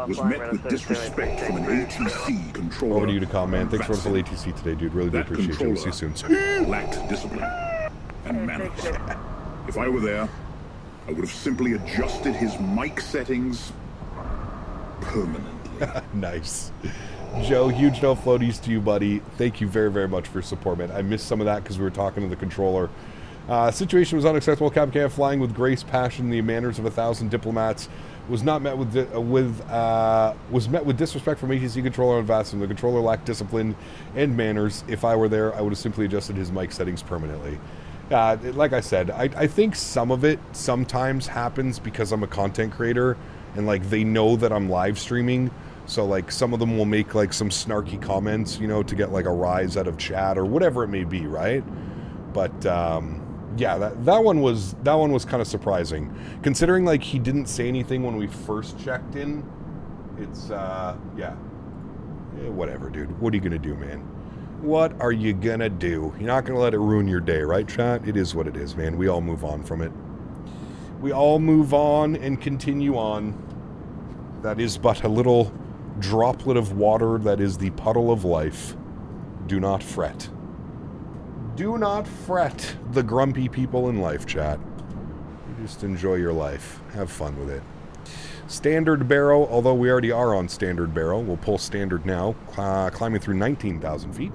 was met with disrespect from an ATC controller. Over to you to call, man. Thanks for the full ATC today, dude. Really do appreciate you. We'll see you soon. Lacked discipline and manners. If I were there, I would have simply adjusted his mic settings permanently. Nice. Joe, huge no floaties to you, buddy. Thank you very, very much for your support, man. I missed some of that because we were talking to the controller. Situation was unacceptable. Captain Canada flying with grace, passion, the manners of 1,000 diplomats was not met with disrespect from ATC controller and VATSIM. The controller lacked discipline and manners. If I were there, I would have simply adjusted his mic settings permanently. Like I said, I think some of it sometimes happens because I'm a content creator and like they know that I'm live streaming. So like some of them will make like some snarky comments, you know, to get like a rise out of chat or whatever it may be, right? But yeah, that one was kind of surprising, considering like he didn't say anything when we first checked in. It's yeah, whatever, dude. What are you gonna do, man? What are you gonna do? You're not gonna let it ruin your day, right, chat? It is what it is, man. We all move on from it. We all move on and continue on. That is but a little droplet of water that is the puddle of life. Do not fret. Do not fret, the grumpy people in life, chat. You just enjoy your life. Have fun with it. Standard barrow, although we already are on standard barrow. We'll pull standard now, climbing through 19,000 feet.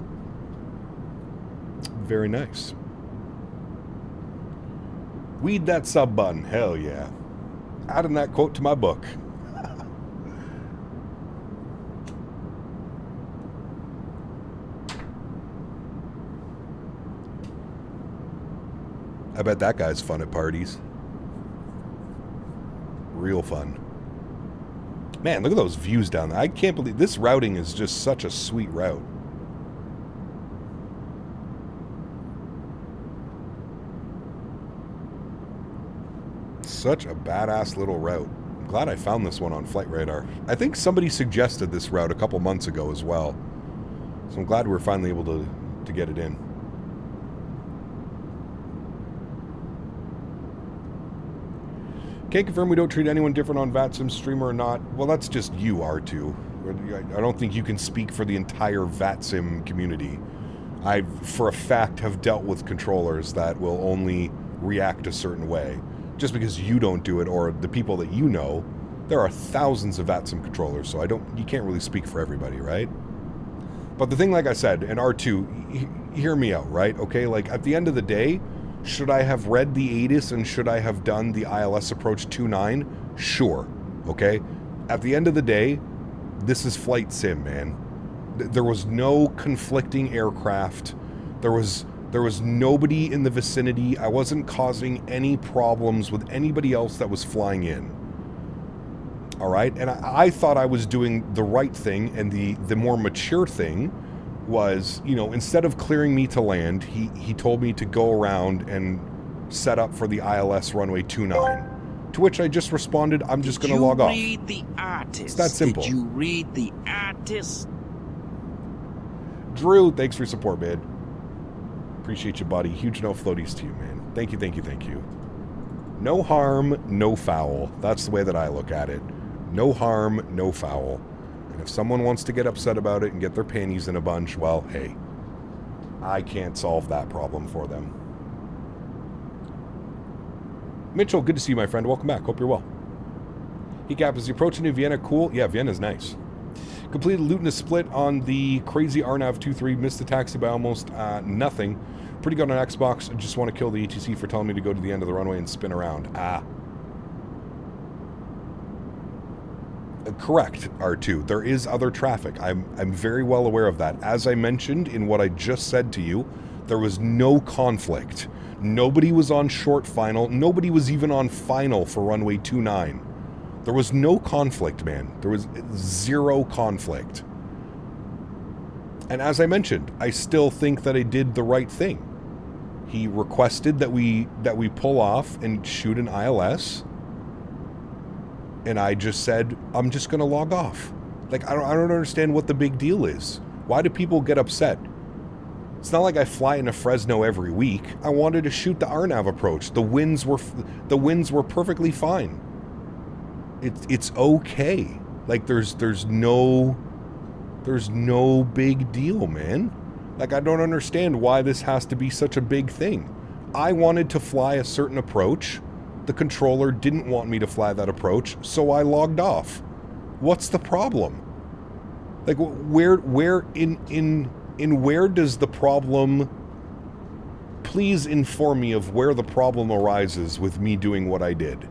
Very nice. Weed that sub button. Hell yeah. Adding that quote to my book. I bet that guy's fun at parties. Real fun. Man, look at those views down there. I can't believe this routing is just such a sweet route. Such a badass little route. I'm glad I found this one on Flight Radar. I think somebody suggested this route a couple months ago as well. So I'm glad we're finally able to get it in. Can't confirm we don't treat anyone different on VATSIM streamer or not. Well, that's just you, R2. I don't think you can speak for the entire VATSIM community. I, for a fact, have dealt with controllers that will only react a certain way. Just because you don't do it, or the people that you know, there are thousands of VATSIM controllers, so you can't really speak for everybody, right? But the thing, like I said, and R2, hear me out, right? Okay, like, at the end of the day, should I have read the ATIS and should I have done the ILS approach 2.9? Sure, okay? At the end of the day, this is flight sim, man. There was no conflicting aircraft. There was nobody in the vicinity. I wasn't causing any problems with anybody else that was flying in. All right? And I thought I was doing the right thing, and the more mature thing was, you know, instead of clearing me to land, he told me to go around and set up for the ILS runway 29. To which I just responded, I'm just going to log off. Did you read the artist? It's that simple. Did you read the artist? Drew, thanks for your support, man. Appreciate you, buddy. Huge no floaties to you, man. Thank you, thank you, thank you. No harm, no foul. That's the way that I look at it. No harm, no foul. And if someone wants to get upset about it and get their panties in a bunch, well, hey, I can't solve that problem for them. Mitchell, good to see you, my friend. Welcome back. Hope you're well. Hey, Cap, is the approach into Vienna cool? Yeah, Vienna's nice. Completed loot and a split on the crazy RNAV 23. Missed the taxi by almost nothing. Pretty good on Xbox. I just want to kill the ATC for telling me to go to the end of the runway and spin around. Correct, R2. There is other traffic. I'm very well aware of that. As I mentioned in what I just said to you, there was no conflict. Nobody was on short final. Nobody was even on final for runway 29. There was no conflict, man. There was zero conflict. And as I mentioned, I still think that I did the right thing. He requested that we pull off and shoot an ILS. And I just said, I'm just going to log off. Like, I don't understand what the big deal is. Why do people get upset? It's not like I fly into Fresno every week. I wanted to shoot the RNAV approach. The winds were perfectly fine. It's okay. Like, there's no big deal, man. Like, I don't understand why this has to be such a big thing. I wanted to fly a certain approach. The controller didn't want me to fly that approach, so I logged off. What's the problem? Like, where does the problem... Please inform me of where the problem arises with me doing what I did.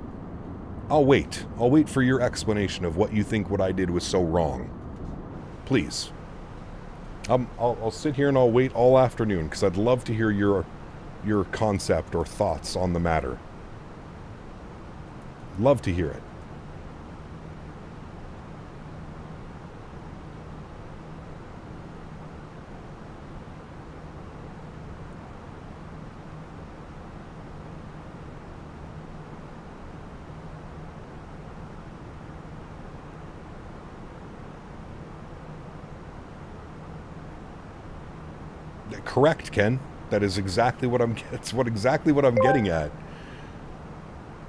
I'll wait. I'll wait for your explanation of what you think what I did was so wrong. Please. I'll sit here and I'll wait all afternoon, because I'd love to hear your concept or thoughts on the matter. Love to hear it. Correct, Ken. That is exactly what exactly what I'm getting at.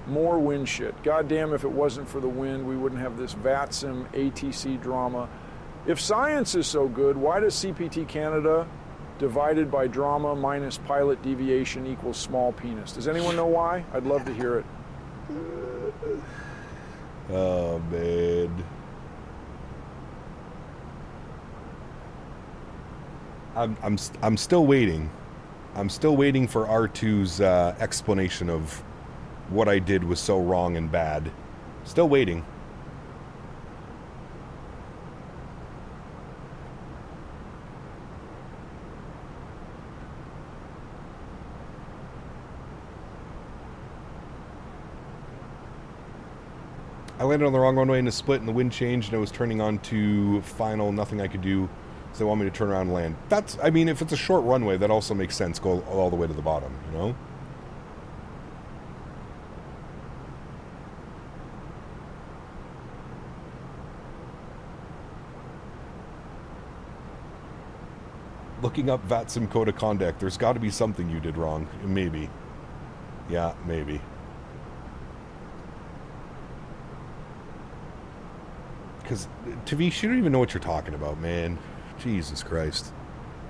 More wind shit. Goddamn, if it wasn't for the wind, we wouldn't have this VATSIM ATC drama. If science is so good, why does CPT Canada divided by drama minus pilot deviation equals small penis? Does anyone know why? I'd love to hear it. Oh, man. I'm still waiting. I'm still waiting for R2's explanation of what I did was so wrong and bad. Still waiting. I landed on the wrong runway in a split and the wind changed and I was turning on to final, nothing I could do. So they want me to turn around and land. That's, I mean, if it's a short runway, that also makes sense. Go all the way to the bottom, you know? Looking up VATSIM code of conduct, there's got to be something you did wrong. Maybe. Yeah, maybe. Because, Tavish, you don't even know what you're talking about, man. Jesus Christ.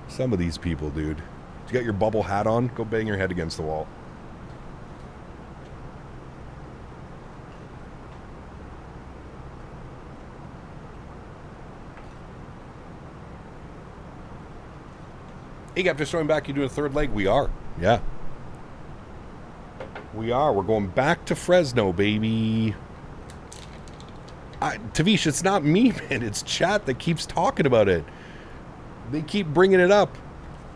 Some of these people, dude. You got your bubble hat on? Go bang your head against the wall. Hey, after throwing back, you doing a third leg? We are. Yeah. We are. We're going back to Fresno, baby. Tavish, it's not me, man. It's chat that keeps talking about it. They keep bringing it up.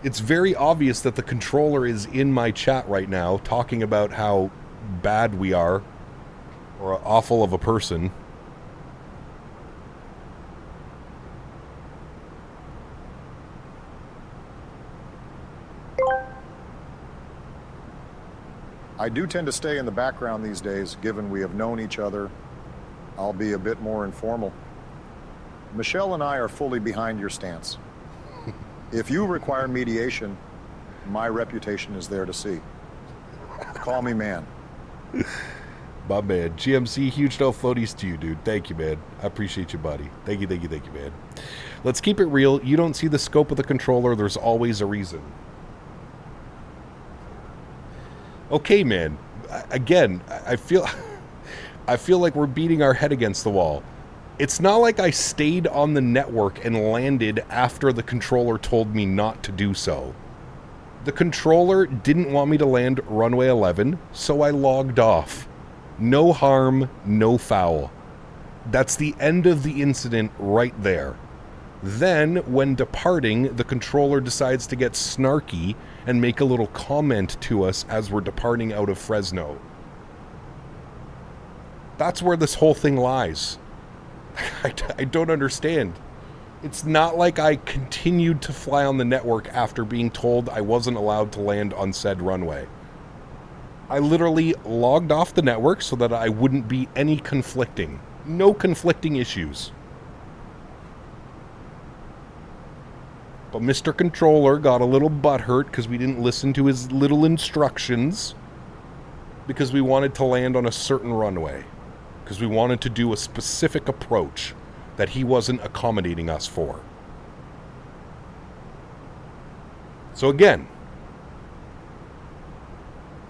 It's very obvious that the controller is in my chat right now talking about how bad we are or awful of a person. I do tend to stay in the background these days, given we have known each other. I'll be a bit more informal. Michelle and I are fully behind your stance. If you require mediation, my reputation is there to see. Call me man. My man. GMC, huge no floaties to you, dude. Thank you, man. I appreciate you, buddy. Thank you, man. Let's keep it real. You don't see the scope of the controller. There's always a reason. Okay, man. Again, I feel like we're beating our head against the wall. It's not like I stayed on the network and landed after the controller told me not to do so. The controller didn't want me to land runway 11, so I logged off. No harm, no foul. That's the end of the incident right there. Then, when departing, the controller decides to get snarky and make a little comment to us as we're departing out of Fresno. That's where this whole thing lies. I don't understand. It's not like I continued to fly on the network after being told I wasn't allowed to land on said runway. I literally logged off the network so that I wouldn't be any conflicting. No conflicting issues. But Mr. Controller got a little butthurt because we didn't listen to his little instructions because we wanted to land on a certain runway. Because we wanted to do a specific approach that he wasn't accommodating us for. So again,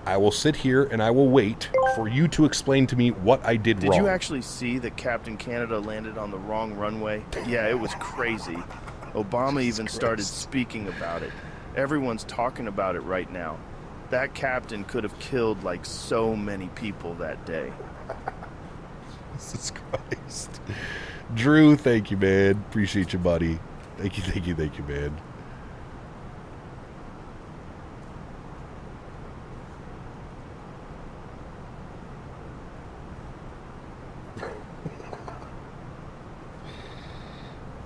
I will sit here and I will wait for you to explain to me what I did wrong. Did you actually see that Captain Canada landed on the wrong runway? Yeah, it was crazy. Obama even started speaking about it. Everyone's talking about it right now. That captain could have killed like so many people that day. Jesus Christ. Drew, thank you, man. Appreciate you, buddy. Thank you, man.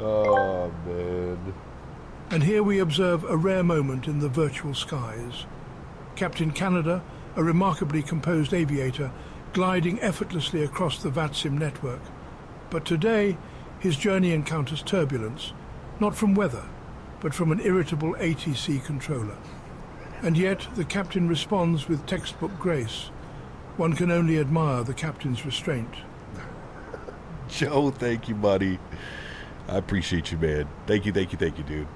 Oh, man. And here we observe a rare moment in the virtual skies. Captain Canada, a remarkably composed aviator, gliding effortlessly across the VATSIM network. But today, his journey encounters turbulence, not from weather, but from an irritable ATC controller. And yet, the captain responds with textbook grace. One can only admire the captain's restraint. Joe, thank you, buddy. I appreciate you, man. Thank you, dude.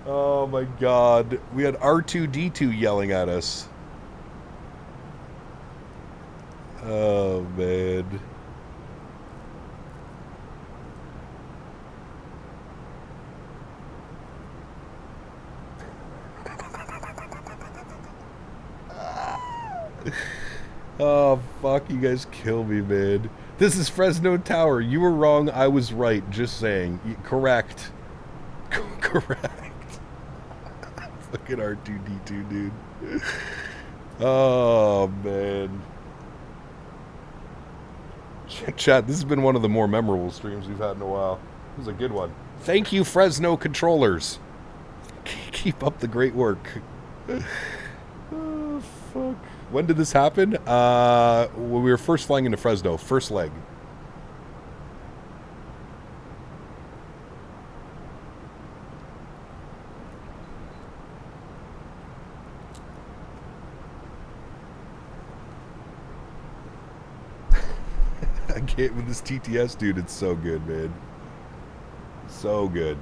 Oh my god. We had R2-D2 yelling at us. Oh man. Oh fuck, you guys kill me, man. This is Fresno Tower. You were wrong, I was right. Just saying. Correct. Correct. Fucking R2-D2, dude. Oh, man. Chat, this has been one of the more memorable streams we've had in a while. This is a good one. Thank you, Fresno controllers. Keep up the great work. Oh, fuck. When did this happen? When we were first flying into Fresno. First leg. I can't with this TTS, dude. It's so good, man. So good.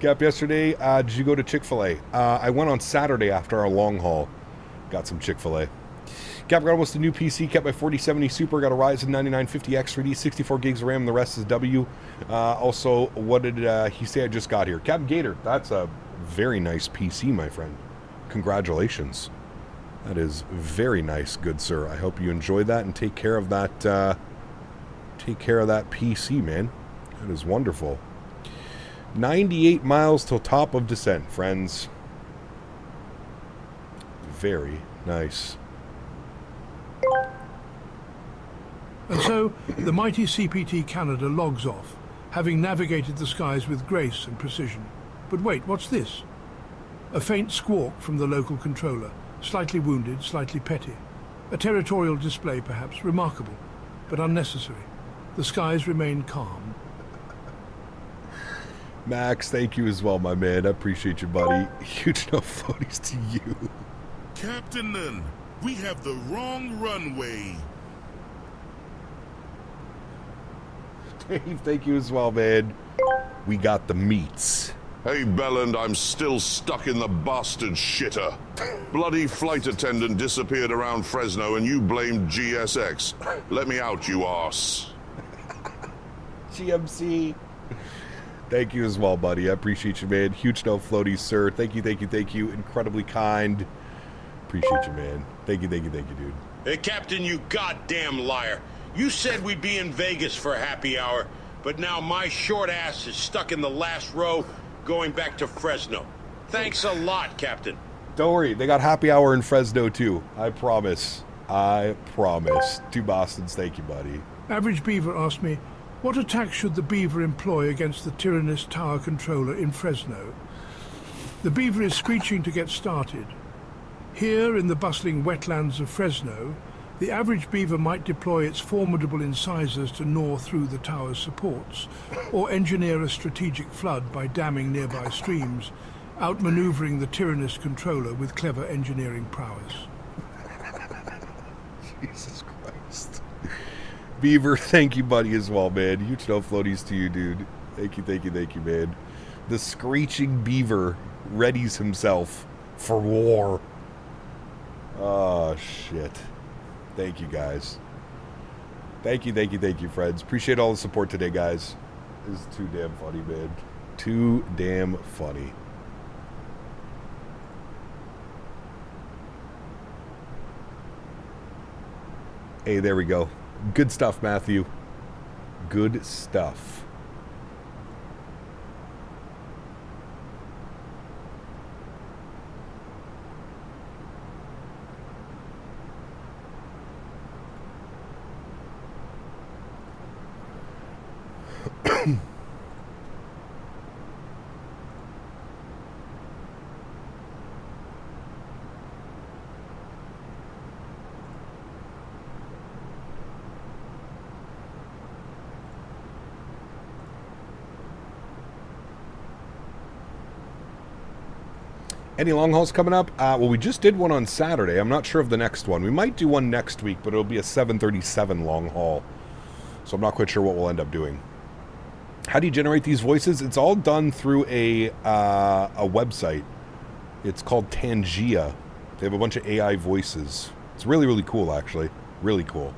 Cap, yesterday, did you go to Chick-fil-A? I went on Saturday after our long haul. Got some Chick-fil-A. Cap, got almost a new PC. Kept my 4070 Super. Got a Ryzen 9950X 3D, 64 gigs of RAM. The rest is W. Also, what did he say I just got here? Captain Gator, that's a very nice PC, my friend. Congratulations. That is very nice, good sir. I hope you enjoy that and take care of that. Take care of that PC, man. That is wonderful. 98 miles till top of descent, friends. Very nice. And so, the mighty CPT Canada logs off, having navigated the skies with grace and precision. But wait, what's this? A faint squawk from the local controller, slightly wounded, slightly petty. A territorial display, perhaps, remarkable, but unnecessary. The skies remain calm. Max, thank you as well, my man. I appreciate you, buddy. Huge no floaties to you. Captain Nun, we have the wrong runway. Dave, thank you as well, man. We got the meats. Hey, Belland, I'm still stuck in the bastard shitter. Bloody flight attendant disappeared around Fresno and you blamed GSX. Let me out, you arse. GMC. Thank you as well, buddy. I appreciate you, man. Huge no floaties, sir. Thank you, thank you, thank you. Incredibly kind. Appreciate you, man. Thank you, thank you, thank you, dude. Hey, Captain, you goddamn liar. You said we'd be in Vegas for happy hour, but now my short ass is stuck in the last row going back to Fresno. Thanks a lot, Captain. Don't worry. They got happy hour in Fresno, too. I promise. I promise. 2 Bostons. Thank you, buddy. Average Beaver asked me, what attack should the Beaver employ against the tyrannous tower controller in Fresno? The Beaver is screeching to get started. Here, in the bustling wetlands of Fresno, the average Beaver might deploy its formidable incisors to gnaw through the tower's supports, or engineer a strategic flood by damming nearby streams, outmaneuvering the tyrannous controller with clever engineering prowess. Jesus Christ. Beaver, thank you, buddy, as well, man. Huge no floaties to you, dude. Thank you, thank you, thank you, man. The screeching Beaver readies himself for war. Oh, shit. Thank you, guys. Thank you, thank you, thank you, friends. Appreciate all the support today, guys. This is too damn funny, man. Too damn funny. Hey, there we go. Good stuff, Matthew. Good stuff. Any long hauls coming up? Well, we just did one on Saturday. I'm not sure of the next one. We might do one next week, but it'll be a 737 long haul. So I'm not quite sure what we'll end up doing. How do you generate these voices? It's all done through a website. It's called Tangia. They have a bunch of AI voices. It's really, really cool, actually. Really cool.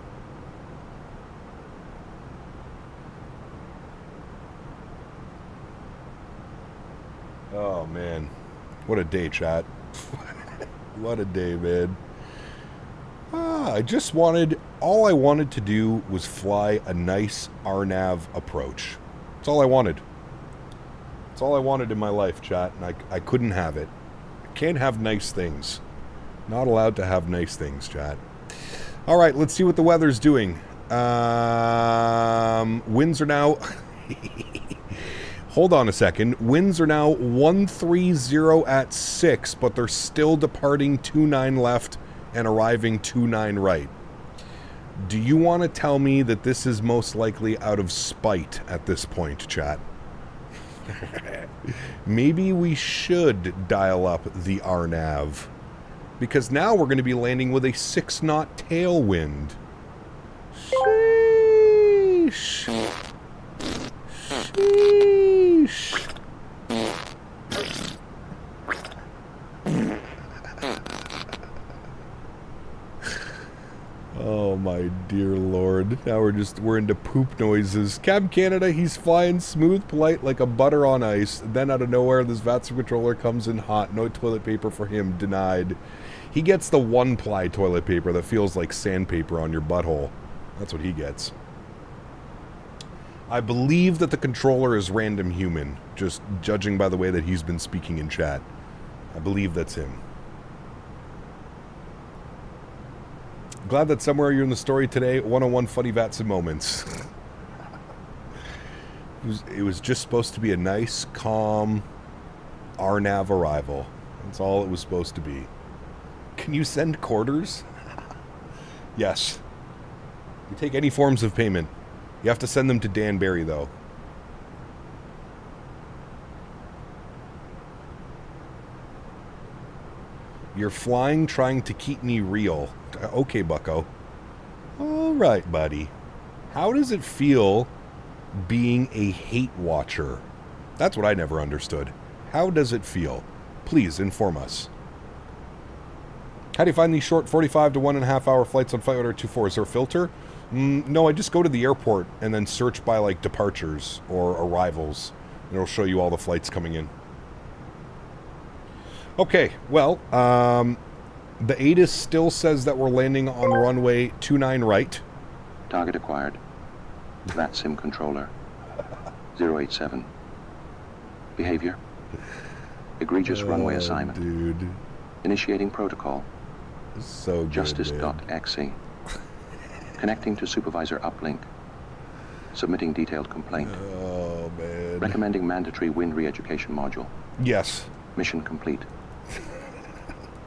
Oh, man. What a day, chat. What a day, man. I just wanted, all I wanted to do was fly a nice RNAV approach. That's all I wanted. That's all I wanted in my life, chat, and I couldn't have it. I can't have nice things. Not allowed to have nice things, chat. All right, let's see what the weather's doing. Winds are now... Hold on a second. Winds are now 130 at 6, but they're still departing 29 left and arriving 29 right. Do you want to tell me that this is most likely out of spite at this point, chat? Maybe we should dial up the RNAV. Because now we're going to be landing with a 6-knot tailwind. Sheesh. Sheesh. Oh my dear lord. Now we're into poop noises. Cab Canada, he's flying smooth, polite like a butter on ice. Then out of nowhere, this VATSIM controller comes in hot. No toilet paper for him. Denied. He gets the one-ply toilet paper that feels like sandpaper on your butthole. That's what he gets. I believe that the controller is random human, just judging by the way that he's been speaking in chat. I believe that's him. Glad that somewhere you're in the story today. 101 funny VATSIM moments. It was just supposed to be a nice, calm RNAV arrival. That's all it was supposed to be. Can you send quarters? Yes. You take any forms of payment. You have to send them to Dan Barry, though. You're flying trying to keep me real. Okay, bucko. All right, buddy. How does it feel being a hate watcher? That's what I never understood. How does it feel? Please inform us. How do you find these short 45 to 1.5 hour flights on Flight Radar 24? Is there a filter? No, I just go to the airport and then search by like departures or arrivals, and it'll show you all the flights coming in. Okay, well, the ATIS still says that we're landing on runway 29 right. Target acquired. VATSIM controller 087. Behavior. Egregious runway assignment. Dude. Initiating protocol. So good, Justice.exe. Connecting to supervisor uplink. Submitting detailed complaint. Oh, man. Recommending mandatory wind re-education module. Yes. Mission complete.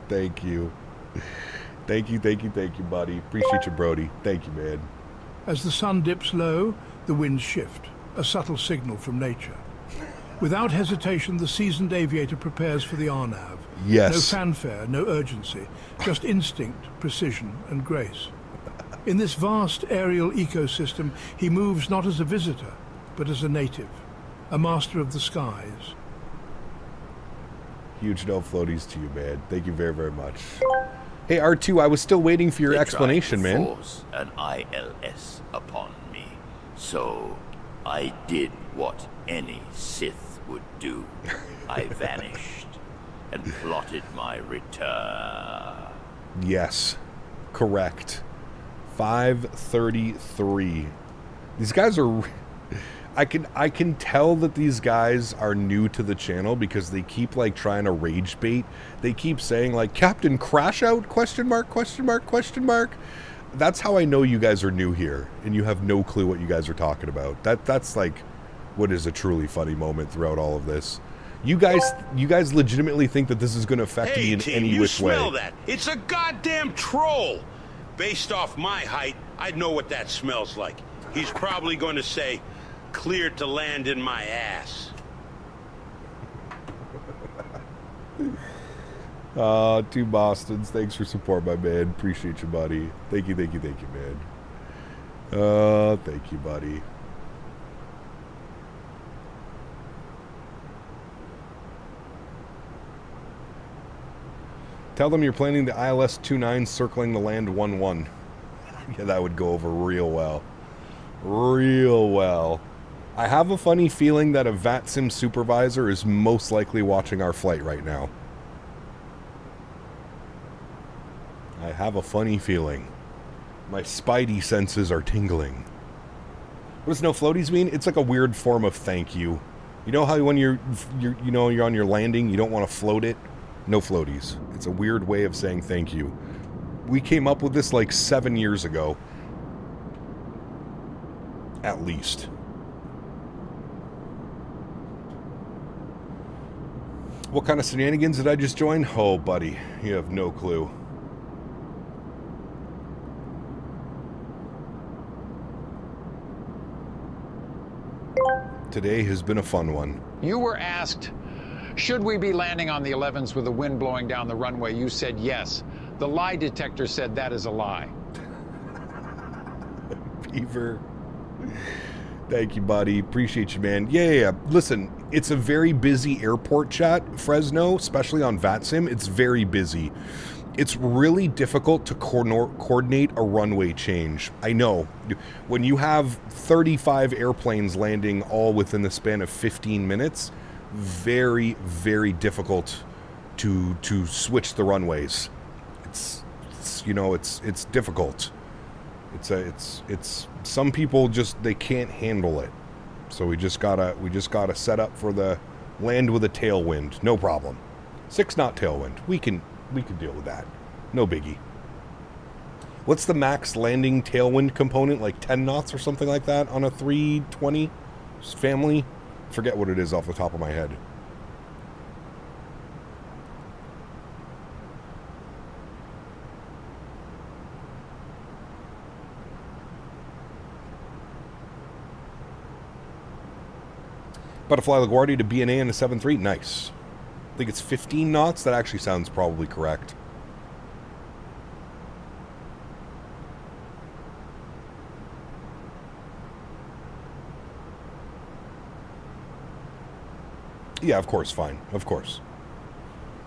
Thank you. Thank you, buddy. Appreciate you, Brody. Thank you, man. As the sun dips low, the winds shift, a subtle signal from nature. Without hesitation, the seasoned aviator prepares for the RNAV. Yes. No fanfare, no urgency, just instinct, precision, and grace. In this vast aerial ecosystem, he moves not as a visitor, but as a native, a master of the skies. Huge no floaties to you, man. Thank you very, very much. Hey, R2, I was still waiting for your explanation, man. Force an ILS upon me, so I did what any Sith would do. I vanished and plotted my return. Yes, correct. 5:33. These guys are... I can tell that these guys are new to the channel because they keep like trying to rage bait. They keep saying like, Captain Crash Out? Question mark, question mark, question mark. That's how I know you guys are new here and you have no clue what you guys are talking about. That's like what is a truly funny moment throughout all of this. You guys legitimately think that this is going to affect me in any which way. Hey, you smell that? It's a goddamn troll. Based off my height, I'd know what that smells like. He's probably going to say, cleared to land in my ass. Two Bostons. Thanks for support, my man. Appreciate you, buddy. Thank you, man. Thank you, buddy. Tell them you're planning the ILS-29 circling the land 1-1. Yeah, that would go over real well. Real well. I have a funny feeling that a VATSIM supervisor is most likely watching our flight right now. I have a funny feeling. My spidey senses are tingling. What does no floaties mean? It's like a weird form of thank you. You know how when you're on your landing, you don't want to float it? No floaties. It's a weird way of saying thank you. We came up with this like 7 years ago. At least. What kind of shenanigans did I just join? Oh, buddy, you have no clue. Today has been a fun one. You were asked, should we be landing on the 11s with the wind blowing down the runway? You said yes. The lie detector said that is a lie. Beaver. Thank you, buddy. Appreciate you, man. Yeah. Listen, it's a very busy airport chat, Fresno, especially on VATSIM. It's very busy. It's really difficult to coordinate a runway change. I know. When you have 35 airplanes landing all within the span of 15 minutes, very, very difficult to switch the runways. It's difficult. It's some people just, they can't handle it. So we just gotta set up for the land with a tailwind. No problem. 6 knot tailwind. We can deal with that. No biggie. What's the max landing tailwind component? Like 10 knots or something like that on a 320 family? Forget what it is off the top of my head. Butterfly LaGuardia to BNA in a 7.3. Nice. I think it's 15 knots. That actually sounds probably correct. Yeah, of course, fine. Of course.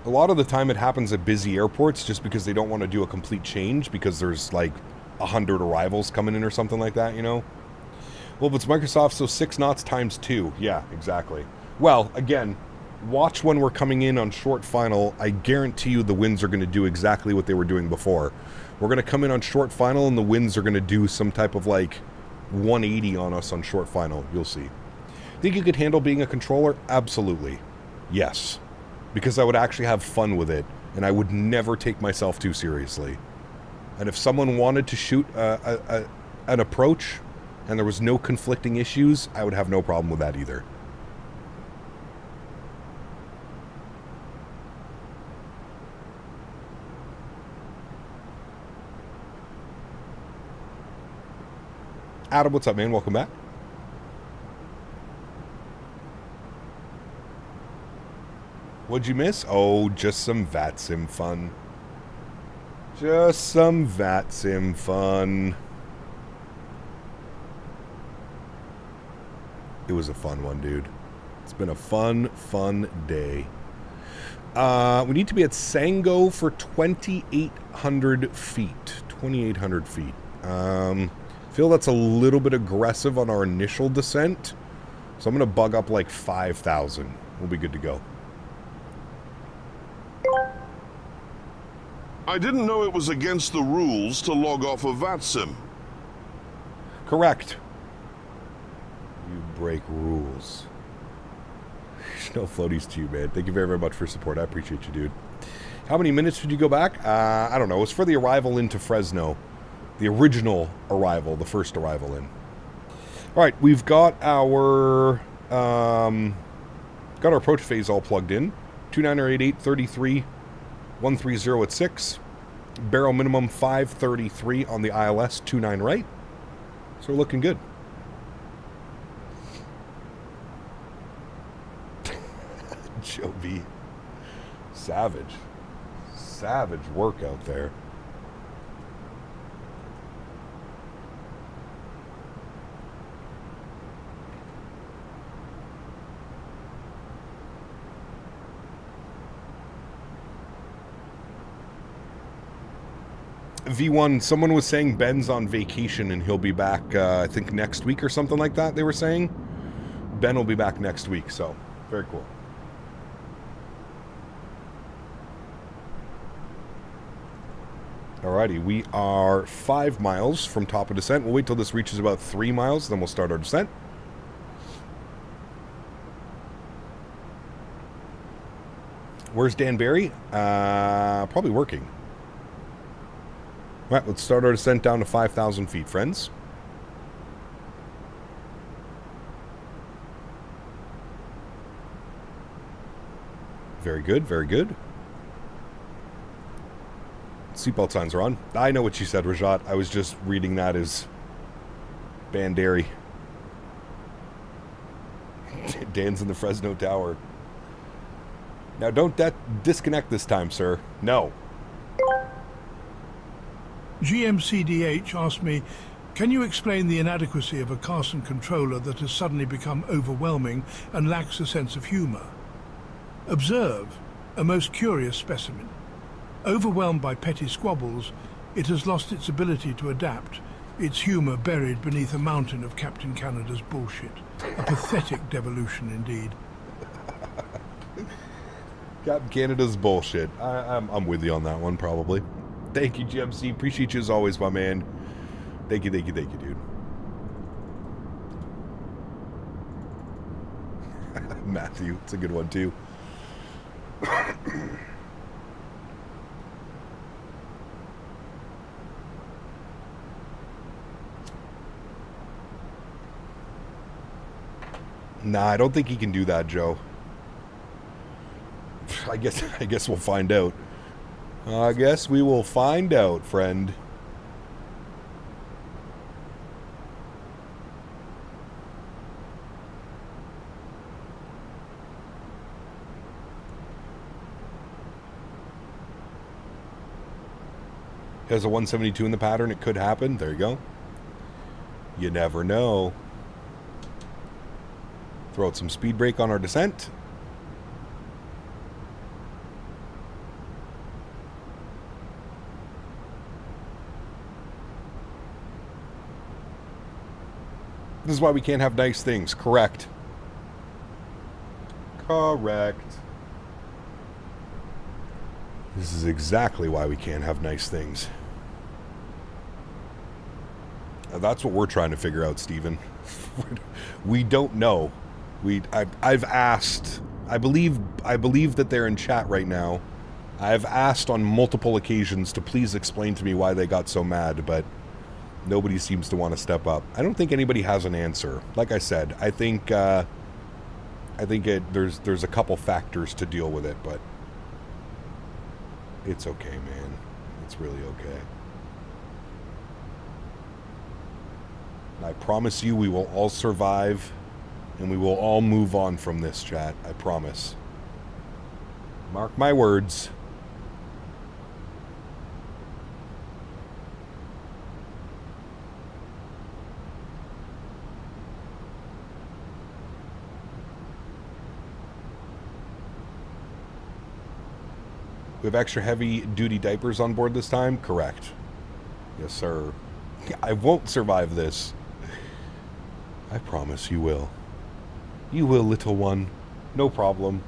A lot of the time it happens at busy airports just because they don't want to do a complete change because there's like 100 arrivals coming in or something like that, you know? Well, if it's Microsoft, so 6 knots times 2. Yeah, exactly. Well, again, watch when we're coming in on short final. I guarantee you the winds are going to do exactly what they were doing before. We're going to come in on short final and the winds are going to do some type of like 180 on us on short final. You'll see. Think you could handle being a controller? Absolutely. Yes. Because I would actually have fun with it, and I would never take myself too seriously. And if someone wanted to shoot an approach, and there was no conflicting issues, I would have no problem with that either. Adam, what's up, man? Welcome back. What'd you miss? Oh, just some VATSIM fun. Just some VATSIM fun. It was a fun one, dude. It's been a fun day. We need to be at Sango for 2,800 feet. 2,800 feet. Feel that's a little bit aggressive on our initial descent. So I'm going to bug up like 5,000. We'll be good to go. I didn't know it was against the rules to log off of VATSIM. Correct. You break rules. No floaties to you, man. Thank you very, very much for your support. I appreciate you, dude. How many minutes did you go back? I don't know. It was for the arrival into Fresno. The original arrival, the first arrival in. All right, we've got our approach phase all plugged in. 2988, 33, 130 at 6. Barrel minimum 533 on the ILS, 29 right. So we're looking good. Joe B. Savage. Savage work out there. V1, someone was saying Ben's on vacation and he'll be back, I think, next week or something like that, they were saying. Ben will be back next week, so very cool. Alrighty, we are 5 miles from top of descent. We'll wait till this reaches about 3 miles, then we'll start our descent. Where's Dan Barry? Probably working. Alright, let's start our descent down to 5,000 feet, friends. Very good, very good. Seatbelt signs are on. I know what you said, Rajat. I was just reading that as Bandari. Dan's in the Fresno Tower. Now, don't disconnect this time, sir. No. GMCDH asked me, can you explain the inadequacy of a Carson controller that has suddenly become overwhelming and lacks a sense of humor? Observe a most curious specimen. Overwhelmed by petty squabbles, it has lost its ability to adapt, its humor buried beneath a mountain of Captain Canada's bullshit. A pathetic devolution indeed. Captain Canada's bullshit. I'm with you on that one, probably. Thank you, GMC. Appreciate you as always, my man. Thank you, dude. Matthew, it's a good one, too. Nah, I don't think he can do that, Joe. I guess we'll find out. I guess we will find out, friend. Has a 172 in the pattern. It could happen. There you go. You never know. Throw out some speed brake on our descent. This is why we can't have nice things. Correct. Correct. This is exactly why we can't have nice things. That's what we're trying to figure out, Stephen. We don't know. I've asked. I believe that they're in chat right now. I've asked on multiple occasions to please explain to me why they got so mad, but nobody seems to want to step up. I don't think anybody has an answer. Like I said, I think there's a couple factors to deal with it, but it's okay, man. It's really okay. I promise you we will all survive and we will all move on from this, chat. I promise. Mark my words. We have extra heavy duty diapers on board this time? Correct. Yes, sir. I won't survive this. I promise you will. You will, little one. No problem.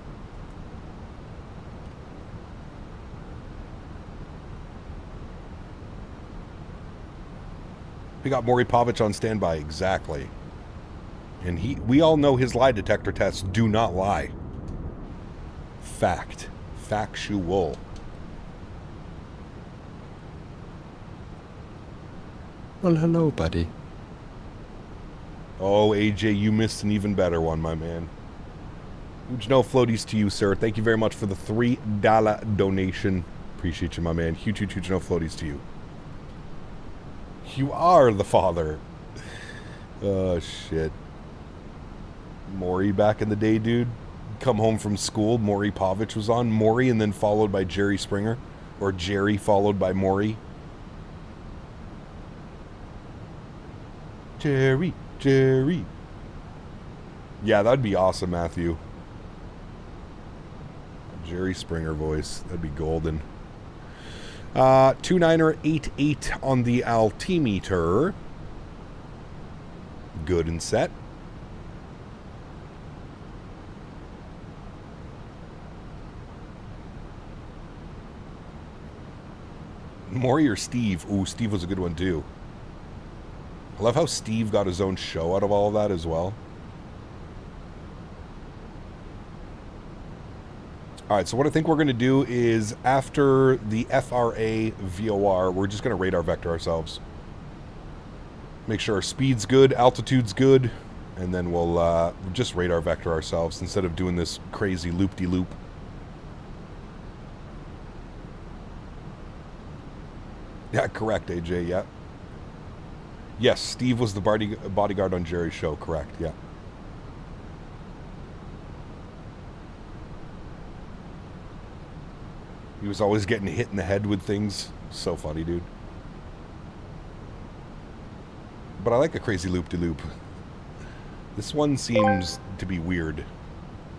We got Maury Povich on standby. Exactly. And we all know his lie detector tests do not lie. Fact. Factual. Well, hello, buddy. Oh, AJ, you missed an even better one, my man. Huge no floaties to you, sir. Thank you very much for the $3 donation. Appreciate you, my man. Huge no floaties to you. You are the father. Oh, shit. Maury back in the day, dude. Come home from school, Maury Povich was on. Maury and then followed by Jerry Springer. Or Jerry followed by Maury. Jerry. Yeah, that'd be awesome, Matthew. Jerry Springer voice. That'd be golden. 2988 on the altimeter. Good and set. Maury or Steve? Ooh, Steve was a good one too. I love how Steve got his own show out of all of that as well. Alright, so what I think we're going to do is after the FRA VOR, we're just going to radar vector ourselves. Make sure our speed's good, altitude's good, and then we'll just radar vector ourselves instead of doing this crazy loop-de-loop. Yeah, correct, AJ, yeah. Yes, Steve was the bodyguard on Jerry's show, correct, yeah. He was always getting hit in the head with things. So funny, dude. But I like a crazy loop-de-loop. This one seems to be weird.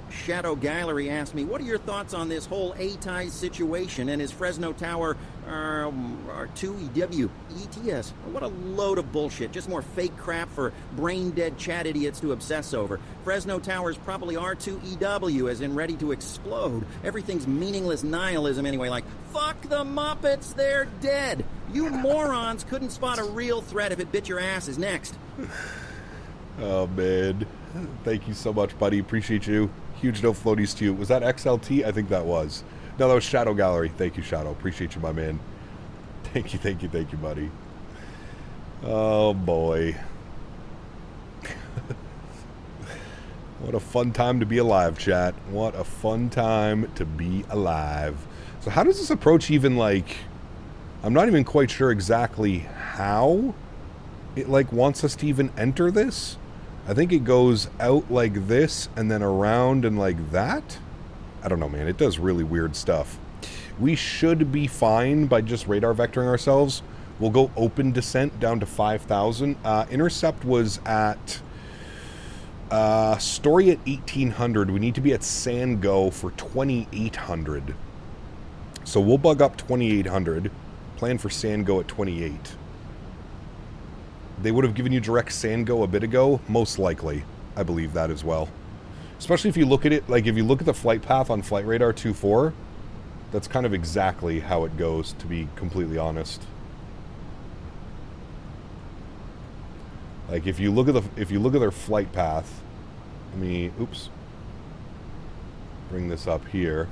Shadow Gallery asked me, what are your thoughts on this whole A-Ties situation and his Fresno Tower R2EW ETS? What a load of bullshit. Just more fake crap for brain-dead chat idiots to obsess over. Fresno Tower's probably R2EW, as in ready to explode. Everything's meaningless nihilism anyway, like, fuck the Muppets, they're dead. You morons couldn't spot a real threat if it bit your asses. Next. Oh, man. Thank you so much, buddy. Appreciate you. Huge no floaties to you. Was that XLT? I think that was. No, that was Shadow Gallery. Thank you, Shadow. Appreciate you, my man. Thank you, buddy. Oh, boy. What a fun time to be alive, chat. What a fun time to be alive. So how does this approach even, like... I'm not even quite sure exactly how it, like, wants us to even enter this. I think it goes out like this and then around and like that. I don't know, man. It does really weird stuff. We should be fine by just radar vectoring ourselves. We'll go open descent down to 5,000. Intercept was at Story at 1,800. We need to be at Sango for 2,800. So we'll bug up 2,800. Plan for Sango at 28. They would have given you direct Sango a bit ago, most likely. I believe that as well. Especially if you look at it, like if you look at the flight path on Flight Radar 2.4, that's kind of exactly how it goes, to be completely honest. Like if you look at their flight path, let me, oops, bring this up here.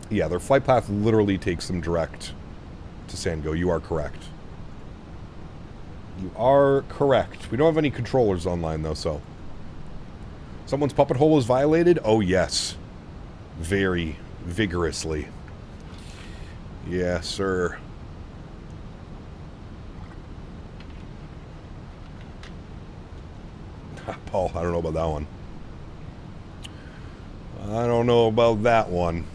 Yeah, their flight path literally takes them direct to Sango. You are correct. You are correct. We don't have any controllers online, though, so... Someone's puppet hole was violated? Oh, yes. Very vigorously. Yes, sir. Paul, I don't know about that one. I don't know about that one.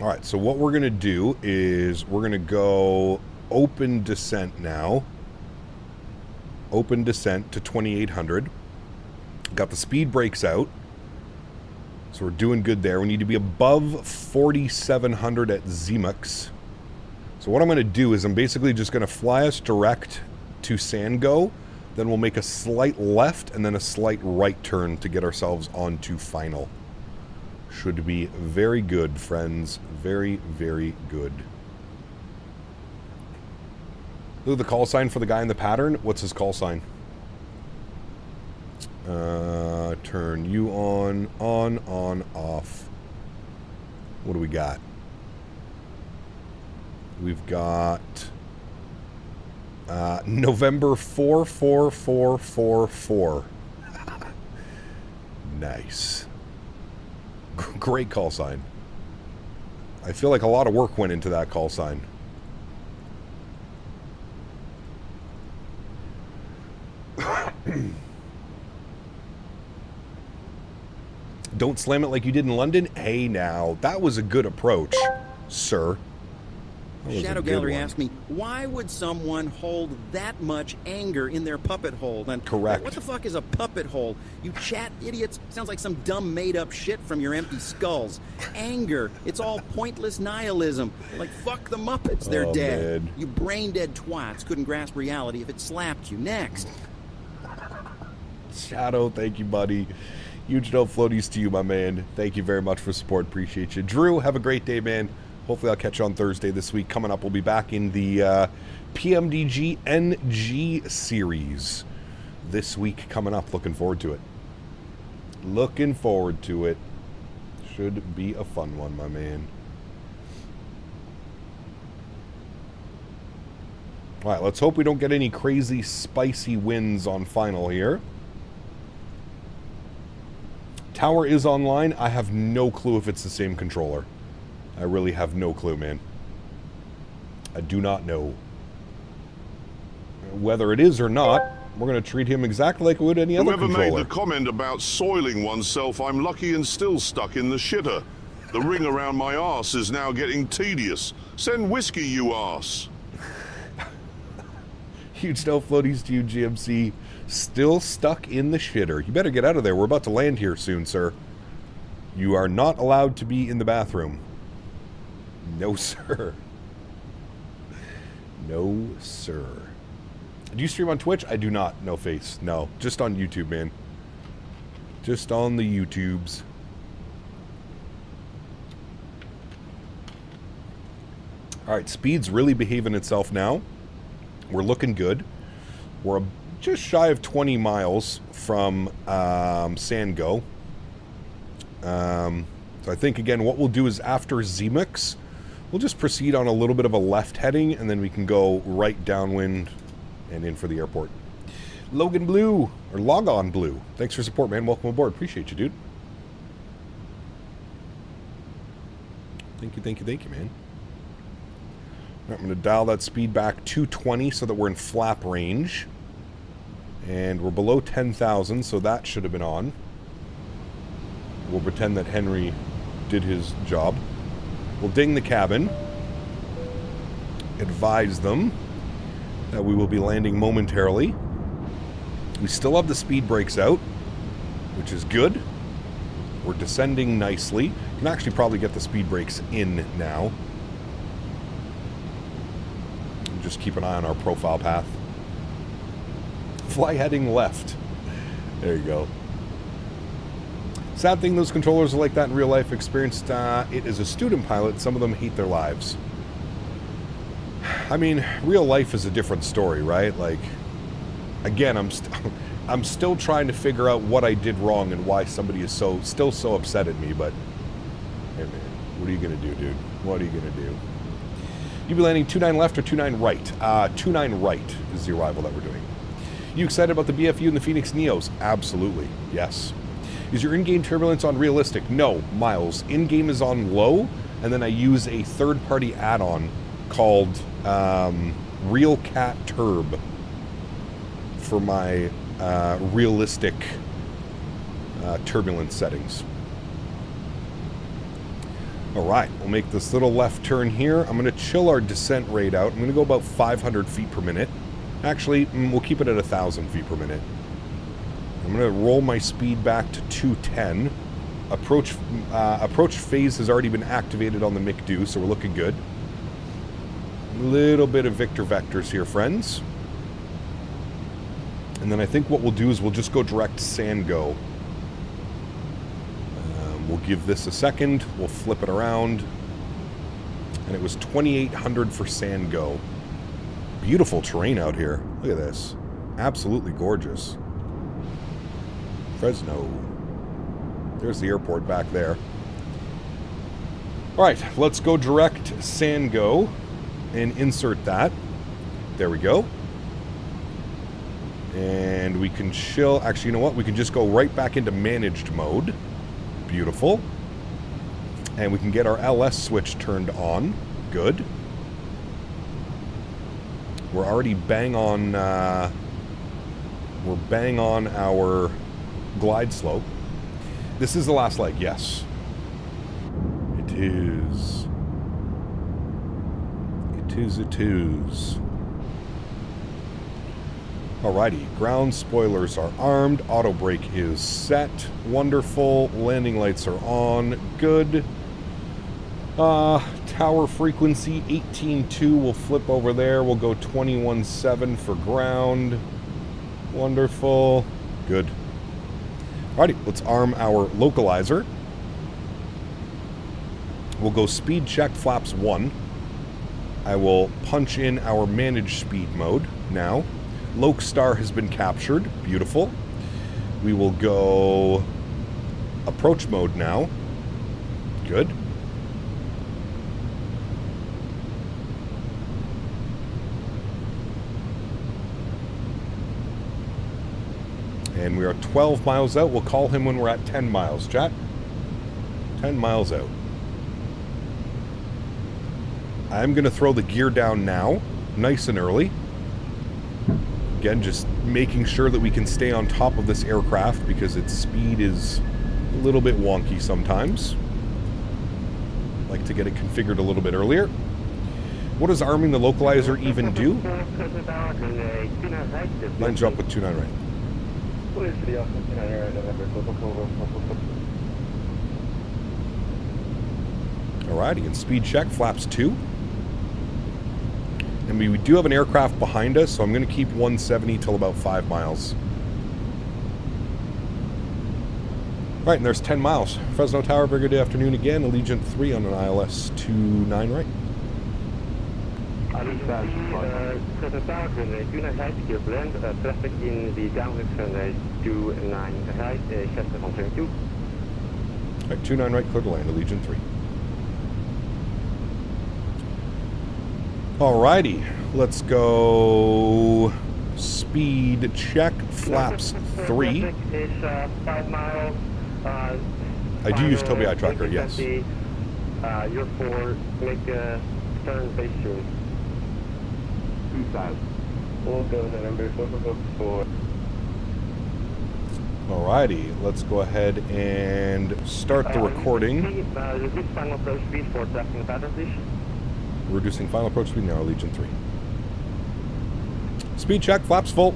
Alright, so what we're going to do is we're going to go... open descent now. Open descent to 2,800. Got the speed brakes out. So we're doing good there. We need to be above 4,700 at Zemux. So what I'm going to do is I'm basically just going to fly us direct to Sango. Then we'll make a slight left and then a slight right turn to get ourselves onto final. Should be very good, friends. Very, very good. Look at the call sign for the guy in the pattern. What's his call sign? Turn you on, off. What do we got? We've got November 44444. Nice. Great call sign. I feel like a lot of work went into that call sign. Don't slam it like you did in London. Hey now, that was a good approach, sir. Shadow Gallery asked me, why would someone hold that much anger in their puppet hole? And correct. What the fuck is a puppet hole? You chat idiots. Sounds like some dumb made-up shit from your empty skulls. Anger. It's all pointless nihilism. Like, fuck the Muppets. They're dead. Man. You brain-dead twats couldn't grasp reality if it slapped you. Next. Shadow, thank you, buddy. Huge no floaties to you, my man. Thank you very much for support. Appreciate you. Drew, have a great day, man. Hopefully I'll catch you on Thursday this week. Coming up, we'll be back in the PMDG NG series this week coming up. Looking forward to it. Looking forward to it. Should be a fun one, my man. All right, let's hope we don't get any crazy spicy winds on final here. Tower is online. I have no clue if it's the same controller. I really have no clue, man. I do not know. Whether it is or not, we're going to treat him exactly like we would any other controller. Whoever made the comment about soiling oneself, I'm lucky and still stuck in the shitter. The ring around my arse is now getting tedious. Send whiskey, you arse. Huge no floaties to you, GMC. Still stuck in the shitter. You better get out of there. We're about to land here soon, sir. You are not allowed to be in the bathroom. No, sir. No, sir. Do you stream on Twitch? I do not. No face. No. Just on YouTube, man. Just on the YouTubes. Alright, speed's really behaving itself now. We're looking good. We're just shy of 20 miles from Sango. So I think, again, what we'll do is after Zemix, we'll just proceed on a little bit of a left heading, and then we can go right downwind and in for the airport. Logan Blue, or Logon Blue, thanks for support, man. Welcome aboard. Appreciate you, dude. Thank you, man. I'm going to dial that speed back to 20 so that we're in flap range. And we're below 10,000, so that should have been on. We'll pretend that Henry did his job. We'll ding the cabin. Advise them that we will be landing momentarily. We still have the speed brakes out, which is good. We're descending nicely. You can actually probably get the speed brakes in now. And just keep an eye on our profile path. Fly heading left. There you go. Sad thing, those controllers are like that in real life. Experienced it as a student pilot. Some of them hate their lives. I mean, real life is a different story, right? Like, again, I'm still trying to figure out what I did wrong and why somebody is still so upset at me. But hey, man, what are you gonna do, dude? What are you gonna do? You be landing 29 left or 29 right? 29 right is the arrival that we're doing. You excited about the BFU and the Fenix Neos? Absolutely, yes. Is your in-game turbulence on realistic? No, Miles. In-game is on low, and then I use a third-party add-on called RealCat Turb for my realistic turbulence settings. All right, we'll make this little left turn here. I'm going to chill our descent rate out. I'm going to go about 500 feet per minute. Actually, we'll keep it at 1,000 feet per minute. I'm going to roll my speed back to 210. Approach phase has already been activated on the McDo, so we're looking good. A little bit of Victor vectors here, friends. And then I think what we'll do is we'll just go direct Sango. We'll give this a second. We'll flip it around. And it was 2,800 for Sango. Beautiful terrain out here. Look at this. Absolutely gorgeous. Fresno. There's the airport back there. All right, let's go direct Sango and insert that. There we go. And we can chill. Actually, you know what? We can just go right back into managed mode. Beautiful. And we can get our LS switch turned on. Good. We're already bang on our glide slope. This is the last leg, yes. It is. It is. Alrighty, ground spoilers are armed, auto brake is set, wonderful, landing lights are on, good. Tower frequency 18.2, we'll flip over there, we'll go 21.7 for ground, wonderful, good. Alrighty, let's arm our localizer. We'll go speed check flaps 1. I will punch in our manage speed mode now. Loc Star has been captured. Beautiful. We will go approach mode now. Good. And we are 12 miles out. We'll call him when we're at 10 miles, chat. 10 miles out. I'm going to throw the gear down now, nice and early. Again, just making sure that we can stay on top of this aircraft because its speed is a little bit wonky sometimes. Like to get it configured a little bit earlier. What does arming the localizer even do? Lines up with 29 right. Alrighty, and speed check, flaps 2. And we do have an aircraft behind us, so I'm going to keep 170 till about 5 miles. Alright, and there's 10 miles. Fresno Tower, very good afternoon again. Allegiant 3 on an ILS 29 right. Fresno Tower, 29 right, secure blend, traffic in the downwind runway 29 right, Castevens 72. Alright, 29 right, clear to land, Allegiant 3. Alrighty, let's go speed check, flaps 3. Is 5 miles. I do use Tobii Eye Tracker, yes. You're 4, make a turn base soon. 2000. We'll go to number 4. Alrighty, let's go ahead and start the recording. Reduce final approach speed for traffic in the pattern, please. Reducing final approach speed now, Legion 3. Speed check, flaps full.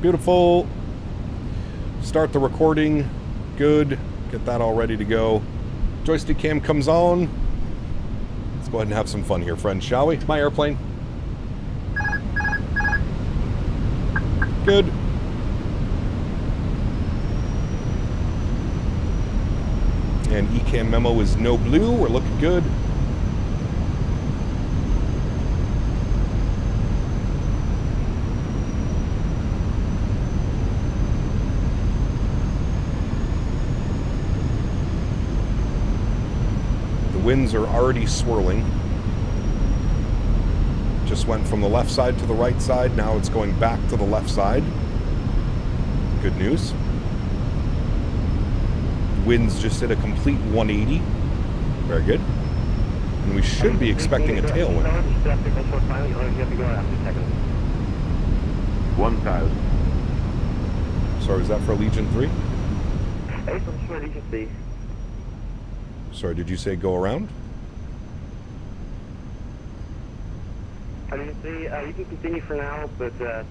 Beautiful. Start the recording. Good. Get that all ready to go. Joystick cam comes on. Let's go ahead and have some fun here, friends, shall we? My airplane. Good. And ECAM memo is no blue. We're looking good. Winds are already swirling. Just went from the left side to the right side. Now it's going back to the left side. Good news. Winds just did a complete 180. Very good. And we should be expecting a tailwind. 1,000. Sorry, was that for Legion 3? Hey, from Legion 3. Sorry, did you say go around? Legion 3, you can continue for now, but the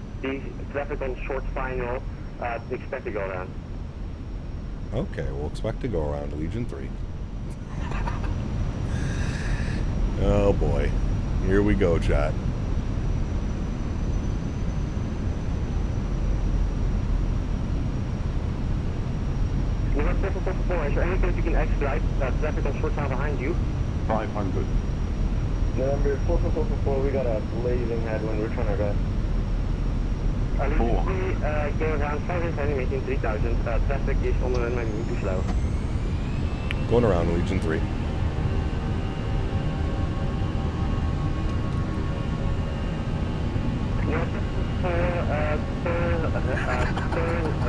traffic on short final, expect to go around. Okay, we'll expect to go around Legion 3. Oh boy. Here we go, chat. Number 444, is there any place you can expedite traffic on short time behind you? 500. Number 4444, we got a blazing headwind, we're trying our best. Go around 510, making 3000, traffic is on the runway, moving too slow. Going around Legion 3.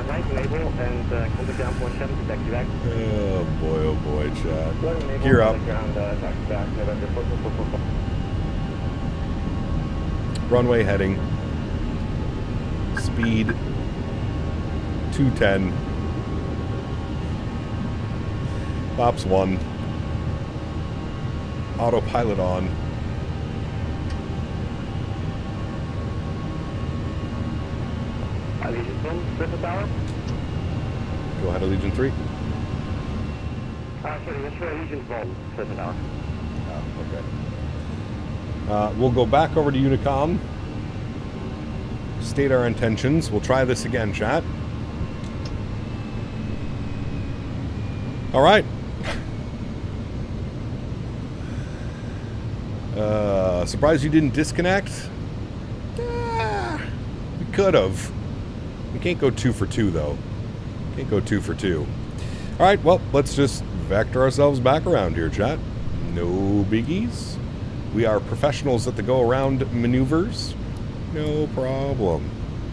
Right label and contact down 170, back to back. Oh boy, chat. Gear up. Runway heading. Speed 210. Flaps 1. Autopilot on. Allegiant 1, Fresno Tower. Go ahead, Allegiant 3. Sorry, that's for Allegiant 1, Fresno Tower. Oh, okay. We'll go back over to Unicom. State our intentions. We'll try this again, chat. All right. Surprised you didn't disconnect? We could have. We can't go 2 for 2, though. Can't go 2 for 2. All right, well, let's just vector ourselves back around here, chat. No biggies. We are professionals at the go-around maneuvers. No problem.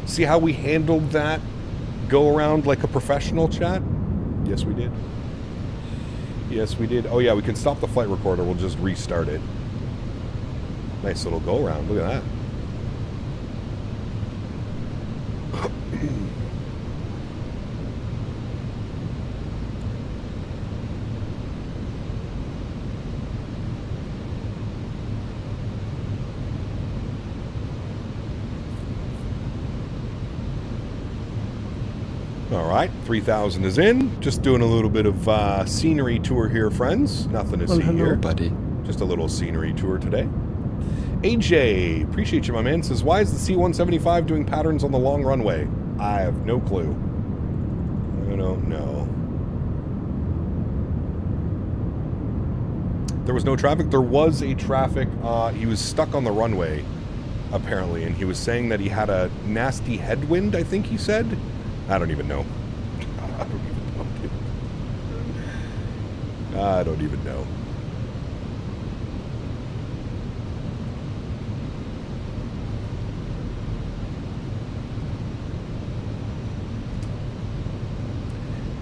See how we handled that go-around like a professional, chat? Yes, we did. Yes, we did. Oh, yeah, we can stop the flight recorder. We'll just restart it. Nice little go-around. Look at that. All right, 3,000 is in. Just doing a little bit of scenery tour here, friends. Nothing to see here. Buddy. Just a little scenery tour today. AJ, appreciate you, my man. Says, why is the C-175 doing patterns on the long runway? I have no clue. I don't know. There was no traffic. There was a traffic. He was stuck on the runway, apparently, and he was saying that he had a nasty headwind, I think he said. I don't even know. I don't even know.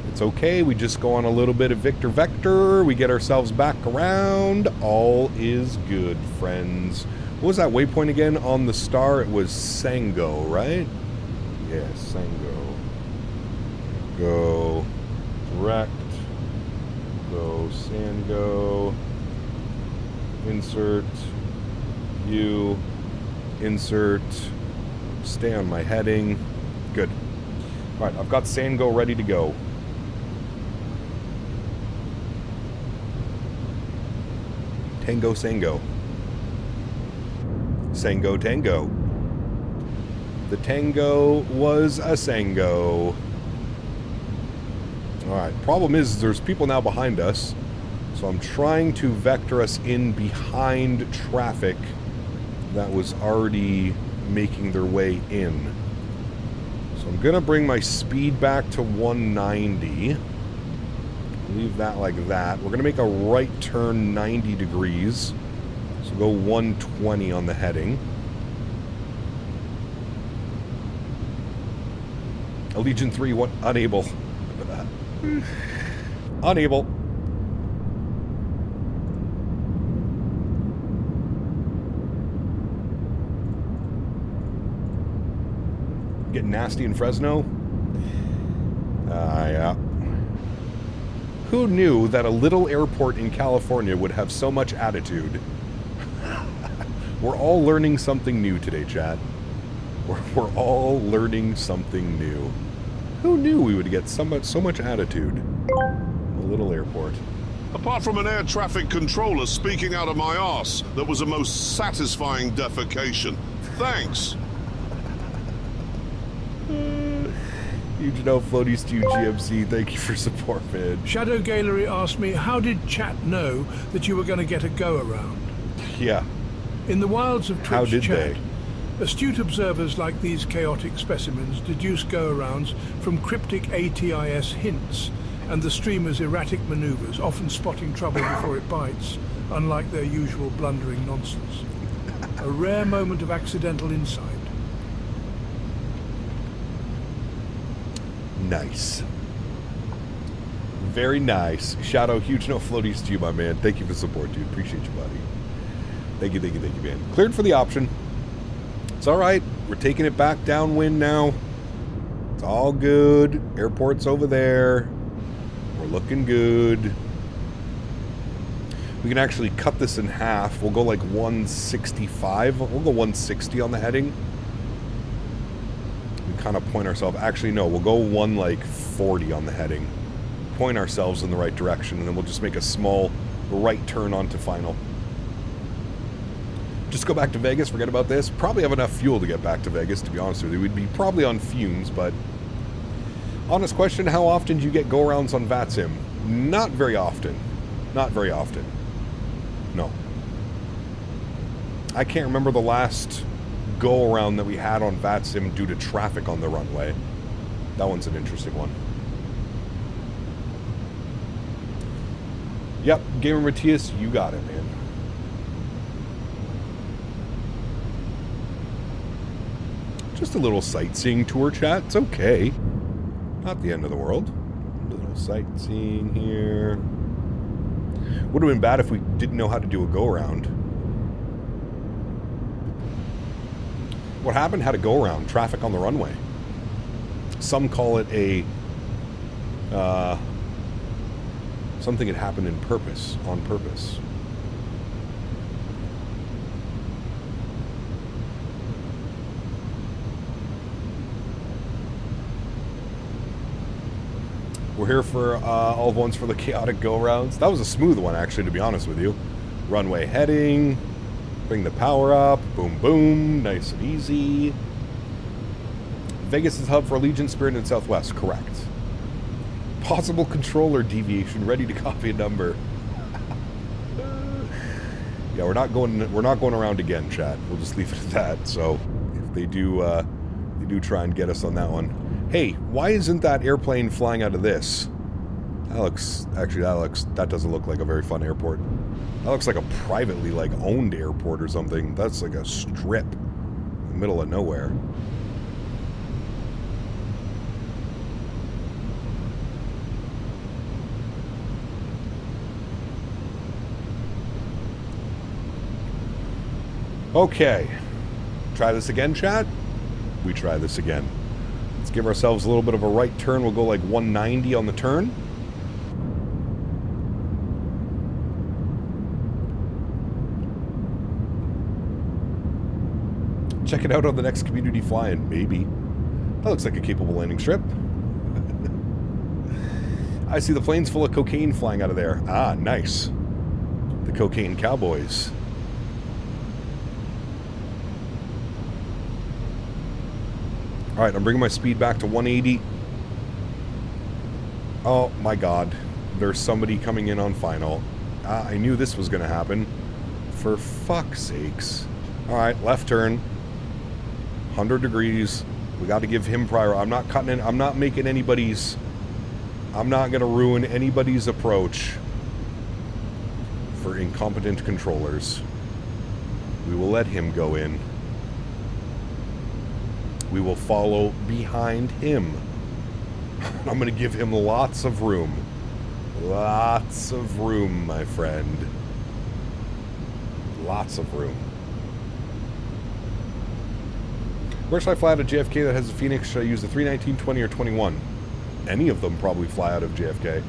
It's okay, we just go on a little bit of Vector, we get ourselves back around, all is good, friends. What was that waypoint again on the star? It was Sango, right? Yeah, Sango. Go direct, go Sango, insert, U, insert, stay on my heading, good. All right, I've got Sango ready to go. Tango, Sango. Sango, Tango. The Tango was a Sango. Alright, problem is there's people now behind us. So I'm trying to vector us in behind traffic that was already making their way in. So I'm going to bring my speed back to 190. Leave that like that. We're going to make a right turn 90 degrees. So go 120 on the heading. Allegiant 3, what? Unable. Unable. Getting nasty in Fresno? Yeah. Who knew that a little airport in California would have so much attitude? We're all learning something new today, chat. We're all learning something new. Who knew we would get so much attitude? A little airport. Apart from an air traffic controller speaking out of my arse, that was a most satisfying defecation. Thanks. Huge no floaties to you, GMC. Thank you for support, man. Shadow Gallery asked me, how did chat know that you were going to get a go-around? Yeah. In the wilds of Twitch how did chat, they? Astute observers like these chaotic specimens deduce go-arounds from cryptic ATIS hints and the streamer's erratic maneuvers, often spotting trouble before it bites, unlike their usual blundering nonsense. A rare moment of accidental insight. Nice. Very nice. Shadow, huge no floaties to you, my man. Thank you for support, dude. Appreciate you, buddy. Thank you, man. Cleared for the option. It's all right. We're taking it back downwind now. It's all good. Airport's over there. We're looking good. We can actually cut this in half. We'll go like 165. We'll go 160 on the heading. We kind of point ourselves. Actually, no. We'll go 140 on the heading. Point ourselves in the right direction, and then we'll just make a small right turn onto final. Just go back to Vegas, forget about this. Probably have enough fuel to get back to Vegas, to be honest with you. We'd be probably on fumes, but... Honest question, how often do you get go-arounds on VATSIM? Not very often. Not very often. No. I can't remember the last go-around that we had on VATSIM due to traffic on the runway. That one's an interesting one. Yep, Gamer Matthias, you got it, man. Just a little sightseeing tour, chat. It's okay. Not the end of the world. A little sightseeing here. Would have been bad if we didn't know how to do a go-around. What happened? Had a go-around. Traffic on the runway. Some call it a... something had happened on purpose. We're here for all of ones for the chaotic go-rounds. That was a smooth one, actually, to be honest with you. Runway heading. Bring the power up. Boom, boom. Nice and easy. Vegas is hub for Allegiant, Spirit, and Southwest. Correct. Possible controller deviation. Ready to copy a number. Yeah, we're not going around again, chat. We'll just leave it at that. So if they do try and get us on that one. Hey, why isn't that airplane flying out of this? That doesn't look like a very fun airport. That looks like a privately owned airport or something. That's like a strip in the middle of nowhere. Okay. Try this again, chat? We try this again. Let's give ourselves a little bit of a right turn. We'll go like 190 on the turn. Check it out on the next community fly-in, maybe. That looks like a capable landing strip. I see the planes full of cocaine flying out of there. Ah, nice. The cocaine cowboys. Alright, I'm bringing my speed back to 180. Oh my god. There's somebody coming in on final. I knew this was going to happen. For fuck's sakes. Alright, left turn. 100 degrees. We got to give him prior. I'm not cutting in. I'm not making anybody's... I'm not going to ruin anybody's approach for incompetent controllers. We will let him go in. We will follow behind him. I'm going to give him lots of room. Lots of room, my friend. Lots of room. Where should I fly out of JFK that has a Fenix? Should I use the 319, 20, or 21? Any of them probably fly out of JFK.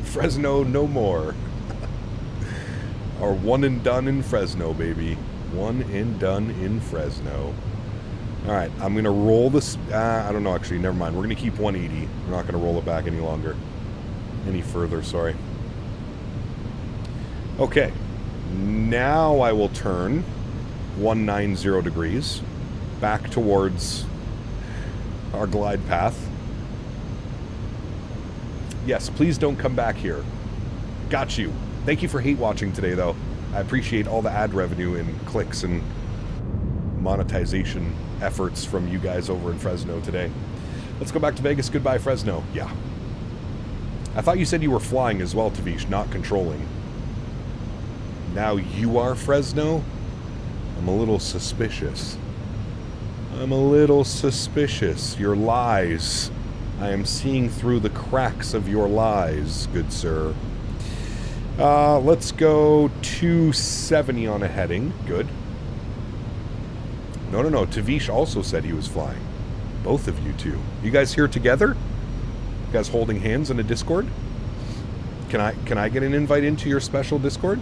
Fresno, no more. Or one and done in Fresno, baby. One and done in Fresno. Alright, I'm going to roll this... I don't know, actually. Never mind. We're going to keep 180. We're not going to roll it back any longer. Any further, sorry. Okay. Now I will turn 190 degrees back towards our glide path. Yes, please don't come back here. Got you. Thank you for hate watching today, though. I appreciate all the ad revenue and clicks and monetization efforts from you guys over in Fresno today. Let's go back to Vegas. Goodbye, Fresno. Yeah. I thought you said you were flying as well, Tavish, not controlling. Now you are Fresno? I'm a little suspicious. I'm a little suspicious. Your lies. I am seeing through the cracks of your lies, good sir. Let's go 270 on a heading. Good. No. Tavish also said he was flying. Both of you two. You guys here together? You guys holding hands in a Discord? Can I get an invite into your special Discord?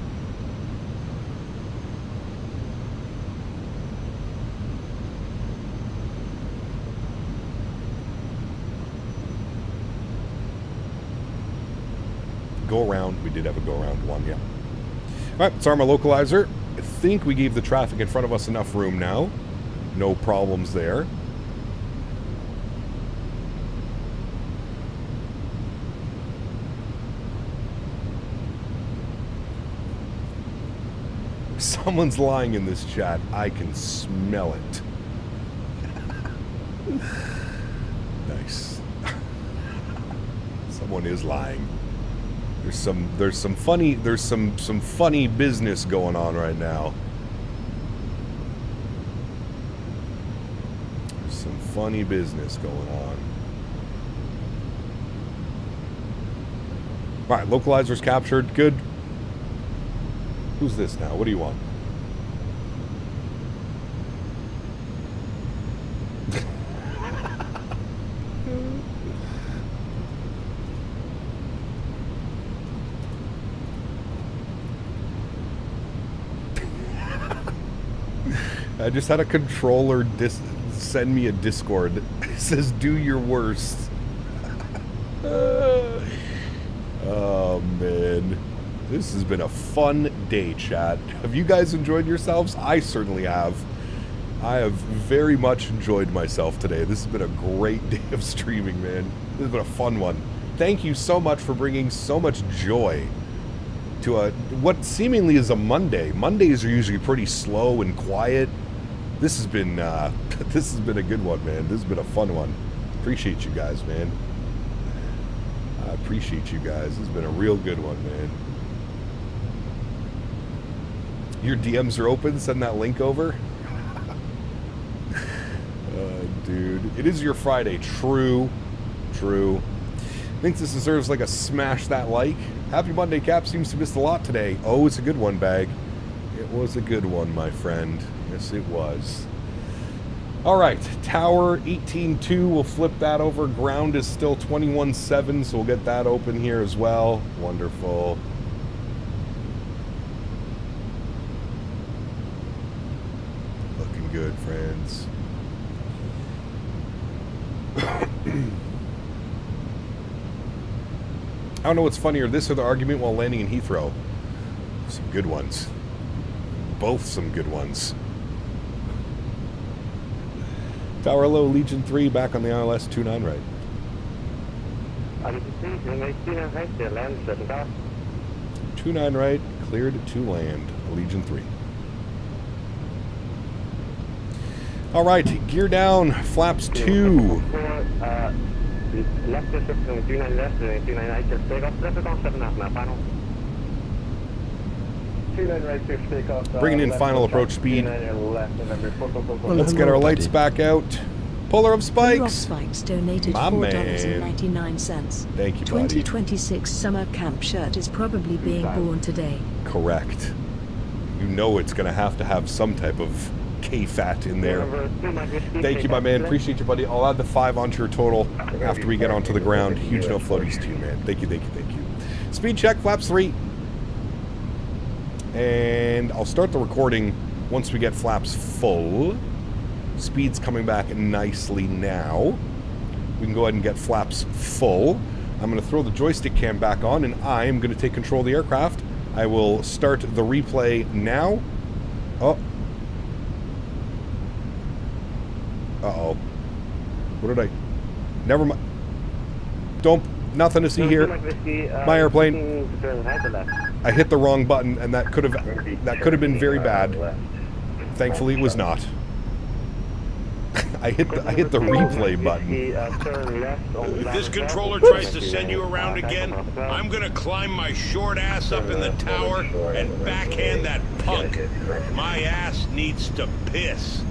Go around. We did have a go around one, yeah. Alright, let's arm our localizer. I think we gave the traffic in front of us enough room now. No problems there. Someone's lying in this chat. I can smell it. Nice. Someone is lying. There's some funny business going on right now. There's some funny business going on. All right, localizers captured. Good. Who's this now? What do you want? I just had a controller send me a Discord. It says, do your worst. Oh, man. This has been a fun day, chat. Have you guys enjoyed yourselves? I certainly have. I have very much enjoyed myself today. This has been a great day of streaming, man. This has been a fun one. Thank you so much for bringing so much joy to what seemingly is a Monday. Mondays are usually pretty slow and quiet. This has been a good one, man. This has been a fun one. Appreciate you guys, man. I appreciate you guys. This has been a real good one, man. Your DMs are open. Send that link over. Dude, it is your Friday. True. Thinks this deserves like a smash that like. Happy Monday, Cap. Seems to miss a lot today. Oh, it's a good one, Bag. It was a good one, my friend. Yes, it was. All right, Tower 18.2. We'll flip that over. Ground is still 21.7, so we'll get that open here as well. Wonderful. Looking good, friends. I don't know what's funnier, this or the argument while landing in Heathrow. Some good ones. Both some good ones. Tower low, Legion 3, back on the ILS 29 right. 29 right, cleared to land, Legion 3. All right, gear down, flaps 2. Left district, 29 left, 29 right, just take off, left is on 7.5 now, final. 29 right, fifth takeoff. Bringing in final approach speed. Let's get our lights back out. Puller of Spikes. Spikes donated My $4.99. Thank you, buddy. 2026 summer camp shirt is probably being born today. Correct. You know it's going to have some type of K-Fat in there. Thank you, my man. Appreciate you, buddy. I'll add the 5 onto your total after we get onto the ground. Huge no floaties too, man. Thank you. Speed check, flaps 3. And I'll start the recording once we get flaps full. Speed's coming back nicely now. We can go ahead and get flaps full. I'm going to throw the joystick cam back on, and I'm going to take control of the aircraft. I will start the replay now. Oh. Uh-oh. What did I... Never mind. Nothing to see here. My airplane. I hit the wrong button, and that could have been very bad. Thankfully, it was not. I hit the replay button. If this controller tries to send you around again, I'm gonna climb my short ass up in the tower and backhand that punk. My ass needs to piss.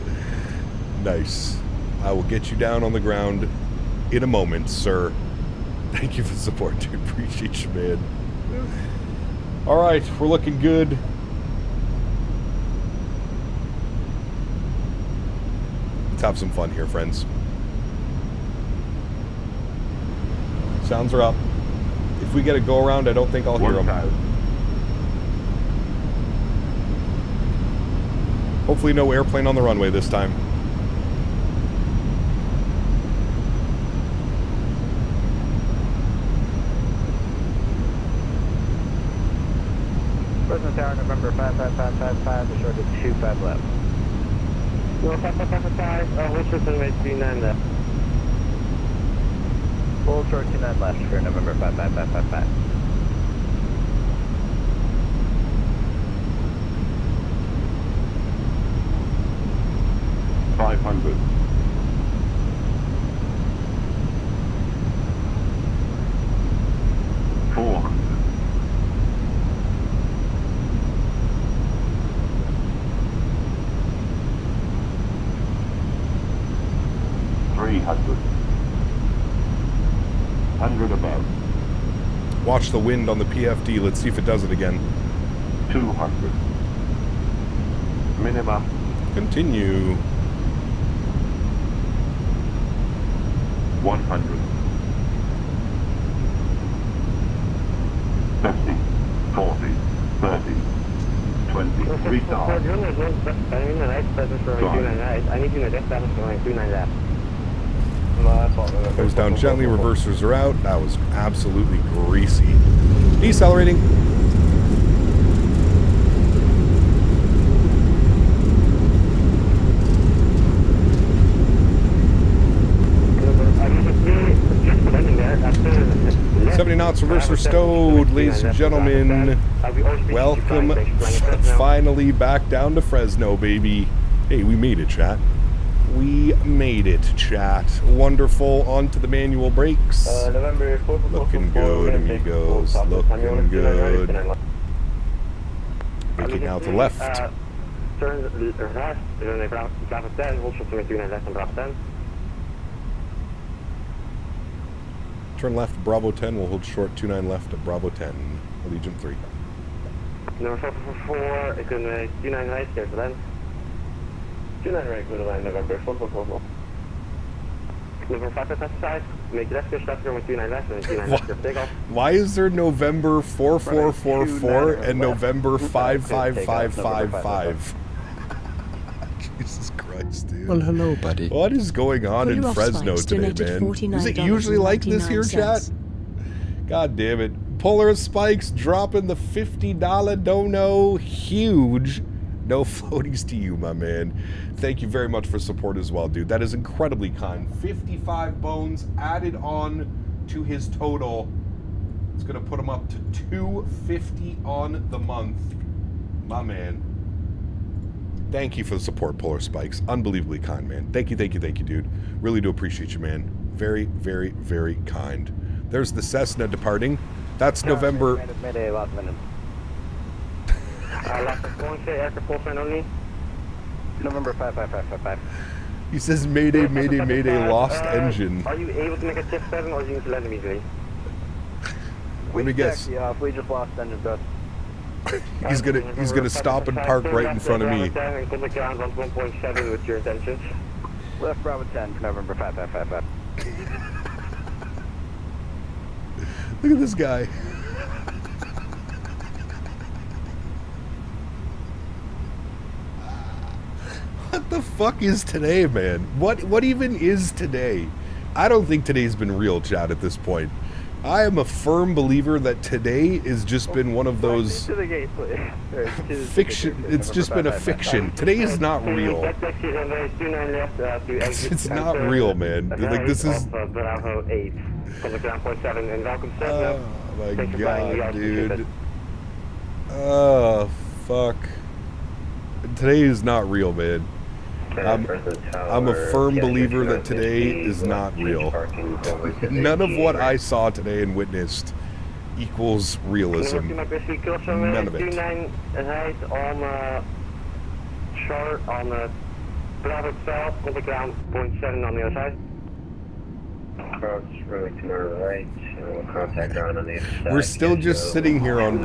Nice. I will get you down on the ground in a moment, sir. Thank you for the support, dude. Appreciate you, man. All right, we're looking good. Let's have some fun here, friends. Sounds are up. If we get a go around, I don't think I'll hear them. Hopefully no airplane on the runway this time. Fresno Tower, November 5555, the short is 25 left. No, 5555, which is runway 29 left. Full short 29 left for November 55555. 100. 100 above. Watch the wind on the PFD. Let's see if it does it again. 200. Minimum. Continue. 100. 50. 40. 30. 20. Restart. I need you to dispatch going 29 left. Goes down gently, reversers are out. That was absolutely greasy. Decelerating. $70 knots, reverser stowed, ladies and gentlemen. Welcome finally back down to Fresno, baby. Hey, we made it, chat. We made it, chat. Wonderful. On to the manual brakes. Looking good, amigos. Looking good. Making out the left. Turn left, Bravo 10. We'll hold short 29 left at Bravo 10. Allegiant 3. Number 444, ik kan 29 right, clear for land. 29 right, good line, November 444. November 5 at side, make left, clear, stop here with 29 left, and 29 left, clear, takeoff. Why is there November 4444 and November 5555? Jesus Christ, dude. Well, hello, buddy. What is going on in Fresno today, man? Is it usually like this here, chat? God damn it. Polar Spikes dropping the $50 dono. Huge. No floaties to you, my man. Thank you very much for support as well, dude. That is incredibly kind. 55 bones added on to his total. It's going to put him up to $250 on the month. My man. Thank you for the support, Polar Spikes. Unbelievably kind, man. Thank you, dude. Really do appreciate you, man. Very, very, very kind. There's the Cessna departing. That's November. Mayday, last minute. Last one, say after full sign only. November 55555. He says Mayday, Mayday, Mayday, lost engine. Are you able to make a tip 7 or do you need to land immediately? Let me guess. We just lost engine dust. He's gonna stop and park right in front of me. And contact ground 1.7 with your intentions. Left Bravo 10 for November 5555. Look at this guy. What the fuck is today, man? What even is today? I don't think today's been real, chat, at this point. I am a firm believer that today has just been one of those fiction. It's just been a fiction. Today is not real. It's not real, man. Like, this is. Oh my god, dude. Oh fuck. Today is not real, man. I'm a firm believer that today is not real. None of what I saw today and witnessed equals realism. None of it. 29 right on short on Bravo South, contact ground 0.7 on the other side. Approach runway to our right, contact ground on the other side. We're still just sitting here on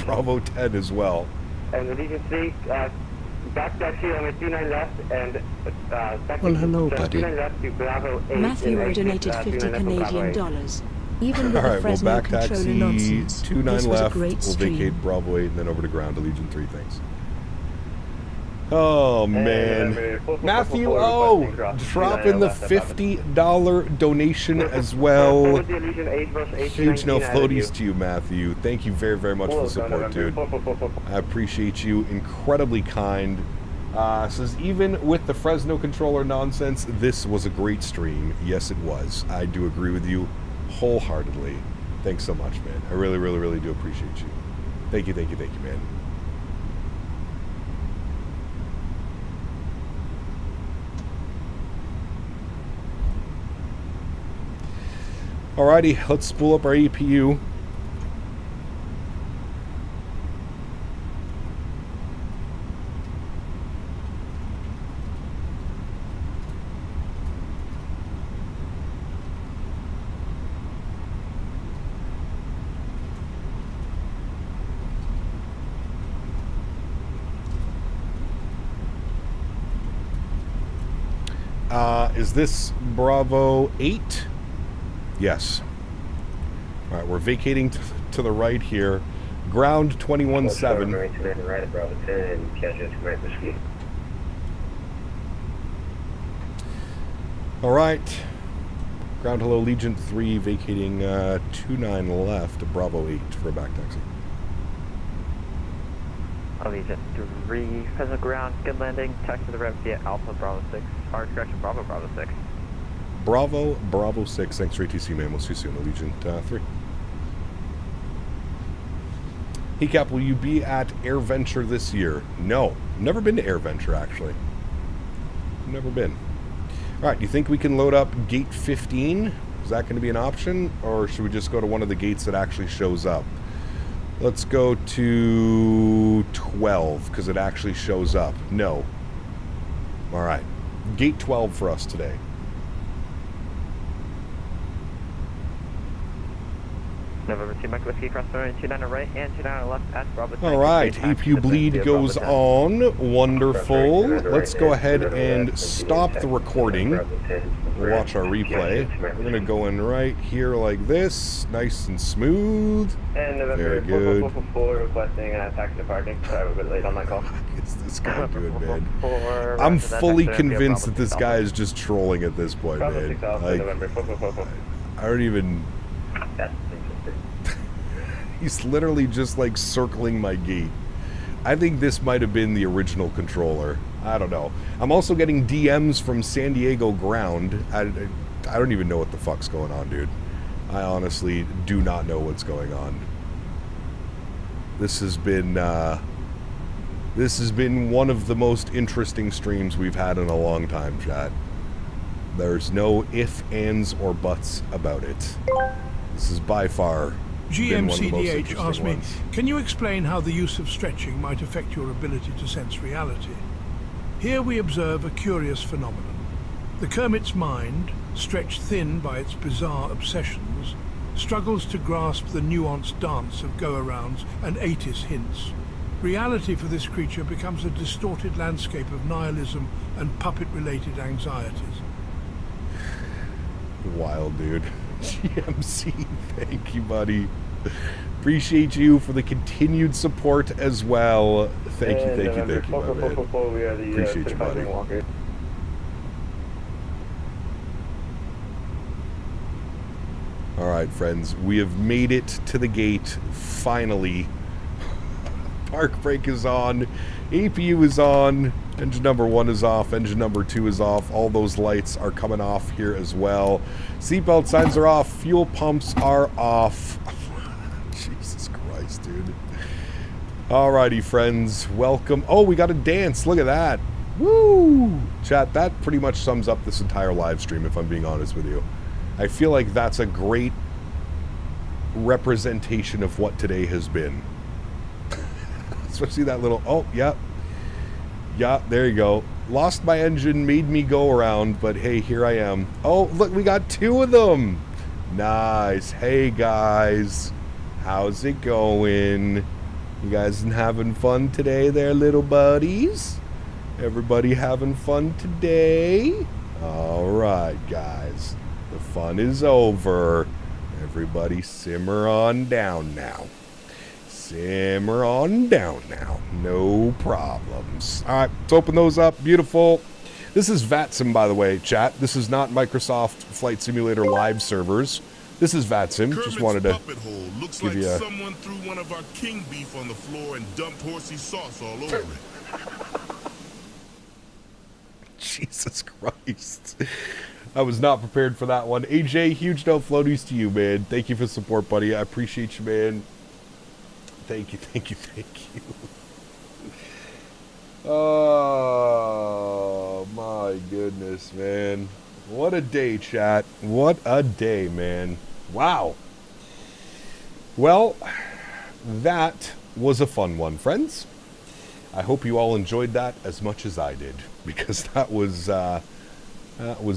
Bravo 10 as well. And as you can see, back taxi on the 29 left and well, hello, buddy. left to Bravo 8. Matthew donated 50 Canadian dollars. Even with the Fresno back controller taxi, nonsense, 29 this was left. a great We'll stream. vacate Bravo 8 and then over to ground. Allegiant 3, thanks. Oh man, Matthew O, dropping the $50 donation as well. Huge no floaties to you, Matthew. Thank you very, very much for the support, dude. I appreciate you. Incredibly kind. Says even with the Fresno controller nonsense, this was a great stream. Yes, it was. I do agree with you wholeheartedly. Thanks so much, man. I really, really, really do appreciate you. Thank you, man. Alrighty, let's spool up our APU. Is this Bravo 8? Yes. All right, we're vacating to the right here. Ground 21-7. Right at Bravo 10 and Castevens right whiskey. All right. Ground hello, Allegiant 3, vacating 29 left, Bravo 8 for a back taxi. Allegiant 3, Fresno ground, good landing, taxi to the right via Alpha Bravo 6, hard correction, Bravo 6. Bravo 6, thanks for ATC, man. We'll see you soon, Allegiant 3. Hey, Cap, will you be at AirVenture this year? No, never been to AirVenture, actually. Never been. All right, do you think we can load up gate 15? Is that going to be an option? Or should we just go to one of the gates that actually shows up? Let's go to 12, because it actually shows up. No. All right. Gate 12 for us today. November 2 Mike Whiskey, cross 29 right and 29 left at Bravo 10. All right, APU bleed goes on. Wonderful. Let's go ahead and stop the recording. We'll watch our replay. We're going to go in right here like this. Nice and smooth. And November 4 requesting taxi to parking. Sorry, we're a bit late on my call. Is this guy doing, man? I'm fully convinced that this guy is just trolling at this point, man. Like, I don't even... He's literally just like circling my gate. I think this might have been the original controller. I don't know. I'm also getting DMs from San Diego ground. I don't even know what the fuck's going on, dude. I honestly do not know what's going on. This has been one of the most interesting streams we've had in a long time, chat. There's no ifs, ands, or buts about it. This is by far GMCDH asked me, can you explain how the use of stretching might affect your ability to sense reality? Here we observe a curious phenomenon. The Kermit's mind, stretched thin by its bizarre obsessions, struggles to grasp the nuanced dance of go-arounds and 80s hints. Reality for this creature becomes a distorted landscape of nihilism and puppet-related anxieties. Wild, dude. GMC, thank you, buddy. Appreciate you for the continued support as well. Thank you, my man. Appreciate you, buddy. All right, friends, we have made it to the gate, finally. Park brake is on, APU is on, engine number 1 is off, engine number 2 is off, all those lights are coming off here as well. Seatbelt signs are off, fuel pumps are off. Jesus Christ, dude. Alrighty, friends, welcome. Oh, we got a dance, look at that. Woo! Chat, that pretty much sums up this entire live stream, if I'm being honest with you. I feel like that's a great representation of what today has been. Especially that little, oh, yeah. Yeah, there you go. Lost my engine, made me go around, but hey, here I am. Oh, look, we got 2 of them. Nice. Hey, guys. How's it going? You guys having fun today there, little buddies? Everybody having fun today? All right, guys. The fun is over. Everybody simmer on down now. Simmer on down now. No problems. All right, let's open those up. Beautiful. This is VATSIM, by the way, chat. This is not Microsoft Flight Simulator live servers. This is VATSIM. Just wanted to give you a... Someone threw one of our king beef on the floor and dumped horsey sauce all over it. Jesus Christ. I was not prepared for that one. AJ, huge no floaties to you, man. Thank you for the support, buddy. I appreciate you, man. Thank you, thank you, thank you. Oh, my goodness, man. What a day, chat. What a day, man. Wow. Well, that was a fun one, friends. I hope you all enjoyed that as much as I did, because that was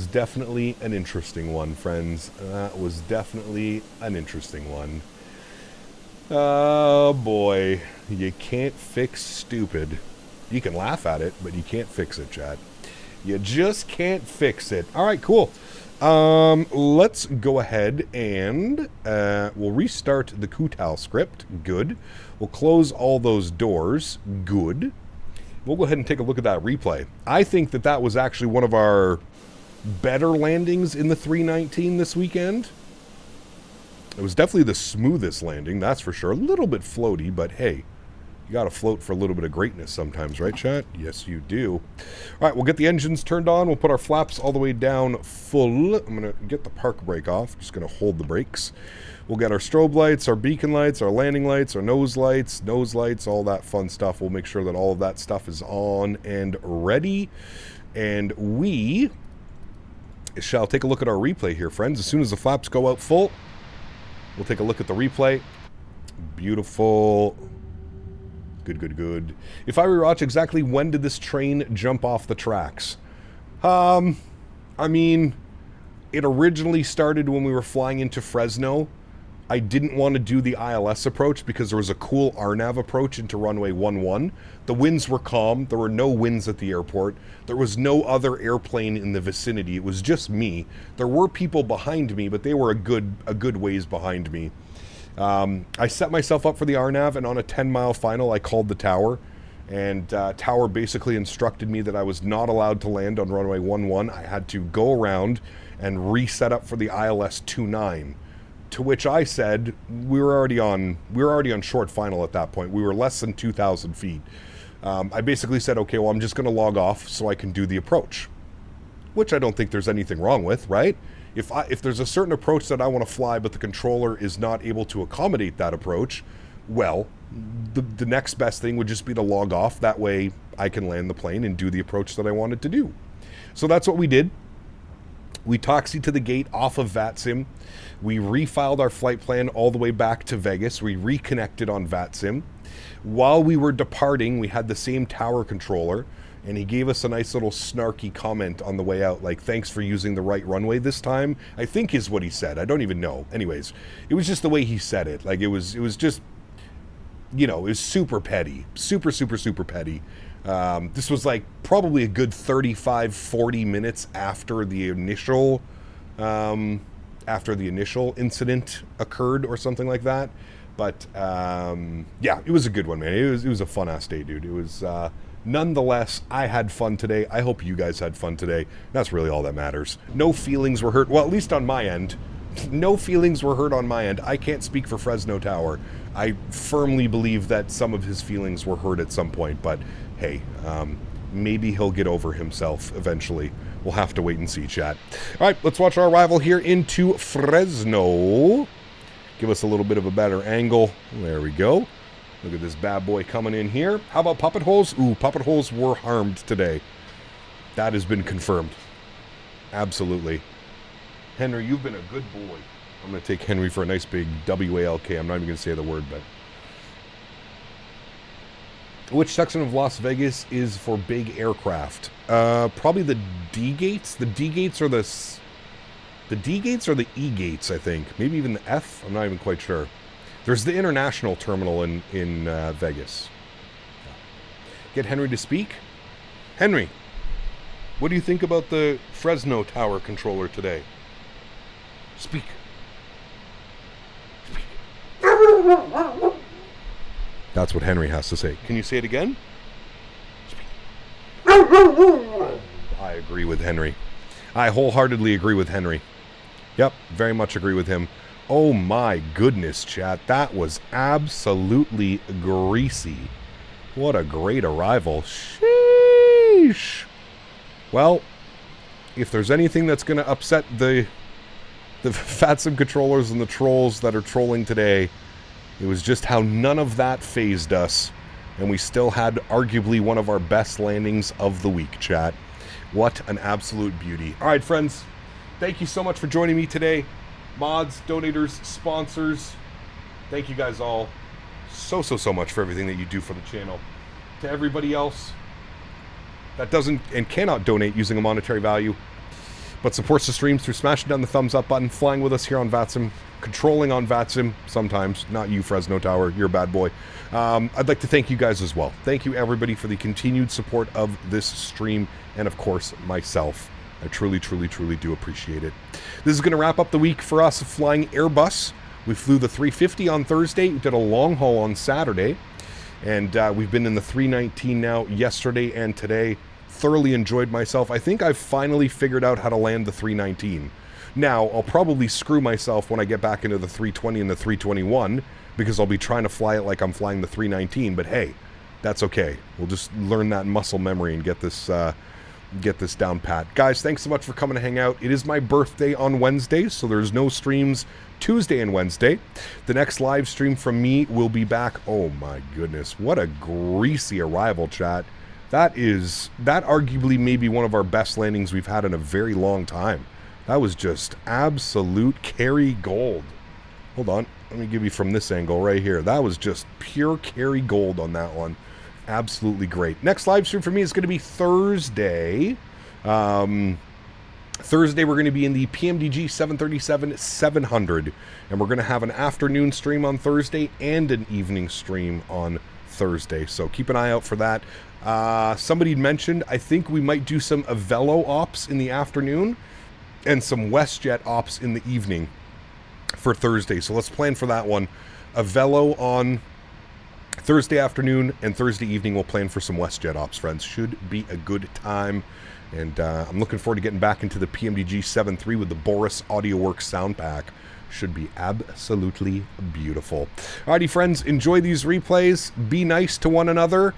definitely an interesting one, friends. That was definitely an interesting one. Oh, boy. You can't fix stupid. You can laugh at it, but you can't fix it, chat. You just can't fix it. All right, cool. Let's go ahead and we'll restart the Kutal script. Good. We'll close all those doors. Good. We'll go ahead and take a look at that replay. I think that that was actually one of our better landings in the 319 this weekend. It was definitely the smoothest landing, that's for sure. A little bit floaty, but hey, you got to float for a little bit of greatness sometimes, right, chat? Yes, you do. All right, we'll get the engines turned on. We'll put our flaps all the way down full. I'm going to get the park brake off. Just going to hold the brakes. We'll get our strobe lights, our beacon lights, our landing lights, our nose lights, all that fun stuff. We'll make sure that all of that stuff is on and ready. And we shall take a look at our replay here, friends. As soon as the flaps go out full, we'll take a look at the replay. Beautiful. Good, good, good. If I rewatch exactly when did this train jump off the tracks? I mean, it originally started when we were flying into Fresno. I didn't want to do the ILS approach because there was a cool RNAV approach into runway 11. The winds were calm. There were no winds at the airport. There was no other airplane in the vicinity. It was just me. There were people behind me, but they were a good ways behind me. I set myself up for the RNAV, and on a 10-mile final, I called the tower. And tower basically instructed me that I was not allowed to land on runway 11. I had to go around and reset up for the ILS 29. To which I said, we were already on short final at that point. We were less than 2,000 feet. I basically said, okay, well, I'm just going to log off so I can do the approach, which I don't think there's anything wrong with, right? If there's a certain approach that I want to fly, but the controller is not able to accommodate that approach, well, the next best thing would just be to log off. That way I can land the plane and do the approach that I wanted to do. So that's what we did. We taxied to the gate off of VATSIM. We refiled our flight plan all the way back to Vegas. We reconnected on VATSIM. While we were departing, we had the same tower controller, and he gave us a nice little snarky comment on the way out, like, thanks for using the right runway this time, I think is what he said. I don't even know. Anyways, it was just the way he said it. Like, it was just, you know, it was super petty. Super, super, super petty. This was like probably a good 35-40 minutes after the initial incident occurred or something like that. But yeah, it was a good one, man. It was a fun ass day, dude. It was nonetheless, I had fun today. I hope you guys had fun today. That's really all that matters. No feelings were hurt. Well, at least on my end. No feelings were hurt on my end. I can't speak for Fresno Tower. I firmly believe that some of his feelings were hurt at some point, but hey, maybe he'll get over himself eventually. We'll have to wait and see, chat. All right, let's watch our arrival here into Fresno. Give us a little bit of a better angle. There we go. Look at this bad boy coming in here. How about puppet holes? Ooh, puppet holes were harmed today. That has been confirmed. Absolutely. Henry, you've been a good boy. I'm going to take Henry for a nice big WALK. I'm not even going to say the word, but... Which section of Las Vegas is for big aircraft? Probably the D gates. The D gates or the D gates or the E gates, I think. Maybe even the F. I'm not even quite sure. There's the international terminal in Vegas. Get Henry to speak. Henry, what do you think about the Fresno Tower controller today? Speak. That's what Henry has to say. Can you say it again? I agree with Henry. I wholeheartedly agree with Henry. Yep, very much agree with him. Oh my goodness, chat. That was absolutely greasy. What a great arrival. Sheesh. Well, if there's anything that's going to upset the VATSIM controllers and the trolls that are trolling today, it was just how none of that fazed us, and we still had arguably one of our best landings of the week, chat. What an absolute beauty. All right, friends, thank you so much for joining me today. Mods, donators, sponsors, thank you guys all so much for everything that you do for the channel. To everybody else that doesn't and cannot donate using a monetary value, but supports the streams through smashing down the thumbs up button, flying with us here on VATSIM, controlling on VATSIM sometimes. Not you, Fresno Tower. You're a bad boy. I'd like to thank you guys as well. Thank you, everybody, for the continued support of this stream and, of course, myself. I truly, truly, truly do appreciate it. This is going to wrap up the week for us flying Airbus. We flew the 350 on Thursday. We did a long haul on Saturday. And we've been in the 319 now yesterday and today. Thoroughly enjoyed myself. I think I've finally figured out how to land the 319. Now, I'll probably screw myself when I get back into the 320 and the 321 because I'll be trying to fly it like I'm flying the 319. But hey, that's okay. We'll just learn that muscle memory and get this down pat. Guys, thanks so much for coming to hang out. It is my birthday on Wednesday, so there's no streams Tuesday and Wednesday. The next live stream from me will be back. Oh my goodness, what a greasy arrival, chat. That arguably maybe one of our best landings we've had in a very long time. That was just absolute carry gold. Hold on, let me give you from this angle right here. That was just pure carry gold on that one. Absolutely great. Next live stream for me is going to be Thursday. Thursday we're going to be in the PMDG 737-700, and we're going to have an afternoon stream on Thursday and an evening stream on Thursday. So keep an eye out for that. Somebody mentioned, I think we might do some Avelo ops in the afternoon and some WestJet ops in the evening for Thursday. So let's plan for that one. Avelo on Thursday afternoon and Thursday evening we'll plan for some WestJet ops, friends. Should be a good time. And I'm looking forward to getting back into the PMDG 7.3 with the Boris AudioWorks sound pack. Should be absolutely beautiful. Alrighty, friends, enjoy these replays. Be nice to one another.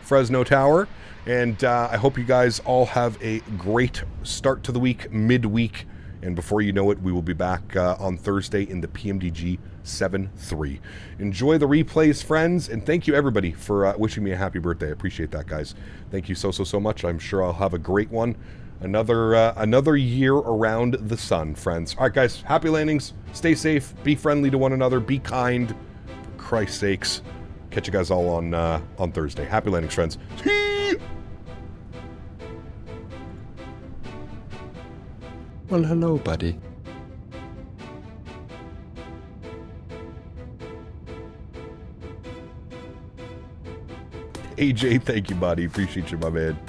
Fresno Tower. And I hope you guys all have a great start to the week, midweek. And before you know it, we will be back on Thursday in the PMDG 7.3. Enjoy the replays, friends, and thank you, everybody, for wishing me a happy birthday. I appreciate that, guys. Thank you so much. I'm sure I'll have a great one. Another year around the sun, friends. All right, guys, happy landings. Stay safe. Be friendly to one another. Be kind. For Christ's sakes. Catch you guys all on Thursday. Happy landings, friends. Well, hello, buddy. AJ, thank you, buddy. Appreciate you, my man.